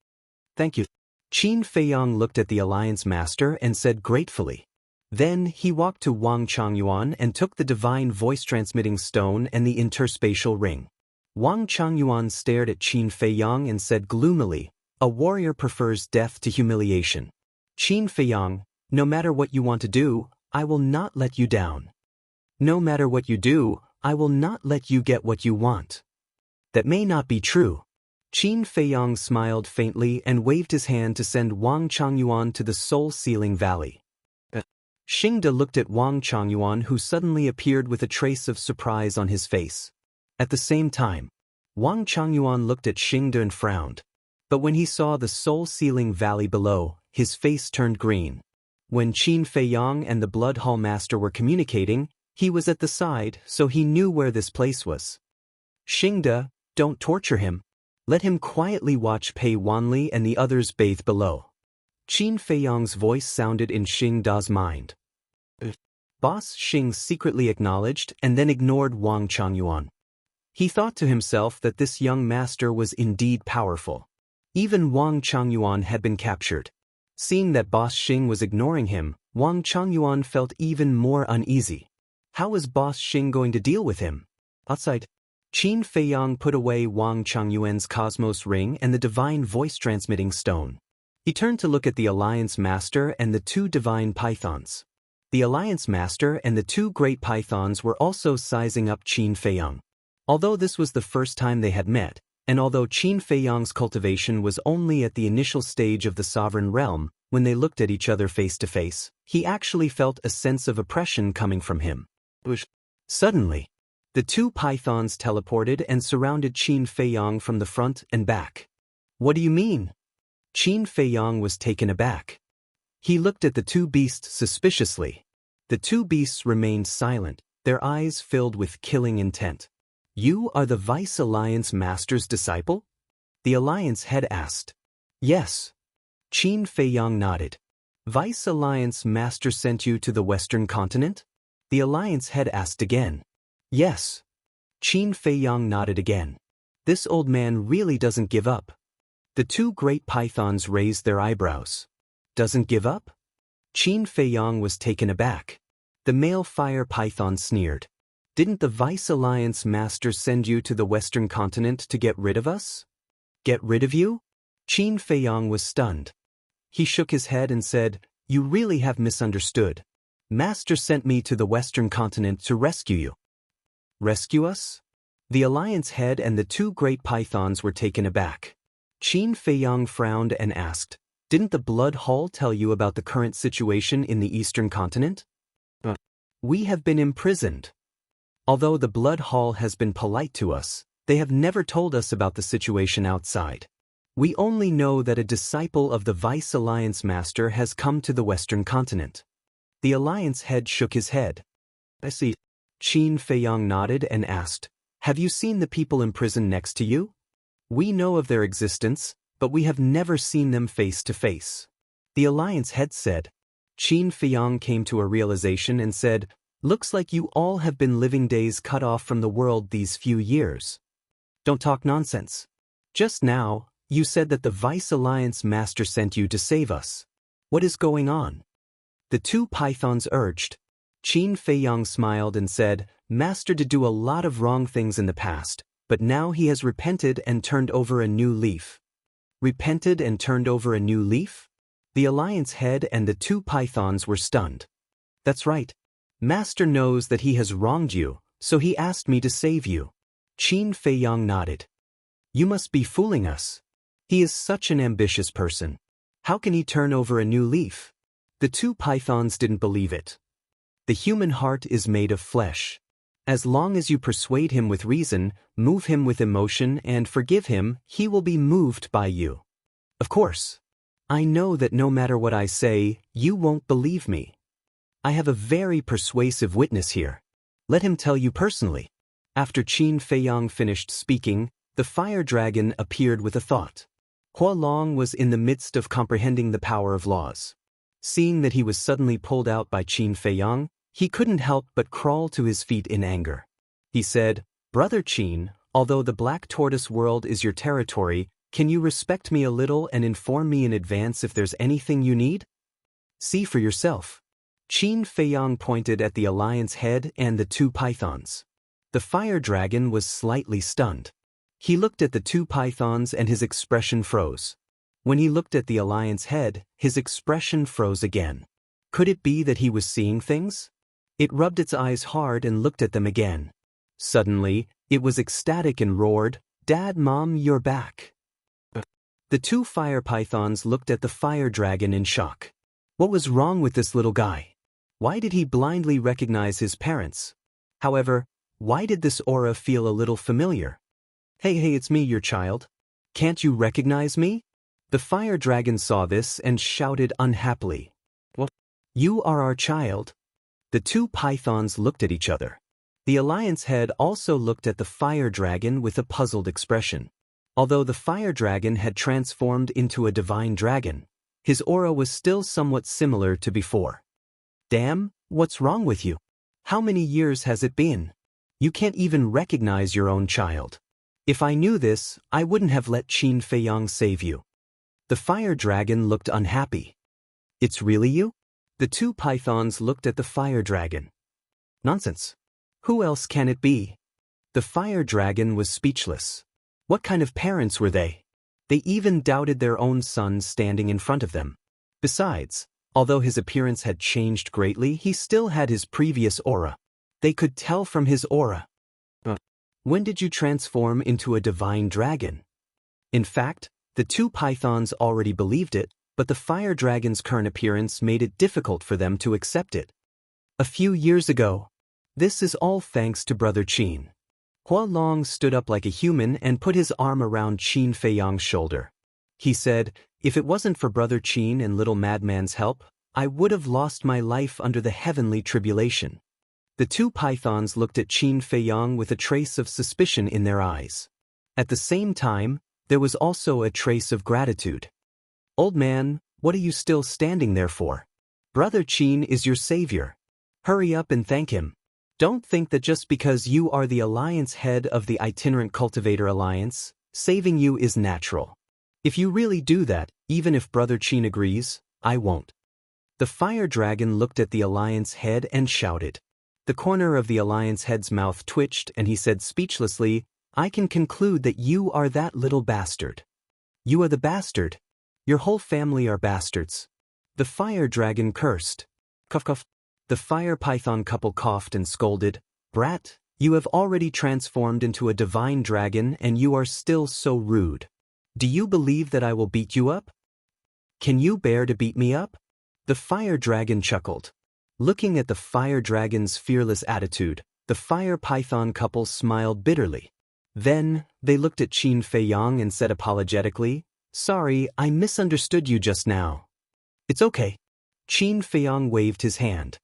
A: "Thank you." Qin Feiyang looked at the alliance master and said gratefully. Then he walked to Wang Changyuan and took the divine voice-transmitting stone and the interspatial ring. Wang Changyuan stared at Qin Feiyang and said gloomily, "A warrior prefers death to humiliation. Qin Feiyang, no matter what you want to do, I will not let you down. No matter what you do, I will not let you get what you want." That may not be true. Qin Feiyang smiled faintly and waved his hand to send Wang Changyuan to the soul-sealing valley. Xingde looked at Wang Changyuan, who suddenly appeared with a trace of surprise on his face. At the same time, Wang Changyuan looked at Xingde and frowned. But when he saw the soul-sealing valley below, his face turned green. When Qin Feiyang and the Blood Hall Master were communicating, he was at the side, so he knew where this place was. "Xingde, don't torture him." Let him quietly watch Pei Wanli and the others bathe below. Qin Feiyang's voice sounded in Xing Da's mind. Boss Xing secretly acknowledged and then ignored Wang Changyuan. He thought to himself that this young master was indeed powerful. Even Wang Changyuan had been captured. Seeing that Boss Xing was ignoring him, Wang Changyuan felt even more uneasy. How was Boss Xing going to deal with him? Outside, Qin Feiyang put away Wang Changyuan's Cosmos Ring and the Divine Voice-Transmitting Stone. He turned to look at the Alliance Master and the two Divine Pythons. The Alliance Master and the two Great Pythons were also sizing up Qin Feiyang. Although this was the first time they had met, and although Qin Feiyang's cultivation was only at the initial stage of the Sovereign Realm, when they looked at each other face to face, he actually felt a sense of oppression coming from him. Suddenly, the two pythons teleported and surrounded Qin Feiyang from the front and back. What do you mean? Qin Feiyang was taken aback. He looked at the two beasts suspiciously. The two beasts remained silent, their eyes filled with killing intent. You are the Vice Alliance Master's disciple? The Alliance head asked. Yes. Qin Feiyang nodded. Vice Alliance Master sent you to the Western continent? The Alliance head asked again. Yes. Qin Feiyang nodded again. This old man really doesn't give up. The two great pythons raised their eyebrows. Doesn't give up? Qin Feiyang was taken aback. The male fire python sneered. Didn't the Vice Alliance Master send you to the Western continent to get rid of us? Get rid of you? Qin Feiyang was stunned. He shook his head and said, You really have misunderstood. Master sent me to the Western continent to rescue you. Rescue us? The Alliance head and the two great pythons were taken aback. Qin Feiyang frowned and asked, Didn't the Blood Hall tell you about the current situation in the Eastern continent? We have been imprisoned. Although the Blood Hall has been polite to us, they have never told us about the situation outside. We only know that a disciple of the Vice Alliance Master has come to the Western continent. The Alliance head shook his head. I see. Qin Feiyang nodded and asked, Have you seen the people imprisoned next to you? We know of their existence, but we have never seen them face to face. The Alliance head said. Qin Feiyang came to a realization and said, Looks like you all have been living days cut off from the world these few years. Don't talk nonsense. Just now, you said that the Vice Alliance Master sent you to save us. What is going on? The two pythons urged. Qin Feiyang smiled and said, Master did do a lot of wrong things in the past, but now he has repented and turned over a new leaf. Repented and turned over a new leaf? The Alliance head and the two pythons were stunned. That's right. Master knows that he has wronged you, so he asked me to save you. Qin Feiyang nodded. You must be fooling us. He is such an ambitious person. How can he turn over a new leaf? The two pythons didn't believe it. The human heart is made of flesh. As long as you persuade him with reason, move him with emotion and forgive him, he will be moved by you. Of course. I know that no matter what I say, you won't believe me. I have a very persuasive witness here. Let him tell you personally. After Qin Feiyang finished speaking, the fire dragon appeared with a thought. Hua Long was in the midst of comprehending the power of laws. Seeing that he was suddenly pulled out by Qin Feiyang, he couldn't help but crawl to his feet in anger. He said, Brother Qin, although the Black Tortoise world is your territory, can you respect me a little and inform me in advance if there's anything you need? See for yourself. Qin Feiyang pointed at the Alliance head and the two pythons. The fire dragon was slightly stunned. He looked at the two pythons and his expression froze. When he looked at the Alliance head, his expression froze again. Could it be that he was seeing things? It rubbed its eyes hard and looked at them again. Suddenly, it was ecstatic and roared, Dad, Mom, you're back. The two fire pythons looked at the fire dragon in shock. What was wrong with this little guy? Why did he blindly recognize his parents? However, why did this aura feel a little familiar? Hey, it's me, your child. Can't you recognize me? The fire dragon saw this and shouted unhappily. What? You are our child? The two pythons looked at each other. The Alliance head also looked at the fire dragon with a puzzled expression. Although the fire dragon had transformed into a divine dragon, his aura was still somewhat similar to before. Damn, what's wrong with you? How many years has it been? You can't even recognize your own child. If I knew this, I wouldn't have let Qin Feiyang save you. The fire dragon looked unhappy. It's really you? The two pythons looked at the fire dragon. Nonsense. Who else can it be? The fire dragon was speechless. What kind of parents were they? They even doubted their own son standing in front of them. Besides, although his appearance had changed greatly, he still had his previous aura. They could tell from his aura. When did you transform into a divine dragon? In fact, the two pythons already believed it, but the fire dragon's current appearance made it difficult for them to accept it. A few years ago. This is all thanks to Brother Qin. Hua Long stood up like a human and put his arm around Qin Feiyang's shoulder. He said, "If it wasn't for Brother Qin and Little Madman's help, I would have lost my life under the heavenly tribulation." The two pythons looked at Qin Feiyang with a trace of suspicion in their eyes. At the same time, there was also a trace of gratitude. "Old man, what are you still standing there for? Brother Qin is your savior. Hurry up and thank him. Don't think that just because you are the alliance head of the Itinerant Cultivator Alliance, saving you is natural. If you really do that, even if Brother Qin agrees, I won't." The fire dragon looked at the alliance head and shouted. The corner of the alliance head's mouth twitched and he said speechlessly, "I can conclude that you are that little bastard. You are the bastard. Your whole family are bastards." The fire dragon cursed. Cough cough. The fire python couple coughed and scolded, "Brat, you have already transformed into a divine dragon and you are still so rude. Do you believe that I will beat you up? Can you bear to beat me up?" The fire dragon chuckled. Looking at the fire dragon's fearless attitude, the fire python couple smiled bitterly. Then, they looked at Qin Feiyang and said apologetically, "Sorry, I misunderstood you just now." "It's okay." Qin Feiyang waved his hand.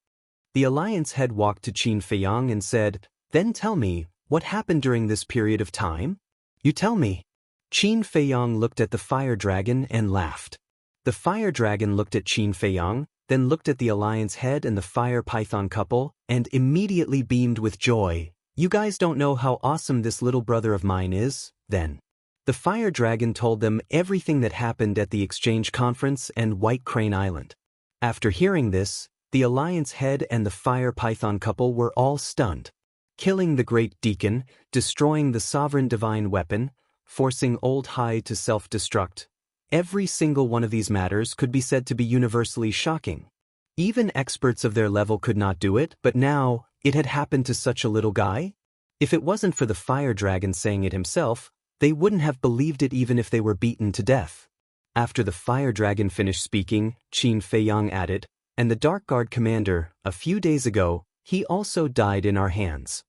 A: The alliance head walked to Qin Feiyang and said, "Then tell me, what happened during this period of time? You tell me." Qin Feiyang looked at the fire dragon and laughed. The fire dragon looked at Qin Feiyang, then looked at the alliance head and the fire python couple, and immediately beamed with joy. "You guys don't know how awesome this little brother of mine is, then." The fire dragon told them everything that happened at the exchange conference and White Crane Island. After hearing this, the alliance head and the fire python couple were all stunned. Killing the great deacon, destroying the sovereign divine weapon, forcing Old Hai to self-destruct. Every single one of these matters could be said to be universally shocking. Even experts of their level could not do it, but now, it had happened to such a little guy? If it wasn't for the fire dragon saying it himself, they wouldn't have believed it even if they were beaten to death. After the fire dragon finished speaking, Qin Feiyang added, "And the Dark Guard commander, a few days ago, he also died in our hands."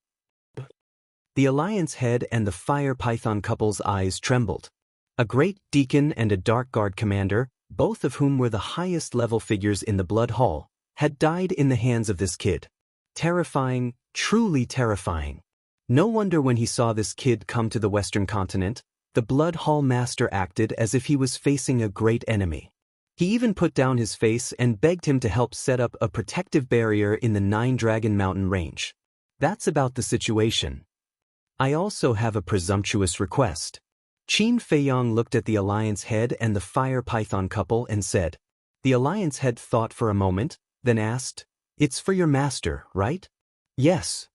A: The alliance head and the fire python couple's eyes trembled. A great deacon and a Dark Guard commander, both of whom were the highest level figures in the Blood Hall, had died in the hands of this kid. Terrifying, truly terrifying. No wonder when he saw this kid come to the Western continent, the Blood Hall master acted as if he was facing a great enemy. He even put down his face and begged him to help set up a protective barrier in the Nine Dragon Mountain range. That's about the situation. I also have a presumptuous request. Qin Feiyang looked at the alliance head and the fire python couple and said. The alliance head thought for a moment, then asked, "It's for your master, right?" "Yes."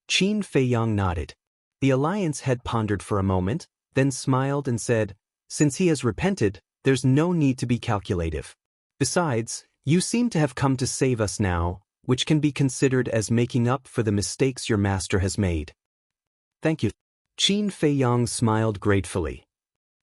A: Qin Feiyang nodded. The alliance head pondered for a moment, then smiled and said, "Since he has repented, there's no need to be calculative. Besides, you seem to have come to save us now, which can be considered as making up for the mistakes your master has made." "Thank you." Qin Feiyang smiled gratefully.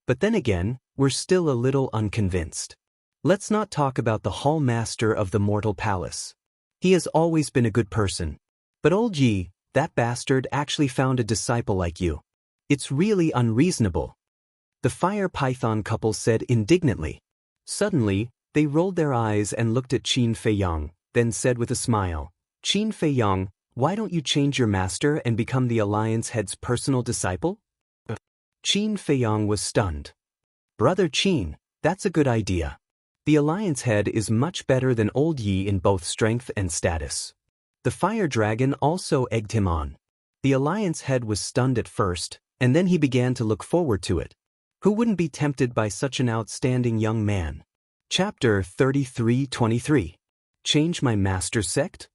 A: "But then again, we're still a little unconvinced. Let's not talk about the hall master of the Mortal Palace. He has always been a good person. But old Yi, that bastard actually found a disciple like you. It's really unreasonable." The fire python couple said indignantly. Suddenly, they rolled their eyes and looked at Qin Feiyang, then said with a smile, "Qin Feiyang, why don't you change your master and become the alliance head's personal disciple?" Qin Feiyang was stunned. Brother Qin, that's a good idea. The Alliance head is much better than old Yi in both strength and status. The fire dragon also egged him on. The Alliance head was stunned at first, and then he began to look forward to it. Who wouldn't be tempted by such an outstanding young man? Chapter 33-23. Change my master sect?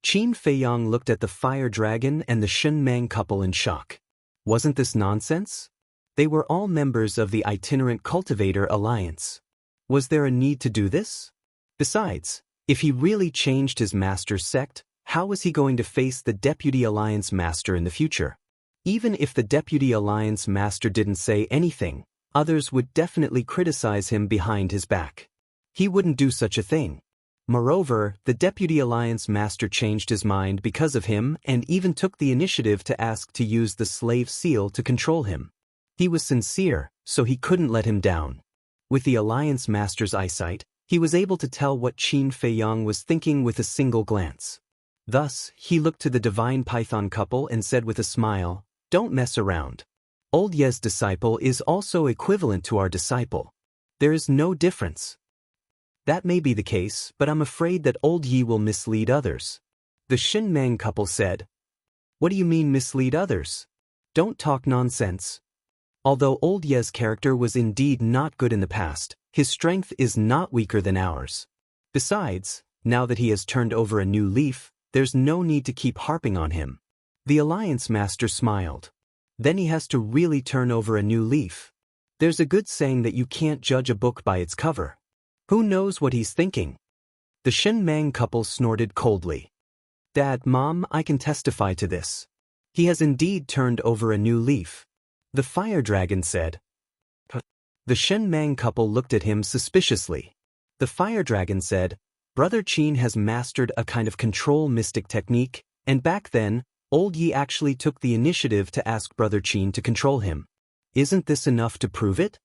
A: Qin Feiyang looked at the fire dragon and the Shenmang couple in shock. Wasn't this nonsense? They were all members of the itinerant Cultivator Alliance. Was there a need to do this? Besides, if he really changed his master's sect, how was he going to face the Deputy Alliance Master in the future? Even if the Deputy Alliance Master didn't say anything, others would definitely criticize him behind his back. He wouldn't do such a thing. Moreover, the Deputy Alliance Master changed his mind because of him and even took the initiative to ask to use the slave seal to control him. He was sincere, so he couldn't let him down. With the Alliance Master's eyesight, he was able to tell what Qin Feiyang was thinking with a single glance. Thus, he looked to the Divine Python couple and said with a smile, "Don't mess around. Old Ye's disciple is also equivalent to our disciple. There is no difference." That may be the case, but I'm afraid that old Yi will mislead others. The Shenmang couple said. What do you mean mislead others? Don't talk nonsense. Although old Ye's character was indeed not good in the past, his strength is not weaker than ours. Besides, now that he has turned over a new leaf, there's no need to keep harping on him. The Alliance Master smiled. Then he has to really turn over a new leaf. There's a good saying that you can't judge a book by its cover. Who knows what he's thinking? The Shenmang couple snorted coldly. Dad, Mom, I can testify to this. He has indeed turned over a new leaf. The fire dragon said. The Shenmang couple looked at him suspiciously. The fire dragon said, Brother Qin has mastered a kind of control mystic technique, and back then, old Yi actually took the initiative to ask Brother Qin to control him. Isn't this enough to prove it?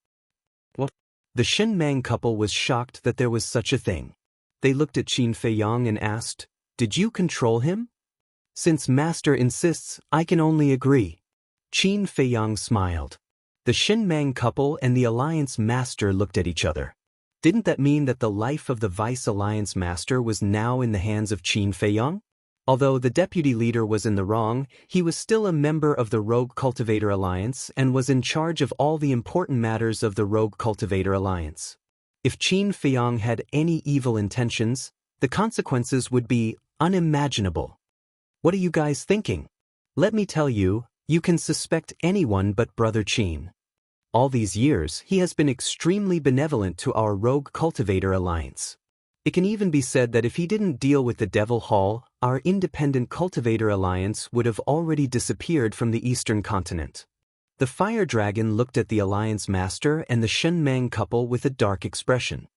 A: What? The Shenmang couple was shocked that there was such a thing. They looked at Qin Feiyang and asked, Did you control him? Since Master insists, I can only agree. Qin Feiyang smiled. The Shenmang couple and the Alliance Master looked at each other. Didn't that mean that the life of the Vice Alliance Master was now in the hands of Qin Feiyang? Although the deputy leader was in the wrong, he was still a member of the Rogue Cultivator Alliance and was in charge of all the important matters of the Rogue Cultivator Alliance. If Qin Feiyang had any evil intentions, the consequences would be unimaginable. What are you guys thinking? Let me tell you, you can suspect anyone but Brother Qin. All these years, he has been extremely benevolent to our Rogue Cultivator Alliance. It can even be said that if he didn't deal with the Devil Hall, our Independent Cultivator Alliance would have already disappeared from the Eastern continent. The Fire Dragon looked at the Alliance Master and the Shenmang couple with a dark expression.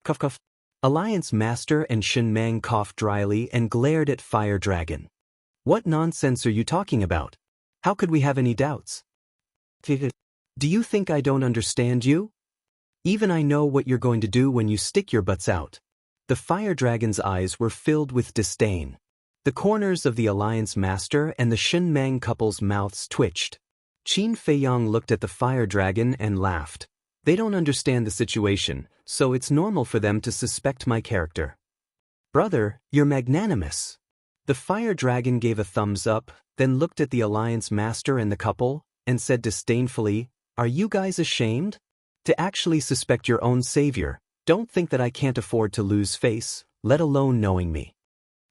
A: Cough cough. Alliance Master and Shenmang coughed dryly and glared at Fire Dragon. What nonsense are you talking about? How could we have any doubts? Do you think I don't understand you? Even I know what you're going to do when you stick your butts out. The Fire Dragon's eyes were filled with disdain. The corners of the Alliance Master and the Shenmang couple's mouths twitched. Qin Feiyang looked at the Fire Dragon and laughed. They don't understand the situation, so it's normal for them to suspect my character. Brother, you're magnanimous. The Fire Dragon gave a thumbs up, then looked at the Alliance Master and the couple, and said disdainfully, Are you guys ashamed? To actually suspect your own savior. Don't think that I can't afford to lose face, let alone knowing me.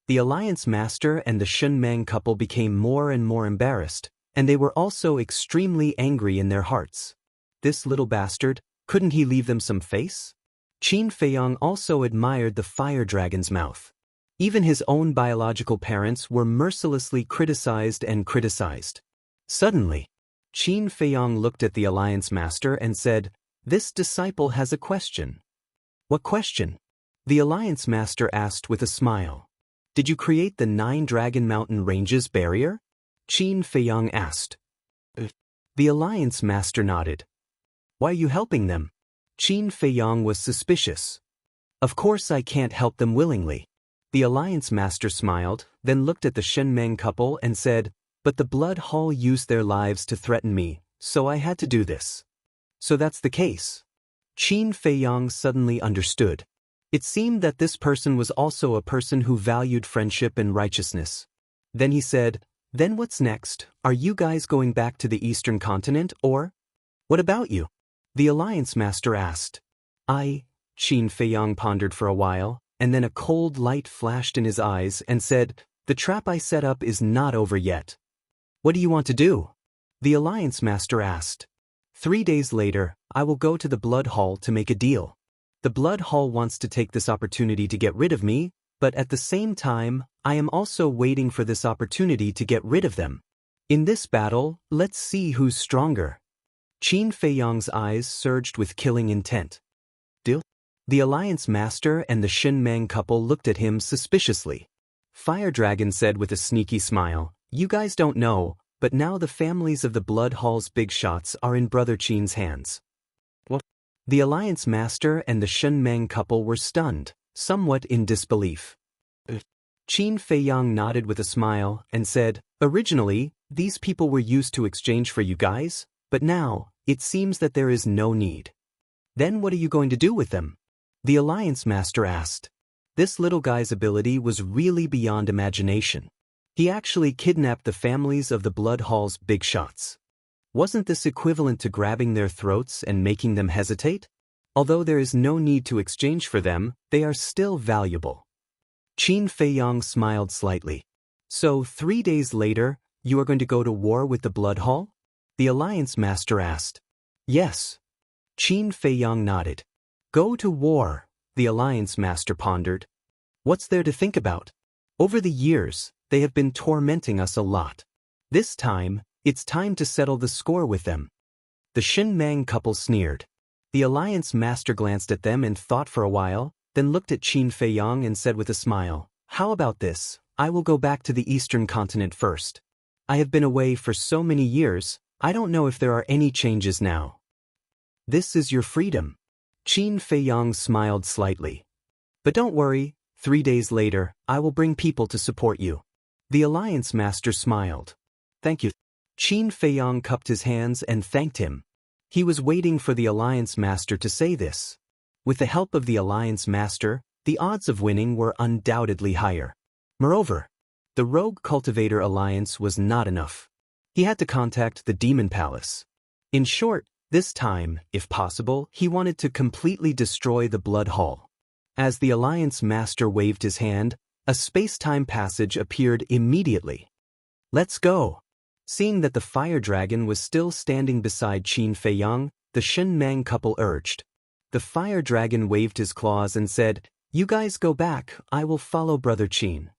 A: The Alliance Master and the Shenmang couple became more and more embarrassed, and they were also extremely angry in their hearts. This little bastard, couldn't he leave them some face? Qin Feiyang also admired the Fire Dragon's mouth. Even his own biological parents were mercilessly criticized and criticized. Suddenly, Qin Feiyang looked at the Alliance Master and said, This disciple has a question. What question? The Alliance Master asked with a smile. Did you create the 9 Dragon Mountain Ranges barrier? Qin Feiyang asked. The Alliance Master nodded. Why are you helping them? Qin Feiyang was suspicious. Of course I can't help them willingly. The Alliance Master smiled, then looked at the Shenmang couple and said, But the Blood Hall used their lives to threaten me, so I had to do this. So that's the case. Qin Feiyang suddenly understood. It seemed that this person was also a person who valued friendship and righteousness. Then he said, "Then what's next? Are you guys going back to the Eastern continent, or? What about you?" The Alliance Master asked. Qin Feiyang pondered for a while, and then a cold light flashed in his eyes and said, "The trap I set up is not over yet." "What do you want to do?" The Alliance Master asked. 3 days later, I will go to the Blood Hall to make a deal. The Blood Hall wants to take this opportunity to get rid of me, but at the same time, I am also waiting for this opportunity to get rid of them. In this battle, let's see who's stronger. Qin Feiyang's eyes surged with killing intent. Deal? The Alliance Master and the Shen Mang couple looked at him suspiciously. Fire Dragon said with a sneaky smile, "You guys don't know, but now the families of the Blood Hall's big shots are in Brother Qin's hands." What? The Alliance Master and the Shen Mang couple were stunned, somewhat in disbelief. Qin Feiyang nodded with a smile and said, "Originally, these people were used to exchange for you guys, but now, it seems that there is no need." "Then what are you going to do with them?" The Alliance Master asked. This little guy's ability was really beyond imagination. He actually kidnapped the families of the Blood Hall's big shots. Wasn't this equivalent to grabbing their throats and making them hesitate? Although there is no need to exchange for them, they are still valuable. Qin Feiyang smiled slightly. "So 3 days later, you are going to go to war with the Blood Hall?" The Alliance Master asked. "Yes." Qin Feiyang nodded. "Go to war," the Alliance Master pondered. "What's there to think about? Over the years, they have been tormenting us a lot. This time, it's time to settle the score with them." The Shen Mang couple sneered. The Alliance Master glanced at them and thought for a while, then looked at Qin Feiyang and said with a smile, "How about this? I will go back to the Eastern continent first. I have been away for so many years, I don't know if there are any changes now." "This is your freedom." Qin Feiyang smiled slightly. "But don't worry, 3 days later, I will bring people to support you." The Alliance Master smiled. "Thank you." Qin Feiyang cupped his hands and thanked him. He was waiting for the Alliance Master to say this. With the help of the Alliance Master, the odds of winning were undoubtedly higher. Moreover, the Rogue Cultivator Alliance was not enough. He had to contact the Demon Palace. In short, this time, if possible, he wanted to completely destroy the Blood Hall. As the Alliance Master waved his hand, a space-time passage appeared immediately. "Let's go." Seeing that the Fire Dragon was still standing beside Qin Feiyang, the Shen Mang couple urged. The Fire Dragon waved his claws and said, "You guys go back, I will follow Brother Qin."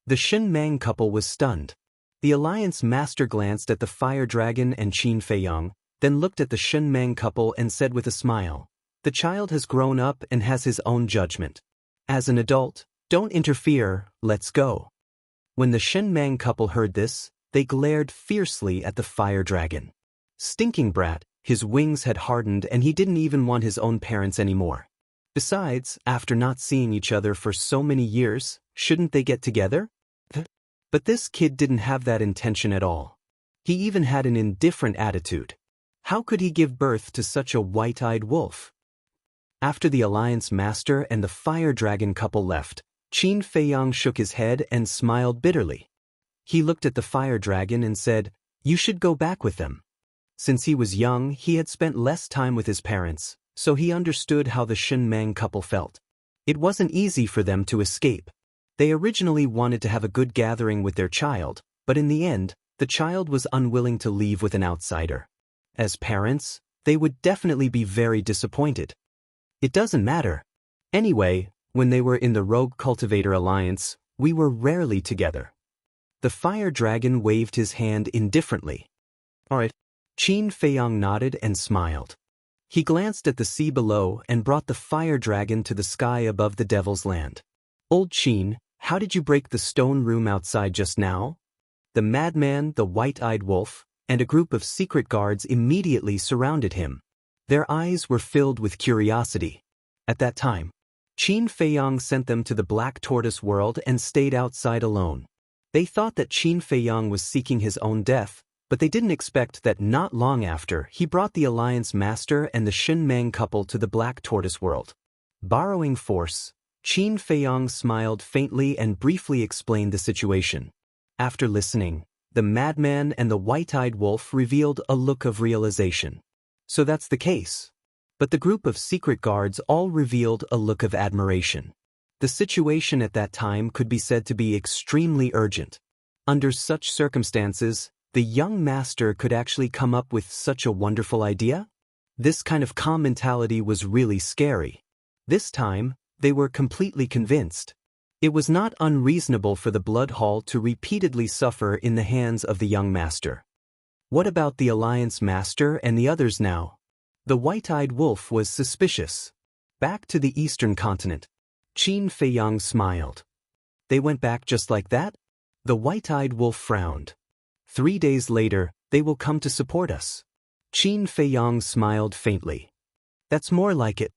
A: The Shen Mang couple was stunned. The Alliance Master glanced at the Fire Dragon and Qin Feiyang, then looked at the Shen Mang couple and said with a smile, "The child has grown up and has his own judgment. As an adult, don't interfere, let's go." When the Shen Mang couple heard this, they glared fiercely at the Fire Dragon. Stinking brat, his wings had hardened and he didn't even want his own parents anymore. Besides, after not seeing each other for so many years, shouldn't they get together? But this kid didn't have that intention at all. He even had an indifferent attitude. How could he give birth to such a white-eyed wolf? After the Alliance Master and the Fire Dragon couple left, Qin Feiyang shook his head and smiled bitterly. He looked at the Fire Dragon and said, "You should go back with them." Since he was young, he had spent less time with his parents, so he understood how the Shen Mang couple felt. It wasn't easy for them to escape. They originally wanted to have a good gathering with their child, but in the end, the child was unwilling to leave with an outsider. As parents, they would definitely be very disappointed. It doesn't matter. Anyway, when they were in the Rogue Cultivator Alliance, we were rarely together. The Fire Dragon waved his hand indifferently. "All right." Qin Feiyang nodded and smiled. He glanced at the sea below and brought the Fire Dragon to the sky above the Devil's Land. "Old Qin, how did you break the stone room outside just now?" The madman, the white-eyed wolf, and a group of secret guards immediately surrounded him. Their eyes were filled with curiosity. At that time, Qin Feiyang sent them to the Black Tortoise world and stayed outside alone. They thought that Qin Feiyang was seeking his own death, But they didn't expect that not long after he brought the Alliance Master and the Shinmang couple to the Black Tortoise world. Borrowing force, Qin Feiyang smiled faintly and briefly explained the situation. After listening, the madman and the white-eyed wolf revealed a look of realization. So that's the case. But the group of secret guards all revealed a look of admiration. The situation at that time could be said to be extremely urgent. Under such circumstances, the young master could actually come up with such a wonderful idea? This kind of calm mentality was really scary. This time, they were completely convinced. It was not unreasonable for the Blood Hall to repeatedly suffer in the hands of the young master. What about the Alliance Master and the others now? The white-eyed wolf was suspicious. Back to the eastern continent. Qin Feiyang smiled. They went back just like that? The white-eyed wolf frowned. 3 days later, they will come to support us. Qin Feiyang smiled faintly. That's more like it.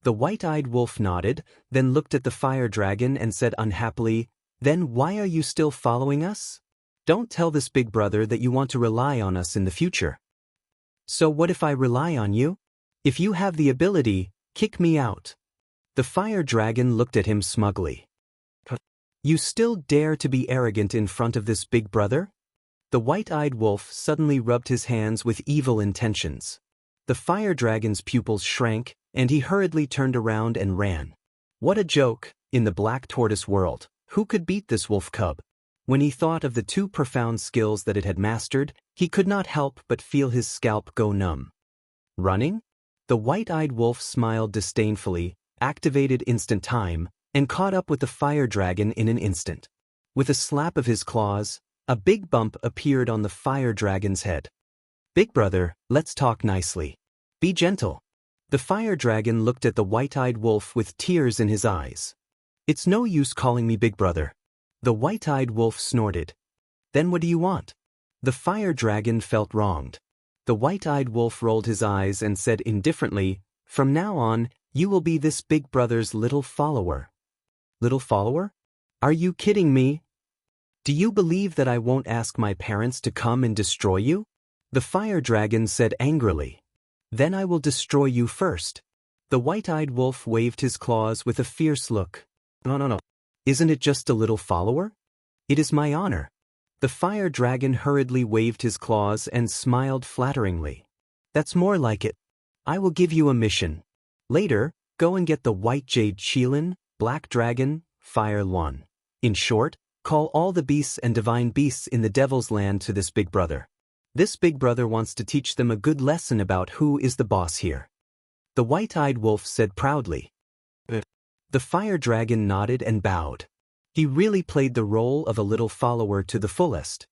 A: The white-eyed wolf nodded, then looked at the fire dragon and said unhappily, "Then why are you still following us? Don't tell this big brother that you want to rely on us in the future." "So what if I rely on you? If you have the ability, kick me out." The fire dragon looked at him smugly. "You still dare to be arrogant in front of this big brother?" The white-eyed wolf suddenly rubbed his hands with evil intentions. The fire dragon's pupils shrank, and he hurriedly turned around and ran. What a joke! In the Black Tortoise world, who could beat this wolf cub? When he thought of the 2 profound skills that it had mastered, he could not help but feel his scalp go numb. Running? The white-eyed wolf smiled disdainfully, activated instant time, and caught up with the fire dragon in an instant. With a slap of his claws, a big bump appeared on the fire dragon's head. "Big brother, let's talk nicely. Be gentle." The fire dragon looked at the white-eyed wolf with tears in his eyes. "It's no use calling me big brother." The white-eyed wolf snorted. "Then what do you want?" The fire dragon felt wronged. The white-eyed wolf rolled his eyes and said indifferently, "From now on, you will be this big brother's little follower." "Little follower? Are you kidding me? Do you believe that I won't ask my parents to come and destroy you?" The fire dragon said angrily. "Then I will destroy you first." The white-eyed wolf waved his claws with a fierce look. No. Isn't it just a little follower? It is my honor." The fire dragon hurriedly waved his claws and smiled flatteringly. "That's more like it. I will give you a mission. Later, go and get the white jade Qilin, black dragon, fire Luan. In short, call all the beasts and divine beasts in the Devil's Land to this big brother. This big brother wants to teach them a good lesson about who is the boss here." The white-eyed wolf said proudly. The fire dragon nodded and bowed. He really played the role of a little follower to the fullest.